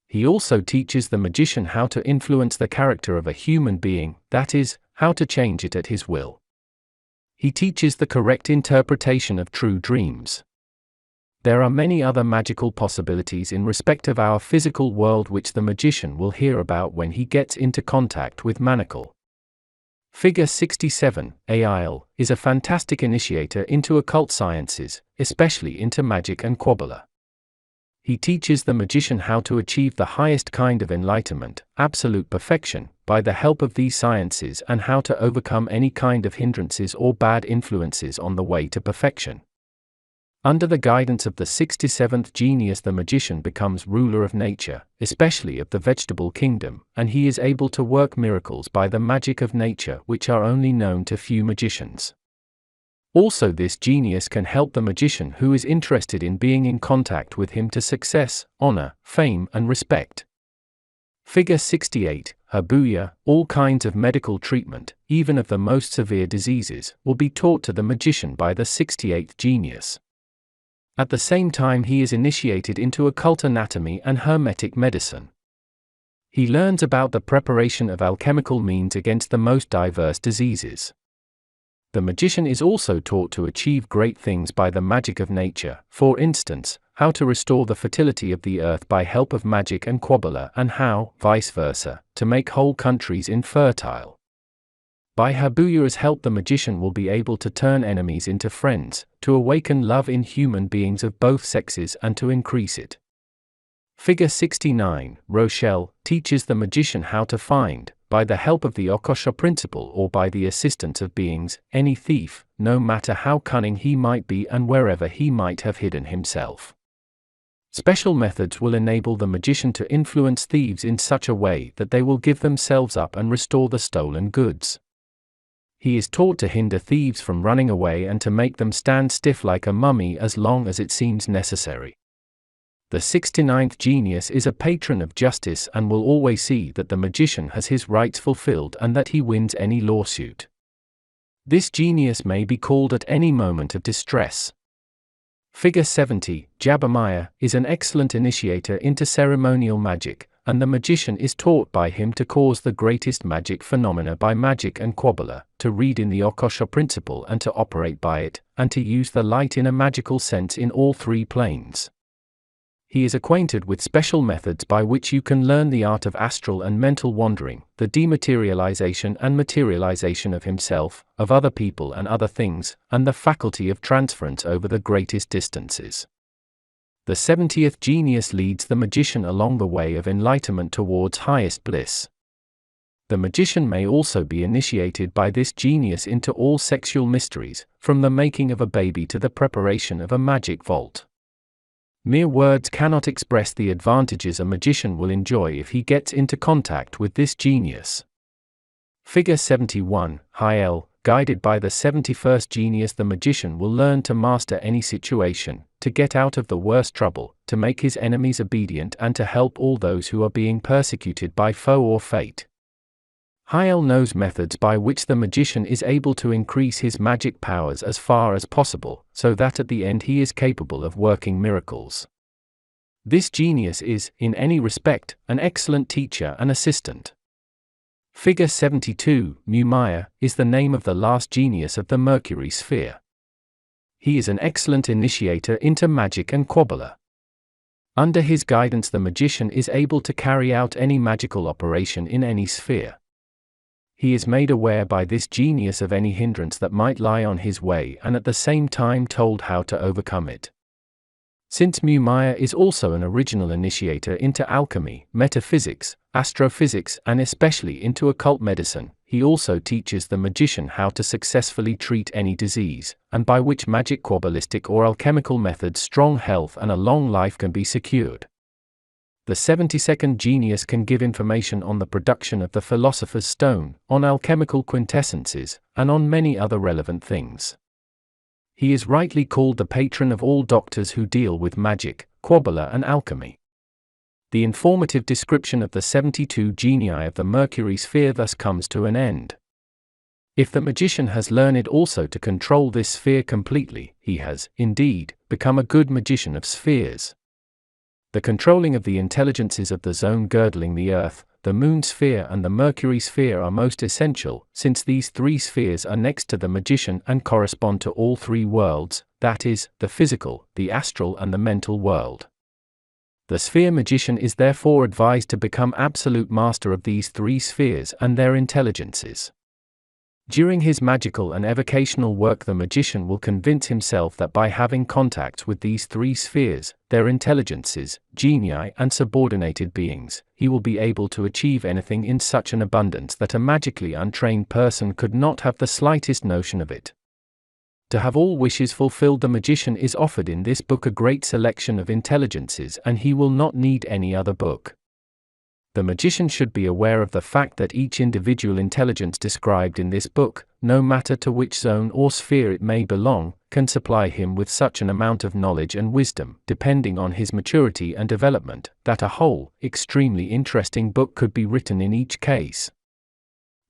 Speaker 1: He also teaches the magician how to influence the character of a human being, that is, how to change it at his will. He teaches the correct interpretation of true dreams. There are many other magical possibilities in respect of our physical world which the magician will hear about when he gets into contact with Manacle. Figure 67, Ail, is a fantastic initiator into occult sciences, especially into magic and Kabbalah. He teaches the magician how to achieve the highest kind of enlightenment, absolute perfection, by the help of these sciences and how to overcome any kind of hindrances or bad influences on the way to perfection. Under the guidance of the 67th genius, the magician becomes ruler of nature, especially of the vegetable kingdom, and he is able to work miracles by the magic of nature which are only known to few magicians. Also, this genius can help the magician who is interested in being in contact with him to success, honor, fame, and respect. Figure 68, Habuya, all kinds of medical treatment, even of the most severe diseases, will be taught to the magician by the 68th genius. At the same time, he is initiated into occult anatomy and Hermetic medicine. He learns about the preparation of alchemical means against the most diverse diseases. The magician is also taught to achieve great things by the magic of nature, for instance, how to restore the fertility of the earth by help of magic and Kabbalah, and how, vice versa, to make whole countries infertile. By Habuya's help, the magician will be able to turn enemies into friends, to awaken love in human beings of both sexes and to increase it. Figure 69, Rochelle, teaches the magician how to find, by the help of the Akashic principle or by the assistance of beings, any thief, no matter how cunning he might be and wherever he might have hidden himself. Special methods will enable the magician to influence thieves in such a way that they will give themselves up and restore the stolen goods. He is taught to hinder thieves from running away and to make them stand stiff like a mummy as long as it seems necessary. The 69th genius is a patron of justice and will always see that the magician has his rights fulfilled and that he wins any lawsuit. This genius may be called at any moment of distress. Figure 70, Jabamaya, is an excellent initiator into ceremonial magic, and the magician is taught by him to cause the greatest magic phenomena by magic and Kabbalah, to read in the Akasha principle and to operate by it, and to use the light in a magical sense in all three planes. He is acquainted with special methods by which you can learn the art of astral and mental wandering, the dematerialization and materialization of himself, of other people and other things, and the faculty of transference over the greatest distances. The 70th genius leads the magician along the way of enlightenment towards highest bliss. The magician may also be initiated by this genius into all sexual mysteries, from the making of a baby to the preparation of a magic vault. Mere words cannot express the advantages a magician will enjoy if he gets into contact with this genius. Figure 71, Hiel, guided by the 71st genius, the magician will learn to master any situation, to get out of the worst trouble, to make his enemies obedient and to help all those who are being persecuted by foe or fate. Hiel knows methods by which the magician is able to increase his magic powers as far as possible, so that at the end he is capable of working miracles. This genius is, in any respect, an excellent teacher and assistant. Figure 72, Mumaya, is the name of the last genius of the Mercury sphere. He is an excellent initiator into magic and Kabbalah. Under his guidance, the magician is able to carry out any magical operation in any sphere. He is made aware by this genius of any hindrance that might lie on his way and at the same time told how to overcome it. Since Mumaya is also an original initiator into alchemy, metaphysics, astrophysics, and especially into occult medicine, he also teaches the magician how to successfully treat any disease, and by which magic Kabbalistic or alchemical methods strong health and a long life can be secured. The 72nd genius can give information on the production of the philosopher's stone, on alchemical quintessences, and on many other relevant things. He is rightly called the patron of all doctors who deal with magic, Kabbalah and alchemy. The informative description of the 72 genii of the Mercury sphere thus comes to an end. If the magician has learned also to control this sphere completely, he has, indeed, become a good magician of spheres. The controlling of the intelligences of the zone girdling the Earth, the Moon sphere and the Mercury sphere are most essential, since these three spheres are next to the magician and correspond to all three worlds, that is, the physical, the astral and the mental world. The sphere magician is therefore advised to become absolute master of these three spheres and their intelligences. During his magical and evocational work, the magician will convince himself that by having contact with these three spheres, their intelligences, genii and subordinated beings, he will be able to achieve anything in such an abundance that a magically untrained person could not have the slightest notion of it. To have all wishes fulfilled, the magician is offered in this book a great selection of intelligences, and he will not need any other book. The magician should be aware of the fact that each individual intelligence described in this book, no matter to which zone or sphere it may belong, can supply him with such an amount of knowledge and wisdom, depending on his maturity and development, that a whole, extremely interesting book could be written in each case.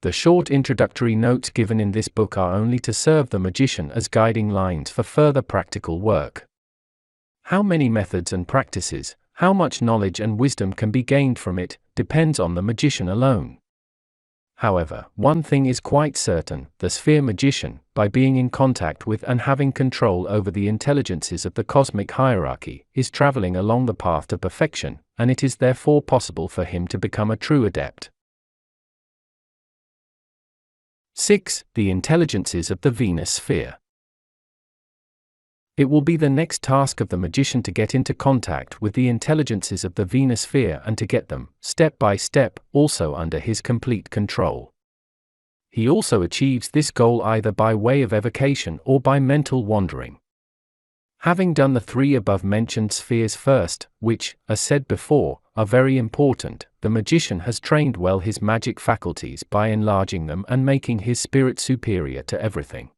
Speaker 1: The short introductory notes given in this book are only to serve the magician as guiding lines for further practical work. How many methods and practices, how much knowledge and wisdom can be gained from it, depends on the magician alone. However, one thing is quite certain: the sphere magician, by being in contact with and having control over the intelligences of the cosmic hierarchy, is traveling along the path to perfection, and it is therefore possible for him to become a true adept. 6. The intelligences of the Venus sphere. It will be the next task of the magician to get into contact with the intelligences of the Venus sphere and to get them, step by step, also under his complete control. He also achieves this goal either by way of evocation or by mental wandering. Having done the three above-mentioned spheres first, which, as said before, are very important, the magician has trained well his magic faculties by enlarging them and making his spirit superior to everything.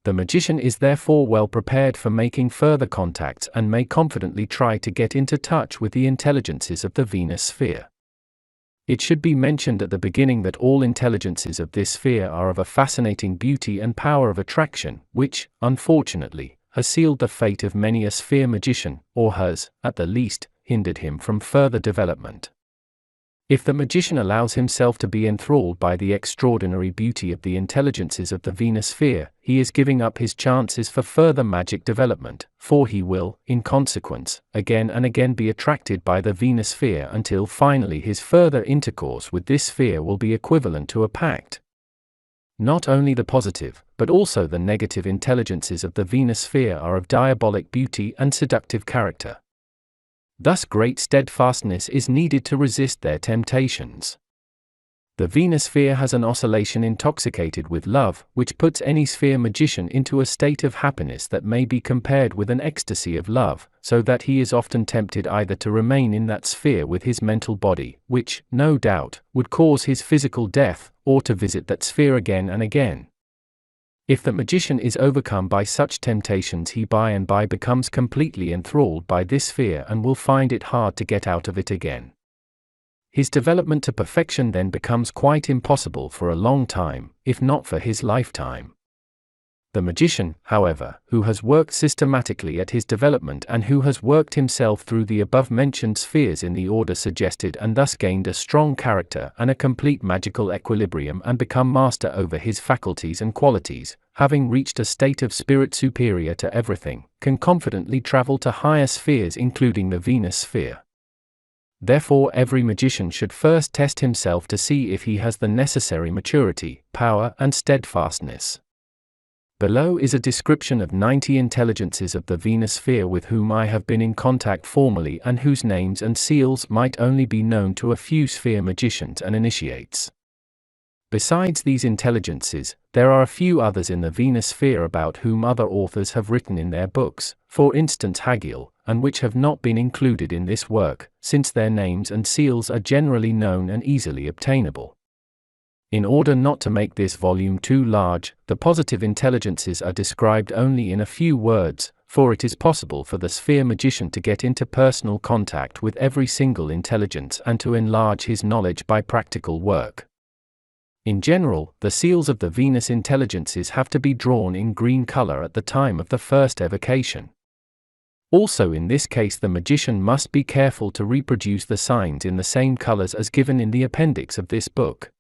Speaker 1: The magician is therefore well prepared for making further contacts and may confidently try to get into touch with the intelligences of the Venus sphere. It should be mentioned at the beginning that all intelligences of this sphere are of a fascinating beauty and power of attraction, which, unfortunately, has sealed the fate of many a sphere magician, or has, at the least, hindered him from further development. If the magician allows himself to be enthralled by the extraordinary beauty of the intelligences of the Venus sphere, he is giving up his chances for further magic development, for he will, in consequence, again and again be attracted by the Venus sphere until finally his further intercourse with this sphere will be equivalent to a pact. Not only the positive, but also the negative intelligences of the Venus sphere are of diabolic beauty and seductive character. Thus great steadfastness is needed to resist their temptations. The Venus sphere has an oscillation intoxicated with love, which puts any sphere magician into a state of happiness that may be compared with an ecstasy of love, so that he is often tempted either to remain in that sphere with his mental body, which, no doubt, would cause his physical death, or to visit that sphere again and again. If the magician is overcome by such temptations, he by and by becomes completely enthralled by this sphere and will find it hard to get out of it again. His development to perfection then becomes quite impossible for a long time, if not for his lifetime. The magician, however, who has worked systematically at his development and who has worked himself through the above-mentioned spheres in the order suggested and thus gained a strong character and a complete magical equilibrium and become master over his faculties and qualities, having reached a state of spirit superior to everything, can confidently travel to higher spheres including the Venus sphere. Therefore, every magician should first test himself to see if he has the necessary maturity, power, and steadfastness. Below is a description of 90 intelligences of the Venus sphere with whom I have been in contact formally and whose names and seals might only be known to a few sphere magicians and initiates. Besides these intelligences, there are a few others in the Venus sphere about whom other authors have written in their books, for instance Hagil, and which have not been included in this work, since their names and seals are generally known and easily obtainable. In order not to make this volume too large, the positive intelligences are described only in a few words, for it is possible for the sphere magician to get into personal contact with every single intelligence and to enlarge his knowledge by practical work. In general, the seals of the Venus intelligences have to be drawn in green color at the time of the first evocation. Also in this case the magician must be careful to reproduce the signs in the same colors as given in the appendix of this book.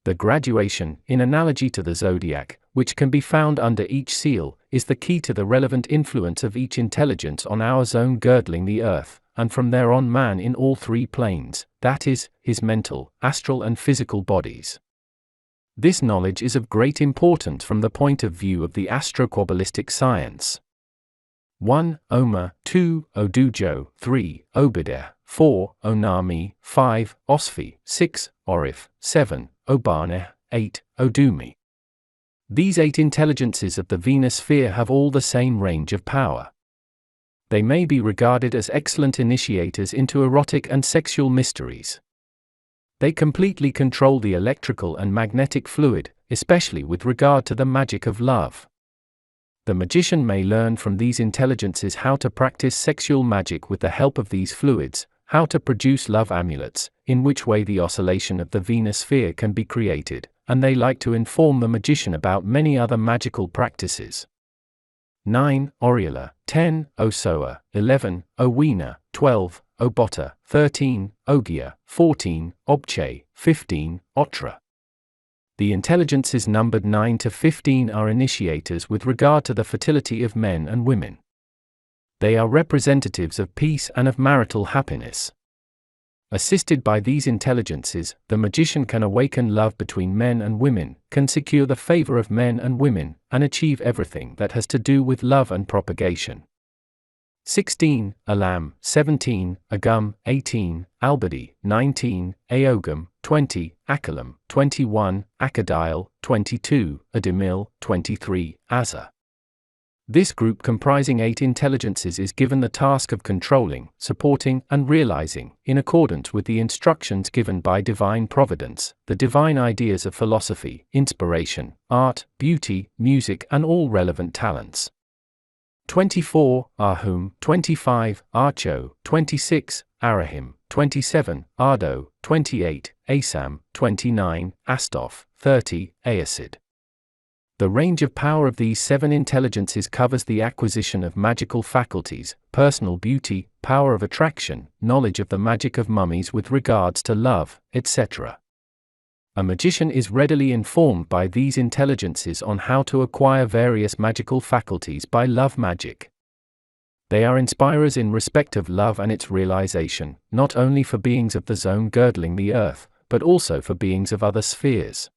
Speaker 1: The graduation, in analogy to the zodiac, which can be found under each seal, is the key to the relevant influence of each intelligence on our zone girdling the earth, and from there on man in all three planes, that is, his mental, astral and physical bodies. This knowledge is of great importance from the point of view of the astro-Kabbalistic science. 1. Oma, 2. Odujo, 3. Obadiah, 4. Onami, 5. Osfi, 6. Orif, 7. Obaneh, 8. Odumi. These 8 intelligences of the Venus sphere have all the same range of power. They may be regarded as excellent initiators into erotic and sexual mysteries. They completely control the electrical and magnetic fluid, especially with regard to the magic of love. The magician may learn from these intelligences how to practice sexual magic with the help of these fluids, how to produce love amulets, in which way the oscillation of the Venus sphere can be created, and they like to inform the magician about many other magical practices. 9. Oriela, 10. Osoa, 11. Owena, 12. Obota, 13. Ogia, 14. Obche, 15. Otra. The intelligences numbered 9 to 15 are initiators with regard to the fertility of men and women. They are representatives of peace and of marital happiness. Assisted by these intelligences, the magician can awaken love between men and women, can secure the favor of men and women, and achieve everything that has to do with love and propagation. 16. Alam, 17. Agum, 18. Albadi, 19. Aogam, 20. Akalam, 21. Akadile, 22. Adimil, 23. Asa. This group comprising 8 intelligences is given the task of controlling, supporting, and realizing, in accordance with the instructions given by divine providence, the divine ideas of philosophy, inspiration, art, beauty, music and all relevant talents. 24. Ahum, 25. Archo, 26. Arahim, 27. Ardo, 28. Asam, 29. Astof, 30. Aesid. The range of power of these 7 intelligences covers the acquisition of magical faculties, personal beauty, power of attraction, knowledge of the magic of mummies with regards to love, etc. A magician is readily informed by these intelligences on how to acquire various magical faculties by love magic. They are inspirers in respect of love and its realization, not only for beings of the zone girdling the earth, but also for beings of other spheres.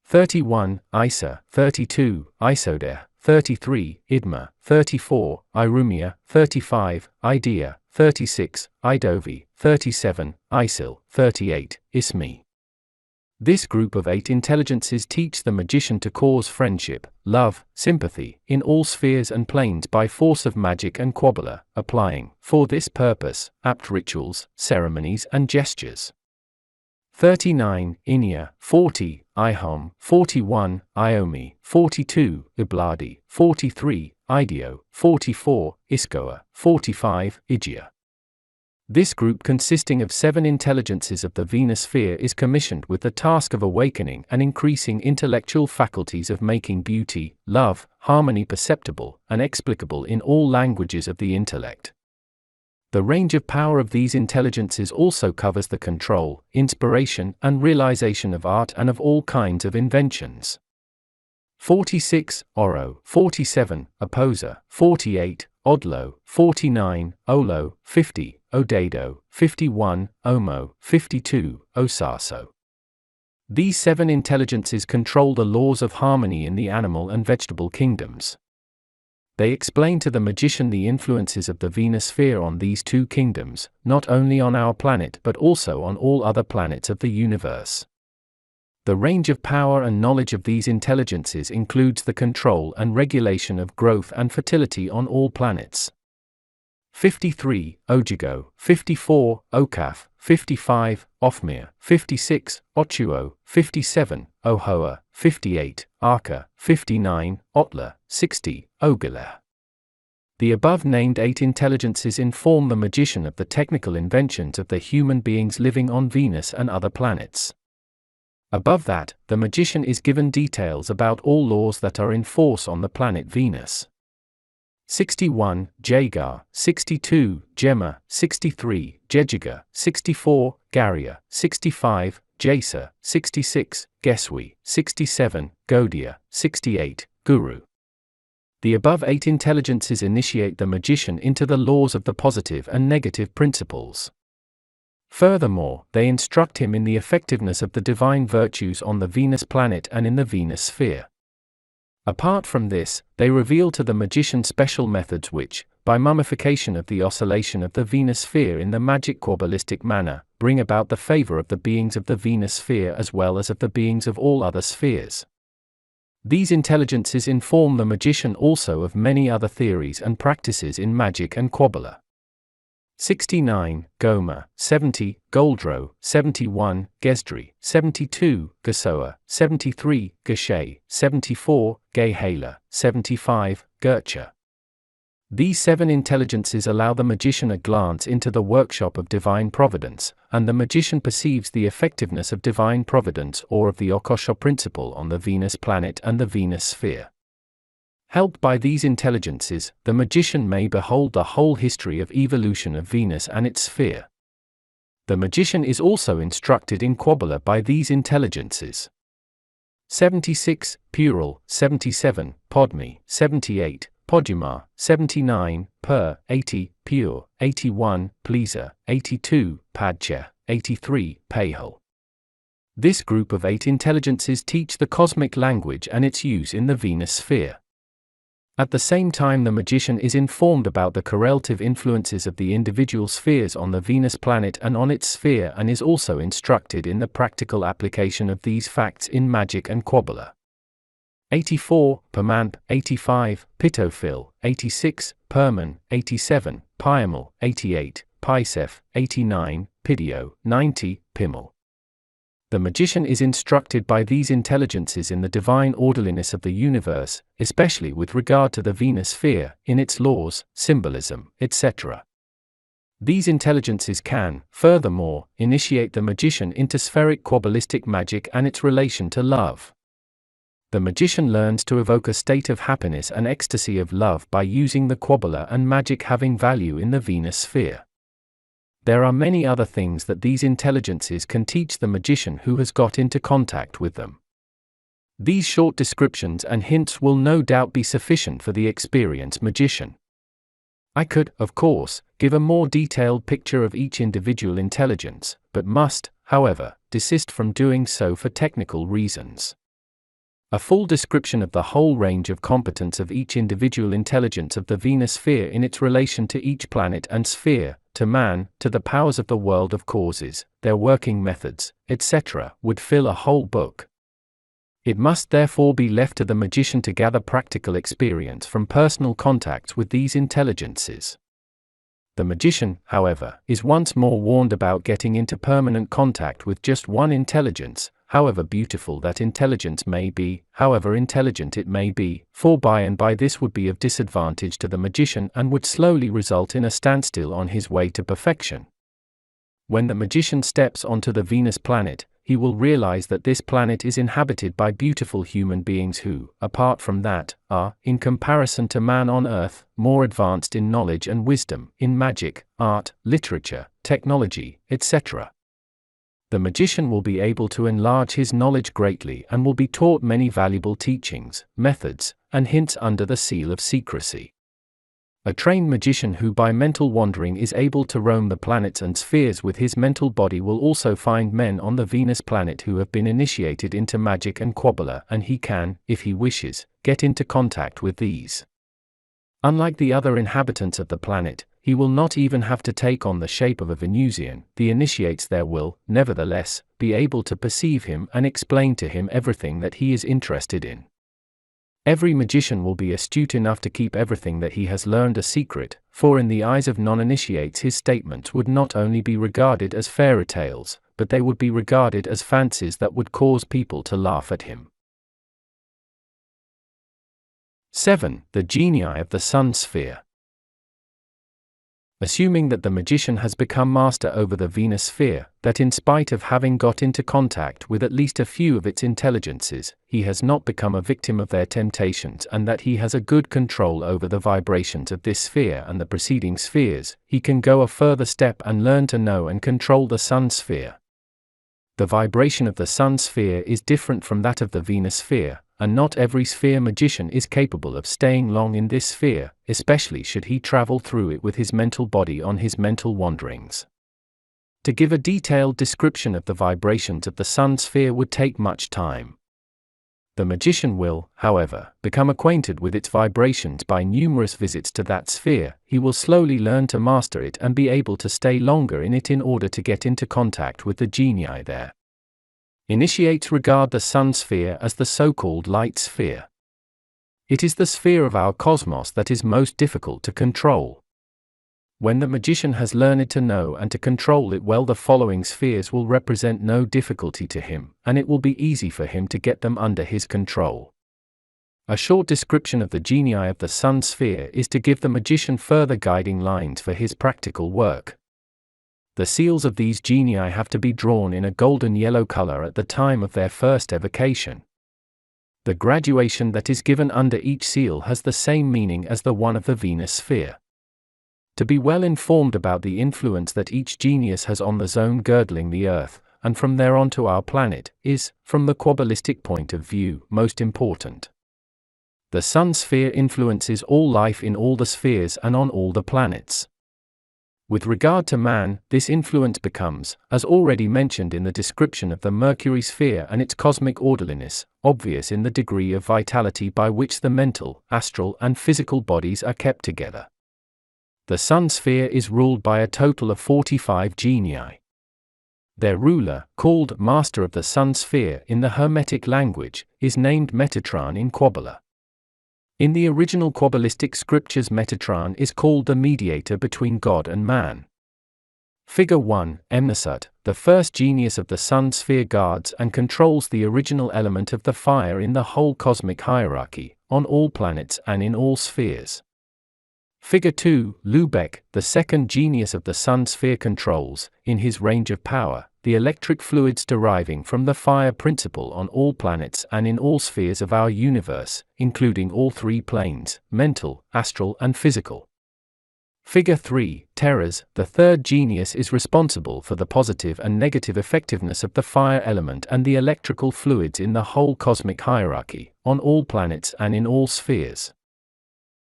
Speaker 1: 31. Isa, 32. Isodeh, 33. Idma, 34. Irumia, 35. Idea, 36. Idovi, 37. Isil, 38. Ismi. This group of 8 intelligences teach the magician to cause friendship, love, sympathy, in all spheres and planes by force of magic and Kabbalah, applying, for this purpose, apt rituals, ceremonies and gestures. 39. Inia, 40. Ihom, 41. Iomi, 42. Ibladi, 43. Idio, 44. Iskoa, 45. Igia. This group consisting of 7 intelligences of the Venus sphere is commissioned with the task of awakening and increasing intellectual faculties of making beauty, love, harmony perceptible and explicable in all languages of the intellect. The range of power of these intelligences also covers the control, inspiration and realization of art and of all kinds of inventions. 46. Oro, 47. Opposer, 48. Odlo, 49. Olo, 50. Odedo, 51, Omo, 52, Osaso. These 7 intelligences control the laws of harmony in the animal and vegetable kingdoms. They explain to the magician the influences of the Venus sphere on these 2 kingdoms, not only on our planet but also on all other planets of the universe. The range of power and knowledge of these intelligences includes the control and regulation of growth and fertility on all planets. 53, Ojigo, 54, Okaf, 55, Ophmir, 56, Ochuo, 57, Ohoa, 58, Arka, 59, Otla, 60, Ogila. The above-named 8 intelligences inform the magician of the technical inventions of the human beings living on Venus and other planets. Above that, the magician is given details about all laws that are in force on the planet Venus. 61, Jagar, 62, Gemma, 63, Jejiga, 64, Garia, 65, Jasa, 66, Geswi, 67, Godia, 68, Guru. The above 8 intelligences initiate the magician into the laws of the positive and negative principles. Furthermore, they instruct him in the effectiveness of the divine virtues on the Venus planet and in the Venus sphere. Apart from this, they reveal to the magician special methods which, by mummification of the oscillation of the Venus sphere in the magic Kabbalistic manner, bring about the favor of the beings of the Venus sphere as well as of the beings of all other spheres. These intelligences inform the magician also of many other theories and practices in magic and Kabbalah. 69, Goma, 70, Goldro, 71, Gesdri, 72, Gasoa, 73, Geshe, 74, Gehala, 75, Gercha. These 7 intelligences allow the magician a glance into the workshop of divine providence, and the magician perceives the effectiveness of divine providence or of the Akashic principle on the Venus planet and the Venus sphere. Helped by these intelligences, the magician may behold the whole history of evolution of Venus and its sphere. The magician is also instructed in Kabbalah by these intelligences. 76, Pural, 77, Podmi, 78, Podumar, 79, Per, 80, Pure, 81, Pleaser, 82, Padcha, 83, Pahal. This group of 8 intelligences teach the cosmic language and its use in the Venus sphere. At the same time, the magician is informed about the correlative influences of the individual spheres on the Venus planet and on its sphere, and is also instructed in the practical application of these facts in magic and Kabbalah. 84, Permamp, 85, Pitophil, 86, Perman, 87, Piamal, 88, Pisef, 89, Pidio, 90, Pimal. The magician is instructed by these intelligences in the divine orderliness of the universe, especially with regard to the Venus sphere, in its laws, symbolism, etc. These intelligences can, furthermore, initiate the magician into spheric Kabbalistic magic and its relation to love. The magician learns to evoke a state of happiness and ecstasy of love by using the Kabbalah and magic having value in the Venus sphere. There are many other things that these intelligences can teach the magician who has got into contact with them. These short descriptions and hints will no doubt be sufficient for the experienced magician. I could, of course, give a more detailed picture of each individual intelligence, but must, however, desist from doing so for technical reasons. A full description of the whole range of competence of each individual intelligence of the Venus sphere in its relation to each planet and sphere, to man, to the powers of the world of causes, their working methods, etc., would fill a whole book. It must therefore be left to the magician to gather practical experience from personal contacts with these intelligences. The magician, however, is once more warned about getting into permanent contact with just one intelligence, however beautiful that intelligence may be, however intelligent it may be, for by and by this would be of disadvantage to the magician and would slowly result in a standstill on his way to perfection. When the magician steps onto the Venus planet, he will realize that this planet is inhabited by beautiful human beings who, apart from that, are, in comparison to man on Earth, more advanced in knowledge and wisdom, in magic, art, literature, technology, etc. The magician will be able to enlarge his knowledge greatly and will be taught many valuable teachings, methods, and hints under the seal of secrecy. A trained magician who by mental wandering is able to roam the planets and spheres with his mental body will also find men on the Venus planet who have been initiated into magic and Kabbalah, and he can, if he wishes, get into contact with these. Unlike the other inhabitants of the planet, he will not even have to take on the shape of a Venusian. The initiates there will, nevertheless, be able to perceive him and explain to him everything that he is interested in. Every magician will be astute enough to keep everything that he has learned a secret, for in the eyes of non-initiates his statements would not only be regarded as fairy tales, but they would be regarded as fancies that would cause people to laugh at him. 7. The genii of the Sun Sphere. Assuming that the magician has become master over the Venus sphere, that in spite of having got into contact with at least a few of its intelligences, he has not become a victim of their temptations, and that he has a good control over the vibrations of this sphere and the preceding spheres, he can go a further step and learn to know and control the Sun sphere. The vibration of the Sun sphere is different from that of the Venus sphere, and not every sphere magician is capable of staying long in this sphere, especially should he travel through it with his mental body on his mental wanderings. To give a detailed description of the vibrations of the Sun sphere would take much time. The magician will, however, become acquainted with its vibrations by numerous visits to that sphere. He will slowly learn to master it and be able to stay longer in it in order to get into contact with the genii there. Initiates regard the Sun sphere as the so-called light sphere. It is the sphere of our cosmos that is most difficult to control. When the magician has learned to know and to control it well, the following spheres will represent no difficulty to him, and it will be easy for him to get them under his control. A short description of the genii of the Sun sphere is to give the magician further guiding lines for his practical work. The seals of these genii have to be drawn in a golden yellow color at the time of their first evocation. The graduation that is given under each seal has the same meaning as the one of the Venus sphere. To be well informed about the influence that each genius has on the zone girdling the Earth, and from there on to our planet, is, from the Kabbalistic point of view, most important. The Sun sphere influences all life in all the spheres and on all the planets. With regard to man, this influence becomes, as already mentioned in the description of the Mercury sphere and its cosmic orderliness, obvious in the degree of vitality by which the mental, astral, and physical bodies are kept together. The Sun sphere is ruled by a total of 45 genii. Their ruler, called Master of the Sun sphere in the Hermetic language, is named Metatron in Kabbalah. In the original Kabbalistic scriptures, Metatron is called the mediator between God and man. Figure 1, Emnesut, the first genius of the Sun sphere, guards and controls the original element of the fire in the whole cosmic hierarchy, on all planets and in all spheres. Figure 2, Lubeck, the second genius of the Sun sphere, controls, in his range of power, the electric fluids deriving from the fire principle on all planets and in all spheres of our universe, including all three planes, mental, astral, and physical. Figure 3, Teras, the third genius, is responsible for the positive and negative effectiveness of the fire element and the electrical fluids in the whole cosmic hierarchy, on all planets and in all spheres.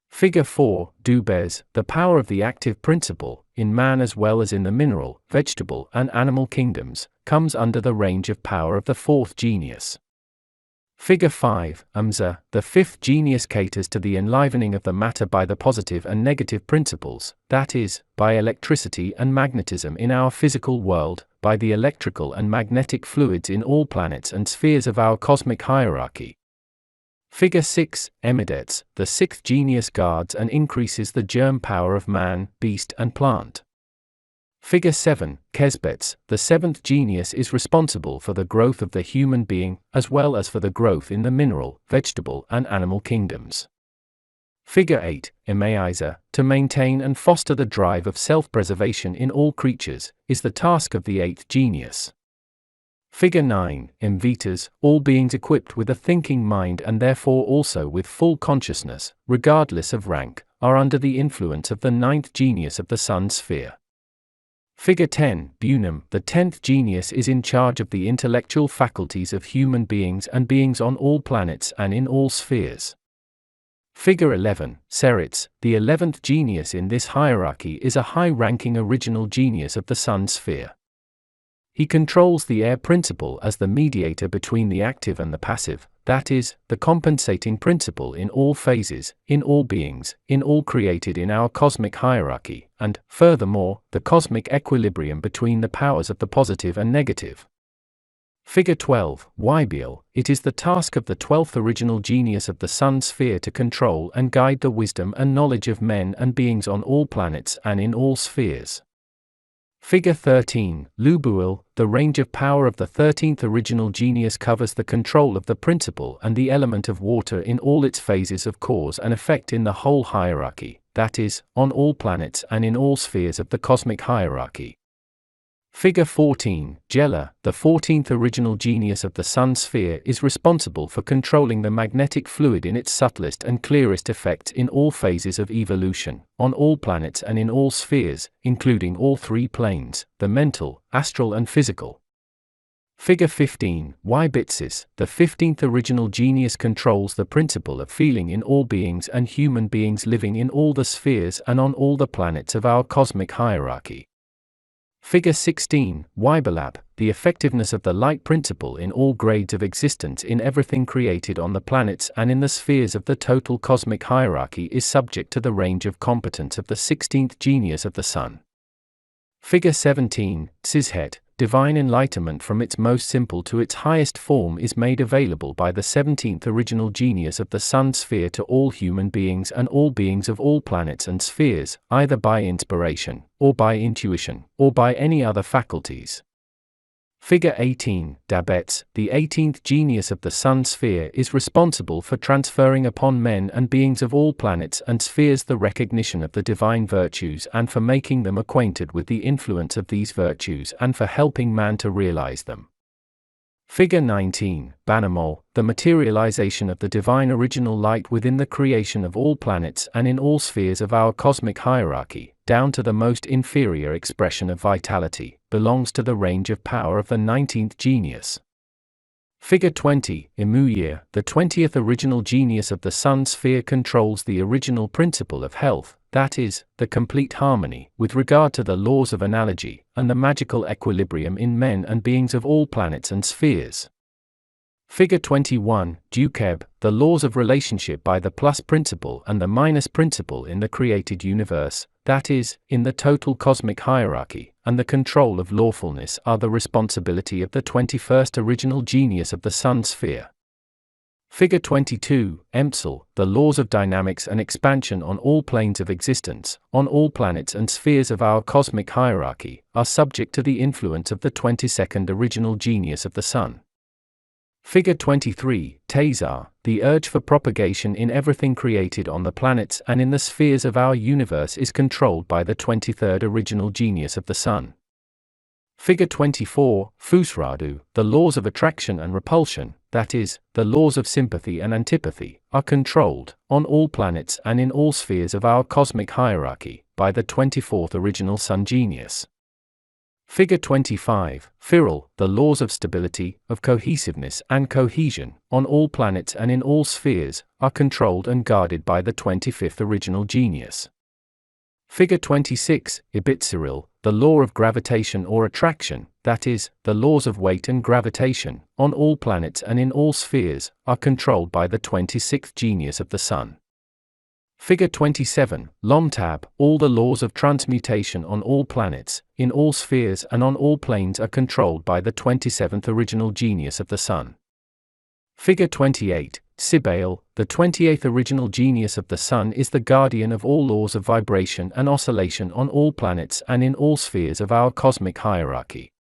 Speaker 1: Figure 4, Dubez, the power of the active principle, in man as well as in the mineral, vegetable, and animal kingdoms, comes under the range of power of the fourth genius. Figure 5, Amza, the fifth genius, caters to the enlivening of the matter by the positive and negative principles, that is, by electricity and magnetism in our physical world, by the electrical and magnetic fluids in all planets and spheres of our cosmic hierarchy. Figure 6, Emidets, the sixth genius, guards and increases the germ power of man, beast, and plant. Figure 7, Kesbets, the seventh genius, is responsible for the growth of the human being, as well as for the growth in the mineral, vegetable, and animal kingdoms. Figure 8, Emaiza, to maintain and foster the drive of self-preservation in all creatures, is the task of the eighth genius. Figure 9, Mvitas, all beings equipped with a thinking mind and therefore also with full consciousness, regardless of rank, are under the influence of the ninth genius of the Sun sphere. Figure 10, Bunam, the 10th genius, is in charge of the intellectual faculties of human beings and beings on all planets and in all spheres. Figure 11, Seritz, the 11th genius in this hierarchy, is a high-ranking original genius of the Sun sphere. He controls the air principle as the mediator between the active and the passive, that is, the compensating principle in all phases, in all beings, in all created in our cosmic hierarchy, and, furthermore, the cosmic equilibrium between the powers of the positive and negative. Figure 12, Weibiel, it is the task of the 12th original genius of the Sun sphere to control and guide the wisdom and knowledge of men and beings on all planets and in all spheres. Figure 13, Lubuel, the range of power of the 13th original genius covers the control of the principle and the element of water in all its phases of cause and effect in the whole hierarchy, that is, on all planets and in all spheres of the cosmic hierarchy. Figure 14, Jela, the 14th original genius of the Sun sphere, is responsible for controlling the magnetic fluid in its subtlest and clearest effects in all phases of evolution, on all planets and in all spheres, including all three planes, the mental, astral and physical. Figure 15, Wybitsis, the 15th original genius controls the principle of feeling in all beings and human beings living in all the spheres and on all the planets of our cosmic hierarchy. Figure 16, Wybelab, the effectiveness of the light principle in all grades of existence in everything created on the planets and in the spheres of the total cosmic hierarchy is subject to the range of competence of the 16th genius of the Sun. Figure 17, Tzizhet, divine enlightenment from its most simple to its highest form is made available by the 17th original genius of the Sun sphere to all human beings and all beings of all planets and spheres, either by inspiration, or by intuition, or by any other faculties. Figure 18, Dabetz, the 18th genius of the Sun sphere, is responsible for transferring upon men and beings of all planets and spheres the recognition of the divine virtues and for making them acquainted with the influence of these virtues and for helping man to realize them. Figure 19, Banamol, the materialization of the divine original light within the creation of all planets and in all spheres of our cosmic hierarchy, down to the most inferior expression of vitality, belongs to the range of power of the 19th genius. Figure 20, Imuyir, the 20th original genius of the Sun sphere controls the original principle of health, that is, the complete harmony, with regard to the laws of analogy, and the magical equilibrium in men and beings of all planets and spheres. Figure 21, Dukeb, the laws of relationship by the plus principle and the minus principle in the created universe, that is, in the total cosmic hierarchy, and the control of lawfulness are the responsibility of the 21st original genius of the Sun sphere. Figure 22, Emsel, the laws of dynamics and expansion on all planes of existence, on all planets and spheres of our cosmic hierarchy, are subject to the influence of the 22nd original genius of the Sun. Figure 23, Tazar, the urge for propagation in everything created on the planets and in the spheres of our universe is controlled by the 23rd original genius of the Sun. Figure 24, Fusradu, the laws of attraction and repulsion, that is, the laws of sympathy and antipathy, are controlled, on all planets and in all spheres of our cosmic hierarchy, by the 24th original Sun genius. Figure 25, Firal, the laws of stability, of cohesiveness and cohesion, on all planets and in all spheres, are controlled and guarded by the 25th original genius. Figure 26, Ibitziril, the law of gravitation or attraction, that is, the laws of weight and gravitation, on all planets and in all spheres, are controlled by the 26th genius of the Sun. Figure 27, Lomtab, all the laws of transmutation on all planets, in all spheres and on all planes are controlled by the 27th original genius of the Sun. Figure 28, Sibael, the 28th original genius of the Sun is the guardian of all laws of vibration and oscillation on all planets and in all spheres of our cosmic hierarchy.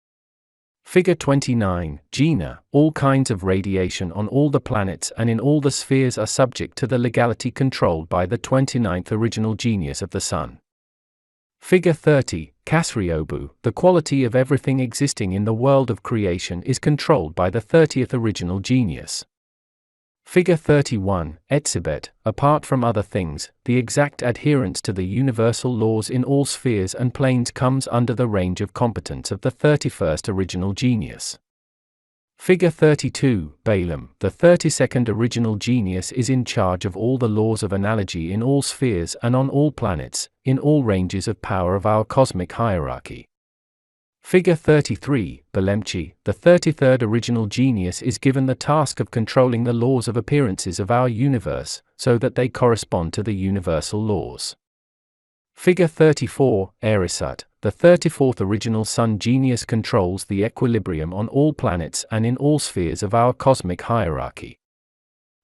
Speaker 1: Figure 29, Gina, all kinds of radiation on all the planets and in all the spheres are subject to the legality controlled by the 29th original genius of the Sun. Figure 30, Kasriobu, the quality of everything existing in the world of creation is controlled by the 30th original genius. Figure 31, Etzibet, apart from other things, the exact adherence to the universal laws in all spheres and planes comes under the range of competence of the 31st original genius. Figure 32, Balaam, the 32nd original genius, is in charge of all the laws of analogy in all spheres and on all planets, in all ranges of power of our cosmic hierarchy. Figure 33, Balemchi, the 33rd original genius, is given the task of controlling the laws of appearances of our universe, so that they correspond to the universal laws. Figure 34, Erisat, the 34th original sun genius, controls the equilibrium on all planets and in all spheres of our cosmic hierarchy.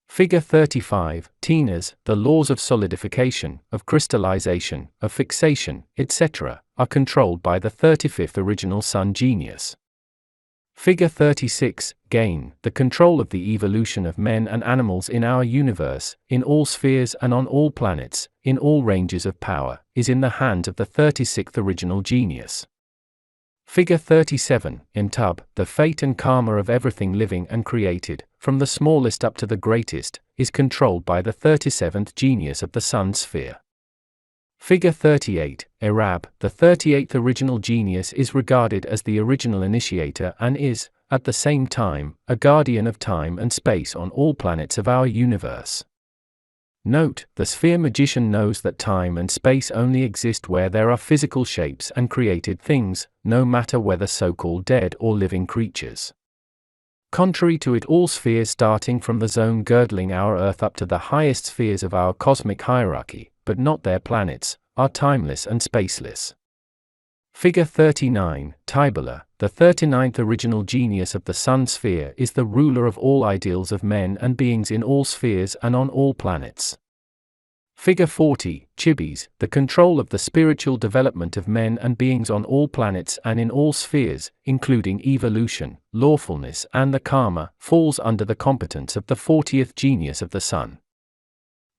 Speaker 1: Figure 35, Tinas, the laws of solidification, of crystallization, of fixation, etc., are controlled by the 35th original sun genius. Figure 36, Gain, the control of the evolution of men and animals in our universe, in all spheres and on all planets, in all ranges of power, is in the hands of the 36th original genius. Figure 37, Imtub, the fate and karma of everything living and created, from the smallest up to the greatest, is controlled by the 37th genius of the sun sphere. Figure 38, Erab, the 38th original genius, is regarded as the original initiator and is, at the same time, a guardian of time and space on all planets of our universe. Note, the sphere magician knows that time and space only exist where there are physical shapes and created things, no matter whether so-called dead or living creatures. Contrary to it, all spheres starting from the zone girdling our Earth up to the highest spheres of our cosmic hierarchy, but not their planets, are timeless and spaceless. Figure 39, Tybala, the 39th original genius of the sun sphere, is the ruler of all ideals of men and beings in all spheres and on all planets. Figure 40, Chibis, the control of the spiritual development of men and beings on all planets and in all spheres, including evolution, lawfulness and the karma, falls under the competence of the 40th genius of the sun.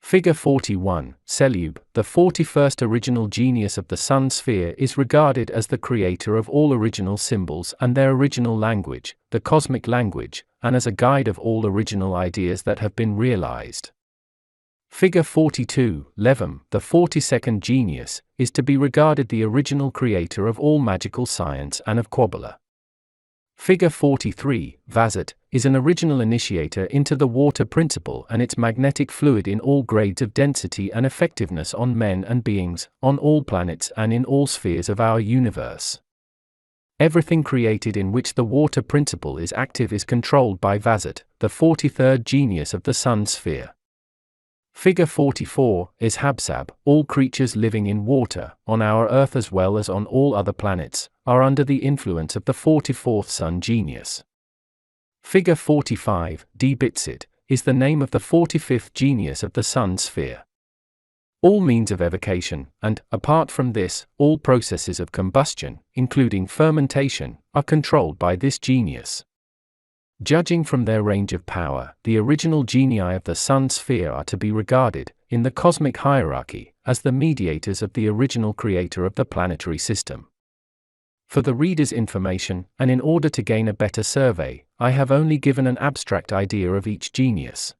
Speaker 1: Figure 41, Selub, the 41st original genius of the sun sphere, is regarded as the creator of all original symbols and their original language, the cosmic language, and as a guide of all original ideas that have been realized. Figure 42, Levum, the 42nd genius, is to be regarded the original creator of all magical science and of Kabbalah. Figure 43, Vazat, is an original initiator into the water principle and its magnetic fluid in all grades of density and effectiveness on men and beings, on all planets and in all spheres of our universe. Everything created in which the water principle is active is controlled by Vazat, the 43rd genius of the sun sphere. Figure 44 is Habsab. All creatures living in water, on our Earth as well as on all other planets, are under the influence of the 44th sun genius. Figure 45, D-Bitsit, is the name of the 45th genius of the sun sphere. All means of evocation, and, apart from this, all processes of combustion, including fermentation, are controlled by this genius. Judging from their range of power, the original genii of the sun sphere are to be regarded, in the cosmic hierarchy, as the mediators of the original creator of the planetary system. For the reader's information, and in order to gain a better survey, I have only given an abstract idea of each genius.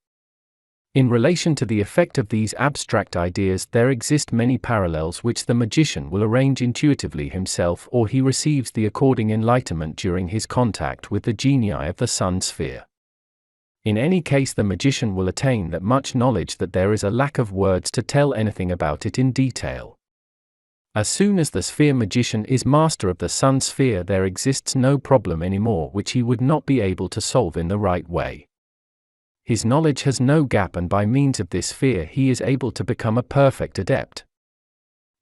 Speaker 1: In relation to the effect of these abstract ideas, there exist many parallels which the magician will arrange intuitively himself, or he receives the according enlightenment during his contact with the genii of the sun sphere. In any case, the magician will attain that much knowledge that there is a lack of words to tell anything about it in detail. As soon as the sphere magician is master of the sun sphere, there exists no problem anymore which he would not be able to solve in the right way. His knowledge has no gap, and by means of this sphere he is able to become a perfect adept.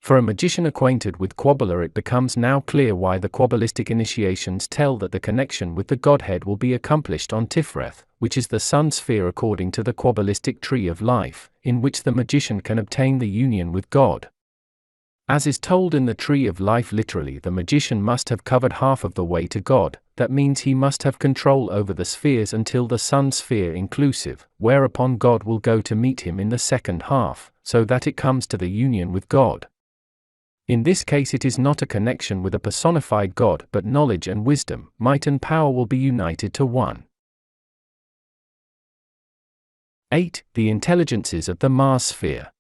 Speaker 1: For a magician acquainted with Kabbalah, it becomes now clear why the Kabbalistic initiations tell that the connection with the Godhead will be accomplished on Tifreth, which is the sun sphere according to the Kabbalistic tree of life, in which the magician can obtain the union with God. As is told in the tree of life, literally the magician must have covered half of the way to God. That means he must have control over the spheres until the sun sphere inclusive, whereupon God will go to meet him in the second half, so that it comes to the union with God. In this case it is not a connection with a personified God, but knowledge and wisdom, might and power will be united to one. 8. The intelligences of the Mars sphere.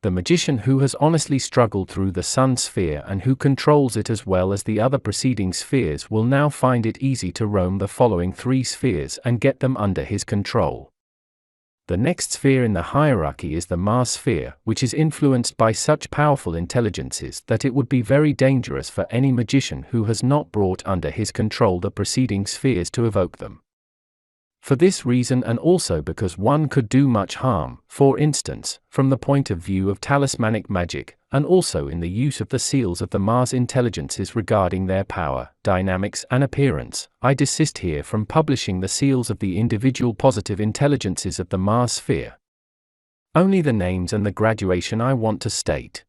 Speaker 1: The magician who has honestly struggled through the sun sphere and who controls it as well as the other preceding spheres will now find it easy to roam the following 3 spheres and get them under his control. The next sphere in the hierarchy is the Mars sphere, which is influenced by such powerful intelligences that it would be very dangerous for any magician who has not brought under his control the preceding spheres to evoke them. For this reason, and also because one could do much harm, for instance, from the point of view of talismanic magic, and also in the use of the seals of the Mars intelligences regarding their power, dynamics and appearance, I desist here from publishing the seals of the individual positive intelligences of the Mars sphere. Only the names and the graduation I want to state.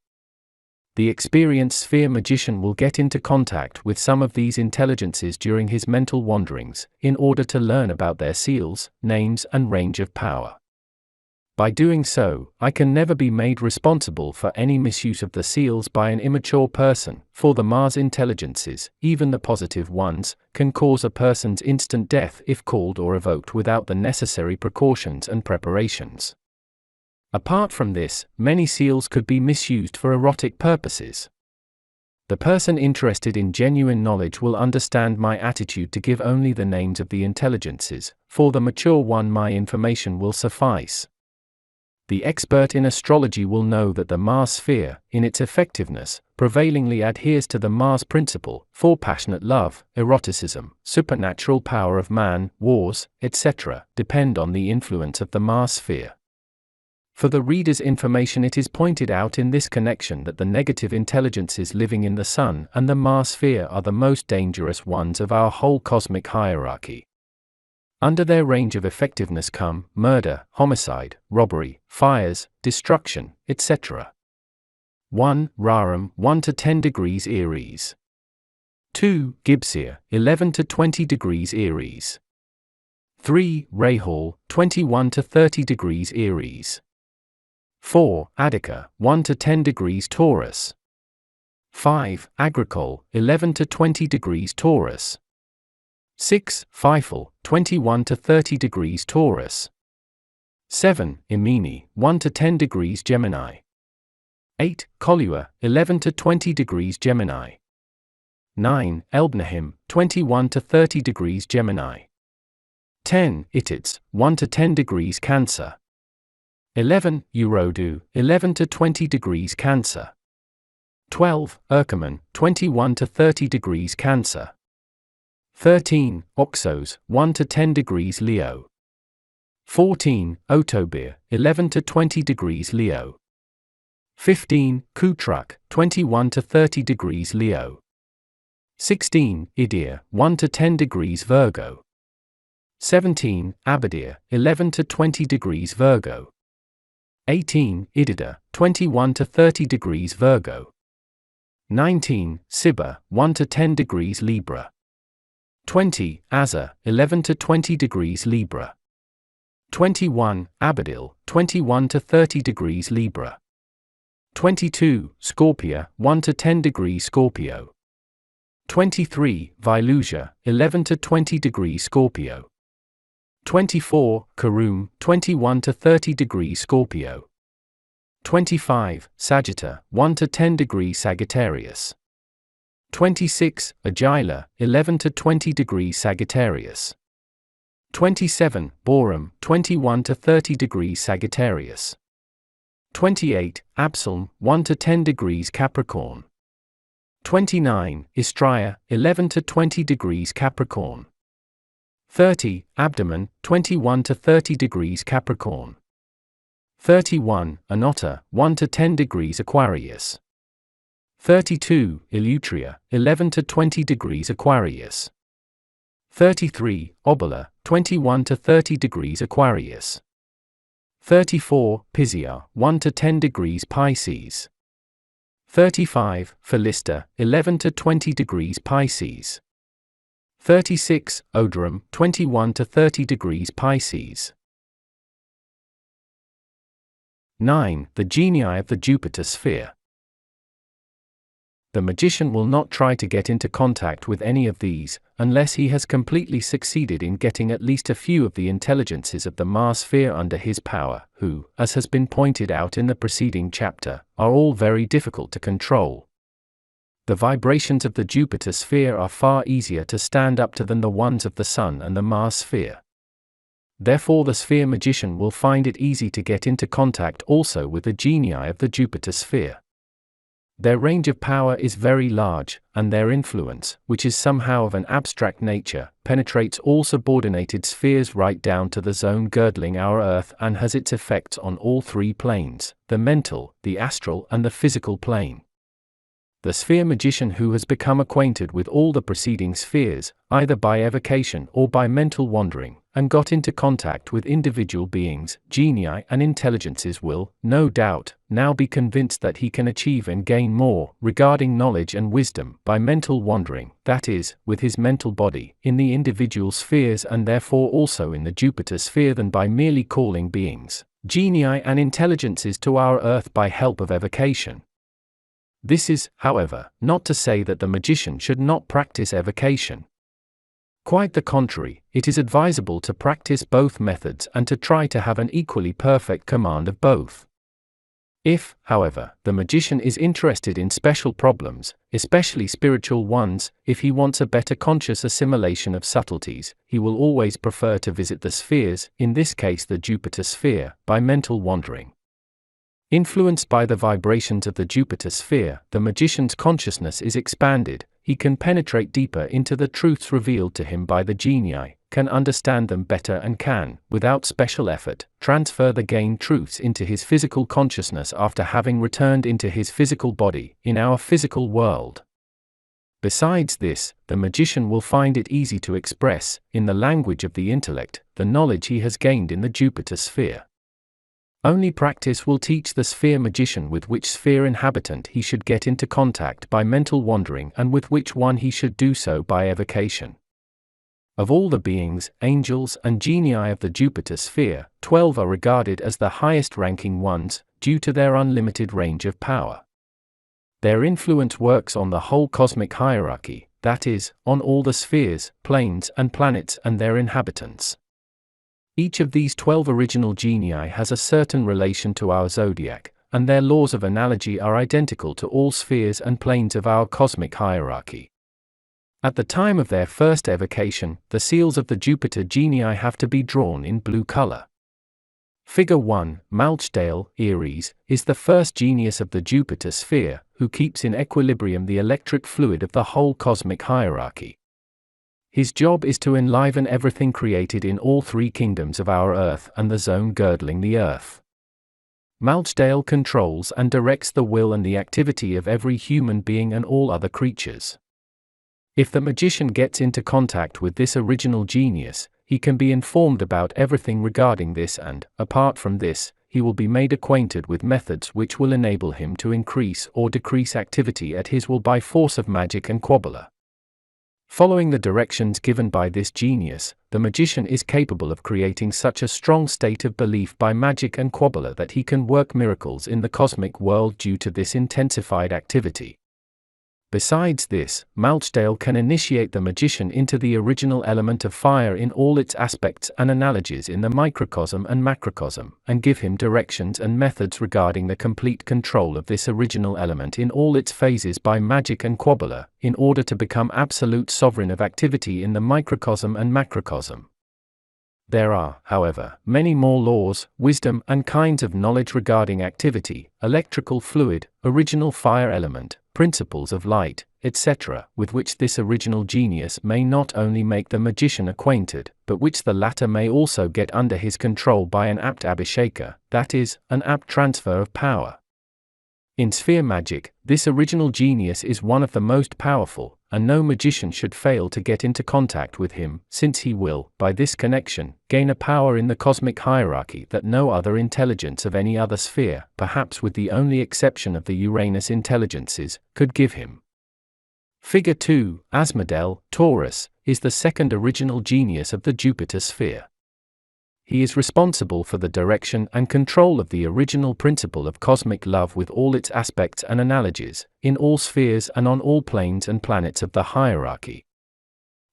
Speaker 1: The experienced sphere magician will get into contact with some of these intelligences during his mental wanderings, in order to learn about their seals, names and range of power. By doing so, I can never be made responsible for any misuse of the seals by an immature person, for the Mars intelligences, even the positive ones, can cause a person's instant death if called or evoked without the necessary precautions and preparations. Apart from this, many seals could be misused for erotic purposes. The person interested in genuine knowledge will understand my attitude to give only the names of the intelligences. For the mature one, my information will suffice. The expert in astrology will know that the Mars sphere, in its effectiveness, prevailingly adheres to the Mars principle, for passionate love, eroticism, supernatural power of man, wars, etc., depend on the influence of the Mars sphere. For the reader's information, it is pointed out in this connection that the negative intelligences living in the Sun and the Mars sphere are the most dangerous ones of our whole cosmic hierarchy. Under their range of effectiveness come murder, homicide, robbery, fires, destruction, etc. 1. Rarum, 1 to 10 degrees Aries. 2. Gibsia, 11 to 20 degrees Aries. 3. Rahul, 21 to 30 degrees Aries. 4. Adhika, 1 to 10 degrees Taurus. 5. Agricole, 11 to 20 degrees Taurus. 6. Pfeifel, 21 to 30 degrees Taurus. 7. Imini, 1 to 10 degrees Gemini. 8. Kolua, 11 to 20 degrees Gemini. 9. Elbnahim, 21 to 30 degrees Gemini. 10. Itits, 1 to 10 degrees Cancer. 11. Urodu, 11 to 20 degrees Cancer. 12. Erkaman, 21 to 30 degrees Cancer. 13. Oxos, 1 to 10 degrees Leo. 14. Otobir, 11 to 20 degrees Leo. 15. Kutrak, 21 to 30 degrees Leo. 16. Idir, 1 to 10 degrees Virgo. 17. Abadir, 11 to 20 degrees Virgo. 18. Idida, 21 to 30 degrees Virgo. 19. Sibba, 1 to 10 degrees Libra. 20. Azza, 11 to 20 degrees Libra. 21. Abadil, 21 to 30 degrees Libra. 22. Scorpia, 1 to 10 degrees Scorpio. 23. Vilusia, 11 to 20 degrees Scorpio. 24. Karum, 21 to 30 degrees Scorpio. 25. Sagitta, 1 to 10 degrees Sagittarius. 26. Agila, 11 to 20 degrees Sagittarius. 27. Borum, 21 to 30 degrees Sagittarius. 28. Absalm, 1 to 10 degrees Capricorn. 29. Istria, 11 to 20 degrees Capricorn. 30. Abdomen, 21 to 30 degrees Capricorn. 31. Anotta, 1 to 10 degrees Aquarius. 32. Eleutria, 11 to 20 degrees Aquarius. 33. Obula, 21 to 30 degrees Aquarius. 34. Pysia, 1 to 10 degrees Pisces. 35. Philista, 11 to 20 degrees Pisces. 36. Odorum, 21 to 30 degrees Pisces. 9. The genii of the Jupiter sphere. The magician will not try to get into contact with any of these, unless he has completely succeeded in getting at least a few of the intelligences of the Mars sphere under his power, who, as has been pointed out in the preceding chapter, are all very difficult to control. The vibrations of the Jupiter sphere are far easier to stand up to than the ones of the Sun and the Mars sphere. Therefore the sphere magician will find it easy to get into contact also with the genii of the Jupiter sphere. Their range of power is very large, and their influence, which is somehow of an abstract nature, penetrates all subordinated spheres right down to the zone girdling our Earth and has its effects on all three planes, the mental, the astral and the physical plane. The sphere magician who has become acquainted with all the preceding spheres, either by evocation or by mental wandering, and got into contact with individual beings, genii and intelligences will, no doubt, now be convinced that he can achieve and gain more, regarding knowledge and wisdom, by mental wandering, that is, with his mental body, in the individual spheres and therefore also in the Jupiter sphere than by merely calling beings, genii and intelligences to our Earth by help of evocation. This is, however, not to say that the magician should not practice evocation. Quite the contrary, it is advisable to practice both methods and to try to have an equally perfect command of both. If, however, the magician is interested in special problems, especially spiritual ones, if he wants a better conscious assimilation of subtleties, he will always prefer to visit the spheres, in this case the Jupiter sphere, by mental wandering. Influenced by the vibrations of the Jupiter sphere, the magician's consciousness is expanded, he can penetrate deeper into the truths revealed to him by the genii, can understand them better and can, without special effort, transfer the gained truths into his physical consciousness after having returned into his physical body, in our physical world. Besides this, the magician will find it easy to express, in the language of the intellect, the knowledge he has gained in the Jupiter sphere. Only practice will teach the sphere magician with which sphere inhabitant he should get into contact by mental wandering and with which one he should do so by evocation. Of all the beings, angels and genii of the Jupiter sphere, 12 are regarded as the highest-ranking ones, due to their unlimited range of power. Their influence works on the whole cosmic hierarchy, that is, on all the spheres, planes and planets and their inhabitants. Each of these 12 original genii has a certain relation to our zodiac, and their laws of analogy are identical to all spheres and planes of our cosmic hierarchy. At the time of their first evocation, the seals of the Jupiter genii have to be drawn in blue color. Figure 1, Malchdale, Aries, is the first genius of the Jupiter sphere, who keeps in equilibrium the electric fluid of the whole cosmic hierarchy. His job is to enliven everything created in all three kingdoms of our Earth and the zone girdling the Earth. Malchdale controls and directs the will and the activity of every human being and all other creatures. If the magician gets into contact with this original genius, he can be informed about everything regarding this and, apart from this, he will be made acquainted with methods which will enable him to increase or decrease activity at his will by force of magic and Kabbalah. Following the directions given by this genius, the magician is capable of creating such a strong state of belief by magic and Kabbalah that he can work miracles in the cosmic world due to this intensified activity. Besides this, Malchdale can initiate the magician into the original element of fire in all its aspects and analogies in the microcosm and macrocosm, and give him directions and methods regarding the complete control of this original element in all its phases by magic and Kabbalah, in order to become absolute sovereign of activity in the microcosm and macrocosm. There are, however, many more laws, wisdom and kinds of knowledge regarding activity, electrical fluid, original fire element, principles of light, etc., with which this original genius may not only make the magician acquainted, but which the latter may also get under his control by an apt abhisheka, that is, an apt transfer of power. In sphere magic, this original genius is one of the most powerful, and no magician should fail to get into contact with him, since he will, by this connection, gain a power in the cosmic hierarchy that no other intelligence of any other sphere, perhaps with the only exception of the Uranus intelligences, could give him. Figure 2, Asmodel, Taurus, is the second original genius of the Jupiter sphere. He is responsible for the direction and control of the original principle of cosmic love with all its aspects and analogies, in all spheres and on all planes and planets of the hierarchy.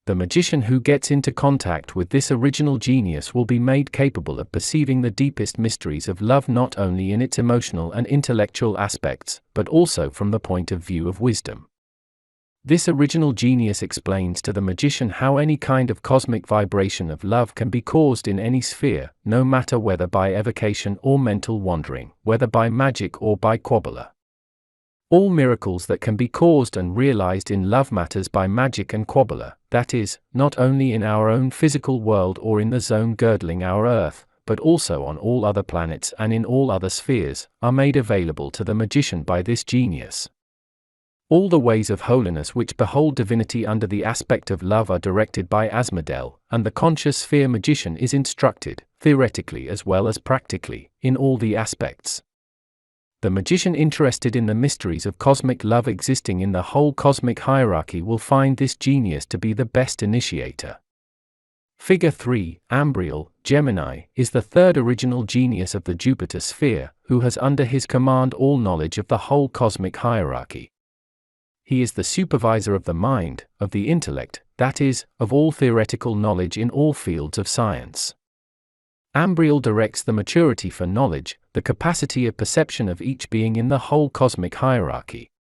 Speaker 1: The magician who gets into contact with this original genius will be made capable of perceiving the deepest mysteries of love not only in its emotional and intellectual aspects, but also from the point of view of wisdom. This original genius explains to the magician how any kind of cosmic vibration of love can be caused in any sphere, no matter whether by evocation or mental wandering, whether by magic or by Kabbalah. All miracles that can be caused and realized in love matters by magic and Kabbalah, that is, not only in our own physical world or in the zone girdling our Earth, but also on all other planets and in all other spheres, are made available to the magician by this genius. All the ways of holiness which behold divinity under the aspect of love are directed by Asmodel, and the conscious sphere magician is instructed, theoretically as well as practically, in all the aspects. The magician interested in the mysteries of cosmic love existing in the whole cosmic hierarchy will find this genius to be the best initiator. Figure 3, Ambriel, Gemini, is the third original genius of the Jupiter sphere, who has under his command all knowledge of the whole cosmic hierarchy. He is the supervisor of the mind, of the intellect, that is, of all theoretical knowledge in all fields of science. Ambriel directs the maturity for knowledge, the capacity of perception of each being in the whole cosmic hierarchy.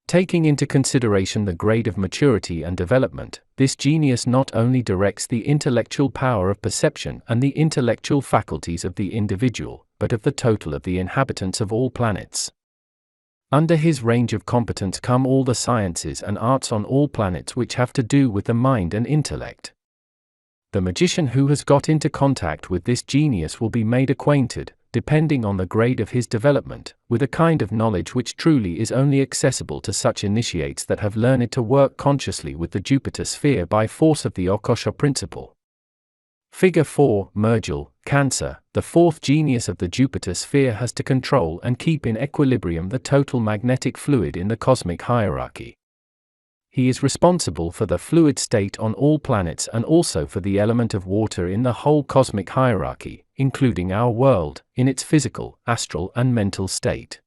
Speaker 1: Taking into consideration the grade of maturity and development, this genius not only directs the intellectual power of perception and the intellectual faculties of the individual, but of the total of the inhabitants of all planets. Under his range of competence come all the sciences and arts on all planets which have to do with the mind and intellect. The magician who has got into contact with this genius will be made acquainted, depending on the grade of his development, with a kind of knowledge which truly is only accessible to such initiates that have learned to work consciously with the Jupiter sphere by force of the Akasha principle. Figure 4, Mergel, Cancer, the fourth genius of the Jupiter sphere has to control and keep in equilibrium the total magnetic fluid in the cosmic hierarchy. He is responsible for the fluid state on all planets and also for the element of water in the whole cosmic hierarchy, including our world, in its physical, astral and mental state.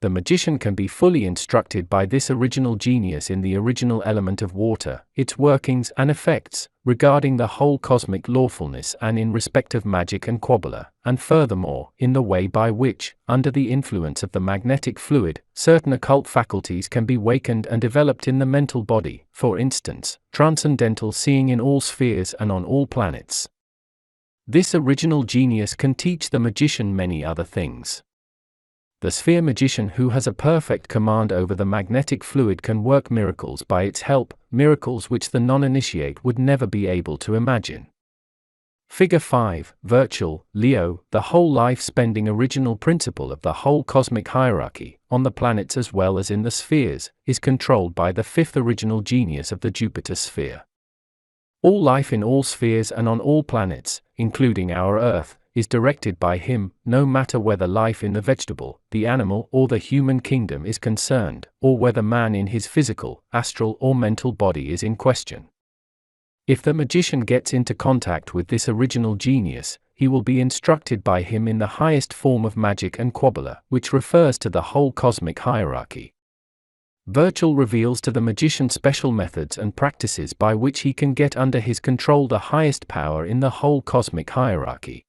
Speaker 1: The magician can be fully instructed by this original genius in the original element of water, its workings and effects, regarding the whole cosmic lawfulness and in respect of magic and Kabbalah, and furthermore, in the way by which, under the influence of the magnetic fluid, certain occult faculties can be wakened and developed in the mental body, for instance, transcendental seeing in all spheres and on all planets. This original genius can teach the magician many other things. The sphere magician who has a perfect command over the magnetic fluid can work miracles by its help, miracles which the non-initiate would never be able to imagine. Figure 5, Virtual, Leo, the whole life-spending original principle of the whole cosmic hierarchy, on the planets as well as in the spheres, is controlled by the fifth original genius of the Jupiter sphere. All life in all spheres and on all planets, including our Earth, is directed by him, no matter whether life in the vegetable, the animal or the human kingdom is concerned, or whether man in his physical, astral or mental body is in question. If the magician gets into contact with this original genius, he will be instructed by him in the highest form of magic and Kabbalah, which refers to the whole cosmic hierarchy. Virtual reveals to the magician special methods and practices by which he can get under his control the highest power in the whole cosmic hierarchy.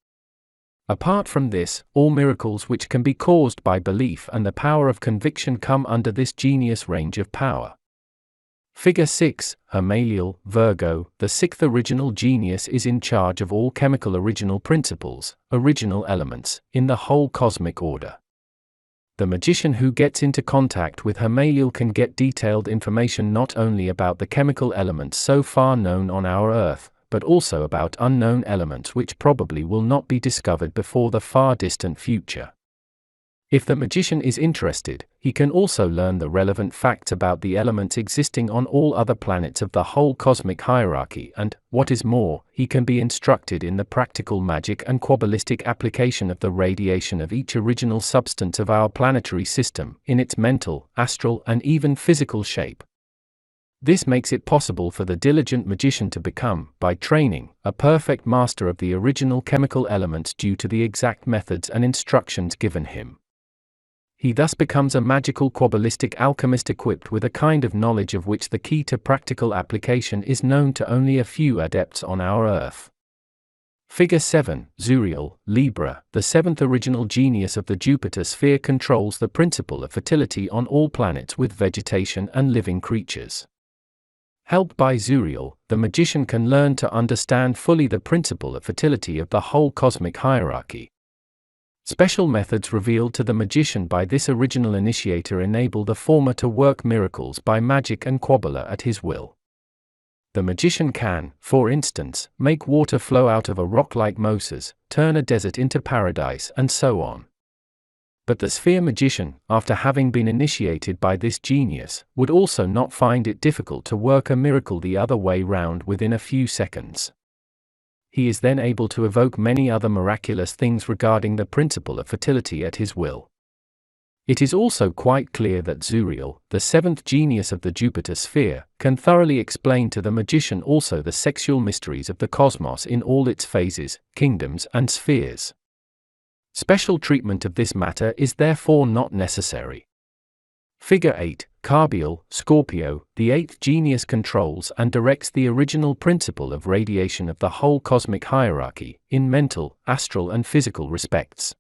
Speaker 1: Apart from this, all miracles which can be caused by belief and the power of conviction come under this genius range of power. Figure 6, Hermetical, Virgo, the sixth original genius is in charge of all chemical original principles, original elements, in the whole cosmic order. The magician who gets into contact with Hermetical can get detailed information not only about the chemical elements so far known on our Earth, but also about unknown elements which probably will not be discovered before the far distant future. If the magician is interested, he can also learn the relevant facts about the elements existing on all other planets of the whole cosmic hierarchy and, what is more, he can be instructed in the practical magic and Kabbalistic application of the radiation of each original substance of our planetary system, in its mental, astral and even physical shape. This makes it possible for the diligent magician to become, by training, a perfect master of the original chemical elements due to the exact methods and instructions given him. He thus becomes a magical Kabbalistic alchemist equipped with a kind of knowledge of which the key to practical application is known to only a few adepts on our earth. Figure 7, Zuriel, Libra, the seventh original genius of the Jupiter sphere, controls the principle of fertility on all planets with vegetation and living creatures. Helped by Zuriel, the magician can learn to understand fully the principle of fertility of the whole cosmic hierarchy. Special methods revealed to the magician by this original initiator enable the former to work miracles by magic and Kabbalah at his will. The magician can, for instance, make water flow out of a rock like Moses, turn a desert into paradise, and so on. But the sphere magician, after having been initiated by this genius, would also not find it difficult to work a miracle the other way round within a few seconds. He is then able to evoke many other miraculous things regarding the principle of fertility at his will. It is also quite clear that Zuriel, the seventh genius of the Jupiter sphere, can thoroughly explain to the magician also the sexual mysteries of the cosmos in all its phases, kingdoms, and spheres. Special treatment of this matter is therefore not necessary. Figure 8, Carbiel, Scorpio, the eighth genius controls and directs the original principle of radiation of the whole cosmic hierarchy, in mental, astral, and physical respects.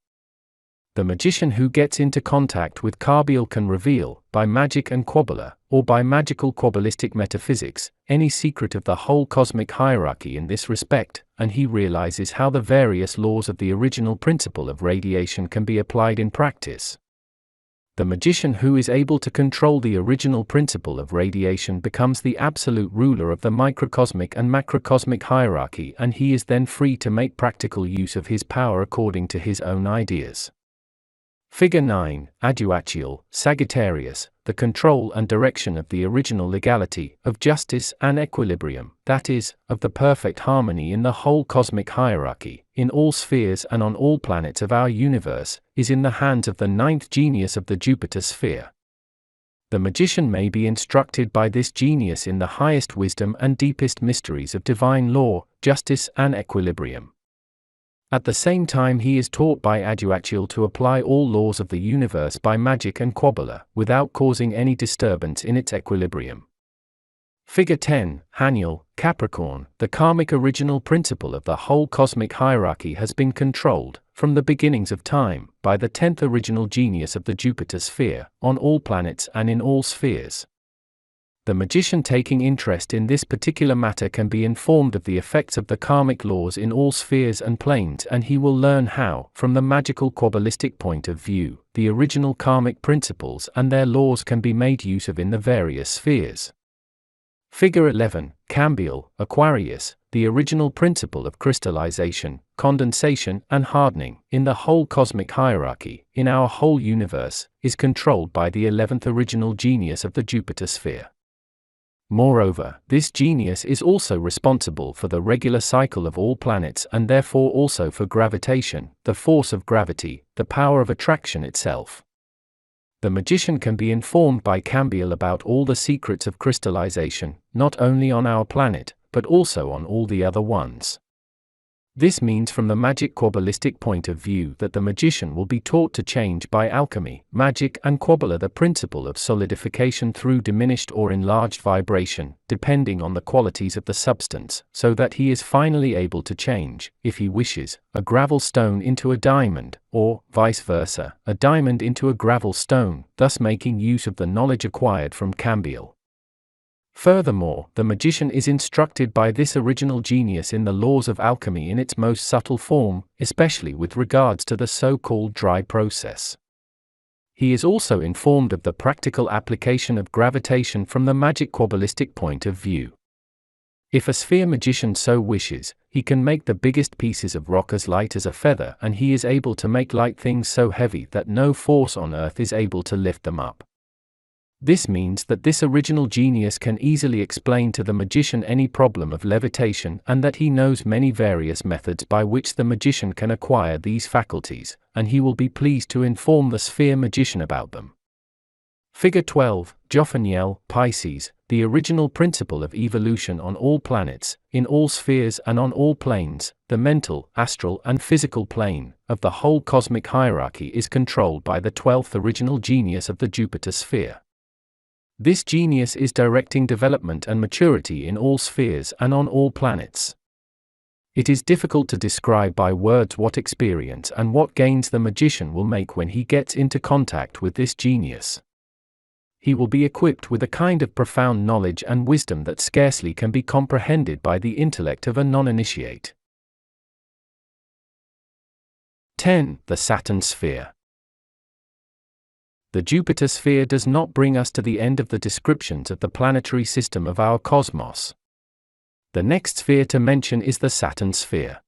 Speaker 1: The magician who gets into contact with Carbiel can reveal, by magic and Kabbalah, or by magical Kabbalistic metaphysics, any secret of the whole cosmic hierarchy in this respect, and he realizes how the various laws of the original principle of radiation can be applied in practice. The magician who is able to control the original principle of radiation becomes the absolute ruler of the microcosmic and macrocosmic hierarchy, and he is then free to make practical use of his power according to his own ideas. Figure 9, Aduachiel, Sagittarius, the control and direction of the original legality, of justice and equilibrium, that is, of the perfect harmony in the whole cosmic hierarchy, in all spheres and on all planets of our universe, is in the hands of the ninth genius of the Jupiter sphere. The magician may be instructed by this genius in the highest wisdom and deepest mysteries of divine law, justice and equilibrium. At the same time he is taught by Aduachiel to apply all laws of the universe by magic and Kabbalah, without causing any disturbance in its equilibrium. Figure 10, Haniel, Capricorn, the karmic original principle of the whole cosmic hierarchy has been controlled, from the beginnings of time, by the 10th original genius of the Jupiter sphere, on all planets and in all spheres. The magician taking interest in this particular matter can be informed of the effects of the karmic laws in all spheres and planes, and he will learn how, from the magical Kabbalistic point of view, the original karmic principles and their laws can be made use of in the various spheres. Figure 11, Cambiel, Aquarius, the original principle of crystallization, condensation, and hardening, in the whole cosmic hierarchy, in our whole universe, is controlled by the 11th original genius of the Jupiter sphere. Moreover, this genius is also responsible for the regular cycle of all planets and therefore also for gravitation, the force of gravity, the power of attraction itself. The magician can be informed by Cambiel about all the secrets of crystallization, not only on our planet, but also on all the other ones. This means from the magic Kabbalistic point of view that the magician will be taught to change by alchemy, magic and Kabbalah the principle of solidification through diminished or enlarged vibration, depending on the qualities of the substance, so that he is finally able to change, if he wishes, a gravel stone into a diamond, or, vice versa, a diamond into a gravel stone, thus making use of the knowledge acquired from Cambiel. Furthermore, the magician is instructed by this original genius in the laws of alchemy in its most subtle form, especially with regards to the so-called dry process. He is also informed of the practical application of gravitation from the magic Kabbalistic point of view. If a sphere magician so wishes, he can make the biggest pieces of rock as light as a feather, and he is able to make light things so heavy that no force on earth is able to lift them up. This means that this original genius can easily explain to the magician any problem of levitation, and that he knows many various methods by which the magician can acquire these faculties, and he will be pleased to inform the sphere magician about them. Figure 12, Jophaniel, Pisces, the original principle of evolution on all planets, in all spheres and on all planes, the mental, astral and physical plane, of the whole cosmic hierarchy is controlled by the 12th original genius of the Jupiter sphere. This genius is directing development and maturity in all spheres and on all planets. It is difficult to describe by words what experience and what gains the magician will make when he gets into contact with this genius. He will be equipped with a kind of profound knowledge and wisdom that scarcely can be comprehended by the intellect of a non-initiate. 10. The Saturn sphere. The Jupiter sphere does not bring us to the end of the descriptions of the planetary system of our cosmos. The next sphere to mention is the Saturn sphere.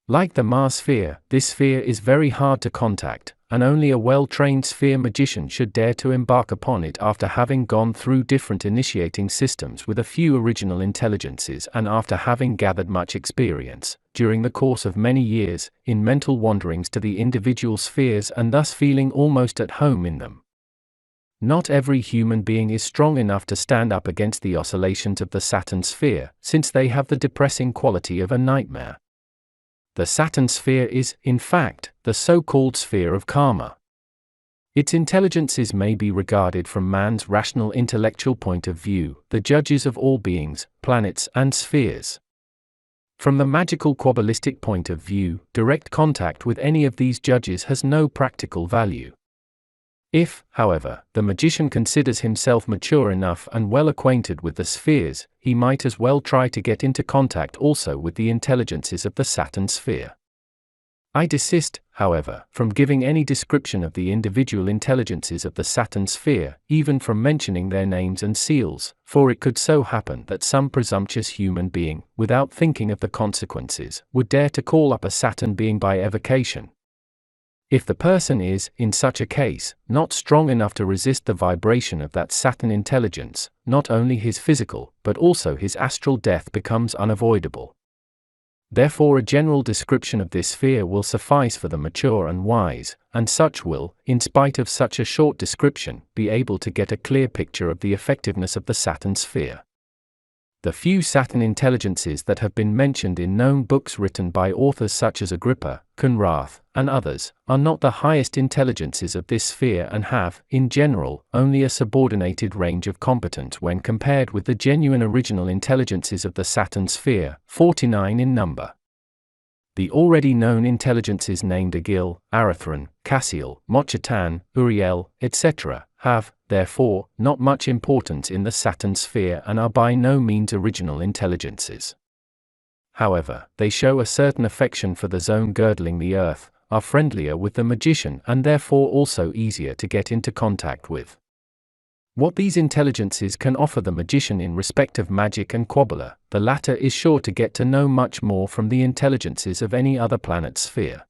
Speaker 1: Like the Mars sphere, this sphere is very hard to contact, and only a well-trained sphere magician should dare to embark upon it after having gone through different initiating systems with a few original intelligences and after having gathered much experience, during the course of many years, in mental wanderings to the individual spheres and thus feeling almost at home in them. Not every human being is strong enough to stand up against the oscillations of the Saturn sphere, since they have the depressing quality of a nightmare. The Saturn sphere is, in fact, the so-called sphere of karma. Its intelligences may be regarded from man's rational intellectual point of view, the judges of all beings, planets and spheres. From the magical Kabbalistic point of view, direct contact with any of these judges has no practical value. If, however, the magician considers himself mature enough and well acquainted with the spheres, he might as well try to get into contact also with the intelligences of the Saturn sphere. I desist, however, from giving any description of the individual intelligences of the Saturn sphere, even from mentioning their names and seals, for it could so happen that some presumptuous human being, without thinking of the consequences, would dare to call up a Saturn being by evocation. If the person is, in such a case, not strong enough to resist the vibration of that Saturn intelligence, not only his physical, but also his astral death becomes unavoidable. Therefore a general description of this sphere will suffice for the mature and wise, and such will, in spite of such a short description, be able to get a clear picture of the effectiveness of the Saturn sphere. The few Saturn intelligences that have been mentioned in known books written by authors such as Agrippa, Conrath, and others, are not the highest intelligences of this sphere and have, in general, only a subordinated range of competence when compared with the genuine original intelligences of the Saturn sphere, 49 in number. The already known intelligences named Agil, Arathran, Cassiel, Mochatan, Uriel, etc., have, therefore, not much importance in the Saturn sphere and are by no means original intelligences. However, they show a certain affection for the zone girdling the earth, are friendlier with the magician and therefore also easier to get into contact with. What these intelligences can offer the magician in respect of magic and Kabbalah, the latter is sure to get to know much more from the intelligences of any other planet sphere.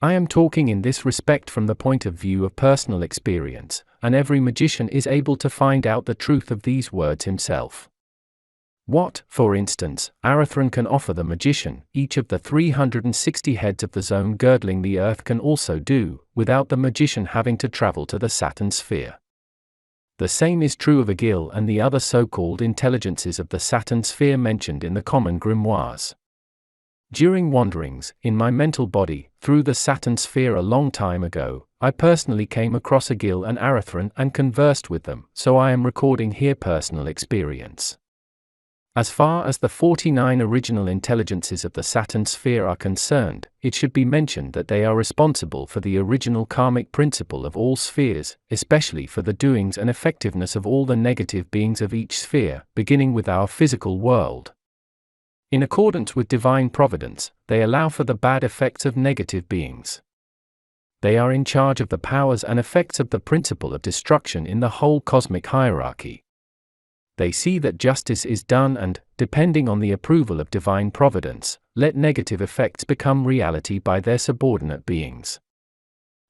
Speaker 1: I am talking in this respect from the point of view of personal experience, and every magician is able to find out the truth of these words himself. What, for instance, Arathran can offer the magician, each of the 360 heads of the zone girdling the earth can also do, without the magician having to travel to the Saturn sphere. The same is true of Agil and the other so-called intelligences of the Saturn sphere mentioned in the common grimoires. During wanderings, in my mental body, through the Saturn sphere a long time ago, I personally came across Agil and Arathran and conversed with them, so I am recording here personal experience. As far as the 49 original intelligences of the Saturn sphere are concerned, it should be mentioned that they are responsible for the original karmic principle of all spheres, especially for the doings and effectiveness of all the negative beings of each sphere, beginning with our physical world. In accordance with divine providence, they allow for the bad effects of negative beings. They are in charge of the powers and effects of the principle of destruction in the whole cosmic hierarchy. They see that justice is done and, depending on the approval of divine providence, let negative effects become reality by their subordinate beings.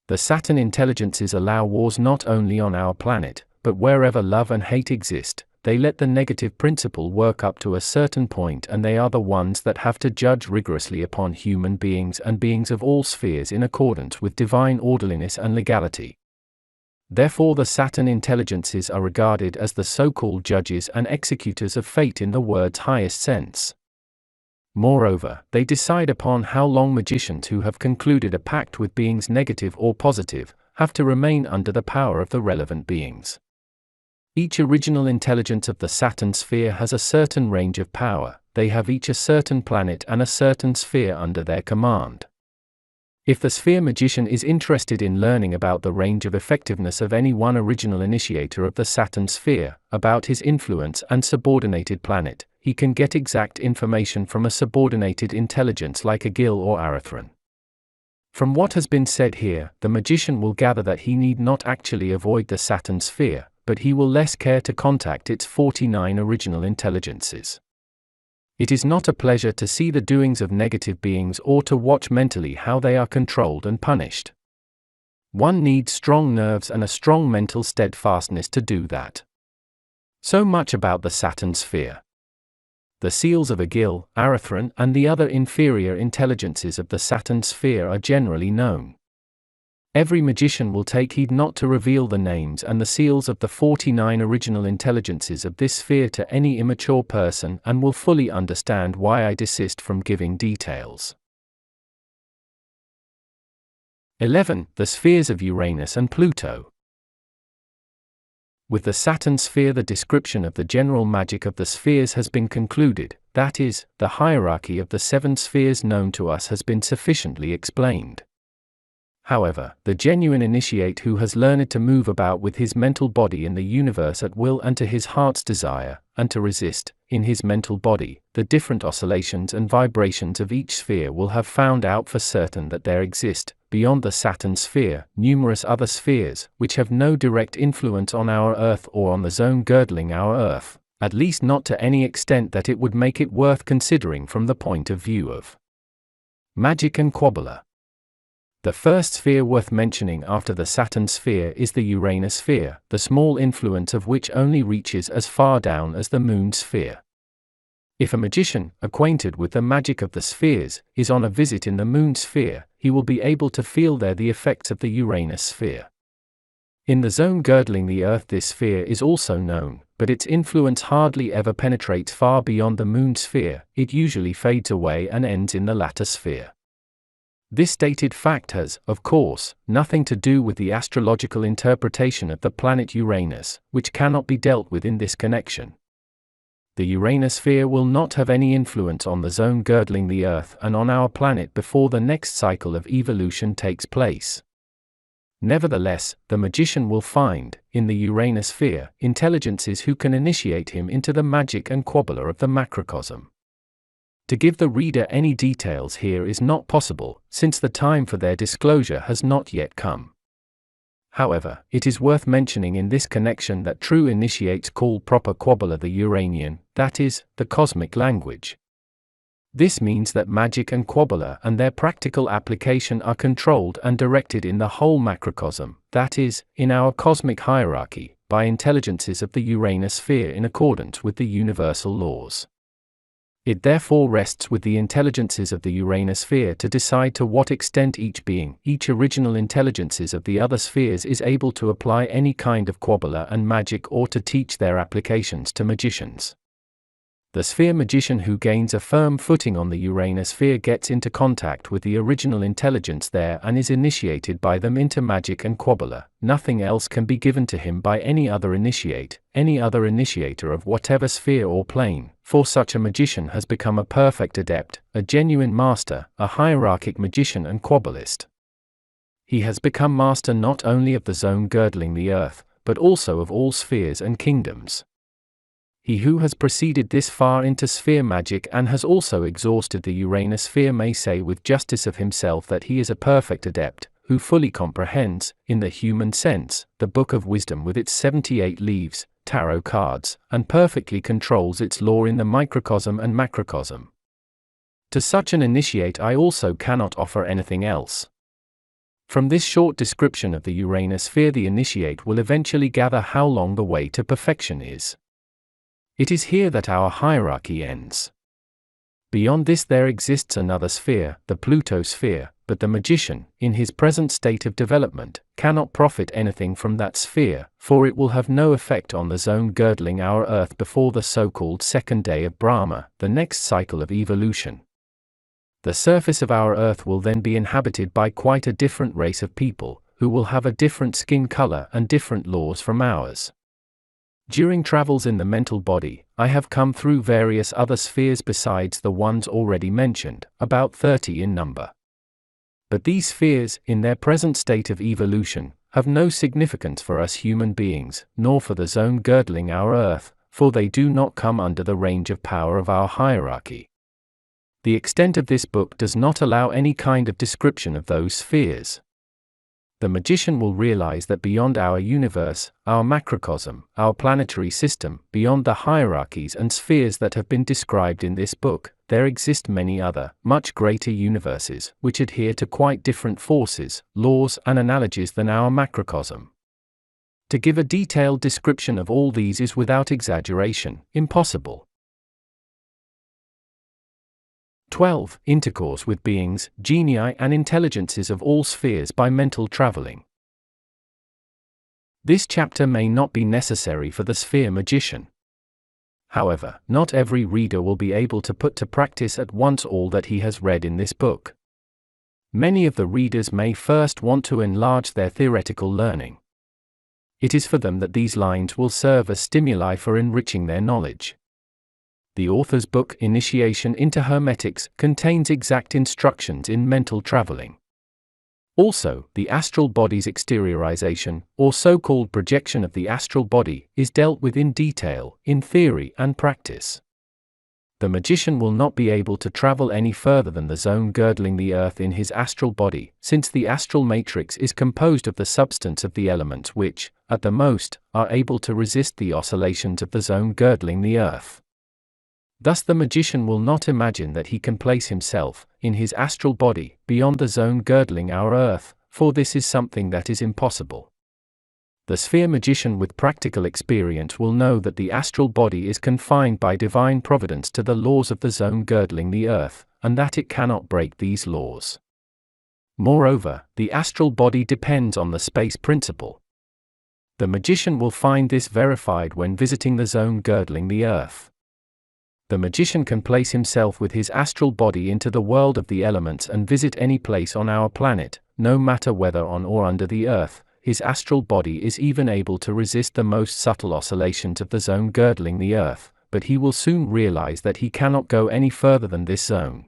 Speaker 1: The Saturn intelligences allow wars not only on our planet, but wherever love and hate exist. They let the negative principle work up to a certain point, and they are the ones that have to judge rigorously upon human beings and beings of all spheres in accordance with divine orderliness and legality. Therefore the Saturn intelligences are regarded as the so-called judges and executors of fate in the word's highest sense. Moreover, they decide upon how long magicians who have concluded a pact with beings negative or positive have to remain under the power of the relevant beings. Each original intelligence of the Saturn sphere has a certain range of power. They have each a certain planet and a certain sphere under their command. If the sphere magician is interested in learning about the range of effectiveness of any one original initiator of the Saturn sphere, about his influence and subordinated planet, he can get exact information from a subordinated intelligence like a Gil or Arathran. From what has been said here, the magician will gather that he need not actually avoid the Saturn sphere, but he will less care to contact its 49 original intelligences. It is not a pleasure to see the doings of negative beings or to watch mentally how they are controlled and punished. One needs strong nerves and a strong mental steadfastness to do that. So much about the Saturn sphere. The seals of Agil, Arathran, and the other inferior intelligences of the Saturn sphere are generally known. Every magician will take heed not to reveal the names and the seals of the 49 original intelligences of this sphere to any immature person and will fully understand why I desist from giving details. 11. The spheres of Uranus and Pluto. With the Saturn sphere, the description of the general magic of the spheres has been concluded, that is, the hierarchy of the 7 spheres known to us has been sufficiently explained. However, the genuine initiate who has learned to move about with his mental body in the universe at will and to his heart's desire, and to resist, in his mental body, the different oscillations and vibrations of each sphere will have found out for certain that there exist, beyond the Saturn sphere, numerous other spheres, which have no direct influence on our Earth or on the zone girdling our Earth, at least not to any extent that it would make it worth considering from the point of view of magic and Kabbalah. The first sphere worth mentioning after the Saturn sphere is the Uranus sphere, the small influence of which only reaches as far down as the Moon sphere. If a magician, acquainted with the magic of the spheres, is on a visit in the Moon sphere, he will be able to feel there the effects of the Uranus sphere. In the zone girdling the Earth this sphere is also known, but its influence hardly ever penetrates far beyond the Moon sphere. It usually fades away and ends in the latter sphere. This stated fact has, of course, nothing to do with the astrological interpretation of the planet Uranus, which cannot be dealt with in this connection. The Uranus sphere will not have any influence on the zone girdling the Earth and on our planet before the next cycle of evolution takes place. Nevertheless, the magician will find, in the Uranus sphere, intelligences who can initiate him into the magic and Kabbalah of the macrocosm. To give the reader any details here is not possible, since the time for their disclosure has not yet come. However, it is worth mentioning in this connection that true initiates call proper Kabbalah the Uranian, that is, the cosmic language. This means that magic and Kabbalah and their practical application are controlled and directed in the whole macrocosm, that is, in our cosmic hierarchy, by intelligences of the Uranus sphere in accordance with the universal laws. It therefore rests with the intelligences of the Uranus sphere to decide to what extent each being, each original intelligences of the other spheres is able to apply any kind of Kabbalah and magic or to teach their applications to magicians. The sphere magician who gains a firm footing on the Uranus sphere gets into contact with the original intelligence there and is initiated by them into magic and Kabbalah. Nothing else can be given to him by any other initiator of whatever sphere or plane, for such a magician has become a perfect adept, a genuine master, a hierarchic magician and Kabbalist. He has become master not only of the zone girdling the Earth, but also of all spheres and kingdoms. He who has proceeded this far into sphere magic and has also exhausted the Uranus sphere may say with justice of himself that he is a perfect adept, who fully comprehends, in the human sense, the Book of Wisdom with its 78 leaves, tarot cards, and perfectly controls its law in the microcosm and macrocosm. To such an initiate I also cannot offer anything else. From this short description of the Uranus sphere the initiate will eventually gather how long the way to perfection is. It is here that our hierarchy ends. Beyond this there exists another sphere, the Pluto sphere, but the magician, in his present state of development, cannot profit anything from that sphere, for it will have no effect on the zone girdling our earth before the so-called second day of Brahma, the next cycle of evolution. The surface of our earth will then be inhabited by quite a different race of people, who will have a different skin color and different laws from ours. During travels in the mental body, I have come through various other spheres besides the ones already mentioned, about 30 in number. But these spheres, in their present state of evolution, have no significance for us human beings, nor for the zone girdling our earth, for they do not come under the range of power of our hierarchy. The extent of this book does not allow any kind of description of those spheres. The magician will realize that beyond our universe, our macrocosm, our planetary system, beyond the hierarchies and spheres that have been described in this book, there exist many other, much greater universes, which adhere to quite different forces, laws and analogies than our macrocosm. To give a detailed description of all these is without exaggeration, impossible. 12. Intercourse with beings, genii and intelligences of all spheres by mental traveling. This chapter may not be necessary for the sphere magician. However, not every reader will be able to put to practice at once all that he has read in this book. Many of the readers may first want to enlarge their theoretical learning. It is for them that these lines will serve as stimuli for enriching their knowledge. The author's book, Initiation into Hermetics, contains exact instructions in mental traveling. Also, the astral body's exteriorization, or so-called projection of the astral body, is dealt with in detail, in theory and practice. The magician will not be able to travel any further than the zone girdling the earth in his astral body, since the astral matrix is composed of the substance of the elements which, at the most, are able to resist the oscillations of the zone girdling the earth. Thus the magician will not imagine that he can place himself, in his astral body, beyond the zone girdling our earth, for this is something that is impossible. The sphere magician with practical experience will know that the astral body is confined by divine providence to the laws of the zone girdling the earth, and that it cannot break these laws. Moreover, the astral body depends on the space principle. The magician will find this verified when visiting the zone girdling the earth. The magician can place himself with his astral body into the world of the elements and visit any place on our planet, no matter whether on or under the earth. His astral body is even able to resist the most subtle oscillations of the zone girdling the earth, but he will soon realize that he cannot go any further than this zone.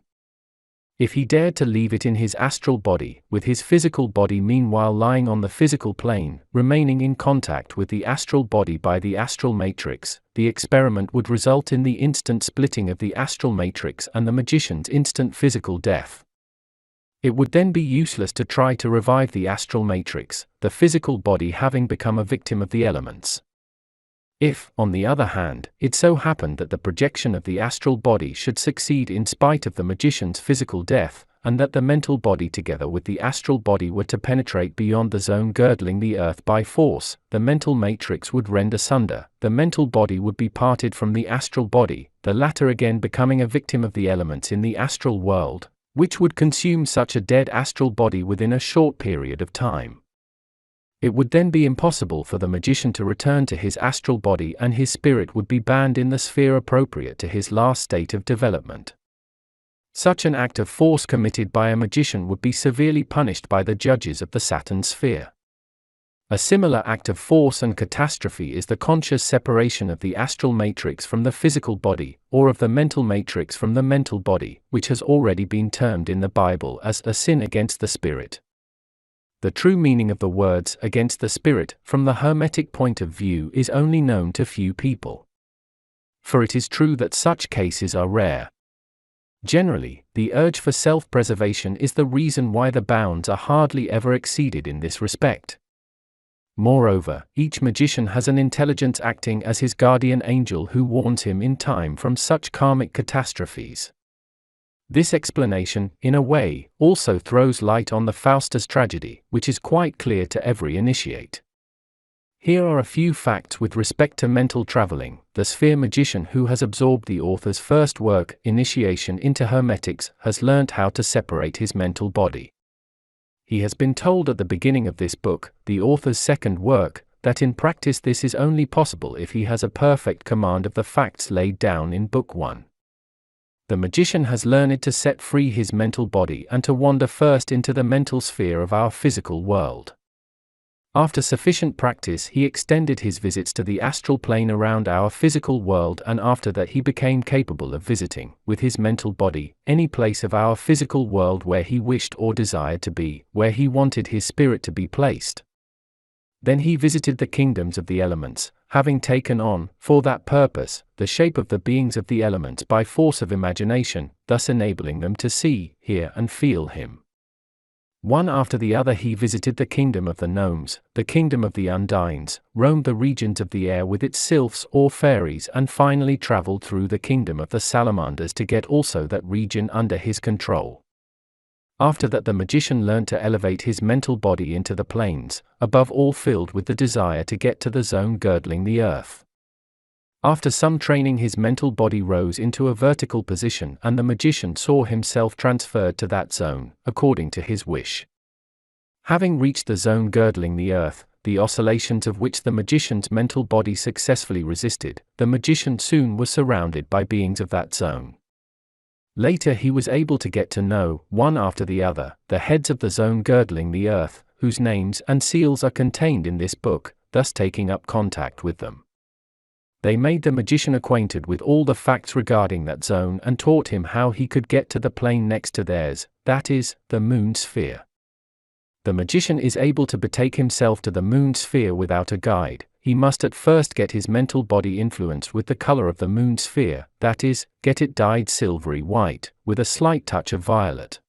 Speaker 1: If he dared to leave it in his astral body, with his physical body meanwhile lying on the physical plane, remaining in contact with the astral body by the astral matrix, the experiment would result in the instant splitting of the astral matrix and the magician's instant physical death. It would then be useless to try to revive the astral matrix, the physical body having become a victim of the elements. If, on the other hand, it so happened that the projection of the astral body should succeed in spite of the magician's physical death, and that the mental body together with the astral body were to penetrate beyond the zone girdling the earth by force, the mental matrix would rend asunder, the mental body would be parted from the astral body, the latter again becoming a victim of the elements in the astral world, which would consume such a dead astral body within a short period of time. It would then be impossible for the magician to return to his astral body, and his spirit would be banned in the sphere appropriate to his last state of development. Such an act of force committed by a magician would be severely punished by the judges of the Saturn sphere. A similar act of force and catastrophe is the conscious separation of the astral matrix from the physical body, or of the mental matrix from the mental body, which has already been termed in the Bible as a sin against the spirit. The true meaning of the words "against the spirit" from the Hermetic point of view is only known to few people. For it is true that such cases are rare. Generally, the urge for self-preservation is the reason why the bounds are hardly ever exceeded in this respect. Moreover, each magician has an intelligence acting as his guardian angel who warns him in time from such karmic catastrophes. This explanation, in a way, also throws light on the Faustus tragedy, which is quite clear to every initiate. Here are a few facts with respect to mental traveling. The sphere magician who has absorbed the author's first work, Initiation into Hermetics, has learnt how to separate his mental body. He has been told at the beginning of this book, the author's second work, that in practice this is only possible if he has a perfect command of the facts laid down in Book 1. The magician has learned to set free his mental body and to wander first into the mental sphere of our physical world. After sufficient practice, he extended his visits to the astral plane around our physical world, and after that he became capable of visiting, with his mental body, any place of our physical world where he wished or desired to be, where he wanted his spirit to be placed. Then he visited the kingdoms of the elements, having taken on, for that purpose, the shape of the beings of the elements by force of imagination, thus enabling them to see, hear and feel him. One after the other he visited the kingdom of the gnomes, the kingdom of the undines, roamed the regions of the air with its sylphs or fairies, and finally traveled through the kingdom of the salamanders to get also that region under his control. After that the magician learned to elevate his mental body into the planes, above all filled with the desire to get to the zone girdling the earth. After some training his mental body rose into a vertical position, and the magician saw himself transferred to that zone, according to his wish. Having reached the zone girdling the earth, the oscillations of which the magician's mental body successfully resisted, the magician soon was surrounded by beings of that zone. Later he was able to get to know, one after the other, the heads of the zone girdling the earth, whose names and seals are contained in this book, thus taking up contact with them. They made the magician acquainted with all the facts regarding that zone and taught him how he could get to the plane next to theirs, that is, the moon sphere. The magician is able to betake himself to the moon sphere without a guide. He must at first get his mental body influenced with the color of the moon sphere, that is, get it dyed silvery white, with a slight touch of violet.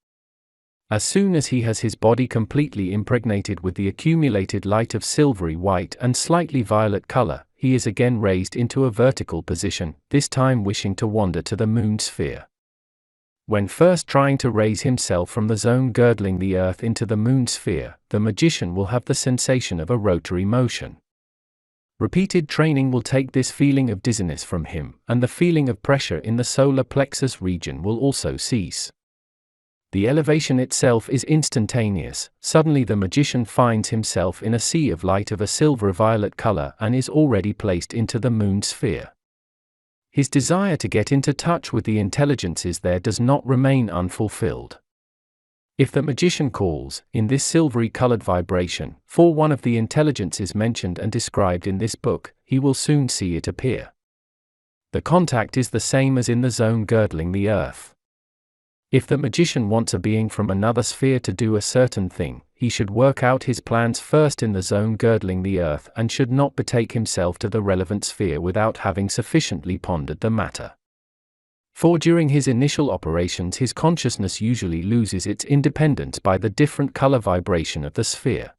Speaker 1: As soon as he has his body completely impregnated with the accumulated light of silvery white and slightly violet color, he is again raised into a vertical position, this time wishing to wander to the moon sphere. When first trying to raise himself from the zone girdling the earth into the moon sphere, the magician will have the sensation of a rotary motion. Repeated training will take this feeling of dizziness from him, and the feeling of pressure in the solar plexus region will also cease. The elevation itself is instantaneous. Suddenly the magician finds himself in a sea of light of a silver-violet color and is already placed into the moon sphere. His desire to get into touch with the intelligences there does not remain unfulfilled. If the magician calls, in this silvery-colored vibration, for one of the intelligences mentioned and described in this book, he will soon see it appear. The contact is the same as in the zone girdling the earth. If the magician wants a being from another sphere to do a certain thing, he should work out his plans first in the zone girdling the earth and should not betake himself to the relevant sphere without having sufficiently pondered the matter. For during his initial operations his consciousness usually loses its independence by the different color vibration of the sphere.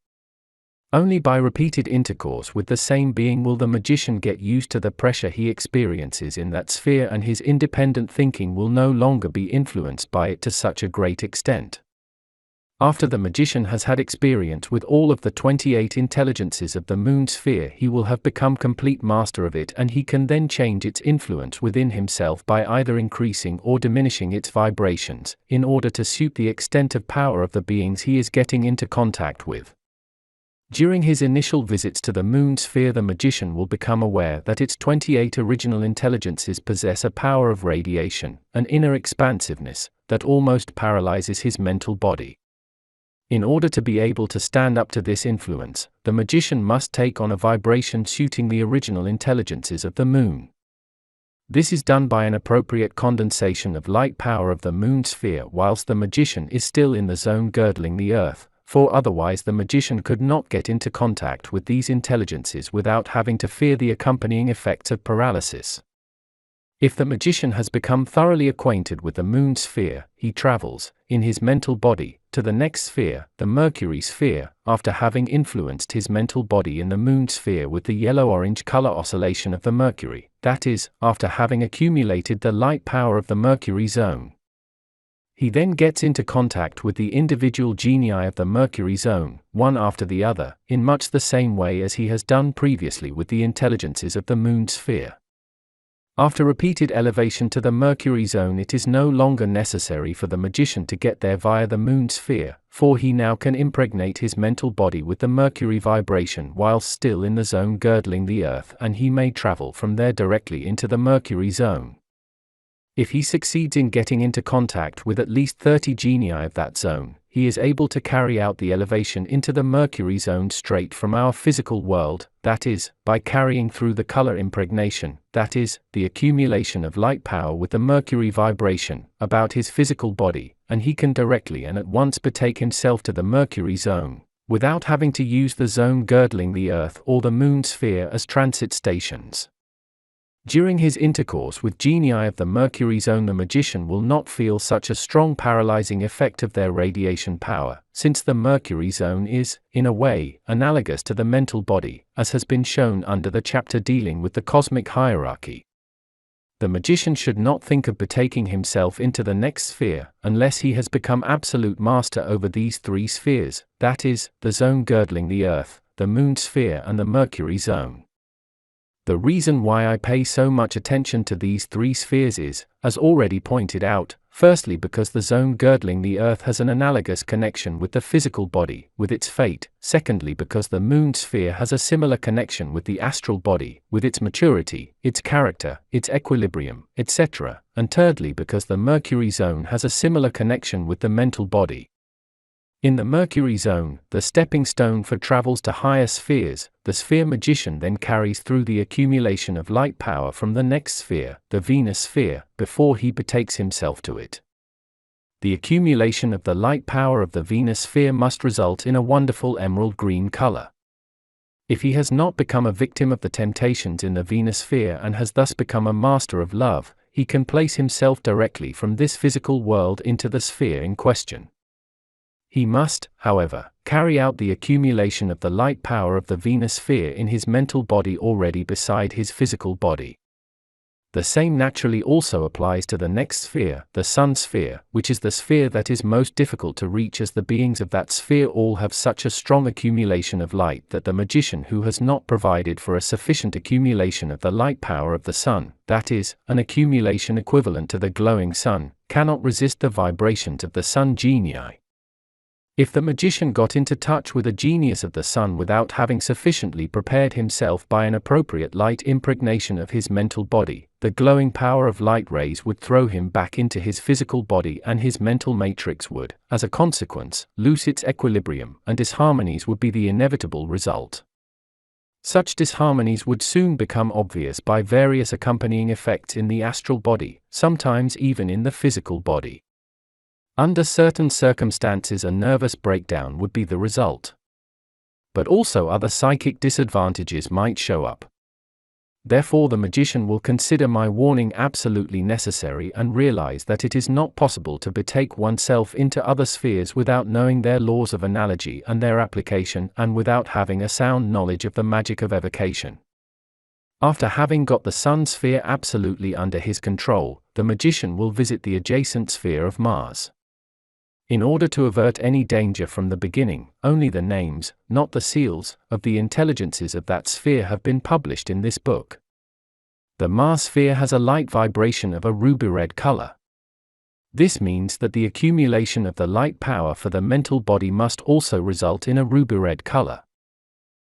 Speaker 1: Only by repeated intercourse with the same being will the magician get used to the pressure he experiences in that sphere, and his independent thinking will no longer be influenced by it to such a great extent. After the magician has had experience with all of the 28 intelligences of the moon sphere, he will have become complete master of it, and he can then change its influence within himself by either increasing or diminishing its vibrations, in order to suit the extent of power of the beings he is getting into contact with. During his initial visits to the moon sphere, the magician will become aware that its 28 original intelligences possess a power of radiation, an inner expansiveness, that almost paralyzes his mental body. In order to be able to stand up to this influence, the magician must take on a vibration suiting the original intelligences of the moon. This is done by an appropriate condensation of light power of the moon sphere whilst the magician is still in the zone girdling the earth, for otherwise the magician could not get into contact with these intelligences without having to fear the accompanying effects of paralysis. If the magician has become thoroughly acquainted with the moon sphere, he travels, in his mental body, to the next sphere, the Mercury sphere, after having influenced his mental body in the moon sphere with the yellow-orange color oscillation of the Mercury, that is, after having accumulated the light power of the Mercury zone. He then gets into contact with the individual genii of the Mercury zone, one after the other, in much the same way as he has done previously with the intelligences of the moon sphere. After repeated elevation to the Mercury zone, it is no longer necessary for the magician to get there via the moon sphere, for he now can impregnate his mental body with the Mercury vibration whilst still in the zone girdling the Earth, and he may travel from there directly into the Mercury zone. If he succeeds in getting into contact with at least 30 genii of that zone, he is able to carry out the elevation into the Mercury zone straight from our physical world, that is, by carrying through the color impregnation, that is, the accumulation of light power with the Mercury vibration, about his physical body, and he can directly and at once betake himself to the Mercury zone, without having to use the zone girdling the Earth or the moon sphere as transit stations. During his intercourse with genii of the Mercury zone, the magician will not feel such a strong paralyzing effect of their radiation power, since the Mercury zone is, in a way, analogous to the mental body, as has been shown under the chapter dealing with the cosmic hierarchy. The magician should not think of betaking himself into the next sphere, unless he has become absolute master over these three spheres, that is, the zone girdling the Earth, the moon sphere and the Mercury zone. The reason why I pay so much attention to these three spheres is, as already pointed out, firstly because the zone girdling the Earth has an analogous connection with the physical body, with its fate; secondly because the moon sphere has a similar connection with the astral body, with its maturity, its character, its equilibrium, etc., and thirdly because the Mercury zone has a similar connection with the mental body. In the Mercury zone, the stepping stone for travels to higher spheres, the sphere magician then carries through the accumulation of light power from the next sphere, the Venus sphere, before he betakes himself to it. The accumulation of the light power of the Venus sphere must result in a wonderful emerald green color. If he has not become a victim of the temptations in the Venus sphere and has thus become a master of love, he can place himself directly from this physical world into the sphere in question. He must, however, carry out the accumulation of the light power of the Venus sphere in his mental body already beside his physical body. The same naturally also applies to the next sphere, the Sun sphere, which is the sphere that is most difficult to reach, as the beings of that sphere all have such a strong accumulation of light that the magician who has not provided for a sufficient accumulation of the light power of the Sun, that is, an accumulation equivalent to the glowing Sun, cannot resist the vibrations of the Sun genii. If the magician got into touch with a genius of the Sun without having sufficiently prepared himself by an appropriate light impregnation of his mental body, the glowing power of light rays would throw him back into his physical body, and his mental matrix would, as a consequence, lose its equilibrium, and disharmonies would be the inevitable result. Such disharmonies would soon become obvious by various accompanying effects in the astral body, sometimes even in the physical body. Under certain circumstances a nervous breakdown would be the result. But also other psychic disadvantages might show up. Therefore the magician will consider my warning absolutely necessary and realize that it is not possible to betake oneself into other spheres without knowing their laws of analogy and their application, and without having a sound knowledge of the magic of evocation. After having got the Sun sphere absolutely under his control, the magician will visit the adjacent sphere of Mars. In order to avert any danger from the beginning, only the names, not the seals, of the intelligences of that sphere have been published in this book. The Mars sphere has a light vibration of a ruby-red color. This means that the accumulation of the light power for the mental body must also result in a ruby-red color.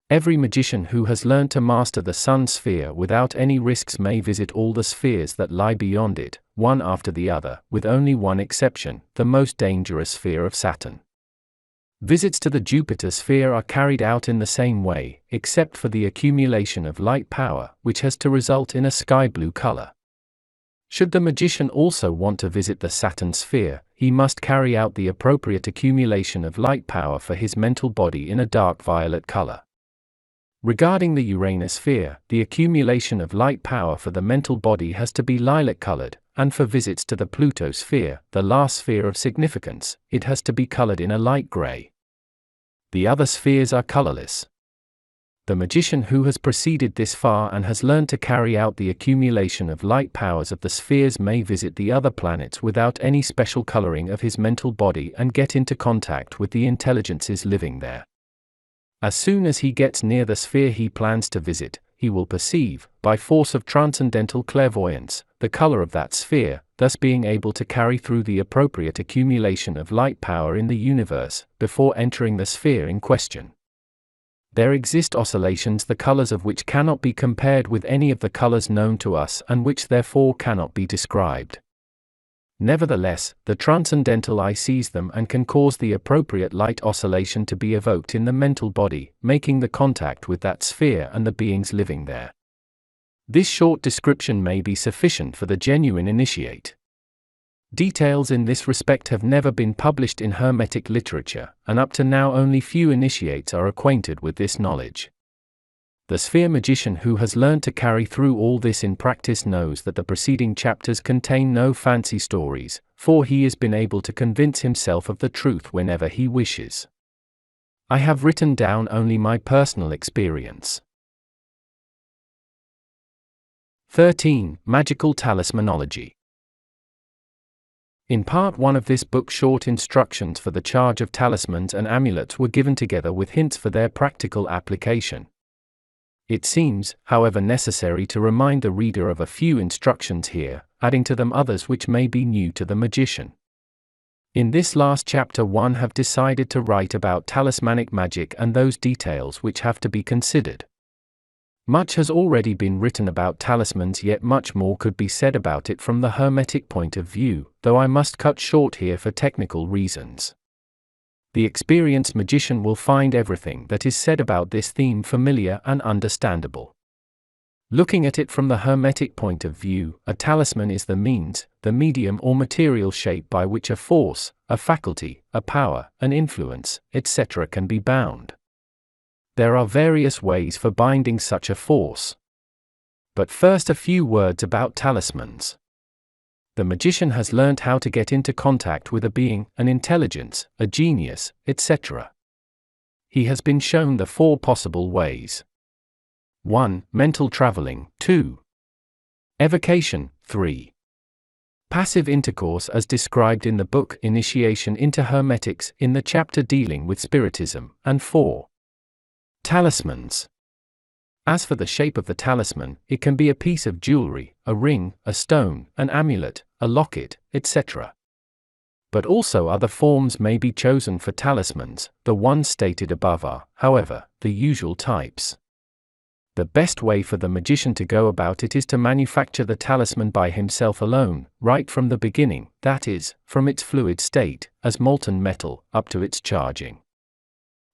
Speaker 1: Every magician who has learned to master the Sun sphere without any risks may visit all the spheres that lie beyond it, one after the other, with only one exception, the most dangerous sphere of Saturn. Visits to the Jupiter sphere are carried out in the same way, except for the accumulation of light power, which has to result in a sky blue color. Should the magician also want to visit the Saturn sphere, he must carry out the appropriate accumulation of light power for his mental body in a dark violet color. Regarding the Uranus sphere, the accumulation of light power for the mental body has to be lilac-colored, and for visits to the Pluto sphere, the last sphere of significance, it has to be colored in a light gray. The other spheres are colorless. The magician who has proceeded this far and has learned to carry out the accumulation of light powers of the spheres may visit the other planets without any special coloring of his mental body and get into contact with the intelligences living there. As soon as he gets near the sphere he plans to visit, he will perceive, by force of transcendental clairvoyance, the color of that sphere, thus being able to carry through the appropriate accumulation of light power in the universe, before entering the sphere in question. There exist oscillations the colors of which cannot be compared with any of the colors known to us and which therefore cannot be described. Nevertheless, the transcendental eye sees them and can cause the appropriate light oscillation to be evoked in the mental body, making the contact with that sphere and the beings living there. This short description may be sufficient for the genuine initiate. Details in this respect have never been published in Hermetic literature, and up to now only few initiates are acquainted with this knowledge. The sphere magician who has learned to carry through all this in practice knows that the preceding chapters contain no fancy stories, for he has been able to convince himself of the truth whenever he wishes. I have written down only my personal experience. 13. Magical Talismanology. In part 1 of this book, short instructions for the charge of talismans and amulets were given together with hints for their practical application. It seems, however, necessary to remind the reader of a few instructions here, adding to them others which may be new to the magician. In this last chapter, I have decided to write about talismanic magic and those details which have to be considered. Much has already been written about talismans, yet much more could be said about it from the Hermetic point of view, though I must cut short here for technical reasons. The experienced magician will find everything that is said about this theme familiar and understandable. Looking at it from the Hermetic point of view, a talisman is the means, the medium or material shape by which a force, a faculty, a power, an influence, etc. can be bound. There are various ways for binding such a force. But first, a few words about talismans. The magician has learnt how to get into contact with a being, an intelligence, a genius, etc. He has been shown the 4 possible ways. 1. Mental traveling. 2. Evocation. 3. Passive intercourse as described in the book Initiation into Hermetics in the chapter dealing with Spiritism, and 4. Talismans. As for the shape of the talisman, it can be a piece of jewelry, a ring, a stone, an amulet, a locket, etc. But also other forms may be chosen for talismans. The ones stated above are, however, the usual types. The best way for the magician to go about it is to manufacture the talisman by himself alone, right from the beginning, that is, from its fluid state, as molten metal, up to its charging.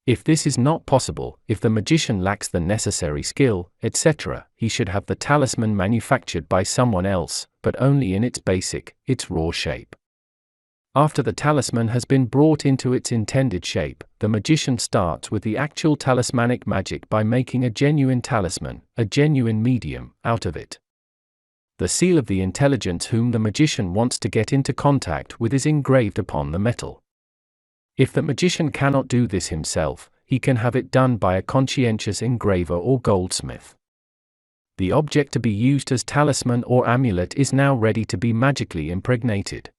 Speaker 1: If this is not possible, if the magician lacks the necessary skill, etc., he should have the talisman manufactured by someone else, but only in its basic, its raw shape. After the talisman has been brought into its intended shape, the magician starts with the actual talismanic magic by making a genuine talisman, a genuine medium, out of it. The seal of the intelligence whom the magician wants to get into contact with is engraved upon the metal. If the magician cannot do this himself, he can have it done by a conscientious engraver or goldsmith. The object to be used as talisman or amulet is now ready to be magically impregnated.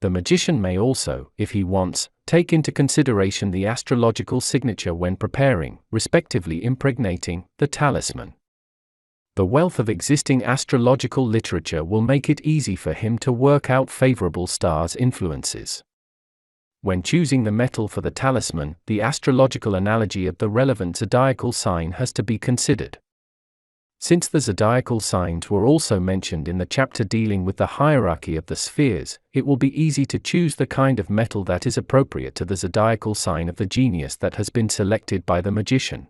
Speaker 1: The magician may also, if he wants, take into consideration the astrological signature when preparing, respectively impregnating, the talisman. The wealth of existing astrological literature will make it easy for him to work out favorable stars' influences. When choosing the metal for the talisman, the astrological analogy of the relevant zodiacal sign has to be considered. Since the zodiacal signs were also mentioned in the chapter dealing with the hierarchy of the spheres, it will be easy to choose the kind of metal that is appropriate to the zodiacal sign of the genius that has been selected by the magician.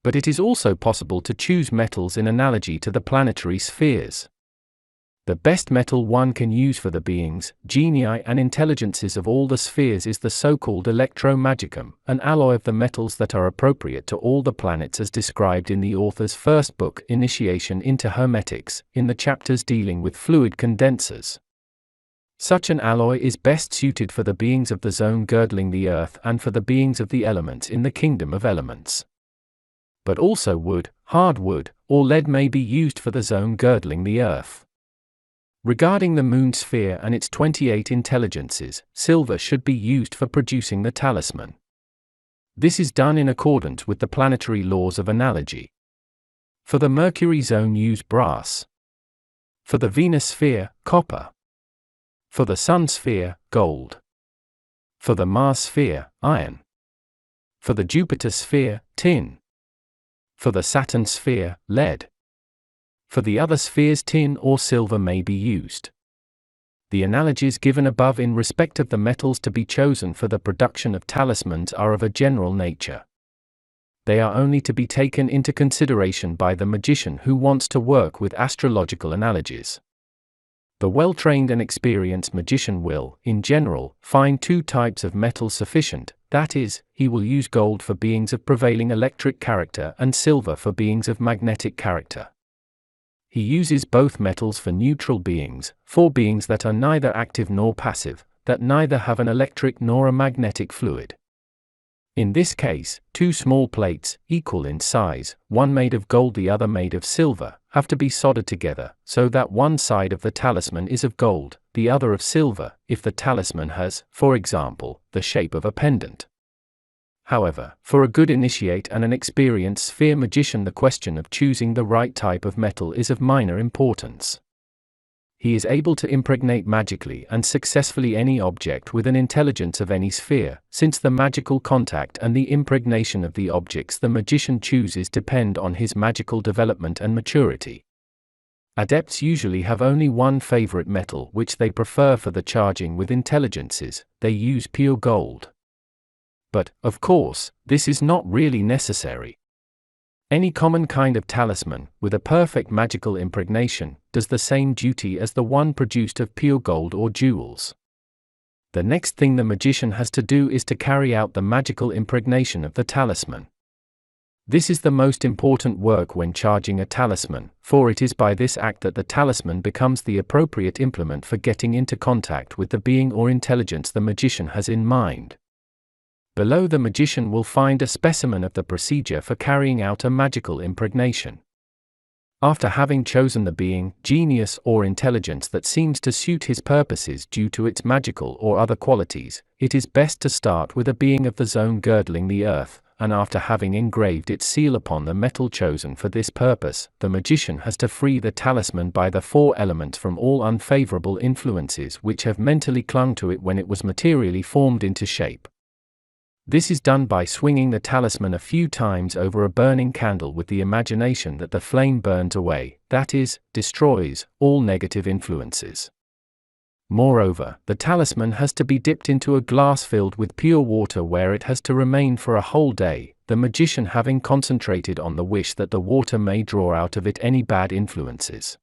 Speaker 1: But it is also possible to choose metals in analogy to the planetary spheres. The best metal one can use for the beings, genii and intelligences of all the spheres is the so-called electromagicum, an alloy of the metals that are appropriate to all the planets as described in the author's first book Initiation into Hermetics, in the chapters dealing with fluid condensers. Such an alloy is best suited for the beings of the zone girdling the earth and for the beings of the elements in the kingdom of elements. But also wood, hard wood, or lead may be used for the zone girdling the earth. Regarding the moon sphere and its 28 intelligences, silver should be used for producing the talisman. This is done in accordance with the planetary laws of analogy. For the Mercury zone, use brass. For the Venus sphere, copper. For the Sun sphere, gold. For the Mars sphere, iron. For the Jupiter sphere, tin. For the Saturn sphere, lead. For the other spheres, tin or silver may be used. The analogies given above in respect of the metals to be chosen for the production of talismans are of a general nature. They are only to be taken into consideration by the magician who wants to work with astrological analogies. The well-trained and experienced magician will, in general, find two types of metal sufficient, that is, he will use gold for beings of prevailing electric character and silver for beings of magnetic character. He uses both metals for neutral beings, for beings that are neither active nor passive, that neither have an electric nor a magnetic fluid. In this case, two small plates, equal in size, one made of gold the other made of silver, have to be soldered together, so that one side of the talisman is of gold, the other of silver, if the talisman has, for example, the shape of a pendant. However, for a good initiate and an experienced sphere magician, the question of choosing the right type of metal is of minor importance. He is able to impregnate magically and successfully any object with an intelligence of any sphere, since the magical contact and the impregnation of the objects the magician chooses depend on his magical development and maturity. Adepts usually have only one favorite metal which they prefer for the charging with intelligences. They use pure gold. But, of course, this is not really necessary. Any common kind of talisman, with a perfect magical impregnation, does the same duty as the one produced of pure gold or jewels. The next thing the magician has to do is to carry out the magical impregnation of the talisman. This is the most important work when charging a talisman, for it is by this act that the talisman becomes the appropriate implement for getting into contact with the being or intelligence the magician has in mind. Below, the magician will find a specimen of the procedure for carrying out a magical impregnation. After having chosen the being, genius or intelligence that seems to suit his purposes due to its magical or other qualities, it is best to start with a being of the zone girdling the earth, and after having engraved its seal upon the metal chosen for this purpose, the magician has to free the talisman by the four elements from all unfavorable influences which have mentally clung to it when it was materially formed into shape. This is done by swinging the talisman a few times over a burning candle with the imagination that the flame burns away, that is, destroys, all negative influences. Moreover, the talisman has to be dipped into a glass filled with pure water where it has to remain for a whole day, the magician having concentrated on the wish that the water may draw out of it any bad influences.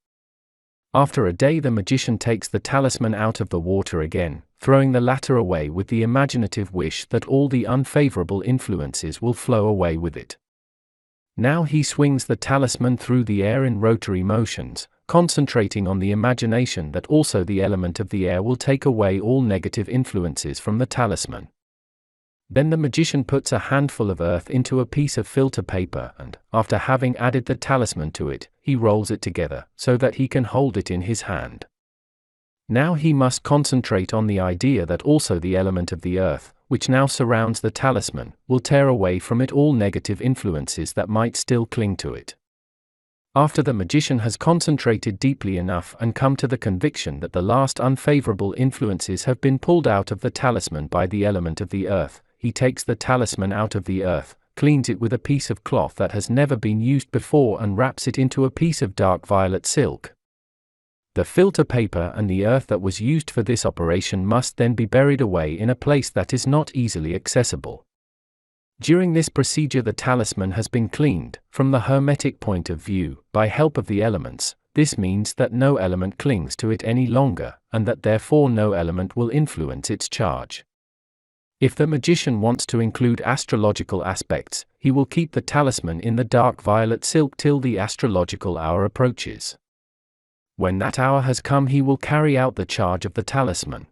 Speaker 1: After a day, the magician takes the talisman out of the water again, throwing the latter away with the imaginative wish that all the unfavorable influences will flow away with it. Now he swings the talisman through the air in rotary motions, concentrating on the imagination that also the element of the air will take away all negative influences from the talisman. Then the magician puts a handful of earth into a piece of filter paper and, after having added the talisman to it, he rolls it together, so that he can hold it in his hand. Now he must concentrate on the idea that also the element of the earth, which now surrounds the talisman, will tear away from it all negative influences that might still cling to it. After the magician has concentrated deeply enough and come to the conviction that the last unfavorable influences have been pulled out of the talisman by the element of the earth, he takes the talisman out of the earth, cleans it with a piece of cloth that has never been used before and wraps it into a piece of dark violet silk. The filter paper and the earth that was used for this operation must then be buried away in a place that is not easily accessible. During this procedure the talisman has been cleaned, from the Hermetic point of view, by help of the elements. This means that no element clings to it any longer, and that therefore no element will influence its charge. If the magician wants to include astrological aspects, he will keep the talisman in the dark violet silk till the astrological hour approaches. When that hour has come, he will carry out the charge of the talisman.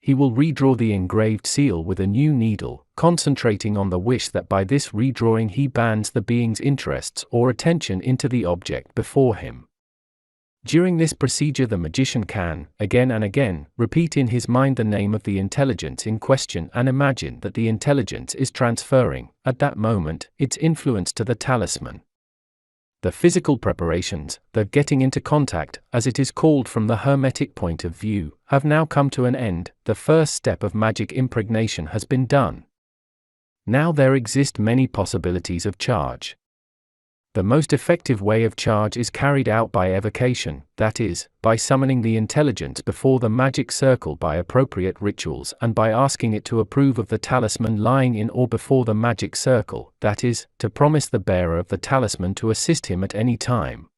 Speaker 1: He will redraw the engraved seal with a new needle, concentrating on the wish that by this redrawing he bands the being's interests or attention into the object before him. During this procedure the magician can, again and again, repeat in his mind the name of the intelligence in question and imagine that the intelligence is transferring, at that moment, its influence to the talisman. The physical preparations, the getting into contact, as it is called from the Hermetic point of view, have now come to an end. The first step of magic impregnation has been done. Now there exist many possibilities of charge. The most effective way of charge is carried out by evocation, that is, by summoning the intelligence before the magic circle by appropriate rituals and by asking it to approve of the talisman lying in or before the magic circle, that is, to promise the bearer of the talisman to assist him at any time.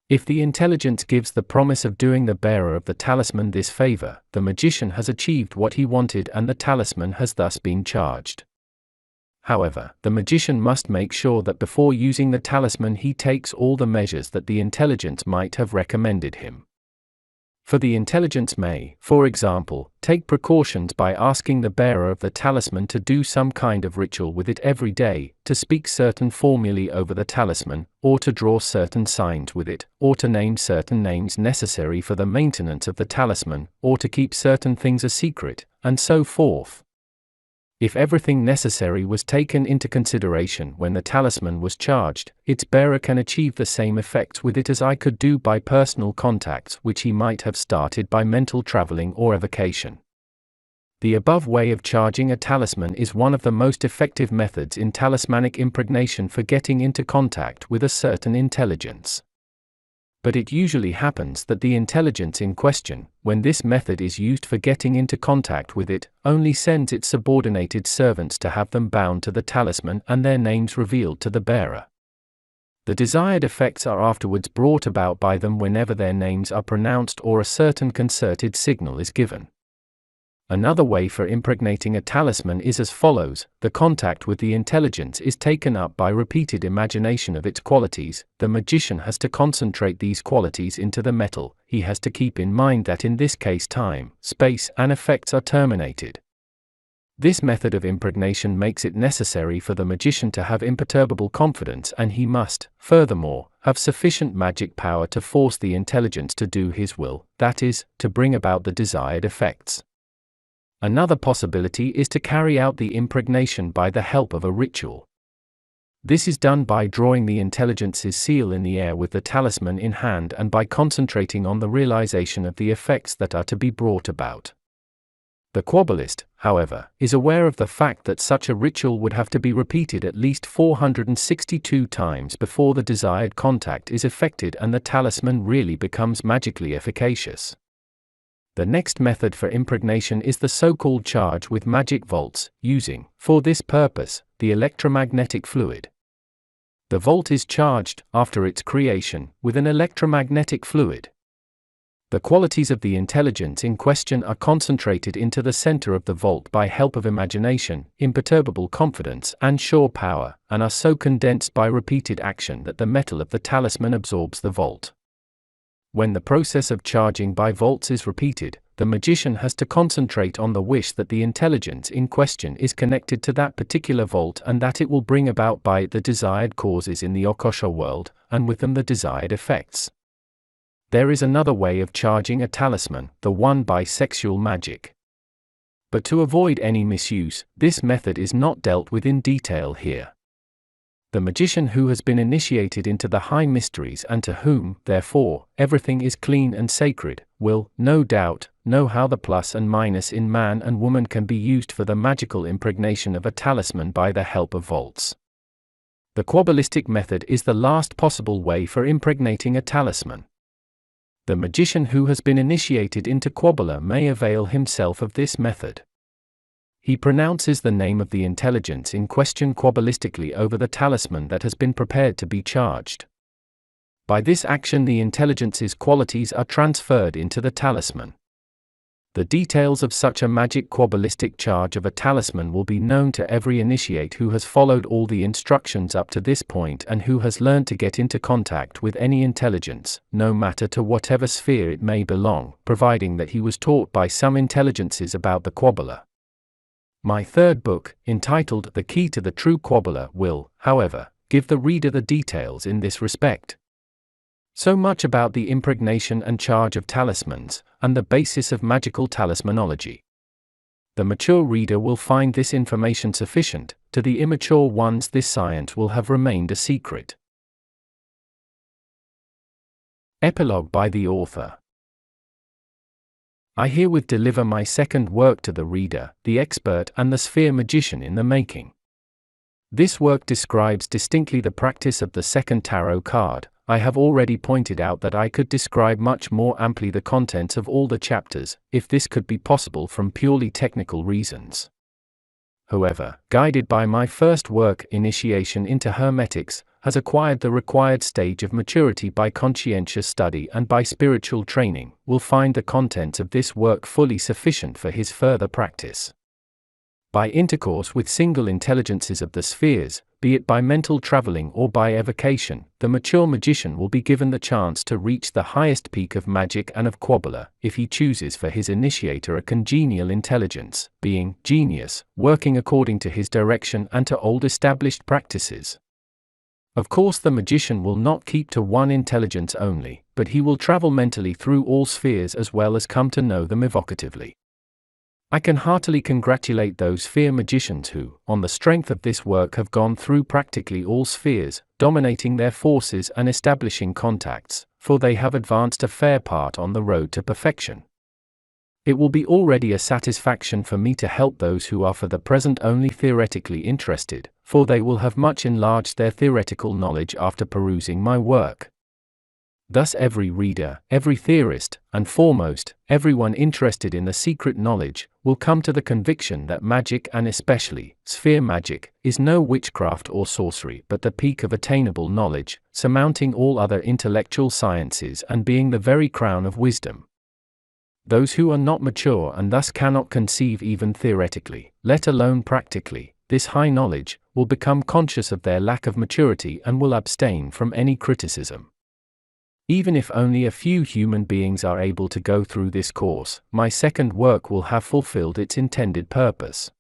Speaker 1: If the intelligence gives the promise of doing the bearer of the talisman this favor, the magician has achieved what he wanted and the talisman has thus been charged. However, the magician must make sure that before using the talisman he takes all the measures that the intelligence might have recommended him. For the intelligence may, for example, take precautions by asking the bearer of the talisman to do some kind of ritual with it every day, to speak certain formulae over the talisman, or to draw certain signs with it, or to name certain names necessary for the maintenance of the talisman, or to keep certain things a secret, and so forth. If everything necessary was taken into consideration when the talisman was charged, its bearer can achieve the same effects with it as I could do by personal contacts which he might have started by mental traveling or evocation. The above way of charging a talisman is one of the most effective methods in talismanic impregnation for getting into contact with a certain intelligence. But it usually happens that the intelligence in question, when this method is used for getting into contact with it, only sends its subordinated servants to have them bound to the talisman and their names revealed to the bearer. The desired effects are afterwards brought about by them whenever their names are pronounced or a certain concerted signal is given. Another way for impregnating a talisman is as follows: the contact with the intelligence is taken up by repeated imagination of its qualities. The magician has to concentrate these qualities into the metal. He has to keep in mind that in this case time, space, and effects are terminated. This method of impregnation makes it necessary for the magician to have imperturbable confidence, and he must, furthermore, have sufficient magic power to force the intelligence to do his will, that is, to bring about the desired effects. Another possibility is to carry out the impregnation by the help of a ritual. This is done by drawing the intelligence's seal in the air with the talisman in hand and by concentrating on the realization of the effects that are to be brought about. The Kabbalist, however, is aware of the fact that such a ritual would have to be repeated at least 462 times before the desired contact is effected and the talisman really becomes magically efficacious. The next method for impregnation is the so-called charge with magic volts, using, for this purpose, the electromagnetic fluid. The volt is charged, after its creation, with an electromagnetic fluid. The qualities of the intelligence in question are concentrated into the center of the volt by help of imagination, imperturbable confidence, and sure power, and are so condensed by repeated action that the metal of the talisman absorbs the volt. When the process of charging by volts is repeated, the magician has to concentrate on the wish that the intelligence in question is connected to that particular volt and that it will bring about by it the desired causes in the Akashic world, and with them the desired effects. There is another way of charging a talisman, the one by sexual magic. But to avoid any misuse, this method is not dealt with in detail here. The magician who has been initiated into the high mysteries and to whom, therefore, everything is clean and sacred, will, no doubt, know how the plus and minus in man and woman can be used for the magical impregnation of a talisman by the help of volts. The Kabbalistic method is the last possible way for impregnating a talisman. The magician who has been initiated into Kabbalah may avail himself of this method. He pronounces the name of the intelligence in question Kabbalistically over the talisman that has been prepared to be charged. By this action the intelligence's qualities are transferred into the talisman. The details of such a magic Kabbalistic charge of a talisman will be known to every initiate who has followed all the instructions up to this point and who has learned to get into contact with any intelligence, no matter to whatever sphere it may belong, providing that he was taught by some intelligences about the Kabbalah. My third book, entitled The Key to the True Kabbalah, will, however, give the reader the details in this respect. So much about the impregnation and charge of talismans, and the basis of magical talismanology. The mature reader will find this information sufficient, to the immature ones this science will have remained a secret. Epilogue by the author. I herewith deliver my second work to the reader, the expert and the sphere magician in the making. This work describes distinctly the practice of the second tarot card. I have already pointed out that I could describe much more amply the contents of all the chapters, if this could be possible from purely technical reasons. Whoever, guided by my first work, Initiation into Hermetics, has acquired the required stage of maturity by conscientious study and by spiritual training, will find the contents of this work fully sufficient for his further practice. By intercourse with single intelligences of the spheres, be it by mental traveling or by evocation, the mature magician will be given the chance to reach the highest peak of magic and of Kabbalah, if he chooses for his initiator a congenial intelligence, being, genius, working according to his direction and to old established practices. Of course, the magician will not keep to one intelligence only, but he will travel mentally through all spheres as well as come to know them evocatively. I can heartily congratulate those sphere magicians who, on the strength of this work, have gone through practically all spheres, dominating their forces and establishing contacts, for they have advanced a fair part on the road to perfection. It will be already a satisfaction for me to help those who are for the present only theoretically interested, for they will have much enlarged their theoretical knowledge after perusing my work. Thus every reader, every theorist, and foremost, everyone interested in the secret knowledge, will come to the conviction that magic, and especially sphere magic, is no witchcraft or sorcery but the peak of attainable knowledge, surmounting all other intellectual sciences and being the very crown of wisdom. Those who are not mature and thus cannot conceive even theoretically, let alone practically, this high knowledge, will become conscious of their lack of maturity and will abstain from any criticism. Even if only a few human beings are able to go through this course, my second work will have fulfilled its intended purpose.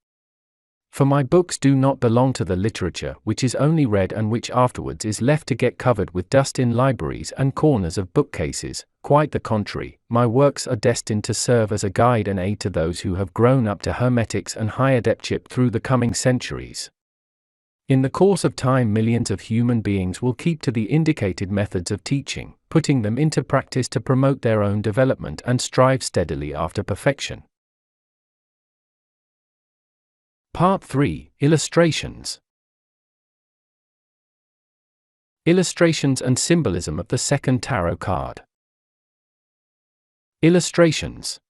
Speaker 1: For my books do not belong to the literature which is only read and which afterwards is left to get covered with dust in libraries and corners of bookcases. Quite the contrary, my works are destined to serve as a guide and aid to those who have grown up to Hermetics and high adeptship through the coming centuries. In the course of time, millions of human beings will keep to the indicated methods of teaching, putting them into practice to promote their own development and strive steadily after perfection. Part 3. Illustrations. Illustrations and symbolism of the second tarot card. Illustrations.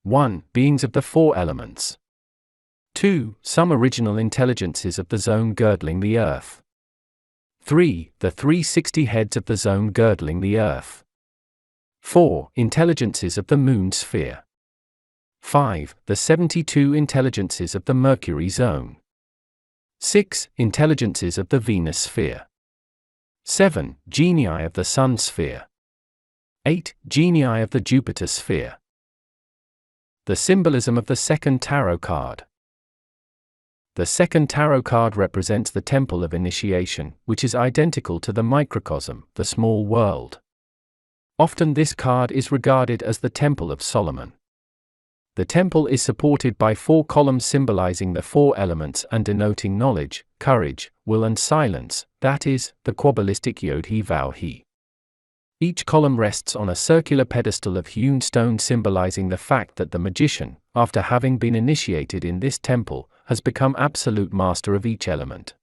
Speaker 1: 1. Beings of the four elements. 2. Some original intelligences of the zone girdling the earth. 3. The 360 heads of the zone girdling the earth. 4. Intelligences of the moon sphere. 5. The 72 intelligences of the Mercury zone. 6. Intelligences of the Venus sphere. 7. Genii of the Sun sphere. 8. Genii of the Jupiter sphere. The symbolism of the second tarot card. The second tarot card represents the temple of initiation, which is identical to the microcosm, the small world. Often this card is regarded as the Temple of Solomon. The temple is supported by 4 columns symbolizing the 4 elements and denoting knowledge, courage, will and silence, that is, the Kabbalistic Yod-He-Vav-He. Each column rests on a circular pedestal of hewn stone symbolizing the fact that the magician, after having been initiated in this temple, has become absolute master of each element.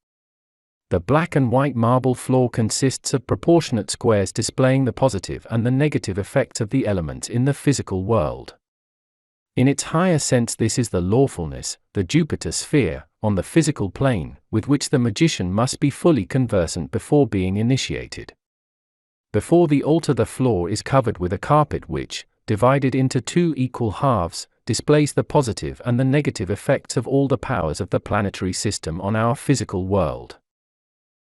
Speaker 1: The black and white marble floor consists of proportionate squares displaying the positive and the negative effects of the elements in the physical world. In its higher sense, this is the lawfulness, the Jupiter sphere, on the physical plane, with which the magician must be fully conversant before being initiated. Before the altar, the floor is covered with a carpet which, divided into 2 equal halves, displays the positive and the negative effects of all the powers of the planetary system on our physical world.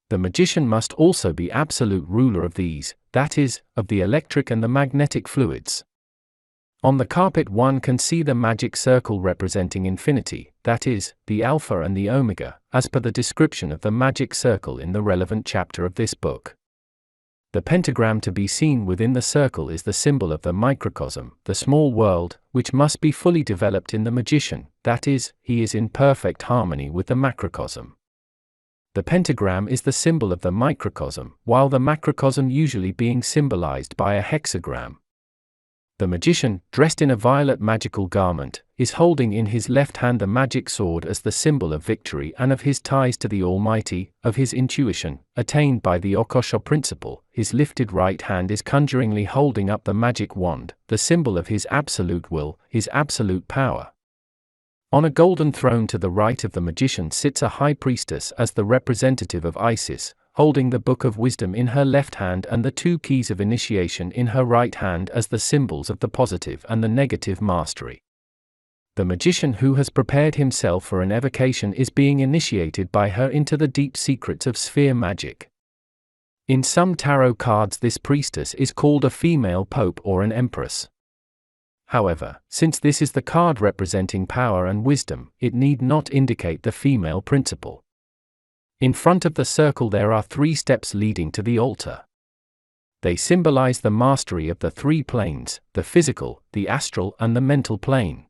Speaker 1: The magician must also be absolute ruler of these, that is, of the electric and the magnetic fluids. On the carpet one can see the magic circle representing infinity, that is, the Alpha and the Omega, as per the description of the magic circle in the relevant chapter of this book. The pentagram to be seen within the circle is the symbol of the microcosm, the small world, which must be fully developed in the magician, that is, he is in perfect harmony with the macrocosm. The pentagram is the symbol of the microcosm, while the macrocosm usually being symbolized by a hexagram. The magician, dressed in a violet magical garment, is holding in his left hand the magic sword as the symbol of victory and of his ties to the Almighty, of his intuition, attained by the Akashic principle. His lifted right hand is conjuringly holding up the magic wand, the symbol of his absolute will, his absolute power. On a golden throne to the right of the magician sits a high priestess as the representative of Isis, holding the Book of Wisdom in her left hand and the 2 keys of initiation in her right hand as the symbols of the positive and the negative mastery. The magician who has prepared himself for an evocation is being initiated by her into the deep secrets of sphere magic. In some tarot cards, this priestess is called a female pope or an empress. However, since this is the card representing power and wisdom, it need not indicate the female principle. In front of the circle there are 3 steps leading to the altar. They symbolize the mastery of the 3 planes, the physical, the astral, and the mental plane.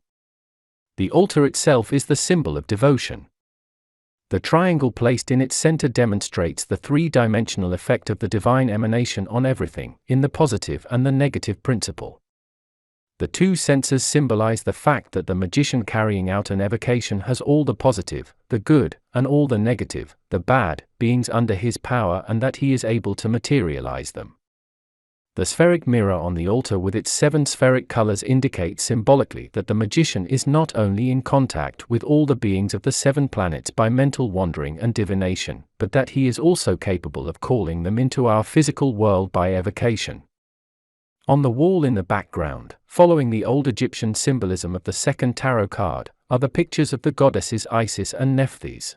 Speaker 1: The altar itself is the symbol of devotion. The triangle placed in its center demonstrates the 3-dimensional effect of the divine emanation on everything, in the positive and the negative principle. The 2 censers symbolize the fact that the magician carrying out an evocation has all the positive, the good, and all the negative, the bad, beings under his power, and that he is able to materialize them. The spheric mirror on the altar with its 7 spheric colors indicates symbolically that the magician is not only in contact with all the beings of the 7 planets by mental wandering and divination, but that he is also capable of calling them into our physical world by evocation. On the wall in the background, following the old Egyptian symbolism of the second tarot card, are the pictures of the goddesses Isis and Nephthys.